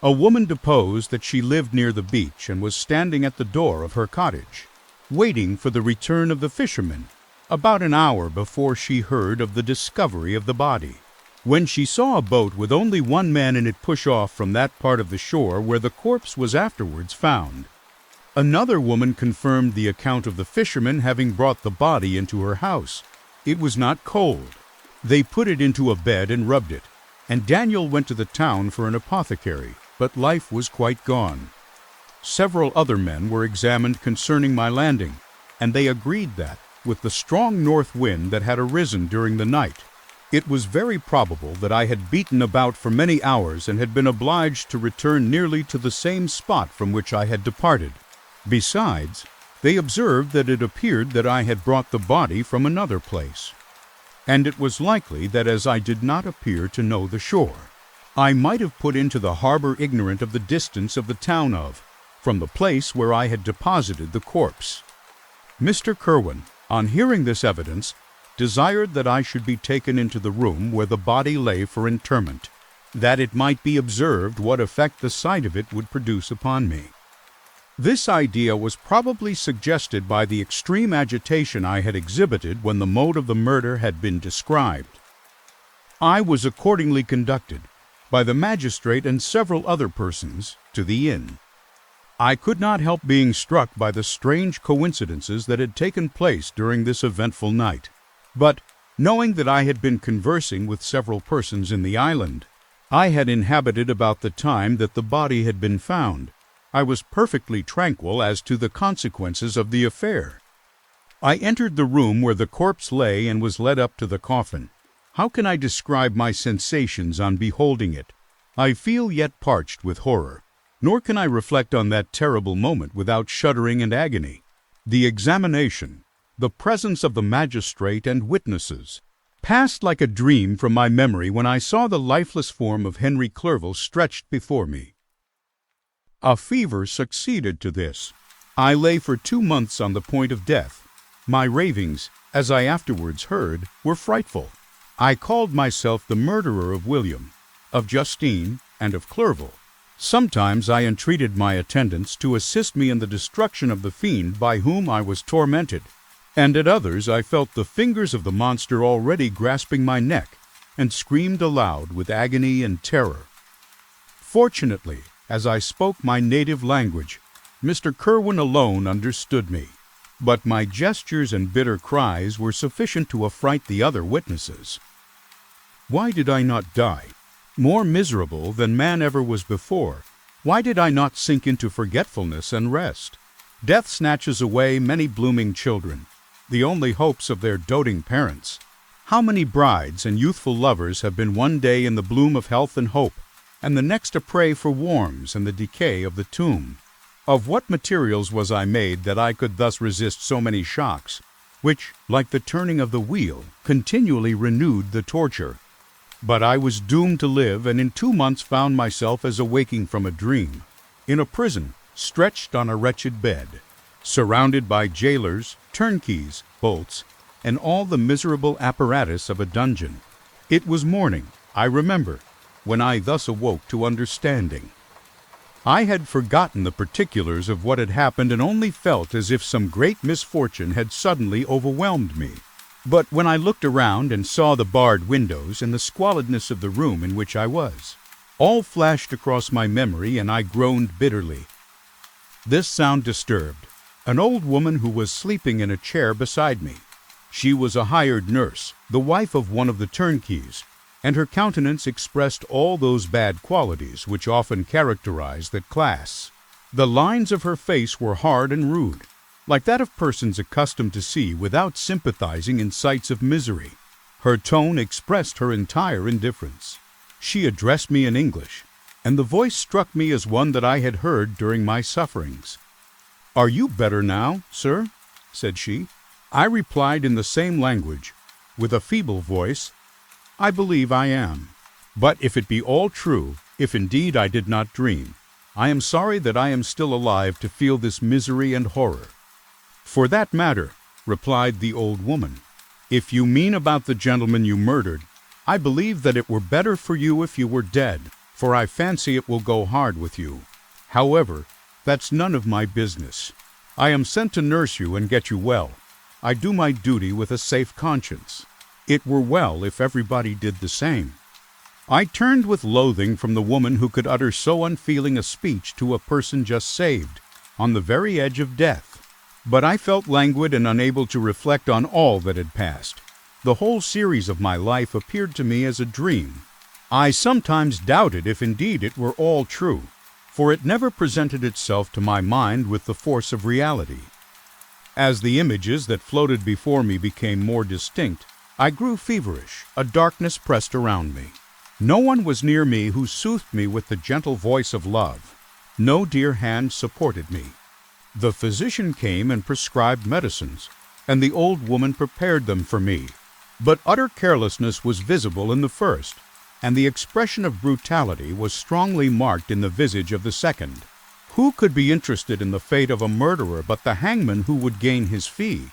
A woman deposed that she lived near the beach and was standing at the door of her cottage, waiting for the return of the fishermen, about an hour before she heard of the discovery of the body, when she saw a boat with only one man in it push off from that part of the shore where the corpse was afterwards found. Another woman confirmed the account of the fishermen having brought the body into her house. It was not cold. They put it into a bed and rubbed it, and Daniel went to the town for an apothecary, but life was quite gone. Several other men were examined concerning my landing, and they agreed that, with the strong north wind that had arisen during the night, it was very probable that I had beaten about for many hours and had been obliged to return nearly to the same spot from which I had departed. Besides, they observed that it appeared that I had brought the body from another place, and it was likely that as I did not appear to know the shore, I might have put into the harbor ignorant of the distance of the town from the place where I had deposited the corpse. Mr. Kirwan, on hearing this evidence, desired that I should be taken into the room where the body lay for interment, that it might be observed what effect the sight of it would produce upon me. This idea was probably suggested by the extreme agitation I had exhibited when the mode of the murder had been described. I was accordingly conducted, by the magistrate and several other persons, to the inn. I could not help being struck by the strange coincidences that had taken place during this eventful night, but, knowing that I had been conversing with several persons in the island, I had inhabited about the time that the body had been found, I was perfectly tranquil as to the consequences of the affair. I entered the room where the corpse lay and was led up to the coffin. How can I describe my sensations on beholding it? I feel yet parched with horror, nor can I reflect on that terrible moment without shuddering and agony. The examination, the presence of the magistrate and witnesses, passed like a dream from my memory when I saw the lifeless form of Henry Clerval stretched before me. A fever succeeded to this. I lay for 2 months on the point of death. My ravings, as I afterwards heard, were frightful. I called myself the murderer of William, of Justine, and of Clerval. Sometimes I entreated my attendants to assist me in the destruction of the fiend by whom I was tormented, and at others I felt the fingers of the monster already grasping my neck, and screamed aloud with agony and terror. Fortunately, as I spoke my native language, Mr. Kirwan alone understood me, but my gestures and bitter cries were sufficient to affright the other witnesses. Why did I not die? More miserable than man ever was before, why did I not sink into forgetfulness and rest? Death snatches away many blooming children, the only hopes of their doting parents. How many brides and youthful lovers have been one day in the bloom of health and hope, and the next a prey for worms and the decay of the tomb? Of what materials was I made that I could thus resist so many shocks, which, like the turning of the wheel, continually renewed the torture? But I was doomed to live, and in 2 months found myself as awaking from a dream, in a prison, stretched on a wretched bed, surrounded by jailers, turnkeys, bolts, and all the miserable apparatus of a dungeon. It was morning, I remember, when I thus awoke to understanding. I had forgotten the particulars of what had happened and only felt as if some great misfortune had suddenly overwhelmed me. But when I looked around and saw the barred windows and the squalidness of the room in which I was, all flashed across my memory, and I groaned bitterly. This sound disturbed an old woman who was sleeping in a chair beside me. She was a hired nurse, the wife of one of the turnkeys, and her countenance expressed all those bad qualities which often characterize that class. The lines of her face were hard and rude, like that of persons accustomed to see without sympathizing in sights of misery. Her tone expressed her entire indifference. She addressed me in English, and the voice struck me as one that I had heard during my sufferings. "Are you better now, sir?" said she. I replied in the same language, with a feeble voice, "I believe I am. But if it be all true, if indeed I did not dream, I am sorry that I am still alive to feel this misery and horror." "For that matter," replied the old woman, "if you mean about the gentleman you murdered, I believe that it were better for you if you were dead, for I fancy it will go hard with you. However, that's none of my business. I am sent to nurse you and get you well. I do my duty with a safe conscience. It were well if everybody did the same." I turned with loathing from the woman who could utter so unfeeling a speech to a person just saved, on the very edge of death. But I felt languid and unable to reflect on all that had passed. The whole series of my life appeared to me as a dream. I sometimes doubted if indeed it were all true, for it never presented itself to my mind with the force of reality. As the images that floated before me became more distinct, I grew feverish. A darkness pressed around me. No one was near me who soothed me with the gentle voice of love. No dear hand supported me. The physician came and prescribed medicines, and the old woman prepared them for me. But utter carelessness was visible in the first, and the expression of brutality was strongly marked in the visage of the second. Who could be interested in the fate of a murderer but the hangman who would gain his fee?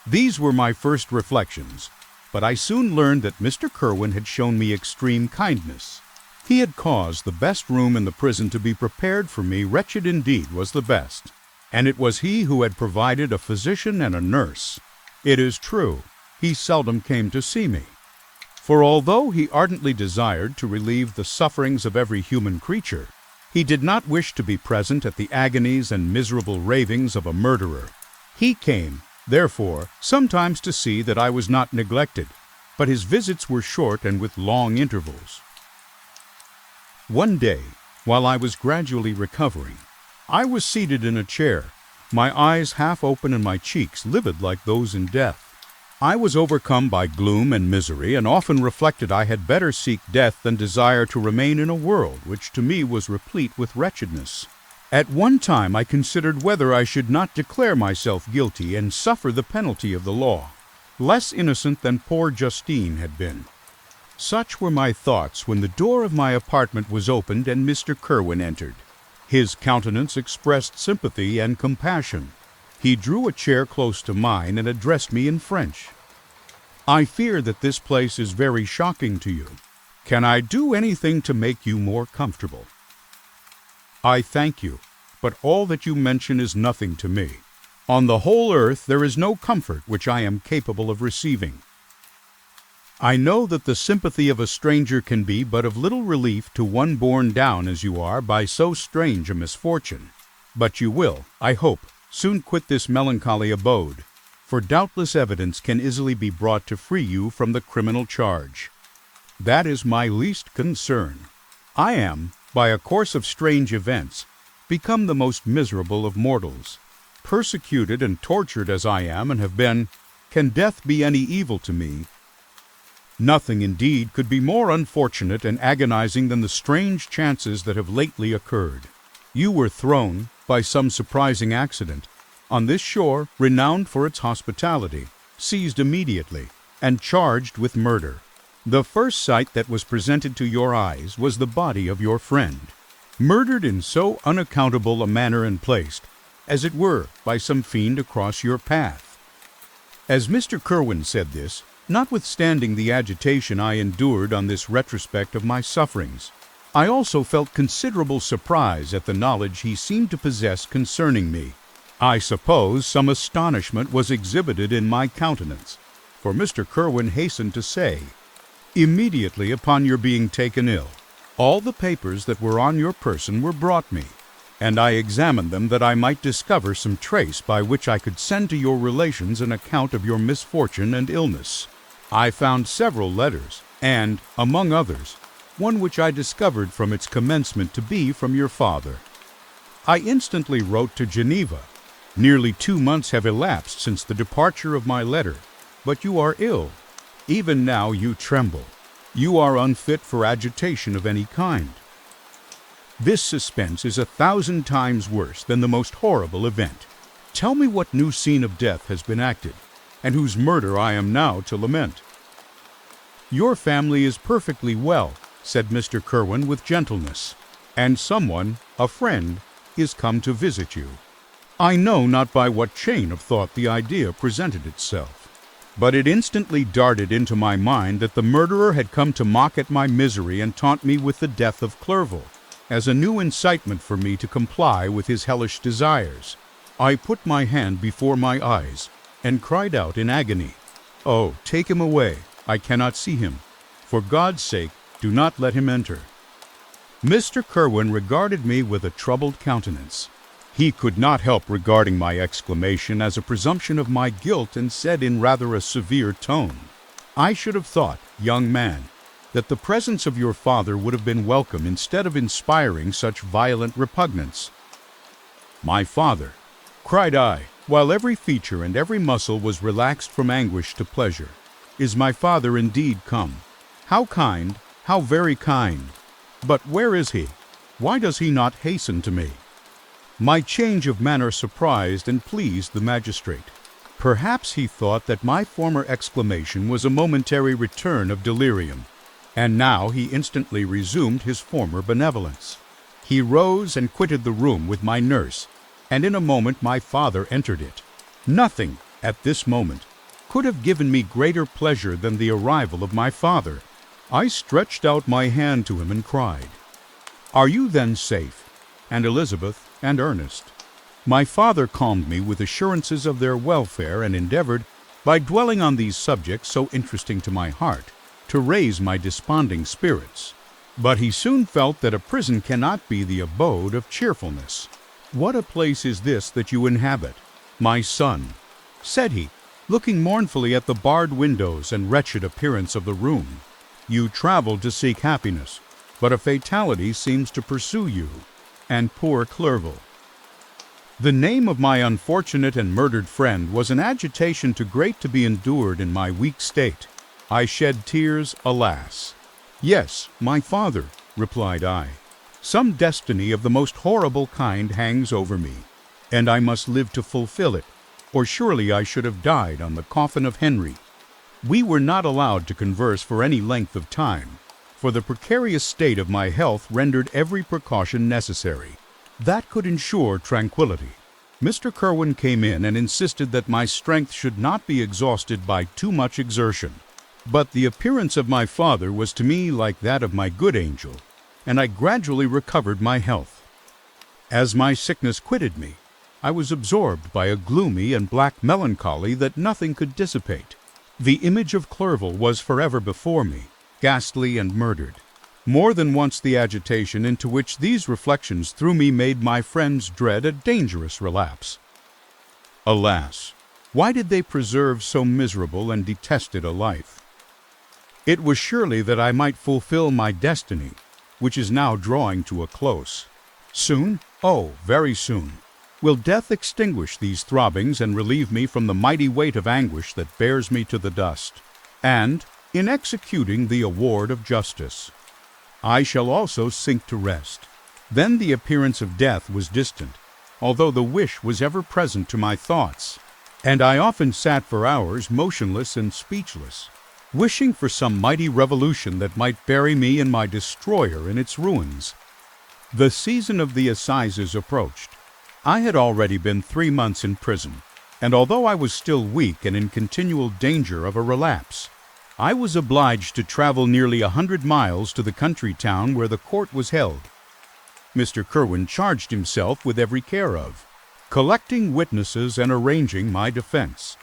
These were my first reflections, but I soon learned that Mr. Kerwin had shown me extreme kindness. He had caused the best room in the prison to be prepared for me. Wretched indeed was the best, and it was he who had provided a physician and a nurse. It is true, he seldom came to see me, for although he ardently desired to relieve the sufferings of every human creature, he did not wish to be present at the agonies and miserable ravings of a murderer. He came, therefore, sometimes to see that I was not neglected, but his visits were short and with long intervals. One day, while I was gradually recovering, I was seated in a chair, my eyes half open and my cheeks livid like those in death. I was overcome by gloom and misery, and often reflected I had better seek death than desire to remain in a world which to me was replete with wretchedness. At one time I considered whether I should not declare myself guilty and suffer the penalty of the law, less innocent than poor Justine had been. Such were my thoughts when the door of my apartment was opened and Mr. Kerwin entered. His countenance expressed sympathy and compassion. He drew a chair close to mine and addressed me in French. "I fear that this place is very shocking to you. Can I do anything to make you more comfortable?" "I thank you, but all that you mention is nothing to me. On the whole earth there is no comfort which I am capable of receiving. I know that the sympathy of a stranger can be but of little relief to one borne down as you are by so strange a misfortune. But you will, I hope, soon quit this melancholy abode, for doubtless evidence can easily be brought to free you from the criminal charge. That is my least concern. I am, by a course of strange events, become the most miserable of mortals. Persecuted and tortured as I am and have been, can death be any evil to me? Nothing, indeed, could be more unfortunate and agonizing than the strange chances that have lately occurred. You were thrown, by some surprising accident, on this shore, renowned for its hospitality, seized immediately, and charged with murder. The first sight that was presented to your eyes was the body of your friend, murdered in so unaccountable a manner and placed, as it were, by some fiend across your path. As Mr. Kerwin said this, notwithstanding the agitation I endured on this retrospect of my sufferings, I also felt considerable surprise at the knowledge he seemed to possess concerning me. I suppose some astonishment was exhibited in my countenance, for Mr. Kerwin hastened to say, "Immediately upon your being taken ill, all the papers that were on your person were brought me, and I examined them that I might discover some trace by which I could send to your relations an account of your misfortune and illness. I found several letters, and, among others, one which I discovered from its commencement to be from your father. I instantly wrote to Geneva. Nearly 2 months have elapsed since the departure of my letter, but you are ill. Even now you tremble. You are unfit for agitation of any kind. This suspense is 1,000 times worse than the most horrible event. Tell me what new scene of death has been acted, and whose murder I am now to lament." "Your family is perfectly well," said Mr. Kerwin with gentleness, "and someone, a friend, is come to visit you. I know not by what chain of thought the idea presented itself, but it instantly darted into my mind that the murderer had come to mock at my misery and taunt me with the death of Clerval, as a new incitement for me to comply with his hellish desires. I put my hand before my eyes and cried out in agony, 'Oh, take him away! I cannot see him. For God's sake, do not let him enter.' Mr. Kerwin regarded me with a troubled countenance. He could not help regarding my exclamation as a presumption of my guilt, and said in rather a severe tone, 'I should have thought, young man, that the presence of your father would have been welcome instead of inspiring such violent repugnance.' 'My father!' cried I, while every feature and every muscle was relaxed from anguish to pleasure. 'Is my father indeed come? How kind, how very kind! But where is he? Why does he not hasten to me?' My change of manner surprised and pleased the magistrate. Perhaps he thought that my former exclamation was a momentary return of delirium, and now he instantly resumed his former benevolence. He rose and quitted the room with my nurse, and in a moment my father entered it. Nothing, at this moment, could have given me greater pleasure than the arrival of my father. I stretched out my hand to him and cried, 'Are you then safe? And Elizabeth and Ernest?' My father calmed me with assurances of their welfare, and endeavored, by dwelling on these subjects so interesting to my heart, to raise my desponding spirits. But he soon felt that a prison cannot be the abode of cheerfulness. 'What a place is this that you inhabit, my son?' said he, looking mournfully at the barred windows and wretched appearance of the room. 'You traveled to seek happiness, but a fatality seems to pursue you, and poor Clerval.' The name of my unfortunate and murdered friend was an agitation too great to be endured in my weak state. I shed tears, alas. 'Yes, my father,' replied I. 'Some destiny of the most horrible kind hangs over me, and I must live to fulfill it, or surely I should have died on the coffin of Henry.' We were not allowed to converse for any length of time, for the precarious state of my health rendered every precaution necessary that could ensure tranquility. Mr. Kerwin came in and insisted that my strength should not be exhausted by too much exertion. But the appearance of my father was to me like that of my good angel, and I gradually recovered my health. As my sickness quitted me, I was absorbed by a gloomy and black melancholy that nothing could dissipate. The image of Clerval was forever before me, ghastly and murdered. More than once the agitation into which these reflections threw me made my friends dread a dangerous relapse. Alas, why did they preserve so miserable and detested a life? It was surely that I might fulfill my destiny, which is now drawing to a close. Soon, oh, very soon, will death extinguish these throbbings and relieve me from the mighty weight of anguish that bears me to the dust. And, in executing the award of justice, I shall also sink to rest. Then the appearance of death was distant, although the wish was ever present to my thoughts, and I often sat for hours motionless and speechless, wishing for some mighty revolution that might bury me and my destroyer in its ruins. The season of the assizes approached. I had already been 3 months in prison, and although I was still weak and in continual danger of a relapse, I was obliged to travel nearly 100 miles to the country town where the court was held. Mr. Kerwin charged himself with every care of collecting witnesses and arranging my defense.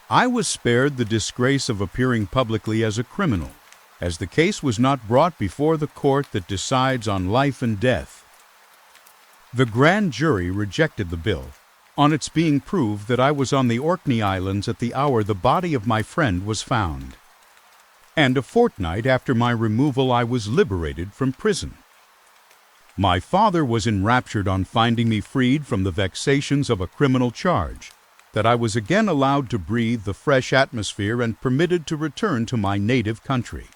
I was spared the disgrace of appearing publicly as a criminal, as the case was not brought before the court that decides on life and death. The grand jury rejected the bill, on its being proved that I was on the Orkney Islands at the hour the body of my friend was found. And a fortnight after my removal I was liberated from prison. My father was enraptured on finding me freed from the vexations of a criminal charge, that I was again allowed to breathe the fresh atmosphere and permitted to return to my native country.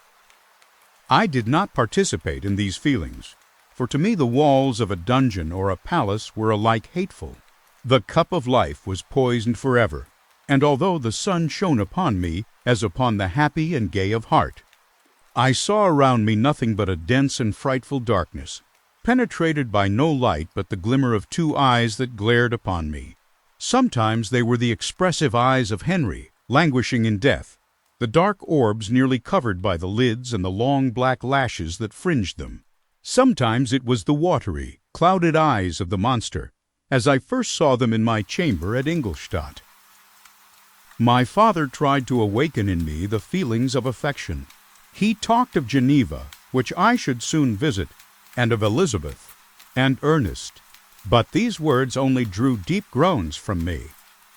I did not participate in these feelings, for to me the walls of a dungeon or a palace were alike hateful. The cup of life was poisoned forever, and although the sun shone upon me as upon the happy and gay of heart, I saw around me nothing but a dense and frightful darkness, penetrated by no light but the glimmer of 2 eyes that glared upon me. Sometimes they were the expressive eyes of Henry, languishing in death, the dark orbs nearly covered by the lids and the long black lashes that fringed them. Sometimes it was the watery, clouded eyes of the monster, as I first saw them in my chamber at Ingolstadt. My father tried to awaken in me the feelings of affection. He talked of Geneva, which I should soon visit, and of Elizabeth, and Ernest. But these words only drew deep groans from me.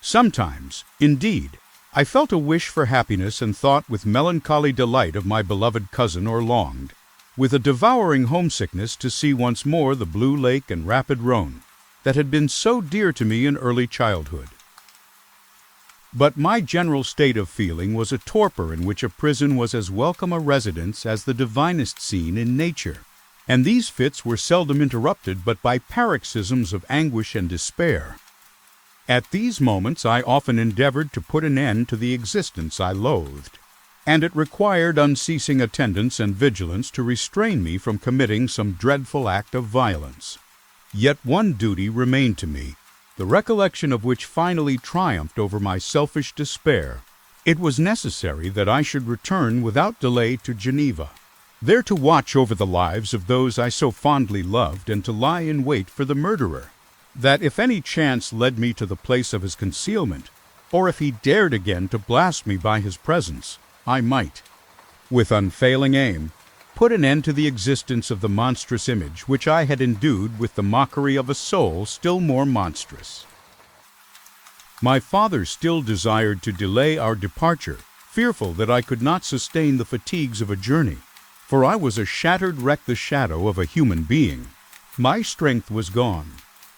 Sometimes, indeed, I felt a wish for happiness and thought with melancholy delight of my beloved cousin, or longed, with a devouring homesickness, to see once more the blue lake and rapid Rhone that had been so dear to me in early childhood. But my general state of feeling was a torpor in which a prison was as welcome a residence as the divinest scene in nature, and these fits were seldom interrupted but by paroxysms of anguish and despair. At these moments I often endeavored to put an end to the existence I loathed, and it required unceasing attendance and vigilance to restrain me from committing some dreadful act of violence. Yet one duty remained to me, the recollection of which finally triumphed over my selfish despair. It was necessary that I should return without delay to Geneva, there to watch over the lives of those I so fondly loved, and to lie in wait for the murderer, that if any chance led me to the place of his concealment, or if he dared again to blast me by his presence, I might, with unfailing aim, put an end to the existence of the monstrous image which I had endued with the mockery of a soul still more monstrous. My father still desired to delay our departure, fearful that I could not sustain the fatigues of a journey, for I was a shattered wreck, the shadow of a human being. My strength was gone.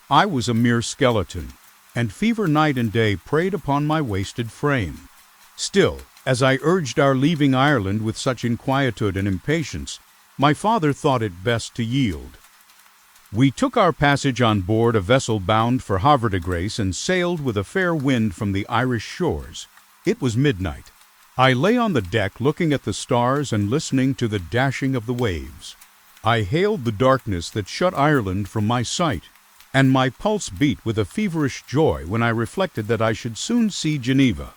I was a mere skeleton, and fever night and day preyed upon my wasted frame. Still, as I urged our leaving Ireland with such inquietude and impatience, my father thought it best to yield. We took our passage on board a vessel bound for Havre de Grace and sailed with a fair wind from the Irish shores. It was midnight. I lay on the deck looking at the stars and listening to the dashing of the waves. I hailed the darkness that shut Ireland from my sight, and my pulse beat with a feverish joy when I reflected that I should soon see Geneva.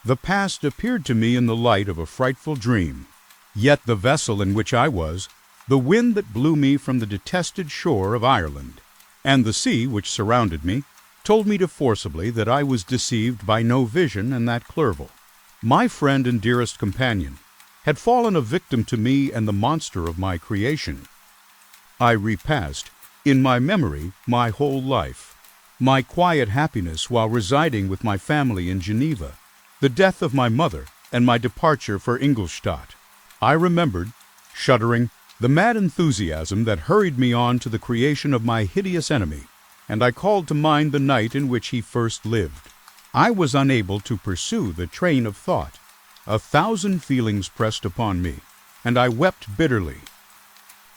The past appeared to me in the light of a frightful dream. Yet the vessel in which I was, the wind that blew me from the detested shore of Ireland, and the sea which surrounded me, told me forcibly that I was deceived by no vision and that Clerval, my friend and dearest companion, had fallen a victim to me and the monster of my creation. I repassed, in my memory, my whole life, my quiet happiness while residing with my family in Geneva, the death of my mother, and my departure for Ingolstadt. I remembered, shuddering, the mad enthusiasm that hurried me on to the creation of my hideous enemy, and I called to mind the night in which he first lived. I was unable to pursue the train of thought. 1,000 feelings pressed upon me, and I wept bitterly.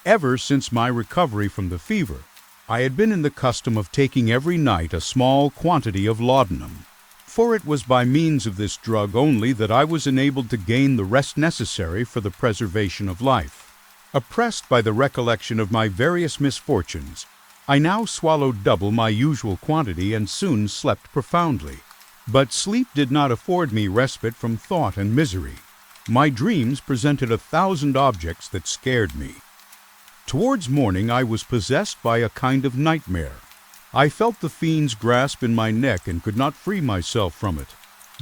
Ever since my recovery from the fever, I had been in the custom of taking every night a small quantity of laudanum, for it was by means of this drug only that I was enabled to gain the rest necessary for the preservation of life. Oppressed by the recollection of my various misfortunes, I now swallowed double my usual quantity and soon slept profoundly. But sleep did not afford me respite from thought and misery. My dreams presented 1,000 objects that scared me. Towards morning I was possessed by a kind of nightmare. I felt the fiend's grasp in my neck and could not free myself from it.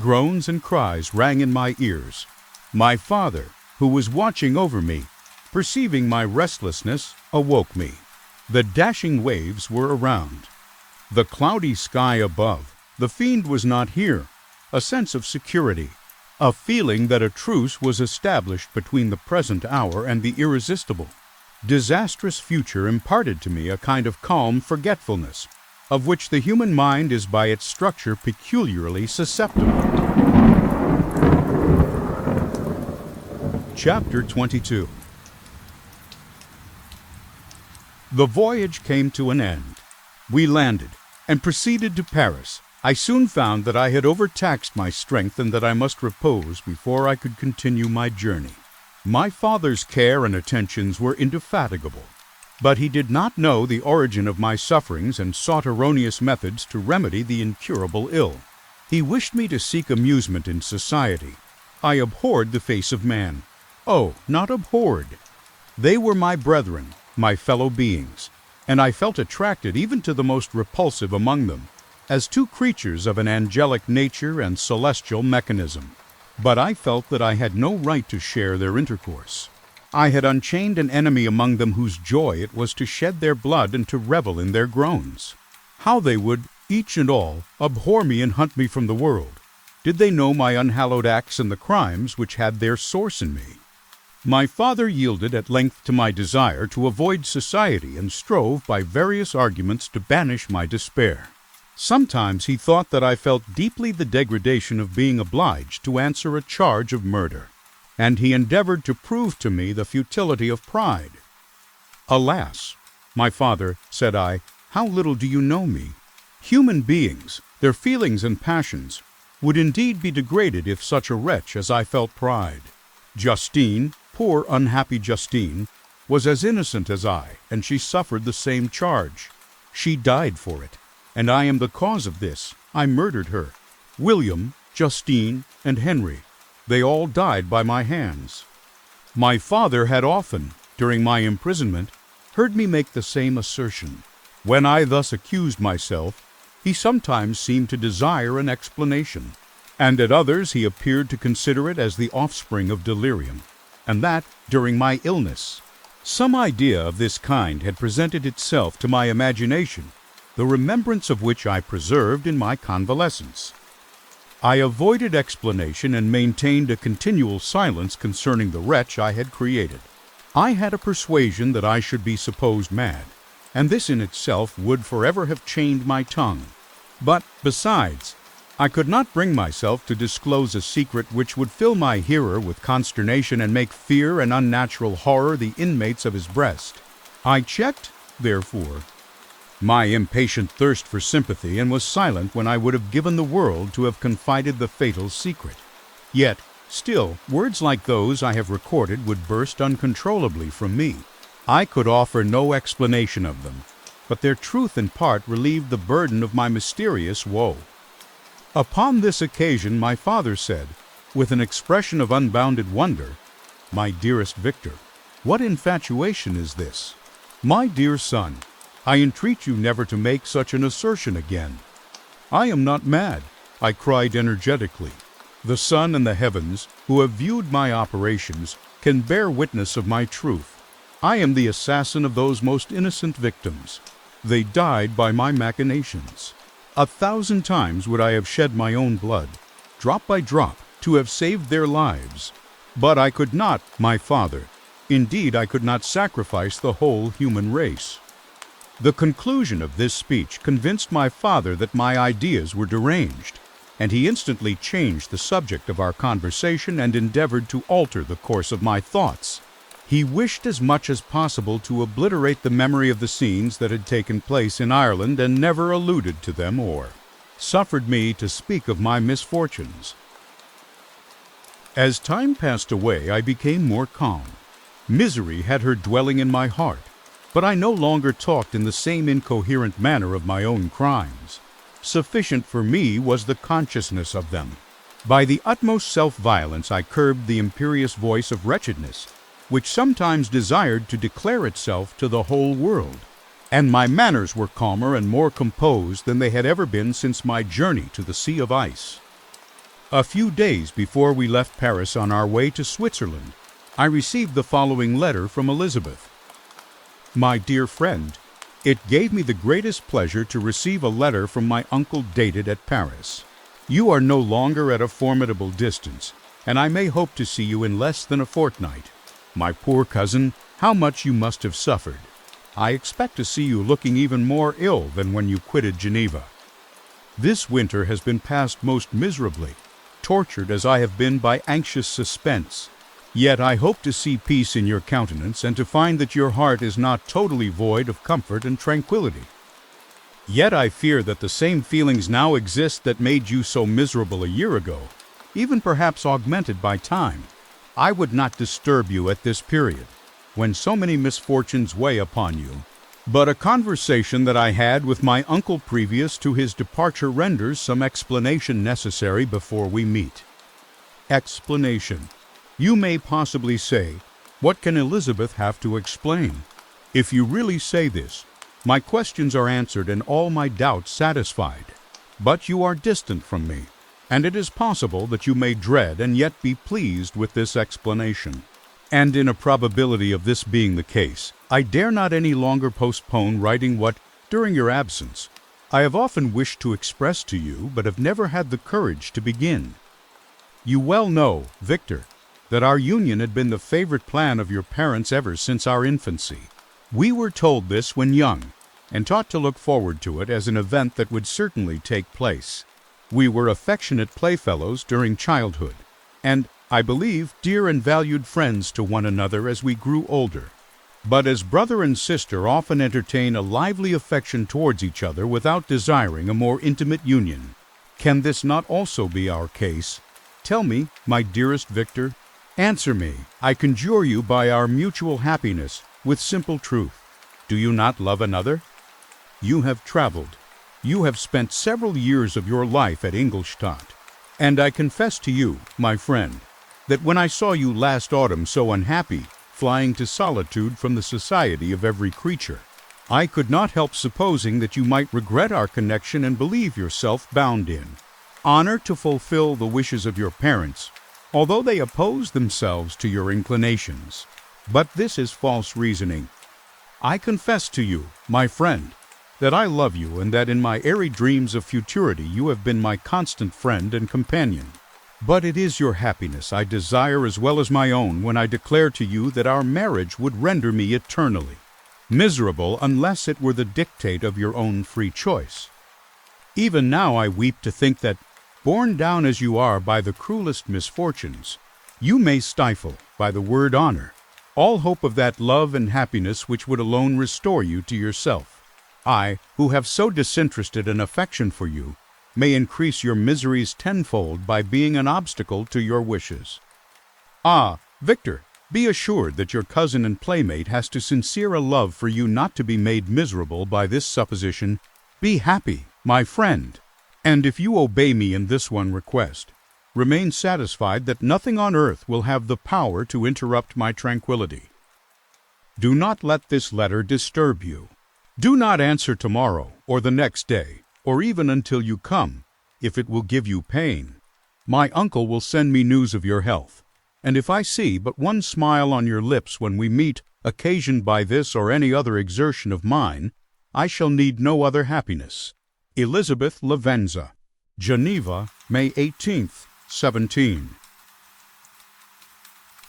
Groans and cries rang in my ears. My father, who was watching over me, perceiving my restlessness, awoke me. The dashing waves were around. The cloudy sky above. The fiend was not here. A sense of security. A feeling that a truce was established between the present hour and the irresistible. Disastrous future imparted to me a kind of calm forgetfulness, of which the human mind is by its structure peculiarly susceptible. Chapter 22. The voyage came to an end. We landed and proceeded to Paris. I soon found that I had overtaxed my strength and that I must repose before I could continue my journey. My father's care and attentions were indefatigable, but he did not know the origin of my sufferings and sought erroneous methods to remedy the incurable ill. He wished me to seek amusement in society. I abhorred the face of man. Oh, not abhorred. They were my brethren, my fellow beings, and I felt attracted even to the most repulsive among them, as two creatures of an angelic nature and celestial mechanism. But I felt that I had no right to share their intercourse. I had unchained an enemy among them whose joy it was to shed their blood and to revel in their groans. How they would, each and all, abhor me and hunt me from the world, did they know my unhallowed acts and the crimes which had their source in me. My father yielded at length to my desire to avoid society and strove by various arguments to banish my despair. Sometimes he thought that I felt deeply the degradation of being obliged to answer a charge of murder, and he endeavored to prove to me the futility of pride. Alas, my father, said I, how little do you know me? Human beings, their feelings and passions, would indeed be degraded if such a wretch as I felt pride. Justine, poor unhappy Justine, was as innocent as I, and she suffered the same charge. She died for it. And I am the cause of this. I murdered her. William, Justine, and Henry, they all died by my hands. My father had often, during my imprisonment, heard me make the same assertion. When I thus accused myself, he sometimes seemed to desire an explanation, and at others he appeared to consider it as the offspring of delirium, and that during my illness. Some idea of this kind had presented itself to my imagination, the remembrance of which I preserved in my convalescence. I avoided explanation and maintained a continual silence concerning the wretch I had created. I had a persuasion that I should be supposed mad, and this in itself would forever have chained my tongue. But, besides, I could not bring myself to disclose a secret which would fill my hearer with consternation and make fear and unnatural horror the inmates of his breast. I checked, therefore, my impatient thirst for sympathy, and was silent when I would have given the world to have confided the fatal secret. Yet, still, words like those I have recorded would burst uncontrollably from me. I could offer no explanation of them, but their truth in part relieved the burden of my mysterious woe. Upon this occasion my father said, with an expression of unbounded wonder, "My dearest Victor, what infatuation is this? My dear son, I entreat you never to make such an assertion again." "I am not mad," I cried energetically. "The sun and the heavens, who have viewed my operations, can bear witness of my truth. I am the assassin of those most innocent victims. They died by my machinations. 1,000 times would I have shed my own blood, drop by drop, to have saved their lives. But I could not, my father. Indeed, I could not sacrifice the whole human race." The conclusion of this speech convinced my father that my ideas were deranged, and he instantly changed the subject of our conversation and endeavored to alter the course of my thoughts. He wished as much as possible to obliterate the memory of the scenes that had taken place in Ireland and never alluded to them or suffered me to speak of my misfortunes. As time passed away, I became more calm. Misery had her dwelling in my heart, but I no longer talked in the same incoherent manner of my own crimes. Sufficient for me was the consciousness of them. By the utmost self-violence I curbed the imperious voice of wretchedness, which sometimes desired to declare itself to the whole world, and my manners were calmer and more composed than they had ever been since my journey to the Sea of Ice. A few days before we left Paris on our way to Switzerland, I received the following letter from Elizabeth. My dear friend, it gave me the greatest pleasure to receive a letter from my uncle dated at Paris. You are no longer at a formidable distance, and I may hope to see you in less than a fortnight. My poor cousin, how much you must have suffered. I expect to see you looking even more ill than when you quitted Geneva. This winter has been passed most miserably, tortured as I have been by anxious suspense. Yet I hope to see peace in your countenance and to find that your heart is not totally void of comfort and tranquility. Yet I fear that the same feelings now exist that made you so miserable a year ago, even perhaps augmented by time. I would not disturb you at this period, when so many misfortunes weigh upon you, but a conversation that I had with my uncle previous to his departure renders some explanation necessary before we meet. Explanation. You may possibly say, what can Elizabeth have to explain? If you really say this, my questions are answered and all my doubts satisfied. But you are distant from me, and it is possible that you may dread and yet be pleased with this explanation. And in a probability of this being the case, I dare not any longer postpone writing what, during your absence, I have often wished to express to you, but have never had the courage to begin. You well know, Victor, that our union had been the favorite plan of your parents ever since our infancy. We were told this when young, and taught to look forward to it as an event that would certainly take place. We were affectionate playfellows during childhood, and, I believe, dear and valued friends to one another as we grew older. But as brother and sister often entertain a lively affection towards each other without desiring a more intimate union, can this not also be our case? Tell me, my dearest Victor, answer me, I conjure you by our mutual happiness, with simple truth. Do you not love another? You have traveled. You have spent several years of your life at Ingolstadt. And I confess to you, my friend, that when I saw you last autumn so unhappy, flying to solitude from the society of every creature, I could not help supposing that you might regret our connection and believe yourself bound in honor to fulfill the wishes of your parents, although they oppose themselves to your inclinations. But this is false reasoning. I confess to you, my friend, that I love you and that in my airy dreams of futurity you have been my constant friend and companion. But it is your happiness I desire as well as my own when I declare to you that our marriage would render me eternally miserable unless it were the dictate of your own free choice. Even now I weep to think that, borne down as you are by the cruelest misfortunes, you may stifle, by the word honor, all hope of that love and happiness which would alone restore you to yourself. I, who have so disinterested an affection for you, may increase your miseries tenfold by being an obstacle to your wishes. Ah, Victor, be assured that your cousin and playmate has too sincere a love for you not to be made miserable by this supposition. Be happy, my friend, and if you obey me in this one request, remain satisfied that nothing on earth will have the power to interrupt my tranquility. Do not let this letter disturb you. Do not answer tomorrow, or the next day, or even until you come, if it will give you pain. My uncle will send me news of your health, and if I see but one smile on your lips when we meet, occasioned by this or any other exertion of mine, I shall need no other happiness. Elizabeth Lavenza, Geneva, May 18th, 17.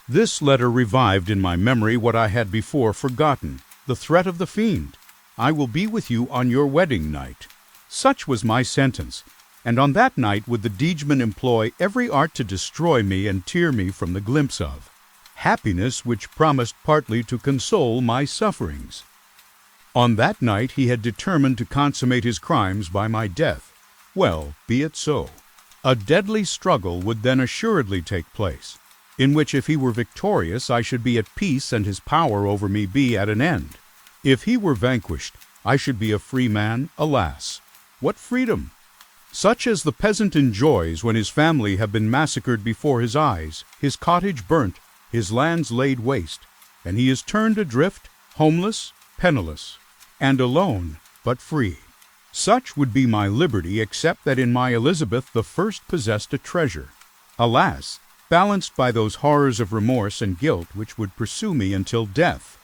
This letter revived in my memory what I had before forgotten, the threat of the fiend. I will be with you on your wedding night. Such was my sentence, and on that night would the Degeman employ every art to destroy me and tear me from the glimpse of. happiness which promised partly to console my sufferings. On that night he had determined to consummate his crimes by my death. Well, be it so. A deadly struggle would then assuredly take place, in which if he were victorious I should be at peace and his power over me be at an end. If he were vanquished, I should be a free man. Alas, what freedom! Such as the peasant enjoys when his family have been massacred before his eyes, his cottage burnt, his lands laid waste, and he is turned adrift, homeless, penniless, and alone, but free. Such would be my liberty, except that in my Elizabeth the first possessed a treasure. Alas, balanced by those horrors of remorse and guilt which would pursue me until death.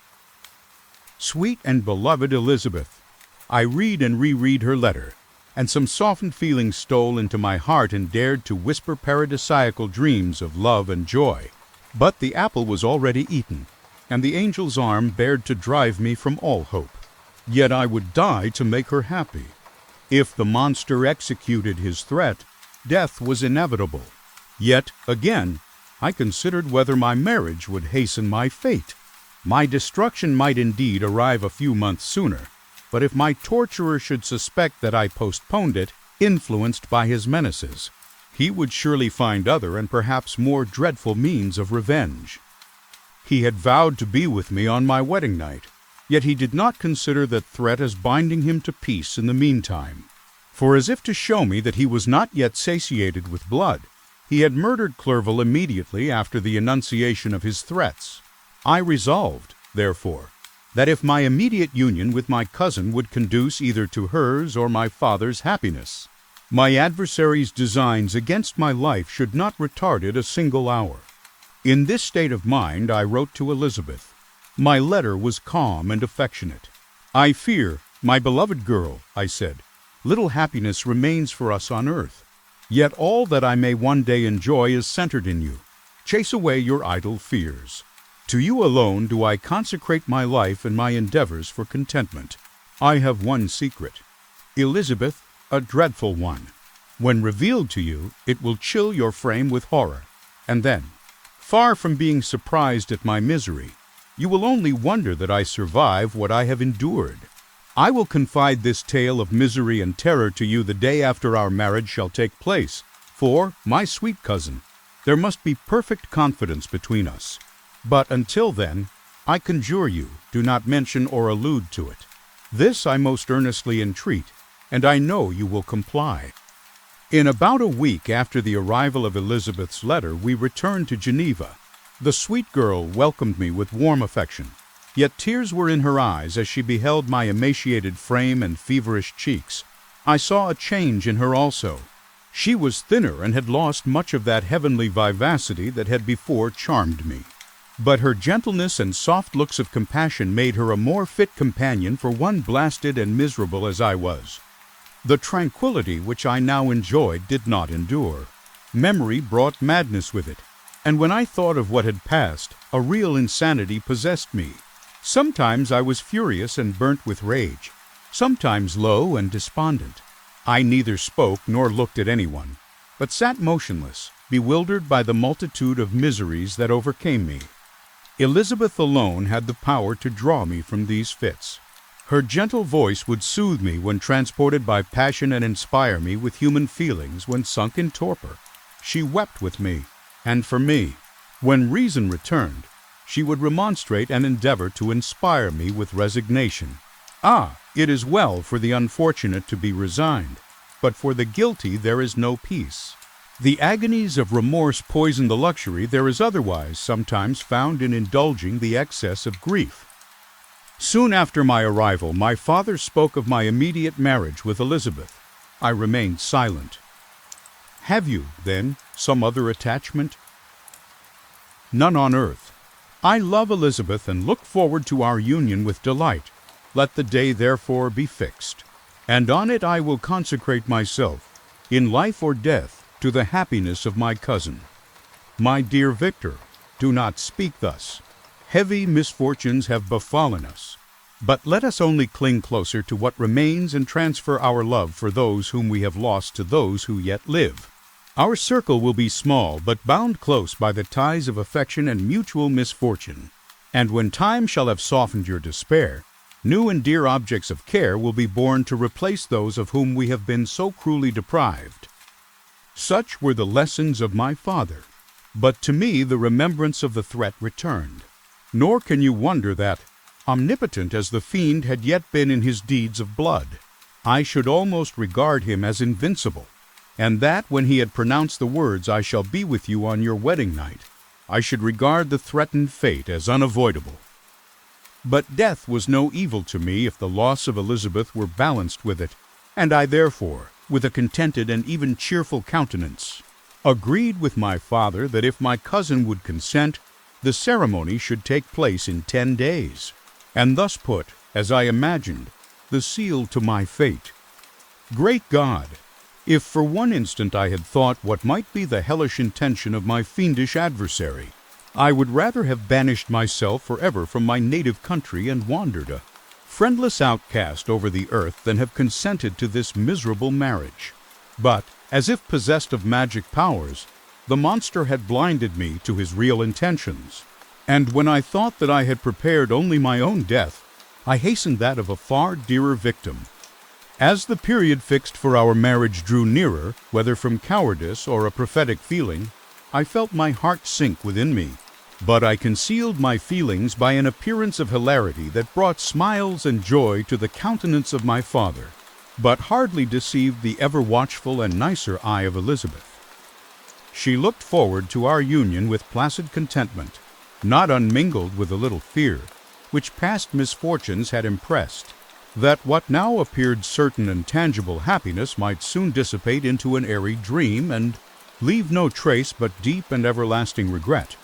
Sweet and beloved Elizabeth, I read and reread her letter, and some softened feeling stole into my heart and dared to whisper paradisiacal dreams of love and joy. But the apple was already eaten, and the angel's arm bared to drive me from all hope. Yet I would die to make her happy. If the monster executed his threat, death was inevitable. Yet, again, I considered whether my marriage would hasten my fate. My destruction might indeed arrive a few months sooner, but if my torturer should suspect that I postponed it, influenced by his menaces, he would surely find other and perhaps more dreadful means of revenge. He had vowed to be with me on my wedding night, yet he did not consider that threat as binding him to peace in the meantime. For as if to show me that he was not yet satiated with blood, he had murdered Clerval immediately after the enunciation of his threats. I resolved, therefore, that if my immediate union with my cousin would conduce either to hers or my father's happiness, my adversary's designs against my life should not retard it a single hour. In this state of mind I wrote to Elizabeth. My letter was calm and affectionate. "I fear, my beloved girl," I said, "little happiness remains for us on earth. Yet all that I may one day enjoy is centered in you. Chase away your idle fears. To you alone do I consecrate my life and my endeavors for contentment. I have one secret, Elizabeth, a dreadful one. When revealed to you, it will chill your frame with horror. And then, far from being surprised at my misery, you will only wonder that I survive what I have endured. I will confide this tale of misery and terror to you the day after our marriage shall take place, for, my sweet cousin, there must be perfect confidence between us. But until then, I conjure you, do not mention or allude to it. This I most earnestly entreat, and I know you will comply." In about a week after the arrival of Elizabeth's letter, we returned to Geneva. The sweet girl welcomed me with warm affection, yet tears were in her eyes as she beheld my emaciated frame and feverish cheeks. I saw a change in her also. She was thinner and had lost much of that heavenly vivacity that had before charmed me. But her gentleness and soft looks of compassion made her a more fit companion for one blasted and miserable as I was. The tranquility which I now enjoyed did not endure. Memory brought madness with it, and when I thought of what had passed, a real insanity possessed me. Sometimes I was furious and burnt with rage, sometimes low and despondent. I neither spoke nor looked at anyone, but sat motionless, bewildered by the multitude of miseries that overcame me. Elizabeth alone had the power to draw me from these fits. Her gentle voice would soothe me when transported by passion and inspire me with human feelings when sunk in torpor. She wept with me, and for me. When reason returned, she would remonstrate and endeavor to inspire me with resignation. Ah, it is well for the unfortunate to be resigned, but for the guilty there is no peace. The agonies of remorse poison the luxury there is otherwise sometimes found in indulging the excess of grief. Soon after my arrival, my father spoke of my immediate marriage with Elizabeth. I remained silent. "Have you, then, some other attachment?" "None on earth. I love Elizabeth and look forward to our union with delight. Let the day therefore be fixed, and on it I will consecrate myself, in life or death, to the happiness of my cousin. My dear Victor, do not speak thus. Heavy misfortunes have befallen us, but let us only cling closer to what remains and transfer our love for those whom we have lost to those who yet live. Our circle will be small, but bound close by the ties of affection and mutual misfortune. And when time shall have softened your despair, new and dear objects of care will be born to replace those of whom we have been so cruelly deprived. Such were the lessons of my father, but to me the remembrance of the threat returned. Nor can you wonder that, omnipotent as the fiend had yet been in his deeds of blood, I should almost regard him as invincible, and that when he had pronounced the words, "I shall be with you on your wedding night," I should regard the threatened fate as unavoidable. But death was no evil to me if the loss of Elizabeth were balanced with it, and I therefore, with a contented and even cheerful countenance, agreed with my father that if my cousin would consent, the ceremony should take place in 10 days, and thus put, as I imagined, the seal to my fate. Great God! If for one instant I had thought what might be the hellish intention of my fiendish adversary, I would rather have banished myself forever from my native country and wandered a friendless outcast over the earth than have consented to this miserable marriage. But, as if possessed of magic powers, the monster had blinded me to his real intentions, and when I thought that I had prepared only my own death, I hastened that of a far dearer victim. As the period fixed for our marriage drew nearer, whether from cowardice or a prophetic feeling, I felt my heart sink within me, but I concealed my feelings by an appearance of hilarity that brought smiles and joy to the countenance of my father, but hardly deceived the ever-watchful and nicer eye of Elizabeth. She looked forward to our union with placid contentment, not unmingled with a little fear, which past misfortunes had impressed, that what now appeared certain and tangible happiness might soon dissipate into an airy dream and leave no trace but deep and everlasting regret.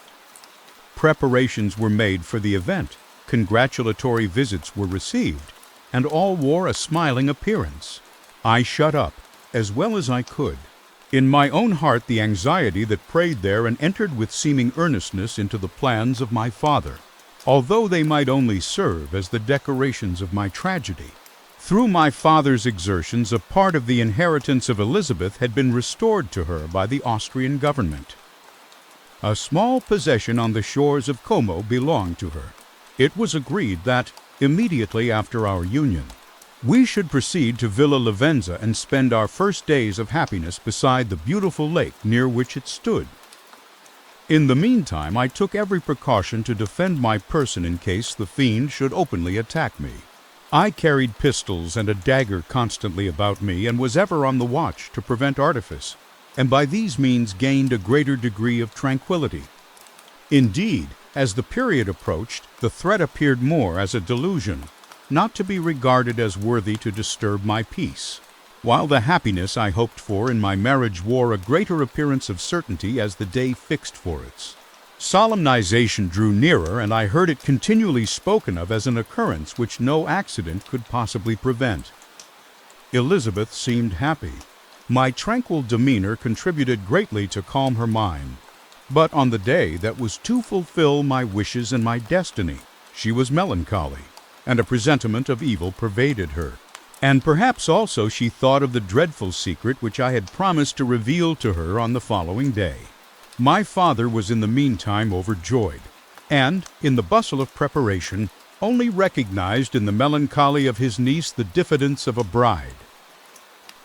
Preparations were made for the event, congratulatory visits were received, and all wore a smiling appearance. I shut up, as well as I could, in my own heart the anxiety that preyed there and entered with seeming earnestness into the plans of my father, although they might only serve as the decorations of my tragedy. Through my father's exertions, a part of the inheritance of Elizabeth had been restored to her by the Austrian government. A small possession on the shores of Como belonged to her. It was agreed that, immediately after our union, we should proceed to Villa Lavenza and spend our first days of happiness beside the beautiful lake near which it stood. In the meantime, I took every precaution to defend my person in case the fiend should openly attack me. I carried pistols and a dagger constantly about me and was ever on the watch to prevent artifice, and by these means gained a greater degree of tranquility. Indeed, as the period approached, the threat appeared more as a delusion, not to be regarded as worthy to disturb my peace, while the happiness I hoped for in my marriage wore a greater appearance of certainty as the day fixed for its solemnization drew nearer, and I heard it continually spoken of as an occurrence which no accident could possibly prevent. Elizabeth seemed happy. My tranquil demeanor contributed greatly to calm her mind, but on the day that was to fulfill my wishes and my destiny, she was melancholy, and a presentiment of evil pervaded her. And perhaps also she thought of the dreadful secret which I had promised to reveal to her on the following day. My father was in the meantime overjoyed, and, in the bustle of preparation, only recognized in the melancholy of his niece the diffidence of a bride.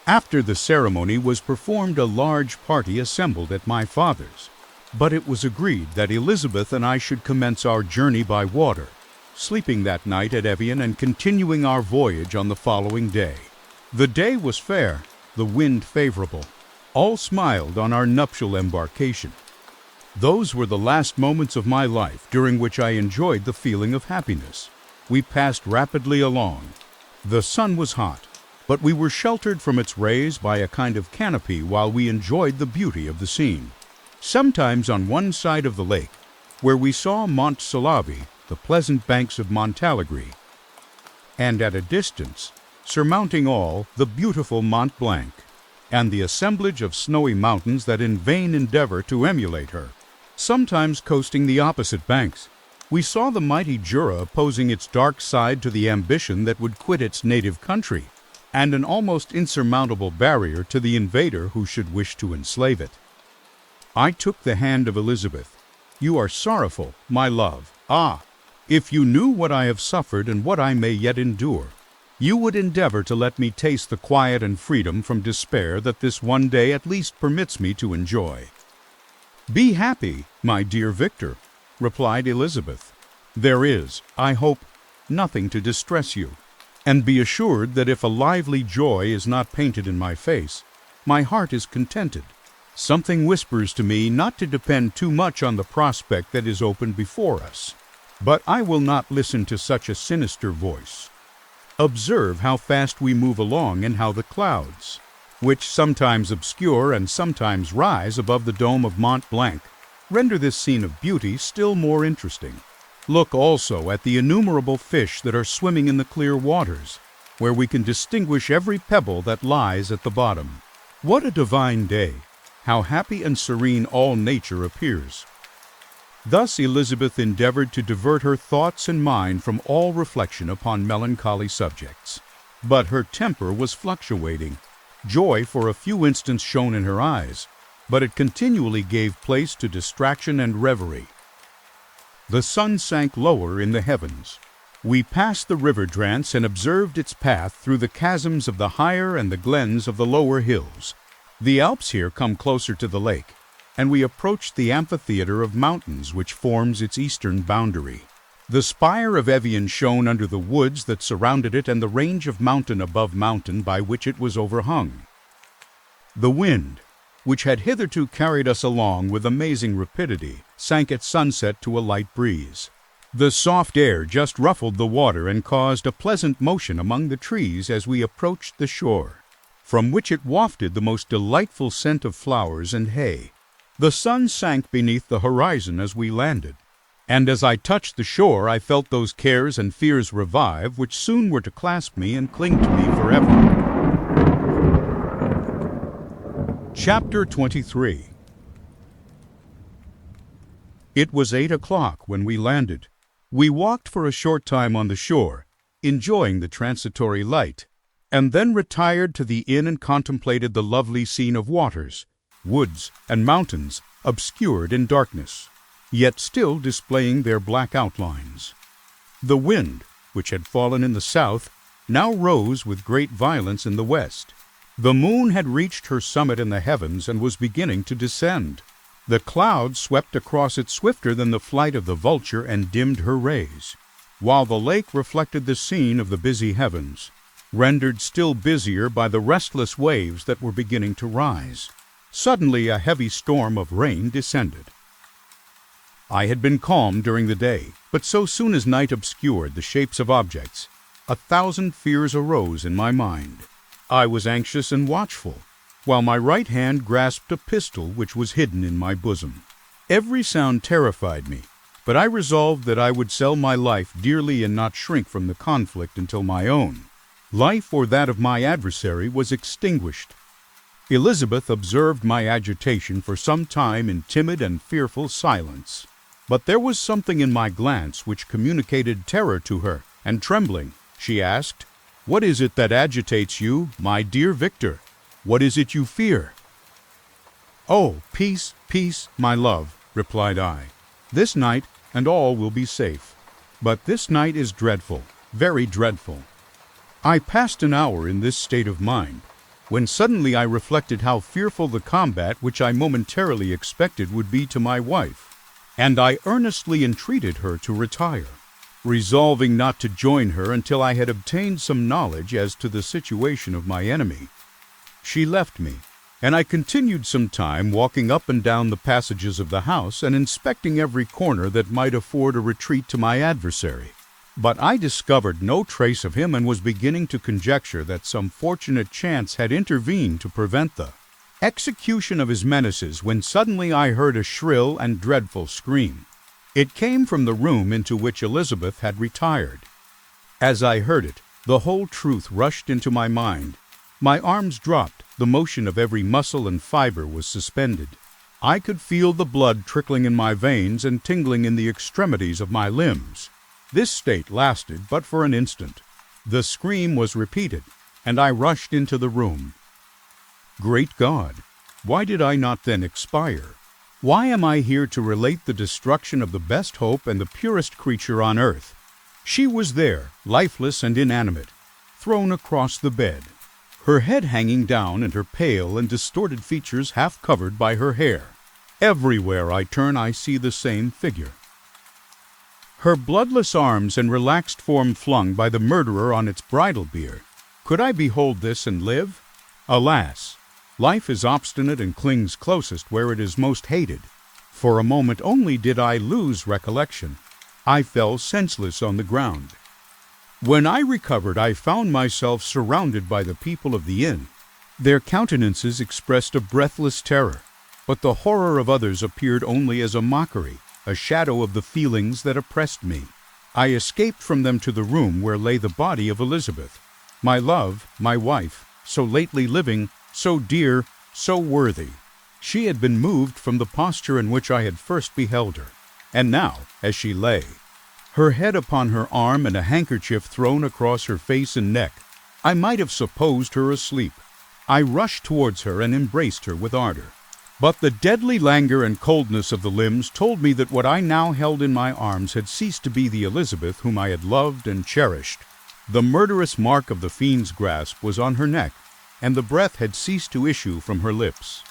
After the ceremony was performed, a large party assembled at my father's, but it was agreed that Elizabeth and I should commence our journey by water, sleeping that night at Evian and continuing our voyage on the following day. The day was fair, the wind favorable. All smiled on our nuptial embarkation. Those were the last moments of my life during which I enjoyed the feeling of happiness. We passed rapidly along. The sun was hot, but we were sheltered from its rays by a kind of canopy while we enjoyed the beauty of the scene. Sometimes on one side of the lake, where we saw Mont Salavi, the pleasant banks of Montalegre, and at a distance, surmounting all, the beautiful Mont Blanc, and the assemblage of snowy mountains that in vain endeavor to emulate her. Sometimes coasting the opposite banks, we saw the mighty Jura opposing its dark side to the ambition that would quit its native country, and an almost insurmountable barrier to the invader who should wish to enslave it. I took the hand of Elizabeth. "You are sorrowful, my love. Ah, if you knew what I have suffered and what I may yet endure, you would endeavor to let me taste the quiet and freedom from despair that this one day at least permits me to enjoy." "Be happy, my dear Victor," replied Elizabeth. "There is, I hope, nothing to distress you. And be assured that if a lively joy is not painted in my face, my heart is contented. Something whispers to me not to depend too much on the prospect that is open before us. But I will not listen to such a sinister voice. Observe how fast we move along and how the clouds, which sometimes obscure and sometimes rise above the dome of Mont Blanc, render this scene of beauty still more interesting. Look also at the innumerable fish that are swimming in the clear waters, where we can distinguish every pebble that lies at the bottom. What a divine day! How happy and serene all nature appears!" Thus Elizabeth endeavored to divert her thoughts and mind from all reflection upon melancholy subjects. But her temper was fluctuating. Joy for a few instants shone in her eyes, but it continually gave place to distraction and reverie. The sun sank lower in the heavens. We passed the river Drance and observed its path through the chasms of the higher and the glens of the lower hills. The Alps here come closer to the lake, and we approached the amphitheater of mountains which forms its eastern boundary. The spire of Evian shone under the woods that surrounded it and the range of mountain above mountain by which it was overhung. The wind, which had hitherto carried us along with amazing rapidity, sank at sunset to a light breeze. The soft air just ruffled the water and caused a pleasant motion among the trees as we approached the shore, from which it wafted the most delightful scent of flowers and hay. The sun sank beneath the horizon as we landed, and as I touched the shore I felt those cares and fears revive which soon were to clasp me and cling to me forever. Chapter 23. It was 8 o'clock when we landed. We walked for a short time on the shore, enjoying the transitory light, and then retired to the inn and contemplated the lovely scene of waters, woods, and mountains obscured in darkness, yet still displaying their black outlines. The wind, which had fallen in the south, now rose with great violence in the west. The moon had reached her summit in the heavens and was beginning to descend. The clouds swept across it swifter than the flight of the vulture and dimmed her rays, while the lake reflected the scene of the busy heavens, rendered still busier by the restless waves that were beginning to rise. Suddenly a heavy storm of rain descended. I had been calm during the day, but so soon as night obscured the shapes of objects, 1,000 fears arose in my mind. I was anxious and watchful, while my right hand grasped a pistol which was hidden in my bosom. Every sound terrified me, but I resolved that I would sell my life dearly and not shrink from the conflict until my own life or that of my adversary was extinguished. Elizabeth observed my agitation for some time in timid and fearful silence, but there was something in my glance which communicated terror to her, and trembling, she asked, "What is it that agitates you, my dear Victor? What is it you fear?" "Oh, peace, peace, my love," replied I. "This night and all will be safe. But this night is dreadful, very dreadful." I passed an hour in this state of mind, when suddenly I reflected how fearful the combat which I momentarily expected would be to my wife, and I earnestly entreated her to retire, resolving not to join her until I had obtained some knowledge as to the situation of my enemy. She left me, and I continued some time walking up and down the passages of the house and inspecting every corner that might afford a retreat to my adversary. But I discovered no trace of him and was beginning to conjecture that some fortunate chance had intervened to prevent the execution of his menaces when suddenly I heard a shrill and dreadful scream. It came from the room into which Elizabeth had retired. As I heard it, the whole truth rushed into my mind. My arms dropped, the motion of every muscle and fiber was suspended. I could feel the blood trickling in my veins and tingling in the extremities of my limbs. This state lasted but for an instant. The scream was repeated, and I rushed into the room. Great God! Why did I not then expire? Why am I here to relate the destruction of the best hope and the purest creature on earth? She was there, lifeless and inanimate, thrown across the bed, her head hanging down and her pale and distorted features half covered by her hair. Everywhere I turn I see the same figure. Her bloodless arms and relaxed form flung by the murderer on its bridal bier. Could I behold this and live? Alas! Life is obstinate and clings closest where it is most hated. For a moment only did I lose recollection. I fell senseless on the ground. When I recovered, I found myself surrounded by the people of the inn. Their countenances expressed a breathless terror, but the horror of others appeared only as a mockery, a shadow of the feelings that oppressed me. I escaped from them to the room where lay the body of Elizabeth, my love, my wife, so lately living, so dear, so worthy. She had been moved from the posture in which I had first beheld her, and now, as she lay, her head upon her arm and a handkerchief thrown across her face and neck, I might have supposed her asleep. I rushed towards her and embraced her with ardor. But the deadly languor and coldness of the limbs told me that what I now held in my arms had ceased to be the Elizabeth whom I had loved and cherished. The murderous mark of the fiend's grasp was on her neck, and the breath had ceased to issue from her lips.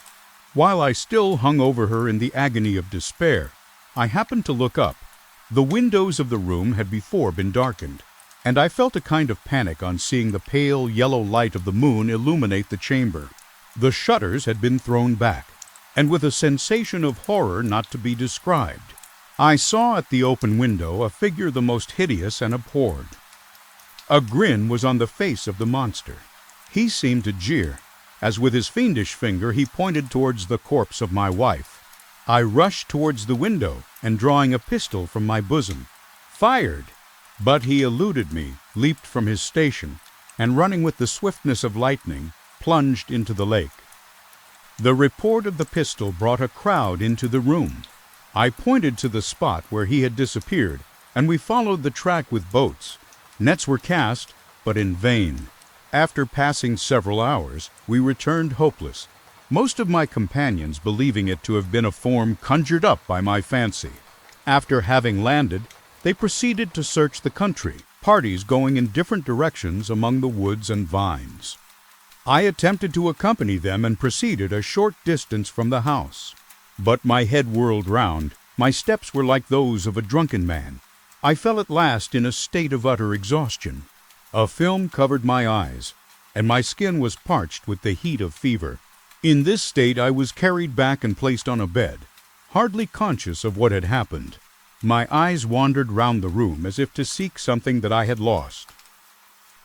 While I still hung over her in the agony of despair, I happened to look up. The windows of the room had before been darkened, and I felt a kind of panic on seeing the pale yellow light of the moon illuminate the chamber. The shutters had been thrown back, and with a sensation of horror not to be described, I saw at the open window a figure the most hideous and abhorred. A grin was on the face of the monster. He seemed to jeer, as with his fiendish finger he pointed towards the corpse of my wife. I rushed towards the window, and drawing a pistol from my bosom, fired. But he eluded me, leaped from his station, and running with the swiftness of lightning, plunged into the lake. The report of the pistol brought a crowd into the room. I pointed to the spot where he had disappeared, and we followed the track with boats. Nets were cast, but in vain. After passing several hours, we returned hopeless, most of my companions believing it to have been a form conjured up by my fancy. After having landed, they proceeded to search the country, parties going in different directions among the woods and vines. I attempted to accompany them and proceeded a short distance from the house. But my head whirled round, my steps were like those of a drunken man. I fell at last in a state of utter exhaustion. A film covered my eyes, and my skin was parched with the heat of fever. In this state I was carried back and placed on a bed, hardly conscious of what had happened. My eyes wandered round the room as if to seek something that I had lost.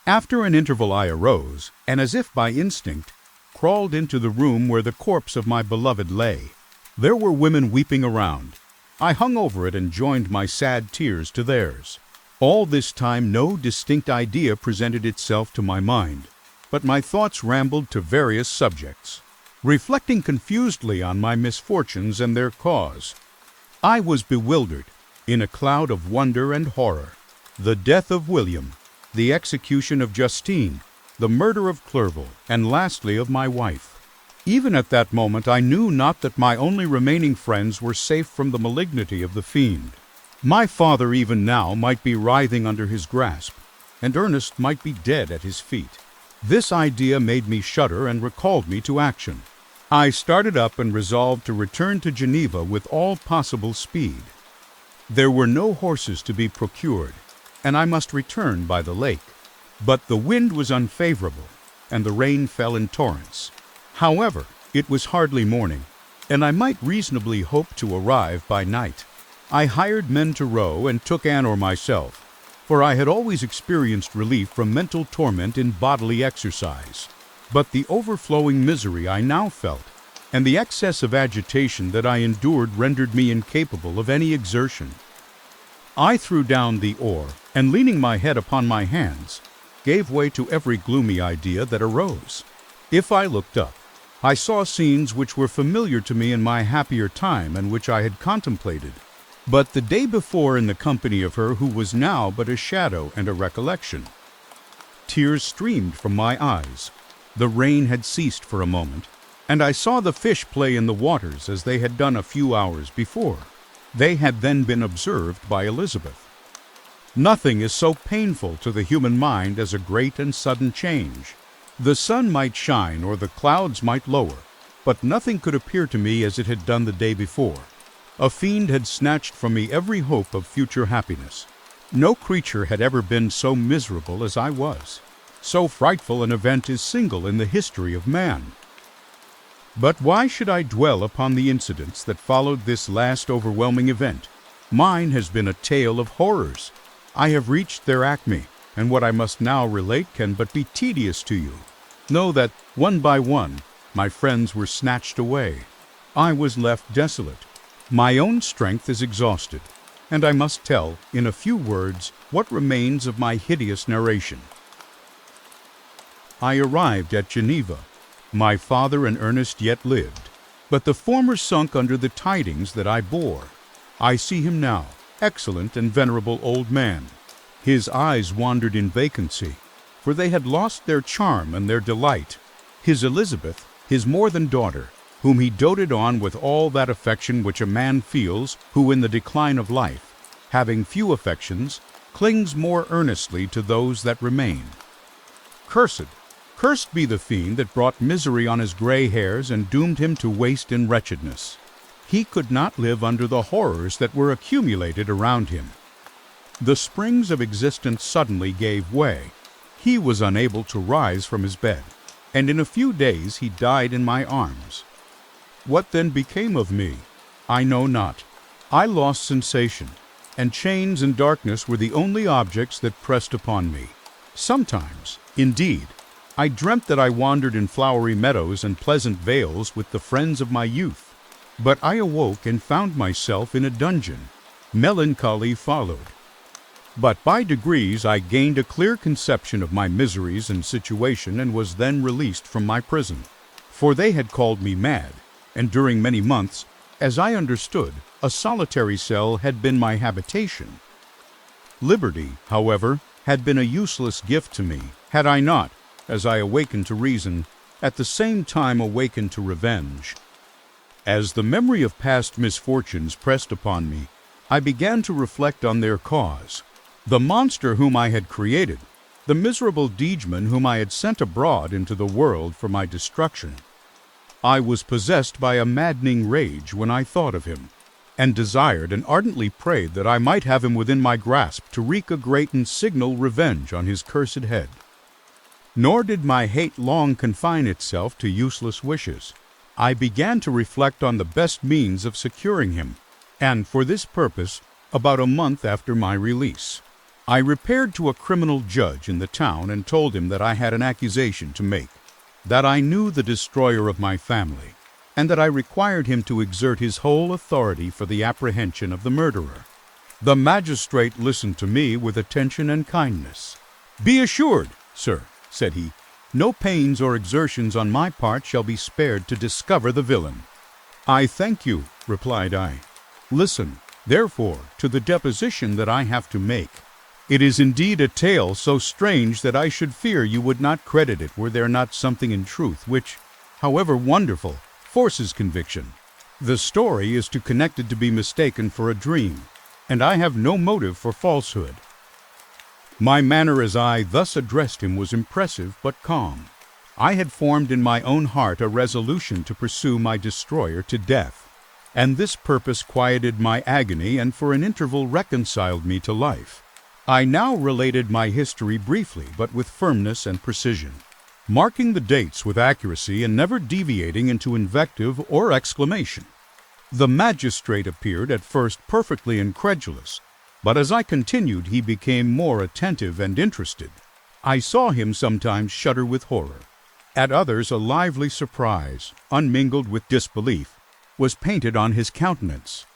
After an interval I arose, and as if by instinct, crawled into the room where the corpse of my beloved lay. There were women weeping around. I hung over it and joined my sad tears to theirs. All this time no distinct idea presented itself to my mind, but my thoughts rambled to various subjects, reflecting confusedly on my misfortunes and their cause. I was bewildered, in a cloud of wonder and horror. The death of William, the execution of Justine, the murder of Clerval, and lastly of my wife. Even at that moment I knew not that my only remaining friends were safe from the malignity of the fiend. My father even now might be writhing under his grasp, and Ernest might be dead at his feet. This idea made me shudder and recalled me to action. I started up and resolved to return to Geneva with all possible speed. There were no horses to be procured, and I must return by the lake. But the wind was unfavorable, and the rain fell in torrents. However, it was hardly morning, and I might reasonably hope to arrive by night. I hired men to row and took Anne or myself, for I had always experienced relief from mental torment in bodily exercise. But the overflowing misery I now felt, and the excess of agitation that I endured rendered me incapable of any exertion. I threw down the oar, and leaning my head upon my hands, gave way to every gloomy idea that arose. If I looked up, I saw scenes which were familiar to me in my happier time and which I had contemplated, but the day before in the company of her who was now but a shadow and a recollection. Tears streamed from my eyes. The rain had ceased for a moment, and I saw the fish play in the waters as they had done a few hours before. They had then been observed by Elizabeth. Nothing is so painful to the human mind as a great and sudden change. The sun might shine or the clouds might lower, but nothing could appear to me as it had done the day before. A fiend had snatched from me every hope of future happiness. No creature had ever been so miserable as I was. So frightful an event is single in the history of man. But why should I dwell upon the incidents that followed this last overwhelming event? Mine has been a tale of horrors. I have reached their acme, and what I must now relate can but be tedious to you. Know that, one by one, my friends were snatched away. I was left desolate. My own strength is exhausted, and I must tell, in a few words, what remains of my hideous narration. I arrived at Geneva. My father and Ernest yet lived, but the former sunk under the tidings that I bore. I see him now, excellent and venerable old man. His eyes wandered in vacancy, for they had lost their charm and their delight. His Elizabeth, his more than daughter, whom he doted on with all that affection which a man feels who in the decline of life, having few affections, clings more earnestly to those that remain. Cursed be the fiend that brought misery on his gray hairs and doomed him to waste in wretchedness. He could not live under the horrors that were accumulated around him. The springs of existence suddenly gave way. He was unable to rise from his bed, and in a few days he died in my arms. What then became of me? I know not. I lost sensation, and chains and darkness were the only objects that pressed upon me. Sometimes, indeed, I dreamt that I wandered in flowery meadows and pleasant vales with the friends of my youth. But I awoke and found myself in a dungeon. Melancholy followed. But by degrees I gained a clear conception of my miseries and situation and was then released from my prison. For they had called me mad, and during many months, as I understood, a solitary cell had been my habitation. Liberty, however, had been a useless gift to me, had I not, as I awakened to reason, at the same time awakened to revenge. As the memory of past misfortunes pressed upon me, I began to reflect on their cause. The monster whom I had created, the miserable degeman whom I had sent abroad into the world for my destruction. I was possessed by a maddening rage when I thought of him, and desired and ardently prayed that I might have him within my grasp to wreak a great and signal revenge on his cursed head. Nor did my hate long confine itself to useless wishes. I began to reflect on the best means of securing him, and for this purpose, about a month after my release, I repaired to a criminal judge in the town and told him that I had an accusation to make, that I knew the destroyer of my family, and that I required him to exert his whole authority for the apprehension of the murderer. The magistrate listened to me with attention and kindness. "Be assured, sir," said he, "no pains or exertions on my part shall be spared to discover the villain." "I thank you," replied I. "Listen, therefore, to the deposition that I have to make. It is indeed a tale so strange that I should fear you would not credit it were there not something in truth which, however wonderful, forces conviction. The story is too connected to be mistaken for a dream, and I have no motive for falsehood." My manner as I thus addressed him was impressive but calm. I had formed in my own heart a resolution to pursue my destroyer to death, and this purpose quieted my agony and for an interval reconciled me to life. I now related my history briefly but with firmness and precision, marking the dates with accuracy and never deviating into invective or exclamation. The magistrate appeared at first perfectly incredulous, but as I continued he became more attentive and interested. I saw him sometimes shudder with horror. At others a lively surprise, unmingled with disbelief, was painted on his countenance.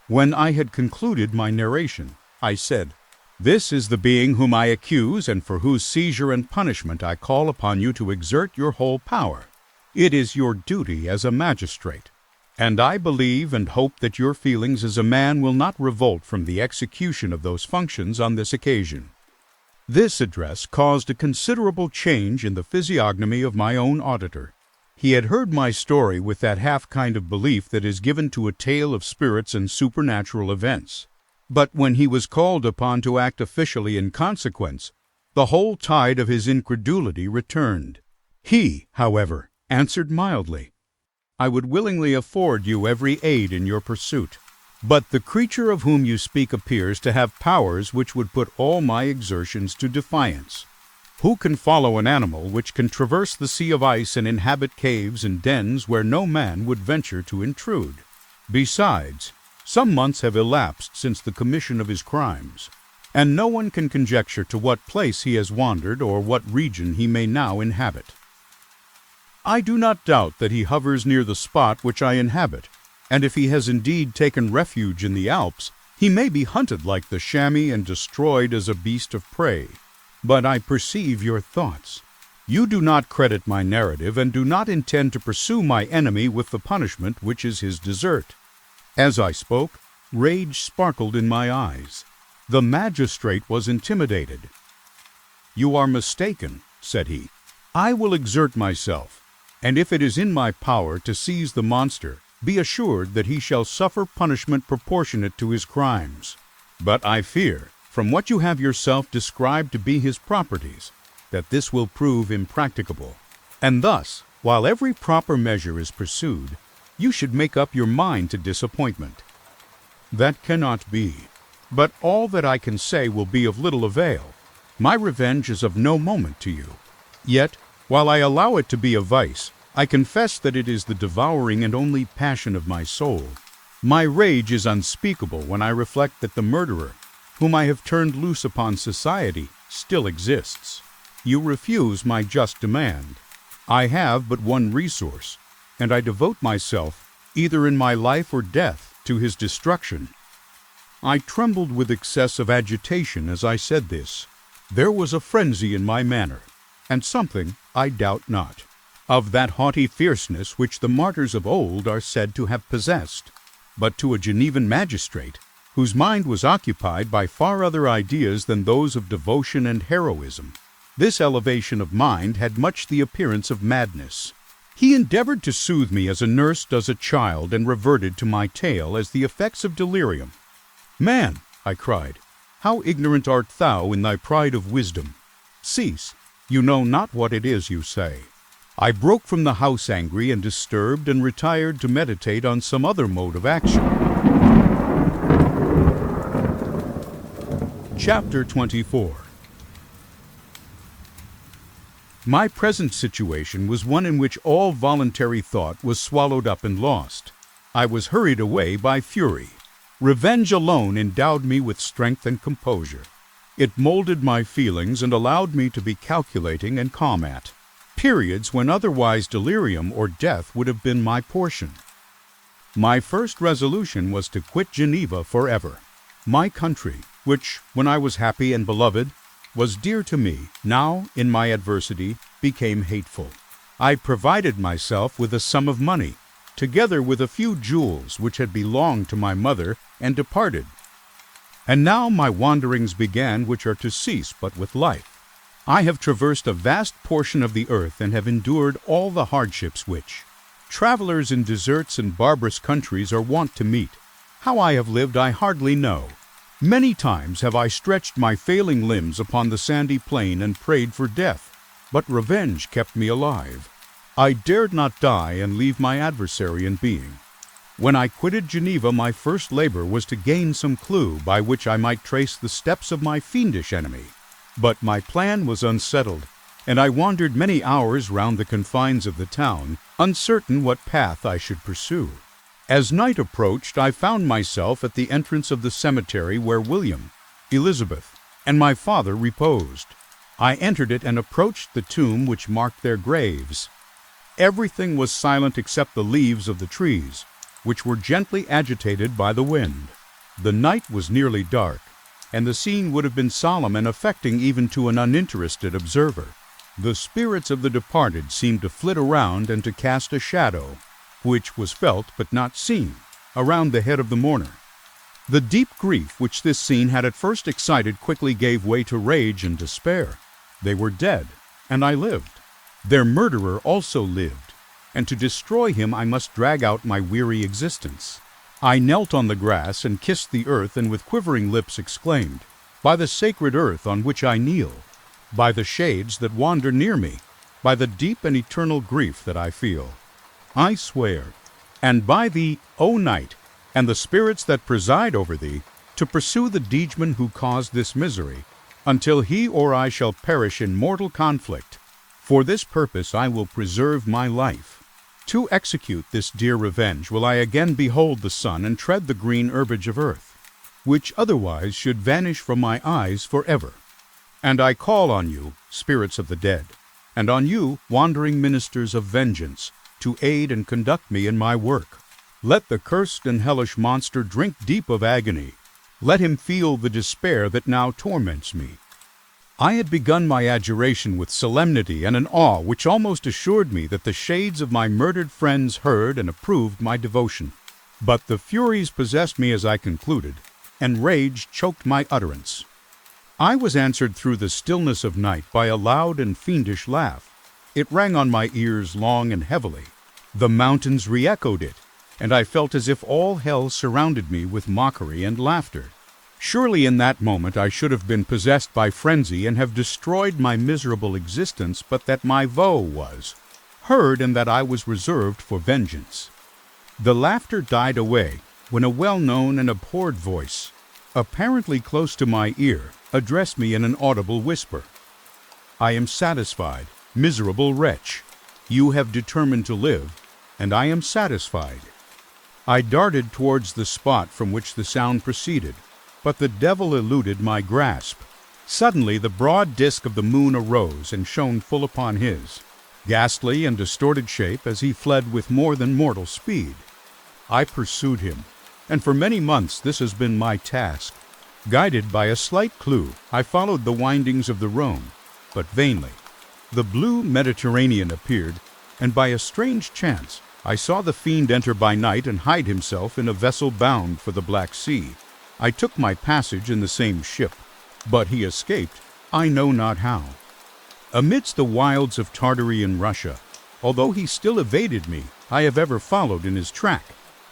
When I had concluded my narration, I said, "This is the being whom I accuse and for whose seizure and punishment I call upon you to exert your whole power. It is your duty as a magistrate, and I believe and hope that your feelings as a man will not revolt from the execution of those functions on this occasion." This address caused a considerable change in the physiognomy of my own auditor. He had heard my story with that half kind of belief that is given to a tale of spirits and supernatural events. But when he was called upon to act officially in consequence, the whole tide of his incredulity returned. He, however, answered mildly, "I would willingly afford you every aid in your pursuit. But the creature of whom you speak appears to have powers which would put all my exertions to defiance. Who can follow an animal which can traverse the sea of ice and inhabit caves and dens where no man would venture to intrude? Besides, some months have elapsed since the commission of his crimes, and no one can conjecture to what place he has wandered or what region he may now inhabit. I do not doubt that he hovers near the spot which I inhabit, and if he has indeed taken refuge in the Alps, he may be hunted like the chamois and destroyed as a beast of prey. But I perceive your thoughts. You do not credit my narrative and do not intend to pursue my enemy with the punishment which is his desert." As I spoke, rage sparkled in my eyes. The magistrate was intimidated. "You are mistaken," said he. "I will exert myself, and if it is in my power to seize the monster, be assured that he shall suffer punishment proportionate to his crimes. But I fear, from what you have yourself described to be his properties, that this will prove impracticable. And thus, while every proper measure is pursued, you should make up your mind to disappointment." "That cannot be. But all that I can say will be of little avail. My revenge is of no moment to you. Yet, while I allow it to be a vice, I confess that it is the devouring and only passion of my soul. My rage is unspeakable when I reflect that the murderer, whom I have turned loose upon society, still exists. You refuse my just demand. I have but one resource, and I devote myself, either in my life or death, to his destruction." I trembled with excessive agitation as I said this. There was a frenzy in my manner, and something, I doubt not, of that haughty fierceness which the martyrs of old are said to have possessed. But to a Genevan magistrate, whose mind was occupied by far other ideas than those of devotion and heroism, this elevation of mind had much the appearance of madness. He endeavored to soothe me as a nurse does a child, and reverted to my tale as the effects of delirium. "Man," I cried, "how ignorant art thou in thy pride of wisdom! Cease, you know not what it is you say." I broke from the house angry and disturbed, and retired to meditate on some other mode of action. Chapter 24. My present situation was one in which all voluntary thought was swallowed up and lost. I was hurried away by fury. Revenge alone endowed me with strength and composure. It molded my feelings and allowed me to be calculating and calm at periods when otherwise delirium or death would have been my portion. My first resolution was to quit Geneva forever. My country, which, when I was happy and beloved, was dear to me, now, in my adversity, became hateful. I provided myself with a sum of money, together with a few jewels which had belonged to my mother, and departed. And now my wanderings began, which are to cease but with life. I have traversed a vast portion of the earth and have endured all the hardships which travelers in deserts and barbarous countries are wont to meet. How I have lived I hardly know. Many times have I stretched my failing limbs upon the sandy plain and prayed for death, but revenge kept me alive. I dared not die and leave my adversary in being. When I quitted Geneva, my first labor was to gain some clue by which I might trace the steps of my fiendish enemy. But my plan was unsettled, and I wandered many hours round the confines of the town, uncertain what path I should pursue. As night approached, I found myself at the entrance of the cemetery where William, Elizabeth, and my father reposed. I entered it and approached the tomb which marked their graves. Everything was silent except the leaves of the trees, which were gently agitated by the wind. The night was nearly dark, and the scene would have been solemn and affecting even to an uninterested observer. The spirits of the departed seemed to flit around and to cast a shadow, which was felt but not seen, around the head of the mourner. The deep grief which this scene had at first excited quickly gave way to rage and despair. They were dead, and I lived. Their murderer also lived, and to destroy him I must drag out my weary existence. I knelt on the grass and kissed the earth, and with quivering lips exclaimed, "By the sacred earth on which I kneel, by the shades that wander near me, by the deep and eternal grief that I feel, I swear, and by thee, O night, and the spirits that preside over thee, to pursue the degeman who caused this misery, until he or I shall perish in mortal conflict. For this purpose I will preserve my life. To execute this dear revenge will I again behold the sun and tread the green herbage of earth, which otherwise should vanish from my eyes forever. And I call on you, spirits of the dead, and on you, wandering ministers of vengeance, to aid and conduct me in my work. Let the cursed and hellish monster drink deep of agony. Let him feel the despair that now torments me." I had begun my adjuration with solemnity and an awe which almost assured me that the shades of my murdered friends heard and approved my devotion. But the furies possessed me as I concluded, and rage choked my utterance. I was answered through the stillness of night by a loud and fiendish laugh. It rang on my ears long and heavily. The mountains re-echoed it, and I felt as if all hell surrounded me with mockery and laughter. Surely in that moment I should have been possessed by frenzy and have destroyed my miserable existence, but that my voe was heard and that I was reserved for vengeance. The laughter died away when a well-known and abhorred voice, apparently close to my ear, addressed me in an audible whisper. "I am satisfied, miserable wretch. You have determined to live, and I am satisfied." I darted towards the spot from which the sound proceeded, but the devil eluded my grasp. Suddenly the broad disk of the moon arose and shone full upon his, ghastly and distorted shape as he fled with more than mortal speed. I pursued him, and for many months this has been my task. Guided by a slight clue, I followed the windings of the Rhone, but vainly. The blue Mediterranean appeared, and by a strange chance I saw the fiend enter by night and hide himself in a vessel bound for the Black Sea. I took my passage in the same ship, but he escaped, I know not how. Amidst the wilds of Tartary and Russia, although he still evaded me, I have ever followed in his track.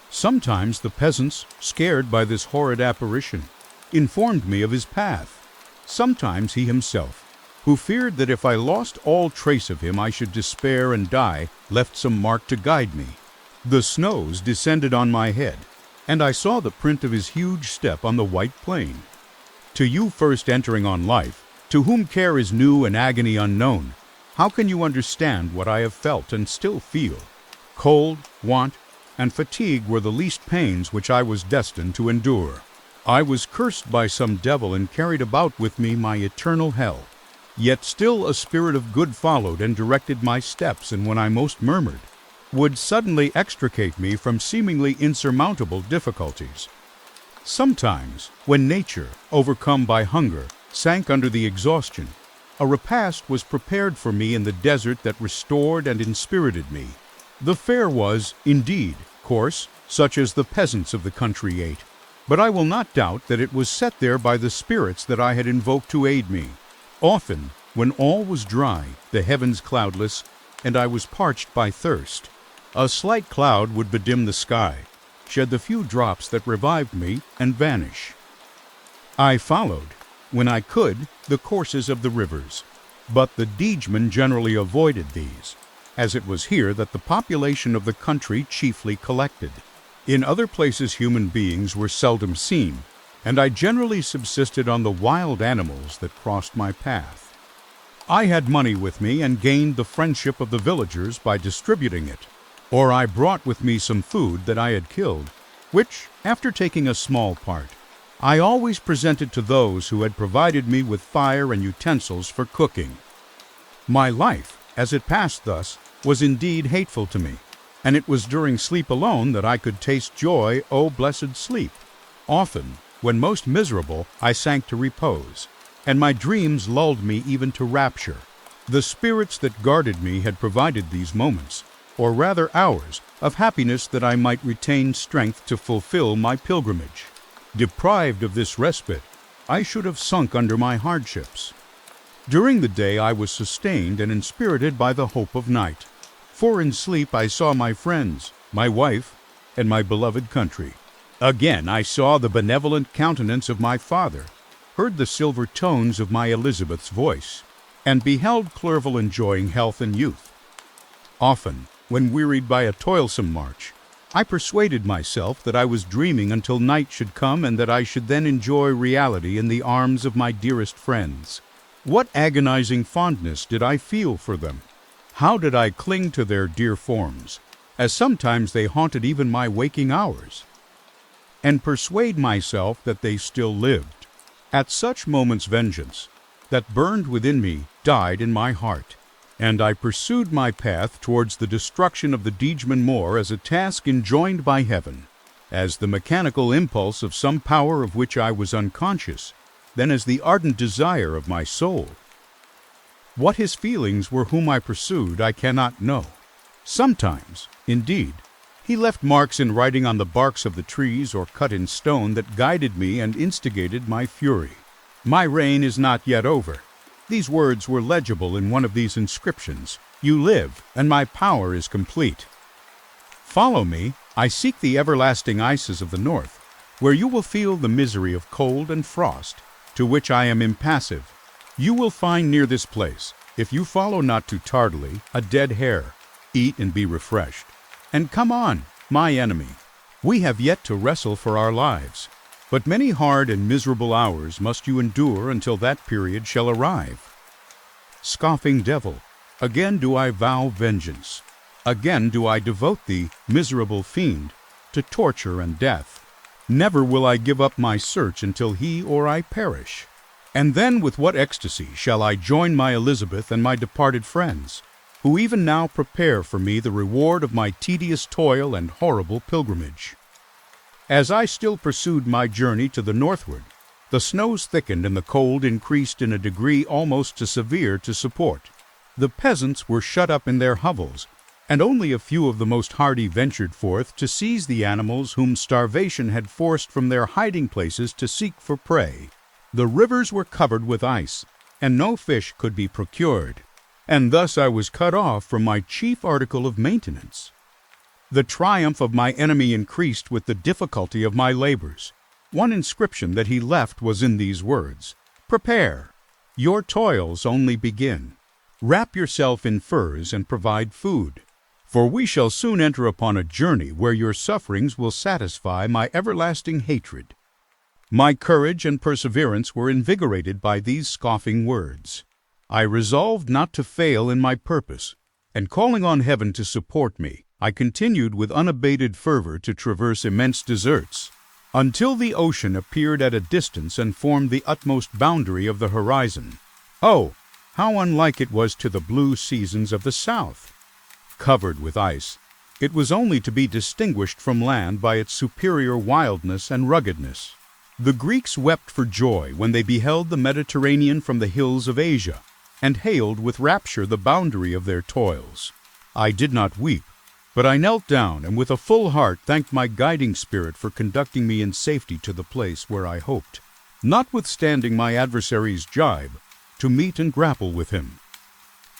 Sometimes the peasants, scared by this horrid apparition, informed me of his path. Sometimes he himself, who feared that if I lost all trace of him I should despair and die, left some mark to guide me. The snows descended on my head, and I saw the print of his huge step on the white plain. To you first entering on life, to whom care is new and agony unknown, how can you understand what I have felt and still feel? Cold, want, and fatigue were the least pains which I was destined to endure. I was cursed by some devil and carried about with me my eternal hell. Yet still a spirit of good followed and directed my steps, and when I most murmured, would suddenly extricate me from seemingly insurmountable difficulties. Sometimes, when nature, overcome by hunger, sank under the exhaustion, a repast was prepared for me in the desert that restored and inspirited me. The fare was, indeed, coarse, such as the peasants of the country ate, but I will not doubt that it was set there by the spirits that I had invoked to aid me. Often, when all was dry, the heavens cloudless, and I was parched by thirst, a slight cloud would bedim the sky, shed the few drops that revived me, and vanish. I followed, when I could, the courses of the rivers, but the degemen generally avoided these, as it was here that the population of the country chiefly collected. In other places human beings were seldom seen, and I generally subsisted on the wild animals that crossed my path. I had money with me and gained the friendship of the villagers by distributing it, or I brought with me some food that I had killed, which, after taking a small part, I always presented to those who had provided me with fire and utensils for cooking. My life, as it passed thus, was indeed hateful to me, and it was during sleep alone that I could taste joy, O blessed sleep. Often, when most miserable, I sank to repose, and my dreams lulled me even to rapture. The spirits that guarded me had provided these moments, or rather hours, of happiness that I might retain strength to fulfill my pilgrimage. Deprived of this respite, I should have sunk under my hardships. During the day I was sustained and inspirited by the hope of night, for in sleep I saw my friends, my wife, and my beloved country. Again I saw the benevolent countenance of my father, heard the silver tones of my Elizabeth's voice, and beheld Clerval enjoying health and youth. Often, when wearied by a toilsome march, I persuaded myself that I was dreaming until night should come and that I should then enjoy reality in the arms of my dearest friends. What agonizing fondness did I feel for them! How did I cling to their dear forms, as sometimes they haunted even my waking hours, and persuade myself that they still lived. At such moments vengeance, that burned within me, died in my heart, and I pursued my path towards the destruction of the Diegeman Moor as a task enjoined by heaven, as the mechanical impulse of some power of which I was unconscious, than as the ardent desire of my soul. What his feelings were whom I pursued I cannot know. Sometimes, indeed, he left marks in writing on the barks of the trees or cut in stone that guided me and instigated my fury. My reign is not yet over. These words were legible in one of these inscriptions. You live, and my power is complete. Follow me, I seek the everlasting ices of the north, where you will feel the misery of cold and frost, to which I am impassive. You will find near this place, if you follow not too tardily, a dead hare. Eat and be refreshed. And come on, my enemy. We have yet to wrestle for our lives, but many hard and miserable hours must you endure until that period shall arrive. Scoffing devil, again do I vow vengeance. Again do I devote thee, miserable fiend, to torture and death. Never will I give up my search until he or I perish. And then with what ecstasy shall I join my Elizabeth and my departed friends, who even now prepare for me the reward of my tedious toil and horrible pilgrimage. As I still pursued my journey to the northward, the snows thickened and the cold increased in a degree almost too severe to support. The peasants were shut up in their hovels, and only a few of the most hardy ventured forth to seize the animals whom starvation had forced from their hiding places to seek for prey. The rivers were covered with ice, and no fish could be procured, and thus I was cut off from my chief article of maintenance. The triumph of my enemy increased with the difficulty of my labors. One inscription that he left was in these words: Prepare, your toils only begin. Wrap yourself in furs and provide food, for we shall soon enter upon a journey where your sufferings will satisfy my everlasting hatred. My courage and perseverance were invigorated by these scoffing words. I resolved not to fail in my purpose, and calling on heaven to support me, I continued with unabated fervor to traverse immense deserts, until the ocean appeared at a distance and formed the utmost boundary of the horizon. Oh, how unlike it was to the blue seasons of the south! Covered with ice, it was only to be distinguished from land by its superior wildness and ruggedness. The Greeks wept for joy when they beheld the Mediterranean from the hills of Asia, and hailed with rapture the boundary of their toils. I did not weep, but I knelt down and with a full heart thanked my guiding spirit for conducting me in safety to the place where I hoped, notwithstanding my adversary's jibe, to meet and grapple with him.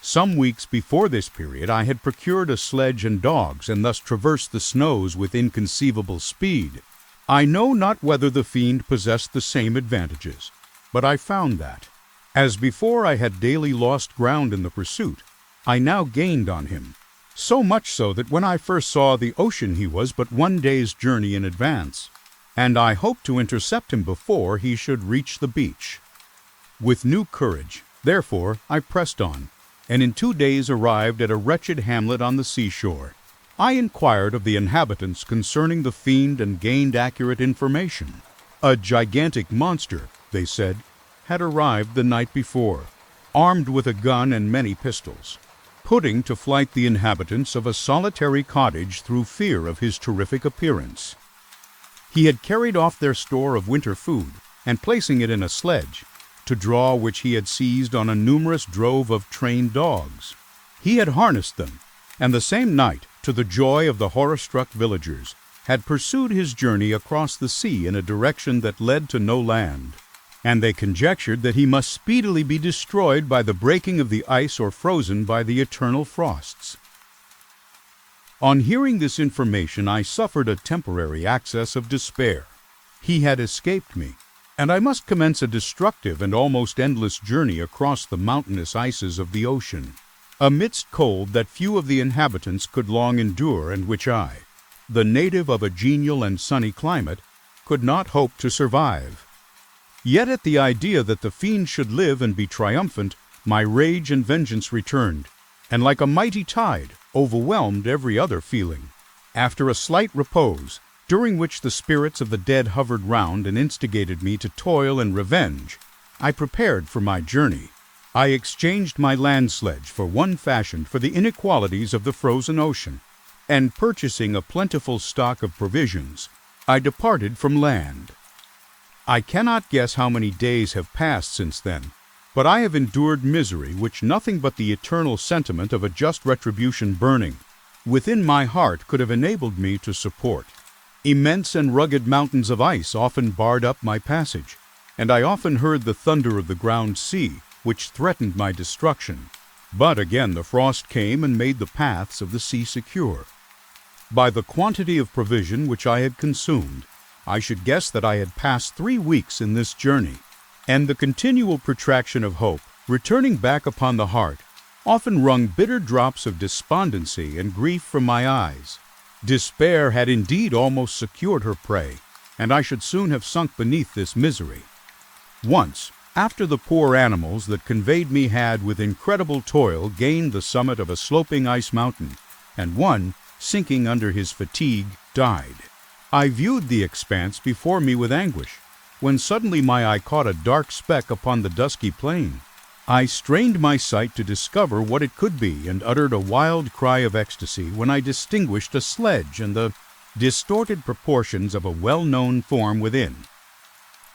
Some weeks before this period I had procured a sledge and dogs, and thus traversed the snows with inconceivable speed. I know not whether the fiend possessed the same advantages, but I found that, as before I had daily lost ground in the pursuit, I now gained on him, so much so that when I first saw the ocean he was but 1 day's journey in advance, and I hoped to intercept him before he should reach the beach. With new courage, therefore, I pressed on, and in 2 days arrived at a wretched hamlet on the seashore. I inquired of the inhabitants concerning the fiend and gained accurate information. A gigantic monster, they said, had arrived the night before, armed with a gun and many pistols, putting to flight the inhabitants of a solitary cottage through fear of his terrific appearance. He had carried off their store of winter food, and placing it in a sledge, to draw which he had seized on a numerous drove of trained dogs. He had harnessed them, and the same night, to the joy of the horror-struck villagers, had pursued his journey across the sea in a direction that led to no land, and they conjectured that he must speedily be destroyed by the breaking of the ice or frozen by the eternal frosts. On hearing this information, I suffered a temporary access of despair. He had escaped me, and I must commence a destructive and almost endless journey across the mountainous ices of the ocean, amidst cold that few of the inhabitants could long endure, and which I, the native of a genial and sunny climate, could not hope to survive. Yet at the idea that the fiend should live and be triumphant, my rage and vengeance returned, and like a mighty tide, overwhelmed every other feeling. After a slight repose, during which the spirits of the dead hovered round and instigated me to toil and revenge, I prepared for my journey. I exchanged my land sledge for one fashioned for the inequalities of the frozen ocean, and purchasing a plentiful stock of provisions, I departed from land. I cannot guess how many days have passed since then, but I have endured misery which nothing but the eternal sentiment of a just retribution burning within my heart could have enabled me to support. Immense and rugged mountains of ice often barred up my passage, and I often heard the thunder of the ground sea, which threatened my destruction. But again the frost came and made the paths of the sea secure. By the quantity of provision which I had consumed, I should guess that I had passed 3 weeks in this journey, and the continual protraction of hope, returning back upon the heart, often wrung bitter drops of despondency and grief from my eyes. Despair had indeed almost secured her prey, and I should soon have sunk beneath this misery. Once, after the poor animals that conveyed me had with incredible toil gained the summit of a sloping ice mountain, and one, sinking under his fatigue, died, I viewed the expanse before me with anguish, when suddenly my eye caught a dark speck upon the dusky plain. I strained my sight to discover what it could be, and uttered a wild cry of ecstasy when I distinguished a sledge and the distorted proportions of a well-known form within.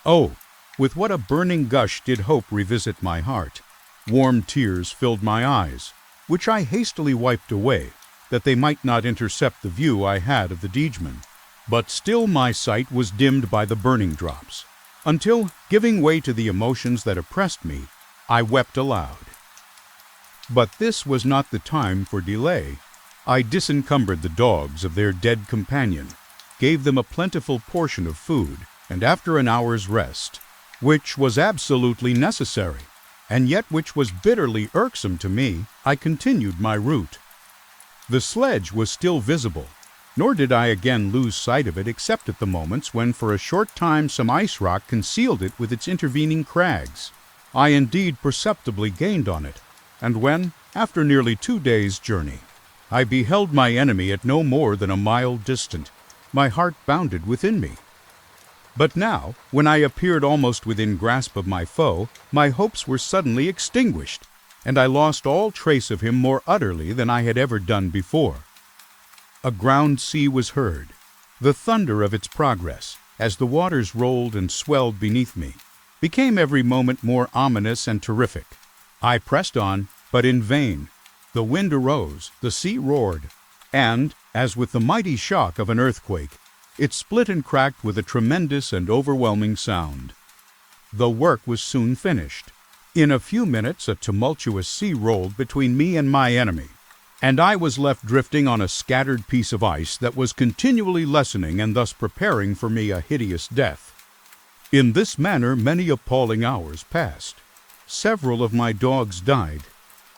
Oh, with what a burning gush did hope revisit my heart! Warm tears filled my eyes, which I hastily wiped away, that they might not intercept the view I had of the Diegeman. But still my sight was dimmed by the burning drops, until, giving way to the emotions that oppressed me, I wept aloud. But this was not the time for delay. I disencumbered the dogs of their dead companion, gave them a plentiful portion of food, and after an hour's rest, which was absolutely necessary, and yet which was bitterly irksome to me, I continued my route. The sledge was still visible, nor did I again lose sight of it except at the moments when for a short time some ice rock concealed it with its intervening crags. I indeed perceptibly gained on it, and when, after nearly 2 days' journey, I beheld my enemy at no more than a mile distant, my heart bounded within me. But now, when I appeared almost within grasp of my foe, my hopes were suddenly extinguished, and I lost all trace of him more utterly than I had ever done before. A ground sea was heard, the thunder of its progress, as the waters rolled and swelled beneath me, became every moment more ominous and terrific. I pressed on, but in vain. The wind arose, the sea roared, and, as with the mighty shock of an earthquake, it split and cracked with a tremendous and overwhelming sound. The work was soon finished. In a few minutes a tumultuous sea rolled between me and my enemy, and I was left drifting on a scattered piece of ice that was continually lessening and thus preparing for me a hideous death. In this manner many appalling hours passed. Several of my dogs died,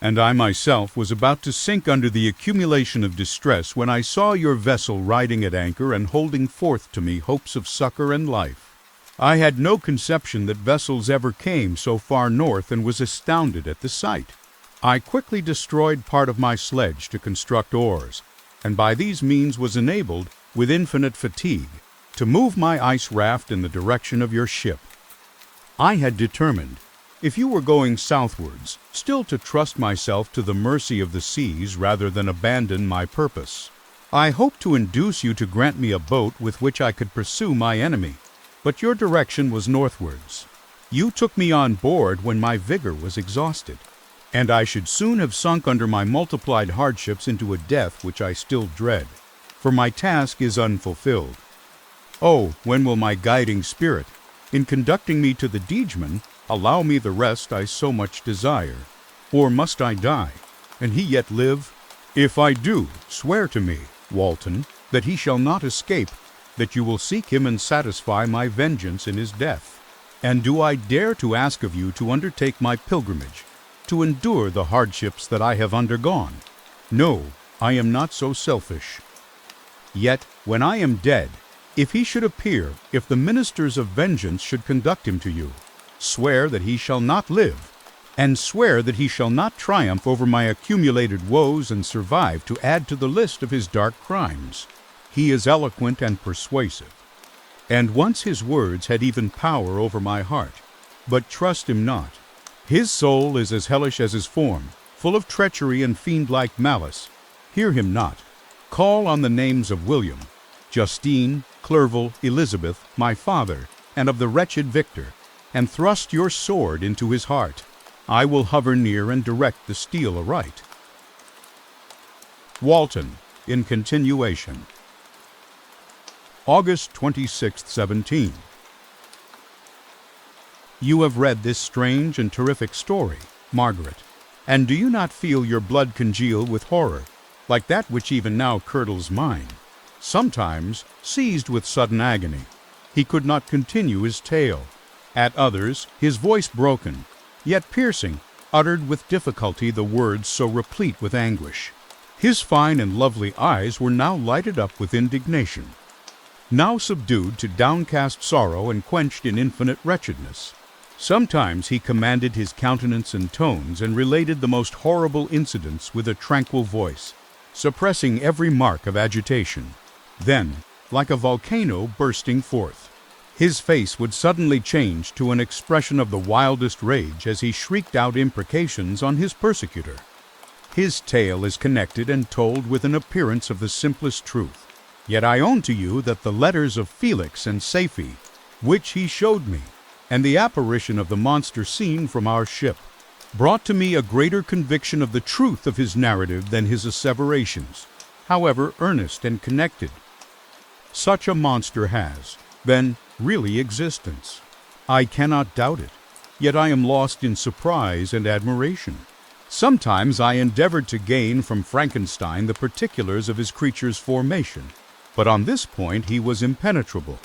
and I myself was about to sink under the accumulation of distress when I saw your vessel riding at anchor and holding forth to me hopes of succor and life. I had no conception that vessels ever came so far north and was astounded at the sight. I quickly destroyed part of my sledge to construct oars, and by these means was enabled, with infinite fatigue, to move my ice raft in the direction of your ship. I had determined, if you were going southwards, still to trust myself to the mercy of the seas rather than abandon my purpose. I hoped to induce you to grant me a boat with which I could pursue my enemy, but your direction was northwards. You took me on board when my vigor was exhausted, and I should soon have sunk under my multiplied hardships into a death which I still dread. for my task is unfulfilled. Oh, when will my guiding spirit, in conducting me to the Degeman, allow me the rest I so much desire? Or must I die, and he yet live? If I do, swear to me, Walton, that he shall not escape, that you will seek him and satisfy my vengeance in his death. And do I dare to ask of you to undertake my pilgrimage, to endure the hardships that I have undergone? No, I am not so selfish. Yet, when I am dead, if he should appear, if the ministers of vengeance should conduct him to you, swear that he shall not live, and swear that he shall not triumph over my accumulated woes and survive to add to the list of his dark crimes. He is eloquent and persuasive, and once his words had even power over my heart. But trust him not. His soul is as hellish as his form, full of treachery and fiend-like malice. Hear him not. Call on the names of William, Justine, Clerval, Elizabeth, my father, and of the wretched Victor, and thrust your sword into his heart. I will hover near and direct the steel aright. Walton, in continuation. August 26, 17. You have read this strange and terrific story, Margaret, and do you not feel your blood congeal with horror, like that which even now curdles mine? Sometimes, seized with sudden agony, he could not continue his tale. At others, his voice broken, yet piercing, uttered with difficulty the words so replete with anguish. His fine and lovely eyes were now lighted up with indignation, now subdued to downcast sorrow and quenched in infinite wretchedness. Sometimes he commanded his countenance and tones and related the most horrible incidents with a tranquil voice, suppressing every mark of agitation. Then, like a volcano bursting forth, his face would suddenly change to an expression of the wildest rage as he shrieked out imprecations on his persecutor. His tale is connected and told with an appearance of the simplest truth. Yet I own to you that the letters of Felix and Saphi, which he showed me, and the apparition of the monster seen from our ship, brought to me a greater conviction of the truth of his narrative than his asseverations, however earnest and connected. Such a monster has, then, really existence. I cannot doubt it, yet I am lost in surprise and admiration. Sometimes I endeavored to gain from Frankenstein the particulars of his creature's formation, but on this point he was impenetrable.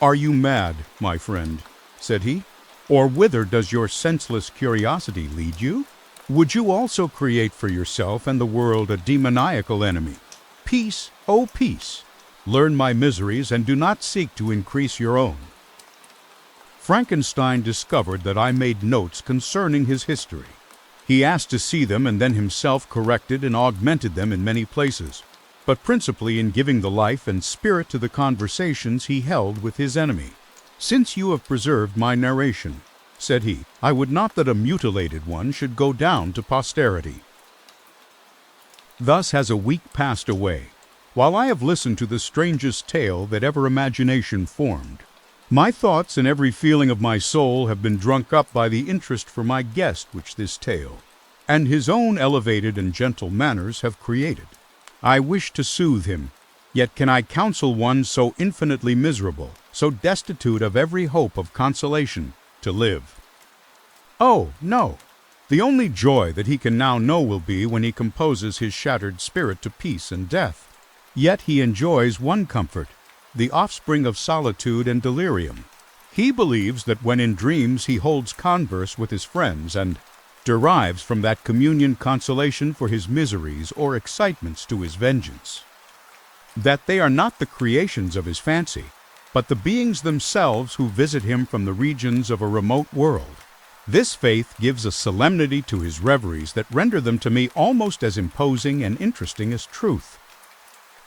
"Are you mad, my friend?" said he. "Or whither does your senseless curiosity lead you? Would you also create for yourself and the world a demoniacal enemy? Peace, oh peace! Learn my miseries and do not seek to increase your own." Frankenstein discovered that I made notes concerning his history. He asked to see them and then himself corrected and augmented them in many places, but principally in giving the life and spirit to the conversations he held with his enemy. "Since you have preserved my narration," said he, "I would not that a mutilated one should go down to posterity." Thus has a week passed away, while I have listened to the strangest tale that ever imagination formed. My thoughts and every feeling of my soul have been drunk up by the interest for my guest which this tale, and his own elevated and gentle manners have created. I wish to soothe him, yet can I counsel one so infinitely miserable, so destitute of every hope of consolation, to live? Oh, no! The only joy that he can now know will be when he composes his shattered spirit to peace and death. Yet he enjoys one comfort, the offspring of solitude and delirium. He believes that when in dreams he holds converse with his friends and derives from that communion consolation for his miseries or excitements to his vengeance. That they are not the creations of his fancy, but the beings themselves who visit him from the regions of a remote world. This faith gives a solemnity to his reveries that render them to me almost as imposing and interesting as truth.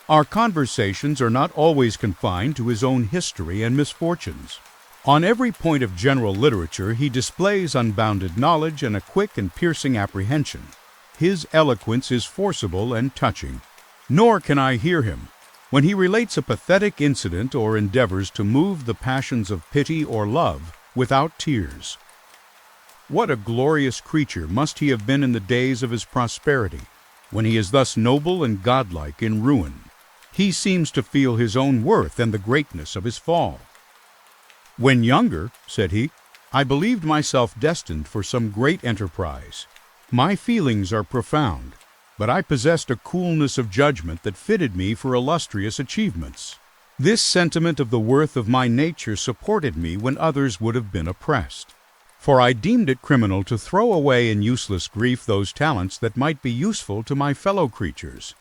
Our conversations are not always confined to his own history and misfortunes. On every point of general literature he displays unbounded knowledge and a quick and piercing apprehension. His eloquence is forcible and touching. Nor can I hear him when he relates a pathetic incident or endeavors to move the passions of pity or love without tears. What a glorious creature must he have been in the days of his prosperity, when he is thus noble and godlike in ruin. He seems to feel his own worth and the greatness of his fall. When younger, said he, I believed myself destined for some great enterprise. My feelings are profound, but I possessed a coolness of judgment that fitted me for illustrious achievements. This sentiment of the worth of my nature supported me when others would have been oppressed. For I deemed it criminal to throw away in useless grief those talents that might be useful to my fellow creatures.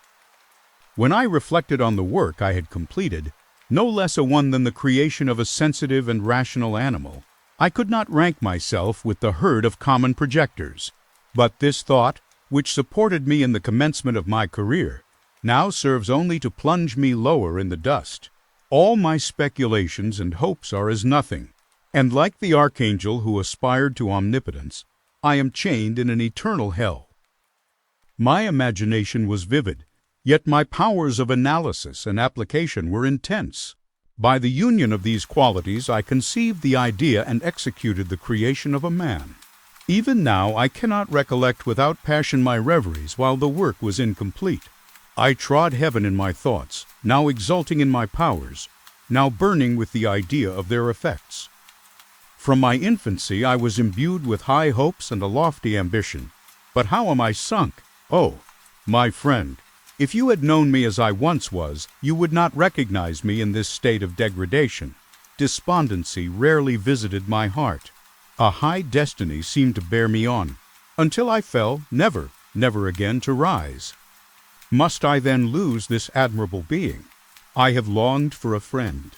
When I reflected on the work I had completed, no less a one than the creation of a sensitive and rational animal, I could not rank myself with the herd of common projectors. But this thought, which supported me in the commencement of my career, now serves only to plunge me lower in the dust. All my speculations and hopes are as nothing, and like the archangel who aspired to omnipotence, I am chained in an eternal hell. My imagination was vivid, yet my powers of analysis and application were intense. By the union of these qualities I conceived the idea and executed the creation of a man. Even now I cannot recollect without passion my reveries while the work was incomplete. I trod heaven in my thoughts, now exulting in my powers, now burning with the idea of their effects. From my infancy I was imbued with high hopes and a lofty ambition. But how am I sunk? Oh, my friend, if you had known me as I once was, you would not recognize me in this state of degradation. Despondency rarely visited my heart. A high destiny seemed to bear me on, until I fell, never again to rise. Must I then lose this admirable being? I have longed for a friend.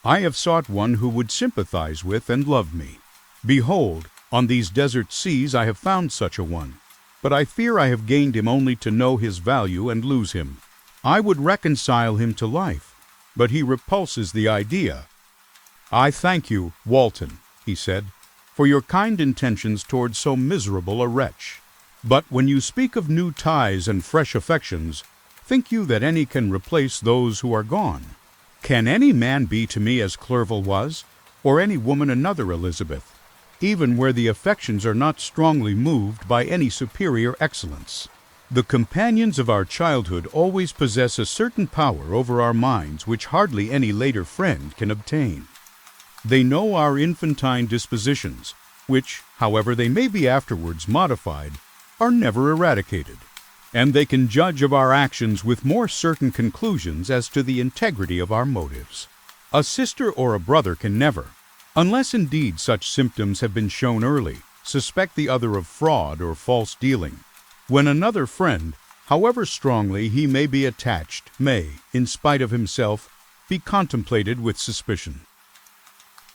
I have sought one who would sympathize with and love me. Behold, on these desert seas I have found such a one, but I fear I have gained him only to know his value and lose him. I would reconcile him to life, but he repulses the idea. I thank you, Walton, he said, for your kind intentions toward so miserable a wretch. But when you speak of new ties and fresh affections, think you that any can replace those who are gone? Can any man be to me as Clerval was, or any woman another Elizabeth, even where the affections are not strongly moved by any superior excellence? The companions of our childhood always possess a certain power over our minds which hardly any later friend can obtain. They know our infantine dispositions, which, however they may be afterwards modified, are never eradicated, and they can judge of our actions with more certain conclusions as to the integrity of our motives. A sister or a brother can never, unless indeed such symptoms have been shown early, suspect the other of fraud or false dealing, when another friend, however strongly he may be attached, may, in spite of himself, be contemplated with suspicion.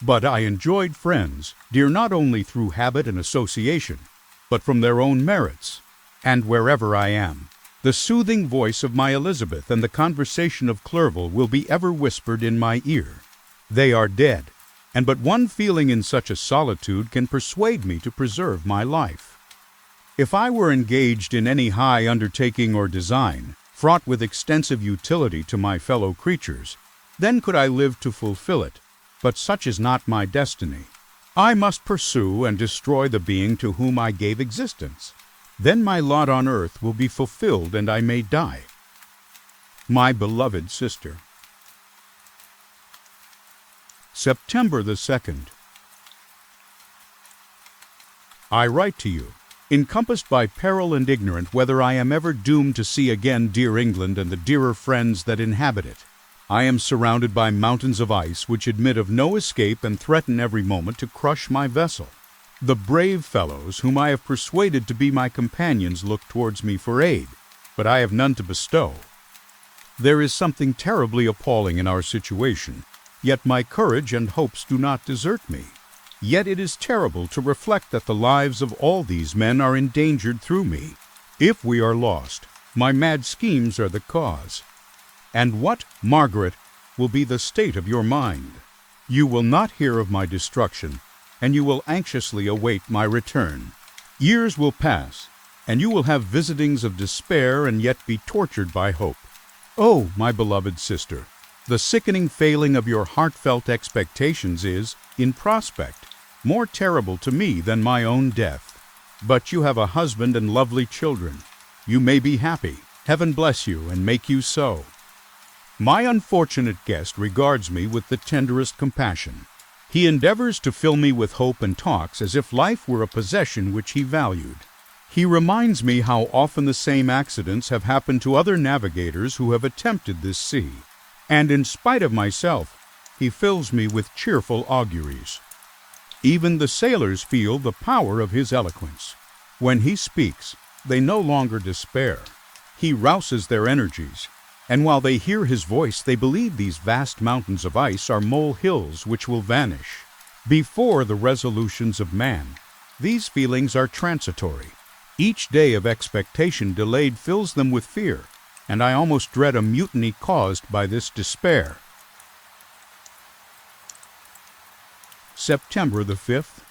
But I enjoyed friends, dear not only through habit and association, but from their own merits. And wherever I am, the soothing voice of my Elizabeth and the conversation of Clerval will be ever whispered in my ear. They are dead, and but one feeling in such a solitude can persuade me to preserve my life. If I were engaged in any high undertaking or design, fraught with extensive utility to my fellow creatures, then could I live to fulfill it. But such is not my destiny. I must pursue and destroy the being to whom I gave existence. Then my lot on earth will be fulfilled and I may die. My beloved sister. September the 2nd. I write to you, encompassed by peril and ignorant whether I am ever doomed to see again dear England and the dearer friends that inhabit it. I am surrounded by mountains of ice which admit of no escape and threaten every moment to crush my vessel. The brave fellows whom I have persuaded to be my companions look towards me for aid, but I have none to bestow. There is something terribly appalling in our situation, yet my courage and hopes do not desert me. Yet it is terrible to reflect that the lives of all these men are endangered through me. If we are lost, my mad schemes are the cause. And what, Margaret, will be the state of your mind? You will not hear of my destruction, and you will anxiously await my return. Years will pass, and you will have visitings of despair and yet be tortured by hope. Oh, my beloved sister, the sickening failing of your heartfelt expectations is, in prospect, more terrible to me than my own death. But you have a husband and lovely children. You may be happy. Heaven bless you and make you so. My unfortunate guest regards me with the tenderest compassion. He endeavors to fill me with hope and talks as if life were a possession which he valued. He reminds me how often the same accidents have happened to other navigators who have attempted this sea, and in spite of myself, he fills me with cheerful auguries. Even the sailors feel the power of his eloquence. When he speaks, they no longer despair. He rouses their energies, and while they hear his voice, they believe these vast mountains of ice are molehills which will vanish. Before the resolutions of man, these feelings are transitory. Each day of expectation delayed fills them with fear, and I almost dread a mutiny caused by this despair. September the 5th.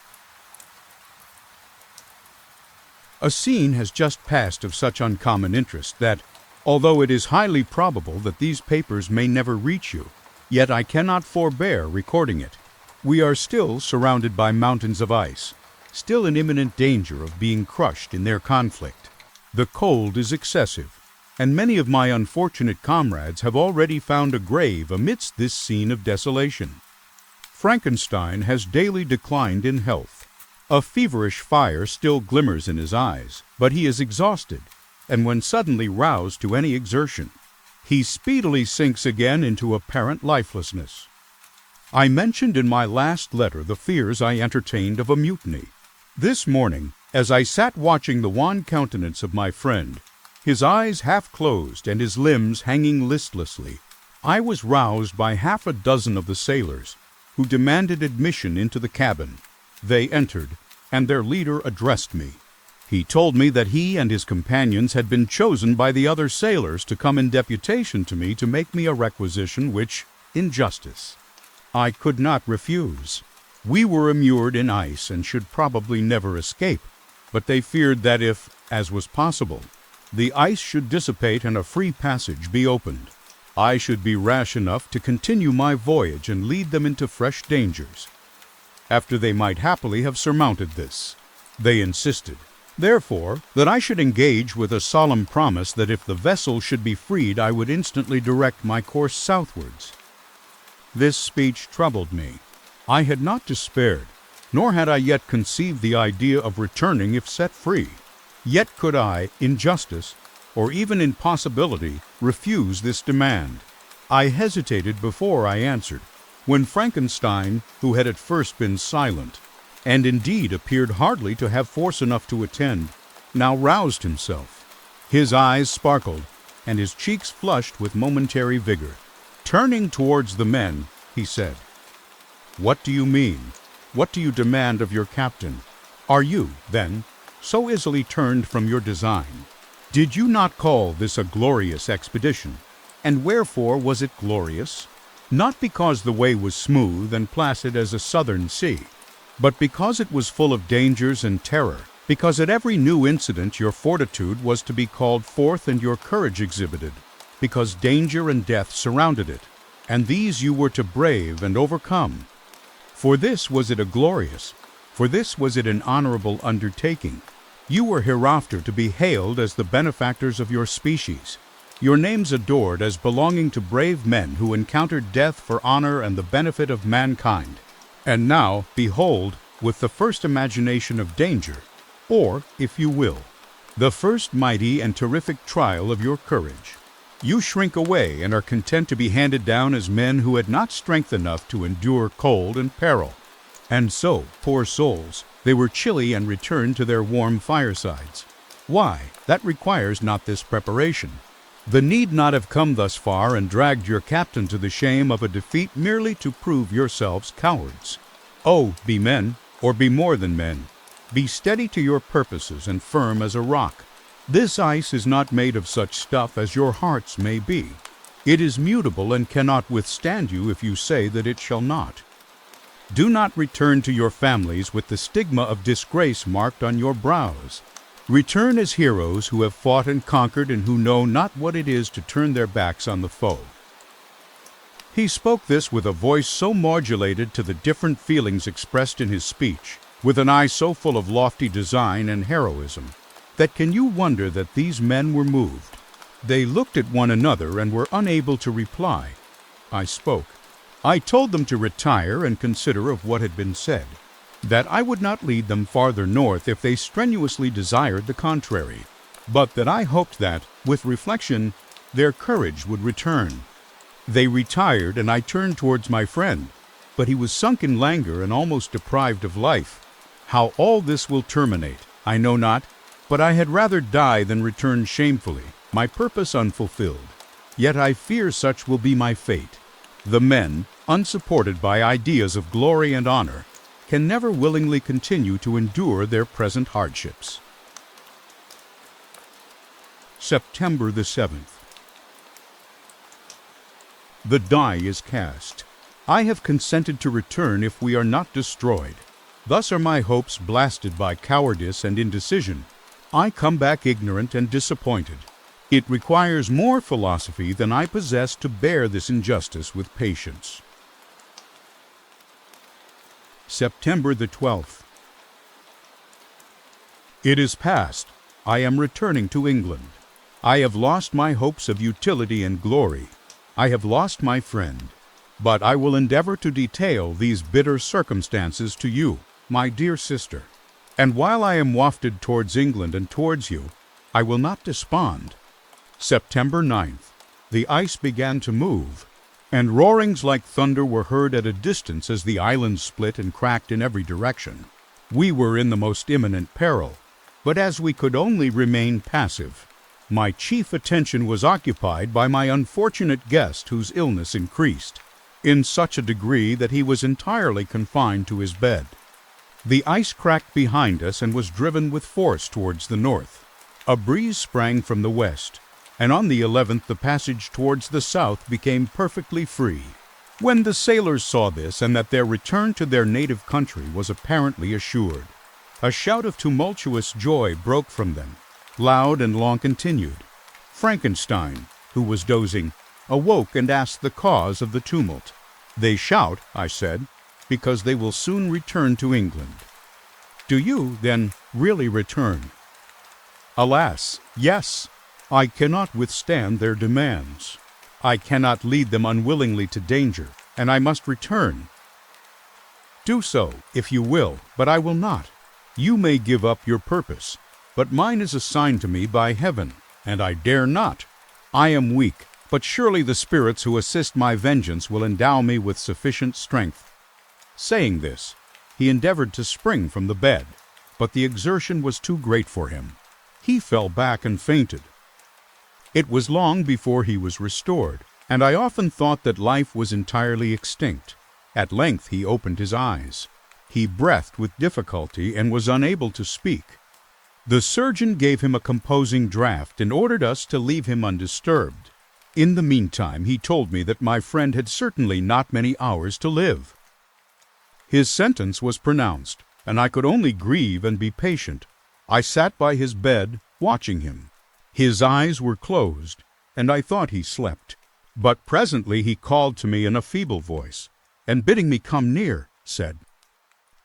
A scene has just passed of such uncommon interest that, although it is highly probable that these papers may never reach you, yet I cannot forbear recording it. We are still surrounded by mountains of ice, still in imminent danger of being crushed in their conflict. The cold is excessive, and many of my unfortunate comrades have already found a grave amidst this scene of desolation. Frankenstein has daily declined in health. A feverish fire still glimmers in his eyes, but he is exhausted, and when suddenly roused to any exertion, he speedily sinks again into apparent lifelessness. I mentioned in my last letter the fears I entertained of a mutiny. This morning, as I sat watching the wan countenance of my friend, his eyes half closed and his limbs hanging listlessly, I was roused by half a dozen of the sailors, who demanded admission into the cabin. They entered, and their leader addressed me. He told me that he and his companions had been chosen by the other sailors to come in deputation to me to make me a requisition which, in justice, I could not refuse. We were immured in ice and should probably never escape, but they feared that if, as was possible, the ice should dissipate and a free passage be opened, I should be rash enough to continue my voyage and lead them into fresh dangers, after they might happily have surmounted this. They insisted, therefore, that I should engage with a solemn promise that if the vessel should be freed, I would instantly direct my course southwards. This speech troubled me. I had not despaired, nor had I yet conceived the idea of returning if set free. Yet could I, in justice, or even in possibility, refuse this demand. I hesitated before I answered, when Frankenstein, who had at first been silent, and indeed appeared hardly to have force enough to attend, now roused himself. His eyes sparkled, and his cheeks flushed with momentary vigor. Turning towards the men, he said, "What do you mean? What do you demand of your captain? Are you, then, so easily turned from your design? Did you not call this a glorious expedition? And wherefore was it glorious? Not because the way was smooth and placid as a southern sea, but because it was full of dangers and terror, because at every new incident your fortitude was to be called forth and your courage exhibited, because danger and death surrounded it, and these you were to brave and overcome. For this was it a glorious, for this was it an honorable undertaking. You were hereafter to be hailed as the benefactors of your species, your names adored as belonging to brave men who encountered death for honor and the benefit of mankind. And now, behold, with the first imagination of danger, or, if you will, the first mighty and terrific trial of your courage, you shrink away and are content to be handed down as men who had not strength enough to endure cold and peril. And so, poor souls, they were chilly and returned to their warm firesides. Why, that requires not this preparation. The need not have come thus far and dragged your captain to the shame of a defeat merely to prove yourselves cowards. Oh, be men, or be more than men. Be steady to your purposes and firm as a rock. This ice is not made of such stuff as your hearts may be. It is mutable and cannot withstand you if you say that it shall not. Do not return to your families with the stigma of disgrace marked on your brows. Return as heroes who have fought and conquered and who know not what it is to turn their backs on the foe." He spoke this with a voice so modulated to the different feelings expressed in his speech, with an eye so full of lofty design and heroism, that can you wonder that these men were moved? They looked at one another and were unable to reply. I spoke. I told them to retire and consider of what had been said, that I would not lead them farther north if they strenuously desired the contrary, but that I hoped that, with reflection, their courage would return. They retired, and I turned towards my friend, but he was sunk in languor and almost deprived of life. How all this will terminate, I know not, but I had rather die than return shamefully, my purpose unfulfilled. Yet I fear such will be my fate. The men, unsupported by ideas of glory and honor, can never willingly continue to endure their present hardships. September the 7th. The die is cast. I have consented to return if we are not destroyed. Thus are my hopes blasted by cowardice and indecision. I come back ignorant and disappointed. It requires more philosophy than I possess to bear this injustice with patience. September the 12th. It is past. I am returning to England. I have lost my hopes of utility and glory. I have lost my friend. But I will endeavor to detail these bitter circumstances to you, my dear sister. And while I am wafted towards England and towards you, I will not despond. September 9th. The ice began to move, and roarings like thunder were heard at a distance as the island split and cracked in every direction. We were in the most imminent peril, but as we could only remain passive, my chief attention was occupied by my unfortunate guest whose illness increased, in such a degree that he was entirely confined to his bed. The ice cracked behind us and was driven with force towards the north. A breeze sprang from the west, and on the 11th the passage towards the south became perfectly free. When the sailors saw this and that their return to their native country was apparently assured, a shout of tumultuous joy broke from them, loud and long continued. Frankenstein, who was dozing, awoke and asked the cause of the tumult. They shout, I said, because they will soon return to England. Do you, then, really return? Alas, yes. I cannot withstand their demands. I cannot lead them unwillingly to danger, and I must return. Do so, if you will, but I will not. You may give up your purpose, but mine is assigned to me by heaven, and I dare not. I am weak, but surely the spirits who assist my vengeance will endow me with sufficient strength. Saying this, he endeavored to spring from the bed, but the exertion was too great for him. He fell back and fainted. It was long before he was restored, and I often thought that life was entirely extinct. At length he opened his eyes. He breathed with difficulty and was unable to speak. The surgeon gave him a composing draught and ordered us to leave him undisturbed. In the meantime he told me that my friend had certainly not many hours to live. His sentence was pronounced, and I could only grieve and be patient. I sat by his bed, watching him. His eyes were closed, and I thought he slept. But presently he called to me in a feeble voice, and bidding me come near, said,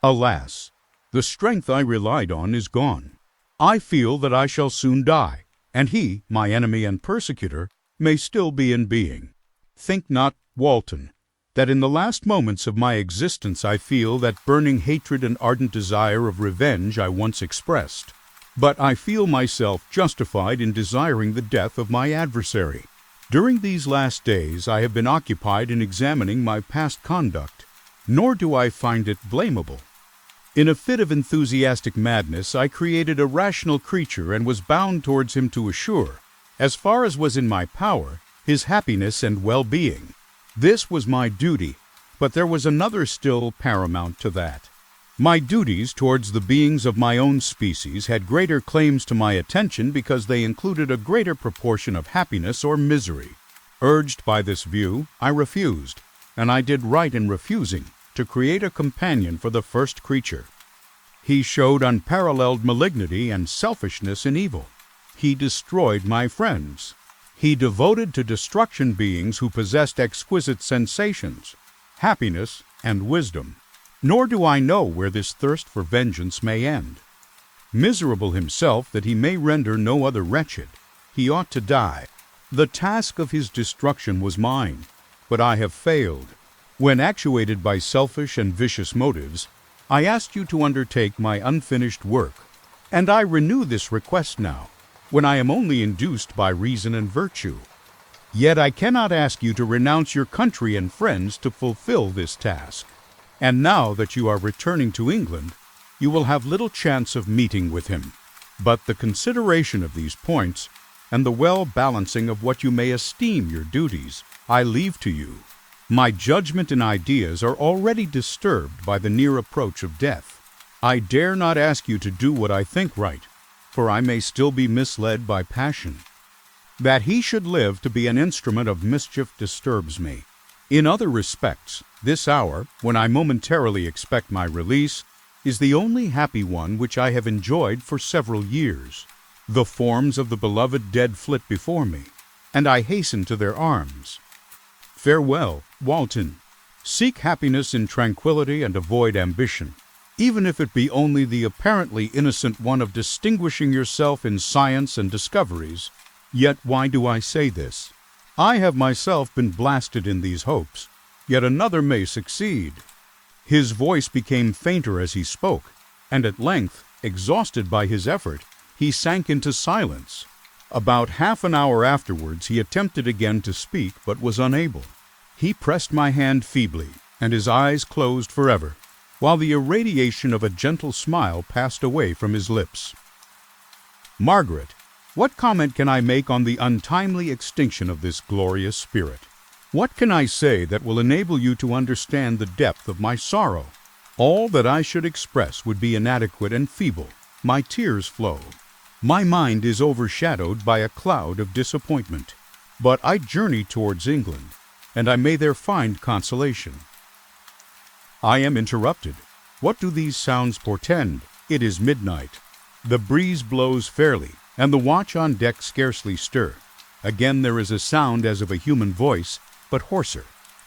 "Alas, the strength I relied on is gone. I feel that I shall soon die, and he, my enemy and persecutor, may still be in being. Think not, Walton, that in the last moments of my existence I feel that burning hatred and ardent desire of revenge I once expressed. But I feel myself justified in desiring the death of my adversary. During these last days I have been occupied in examining my past conduct, nor do I find it blamable. In a fit of enthusiastic madness I created a rational creature and was bound towards him to assure, as far as was in my power, his happiness and well-being. This was my duty, but there was another still paramount to that. My duties towards the beings of my own species had greater claims to my attention because they included a greater proportion of happiness or misery. Urged by this view, I refused, and I did right in refusing, to create a companion for the first creature. He showed unparalleled malignity and selfishness in evil. He destroyed my friends. He devoted to destruction beings who possessed exquisite sensations, happiness, and wisdom. Nor do I know where this thirst for vengeance may end. Miserable himself that he may render no other wretched, he ought to die, The task of his destruction was mine, but I have failed. When actuated by selfish and vicious motives, I asked you to undertake my unfinished work, and I renew this request now, when I am only induced by reason and virtue. Yet I cannot ask you to renounce your country and friends to fulfill this task. And now that you are returning to England, you will have little chance of meeting with him. But the consideration of these points, and the well-balancing of what you may esteem your duties, I leave to you. My judgment and ideas are already disturbed by the near approach of death. I dare not ask you to do what I think right, for I may still be misled by passion. That he should live to be an instrument of mischief disturbs me. In other respects, this hour, when I momentarily expect my release, is the only happy one which I have enjoyed for several years. The forms of the beloved dead flit before me, and I hasten to their arms. Farewell, Walton. Seek happiness in tranquility and avoid ambition, even if it be only the apparently innocent one of distinguishing yourself in science and discoveries. Yet why do I say this? I have myself been blasted in these hopes, yet another may succeed. His voice became fainter as he spoke, and at length, exhausted by his effort, he sank into silence. About half an hour afterwards he attempted again to speak, but was unable. He pressed my hand feebly, and his eyes closed forever, while the irradiation of a gentle smile passed away from his lips. Margaret, what comment can I make on the untimely extinction of this glorious spirit? What can I say that will enable you to understand the depth of my sorrow? All that I should express would be inadequate and feeble. My tears flow. My mind is overshadowed by a cloud of disappointment. But I journey towards England, and I may there find consolation. I am interrupted. What do these sounds portend? It is midnight. The breeze blows fairly, and the watch on deck scarcely stir. Again there is a sound as of a human voice, but hoarser.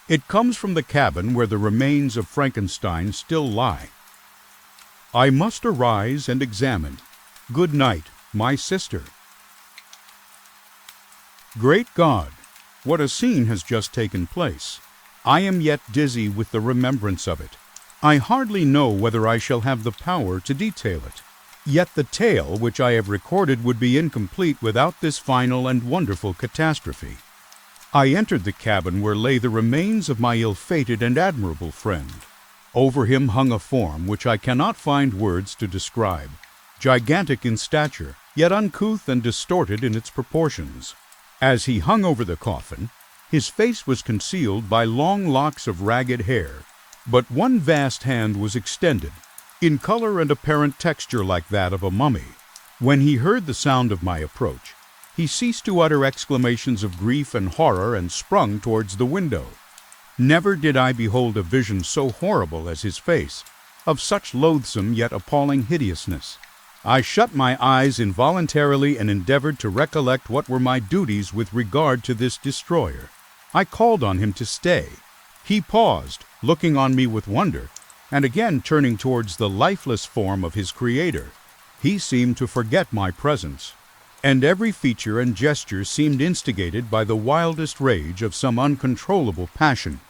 It comes from the cabin where the remains of Frankenstein still lie. I must arise and examine. Good night, my sister. Great God, what a scene has just taken place. I am yet dizzy with the remembrance of it. I hardly know whether I shall have the power to detail it. Yet the tale which I have recorded would be incomplete without this final and wonderful catastrophe. I entered the cabin where lay the remains of my ill-fated and admirable friend. Over him hung a form which I cannot find words to describe, gigantic in stature, yet uncouth and distorted in its proportions. As he hung over the coffin, his face was concealed by long locks of ragged hair, but one vast hand was extended, in color and apparent texture like that of a mummy. When he heard the sound of my approach, he ceased to utter exclamations of grief and horror and sprung towards the window. Never did I behold a vision so horrible as his face, of such loathsome yet appalling hideousness. I shut my eyes involuntarily and endeavored to recollect what were my duties with regard to this destroyer. I called on him to stay. He paused, looking on me with wonder, and again turning towards the lifeless form of his creator. He seemed to forget my presence, and every feature and gesture seemed instigated by the wildest rage of some uncontrollable passion.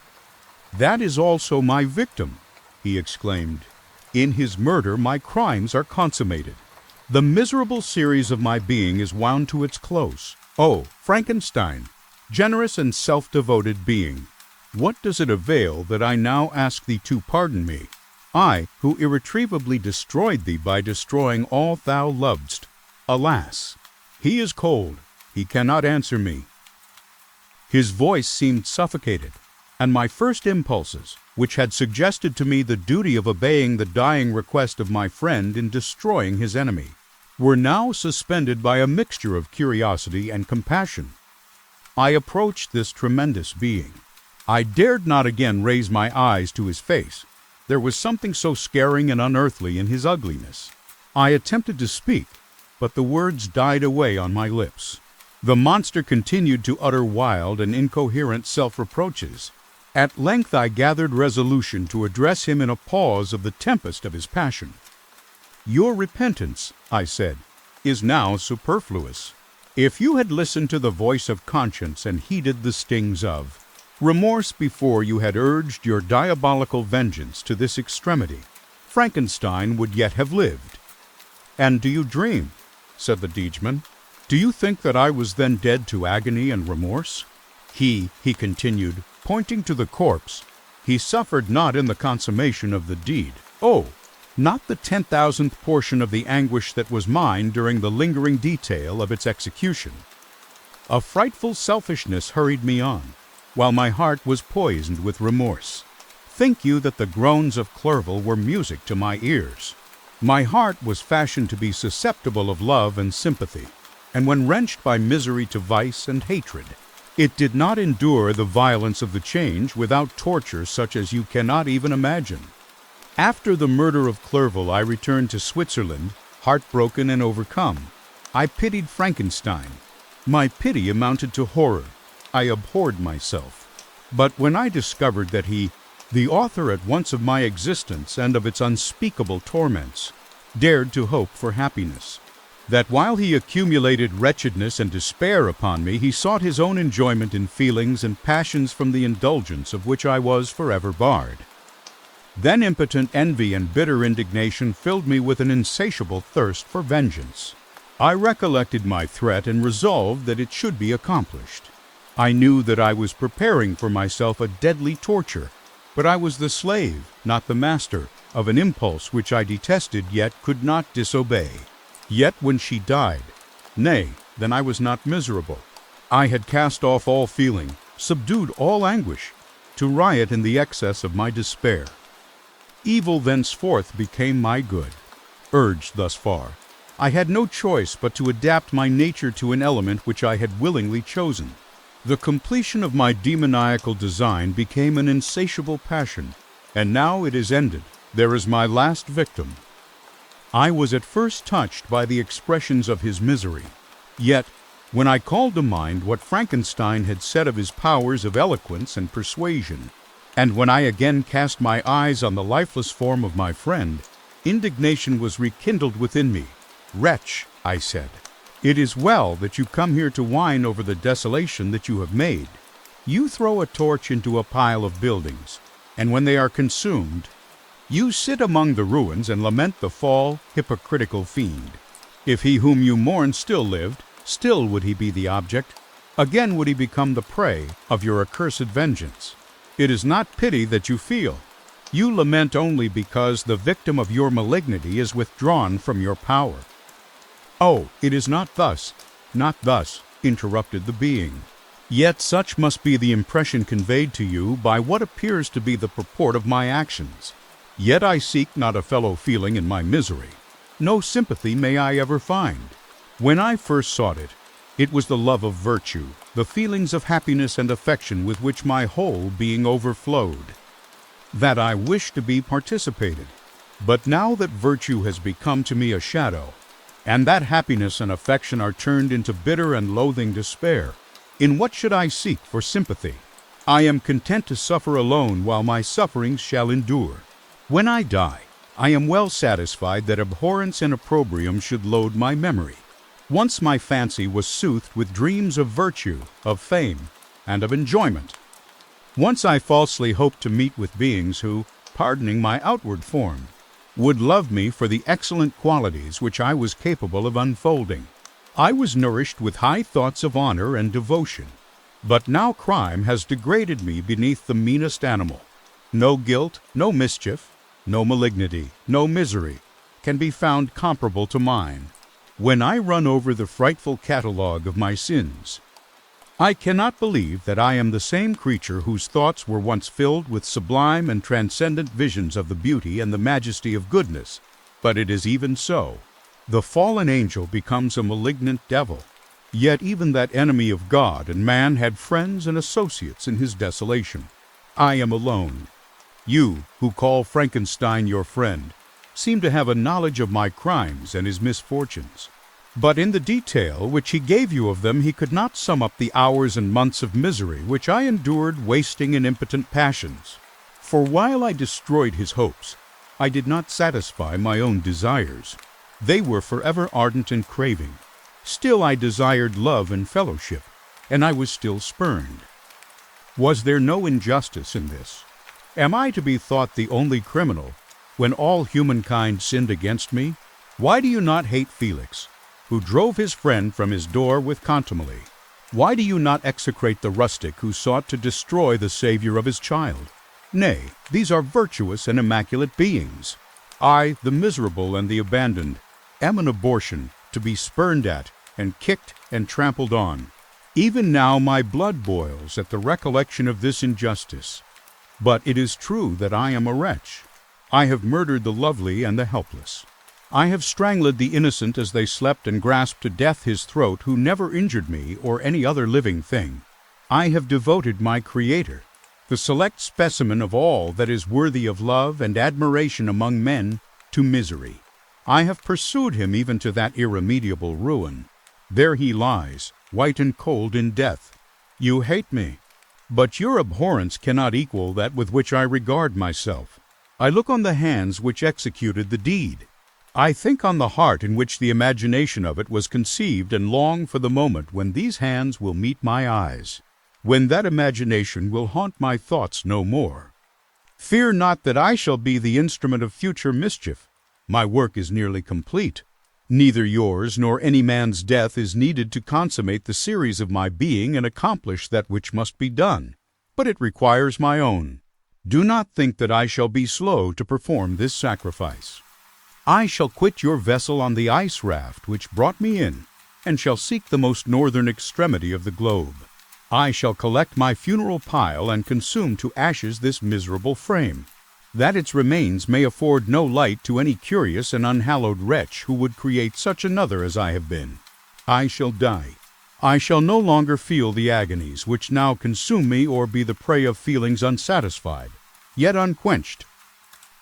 "That is also my victim," he exclaimed. "In his murder my crimes are consummated. The miserable series of my being is wound to its close. Oh, Frankenstein, generous and self-devoted being, what does it avail that I now ask thee to pardon me? I, who irretrievably destroyed thee by destroying all thou lovedst. Alas! He is cold. He cannot answer me." His voice seemed suffocated, and my first impulses, which had suggested to me the duty of obeying the dying request of my friend in destroying his enemy, were now suspended by a mixture of curiosity and compassion. I approached this tremendous being. I dared not again raise my eyes to his face. There was something so scaring and unearthly in his ugliness. I attempted to speak, but the words died away on my lips. The monster continued to utter wild and incoherent self-reproaches. At length I gathered resolution to address him in a pause of the tempest of his passion. "Your repentance," I said, "is now superfluous. If you had listened to the voice of conscience and heeded the stings of remorse before you had urged your diabolical vengeance to this extremity, Frankenstein would yet have lived. And do you dream? Said the Deedsman. Do you think that I was then dead to agony and remorse? He continued, pointing to the corpse, he suffered not in the consummation of the deed. Oh, not the 10,000th portion of the anguish that was mine during the lingering detail of its execution. A frightful selfishness hurried me on, while my heart was poisoned with remorse. Think you that the groans of Clerval were music to my ears? My heart was fashioned to be susceptible of love and sympathy, and when wrenched by misery to vice and hatred, it did not endure the violence of the change without torture such as you cannot even imagine. After the murder of Clerval, I returned to Switzerland, heartbroken and overcome. I pitied Frankenstein. My pity amounted to horror. I abhorred myself. But when I discovered that he, the author at once of my existence and of its unspeakable torments, dared to hope for happiness, that while he accumulated wretchedness and despair upon me, he sought his own enjoyment in feelings and passions from the indulgence of which I was forever barred, then impotent envy and bitter indignation filled me with an insatiable thirst for vengeance. I recollected my threat and resolved that it should be accomplished. I knew that I was preparing for myself a deadly torture, but I was the slave, not the master, of an impulse which I detested yet could not disobey. Yet when she died, nay, then I was not miserable. I had cast off all feeling, subdued all anguish, to riot in the excess of my despair. Evil thenceforth became my good. Urged thus far, I had no choice but to adapt my nature to an element which I had willingly chosen. The completion of my demoniacal design became an insatiable passion, and now it is ended. There is my last victim. I was at first touched by the expressions of his misery. Yet, when I called to mind what Frankenstein had said of his powers of eloquence and persuasion, and when I again cast my eyes on the lifeless form of my friend, indignation was rekindled within me. Wretch, I said, it is well that you come here to whine over the desolation that you have made. You throw a torch into a pile of buildings, and when they are consumed, you sit among the ruins and lament the fall, hypocritical fiend. If he whom you mourn still lived, still would he be the object. Again would he become the prey of your accursed vengeance. It is not pity that you feel. You lament only because the victim of your malignity is withdrawn from your power. Oh, it is not thus, interrupted the being. Yet such must be the impression conveyed to you by what appears to be the purport of my actions. Yet I seek not a fellow feeling in my misery. No sympathy may I ever find. When I first sought it, it was the love of virtue, the feelings of happiness and affection with which my whole being overflowed, that I wished to be participated. But now that virtue has become to me a shadow, and that happiness and affection are turned into bitter and loathing despair, in what should I seek for sympathy? I am content to suffer alone while my sufferings shall endure. When I die, I am well satisfied that abhorrence and opprobrium should load my memory. Once my fancy was soothed with dreams of virtue, of fame, and of enjoyment. Once I falsely hoped to meet with beings who, pardoning my outward form, would love me for the excellent qualities which I was capable of unfolding. I was nourished with high thoughts of honor and devotion. But now crime has degraded me beneath the meanest animal. No guilt, no mischief, no malignity, no misery can be found comparable to mine. When I run over the frightful catalogue of my sins, I cannot believe that I am the same creature whose thoughts were once filled with sublime and transcendent visions of the beauty and the majesty of goodness. But it is even so. The fallen angel becomes a malignant devil. Yet even that enemy of God and man had friends and associates in his desolation. I am alone. You, who call Frankenstein your friend, seem to have a knowledge of my crimes and his misfortunes. But in the detail which he gave you of them, he could not sum up the hours and months of misery which I endured wasting in impotent passions. For while I destroyed his hopes, I did not satisfy my own desires. They were forever ardent and craving. Still I desired love and fellowship, and I was still spurned. Was there no injustice in this? Am I to be thought the only criminal when all humankind sinned against me? Why do you not hate Felix, who drove his friend from his door with contumely? Why do you not execrate the rustic who sought to destroy the Savior of his child? Nay, these are virtuous and immaculate beings. I, the miserable and the abandoned, am an abortion, to be spurned at, and kicked and trampled on. Even now my blood boils at the recollection of this injustice. But it is true that I am a wretch. I have murdered the lovely and the helpless. I have strangled the innocent as they slept and grasped to death his throat who never injured me or any other living thing. I have devoted my Creator, the select specimen of all that is worthy of love and admiration among men, to misery. I have pursued him even to that irremediable ruin. There he lies, white and cold in death. You hate me, but your abhorrence cannot equal that with which I regard myself. I look on the hands which executed the deed. I think on the heart in which the imagination of it was conceived, and long for the moment when these hands will meet my eyes, when that imagination will haunt my thoughts no more. Fear not that I shall be the instrument of future mischief. My work is nearly complete. Neither yours nor any man's death is needed to consummate the series of my being and accomplish that which must be done, but it requires my own. Do not think that I shall be slow to perform this sacrifice. I shall quit your vessel on the ice raft which brought me in, and shall seek the most northern extremity of the globe. I shall collect my funeral pile and consume to ashes this miserable frame, that its remains may afford no light to any curious and unhallowed wretch who would create such another as I have been. I shall die. I shall no longer feel the agonies which now consume me or be the prey of feelings unsatisfied, yet unquenched.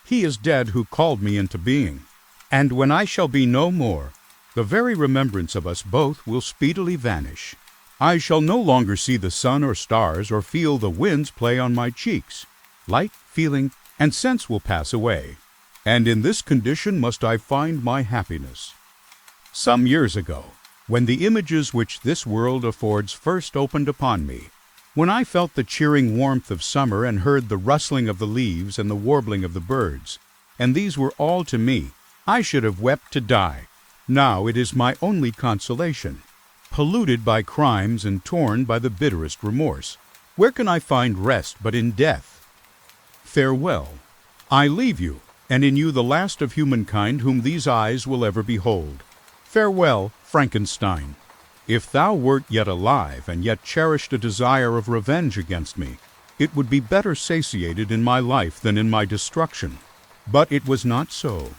He is dead who called me into being, and when I shall be no more, the very remembrance of us both will speedily vanish. I shall no longer see the sun or stars or feel the winds play on my cheeks. Light, feeling, and sense will pass away, and in this condition must I find my happiness. Some years ago, when the images which this world affords first opened upon me, when I felt the cheering warmth of summer and heard the rustling of the leaves and the warbling of the birds, and these were all to me, I should have wept to die. Now it is my only consolation. Polluted by crimes and torn by the bitterest remorse, where can I find rest but in death? Farewell. I leave you, and in you the last of humankind whom these eyes will ever behold. Farewell, Frankenstein. If thou wert yet alive, and yet cherished a desire of revenge against me, it would be better satiated in my life than in my destruction. But it was not so.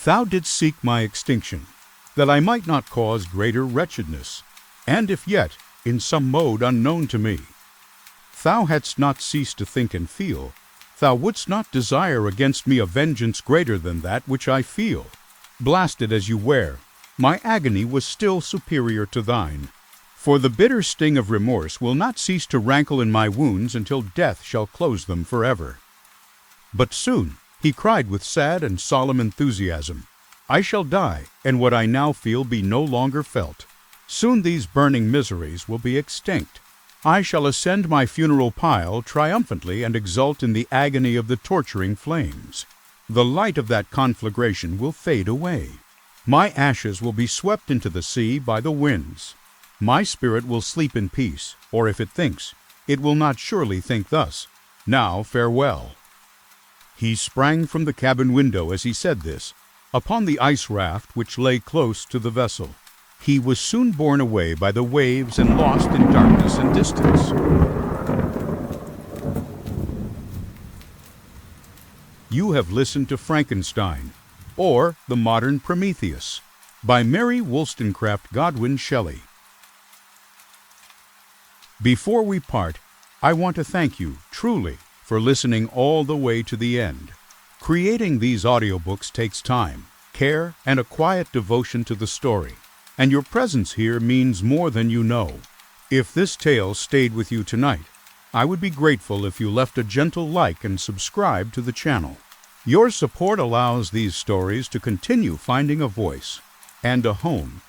Thou didst seek my extinction, that I might not cause greater wretchedness, and if yet, in some mode unknown to me. Thou hadst not ceased to think and feel, thou wouldst not desire against me a vengeance greater than that which I feel. Blasted as you were, my agony was still superior to thine. For the bitter sting of remorse will not cease to rankle in my wounds until death shall close them forever. But soon, he cried with sad and solemn enthusiasm, I shall die, and what I now feel be no longer felt. Soon these burning miseries will be extinct. I shall ascend my funeral pile triumphantly and exult in the agony of the torturing flames. The light of that conflagration will fade away. My ashes will be swept into the sea by the winds. My spirit will sleep in peace, or if it thinks, it will not surely think thus, Now farewell. He sprang from the cabin window as he said this, upon the ice raft which lay close to the vessel. He was soon borne away by the waves and lost in darkness and distance. You have listened to Frankenstein, or The Modern Prometheus, by Mary Wollstonecraft Godwin Shelley. Before we part, I want to thank you, truly, for listening all the way to the end. Creating these audiobooks takes time, care, and a quiet devotion to the story, and your presence here means more than you know. If this tale stayed with you tonight, I would be grateful if you left a gentle like and subscribe to the channel. Your support allows these stories to continue finding a voice and a home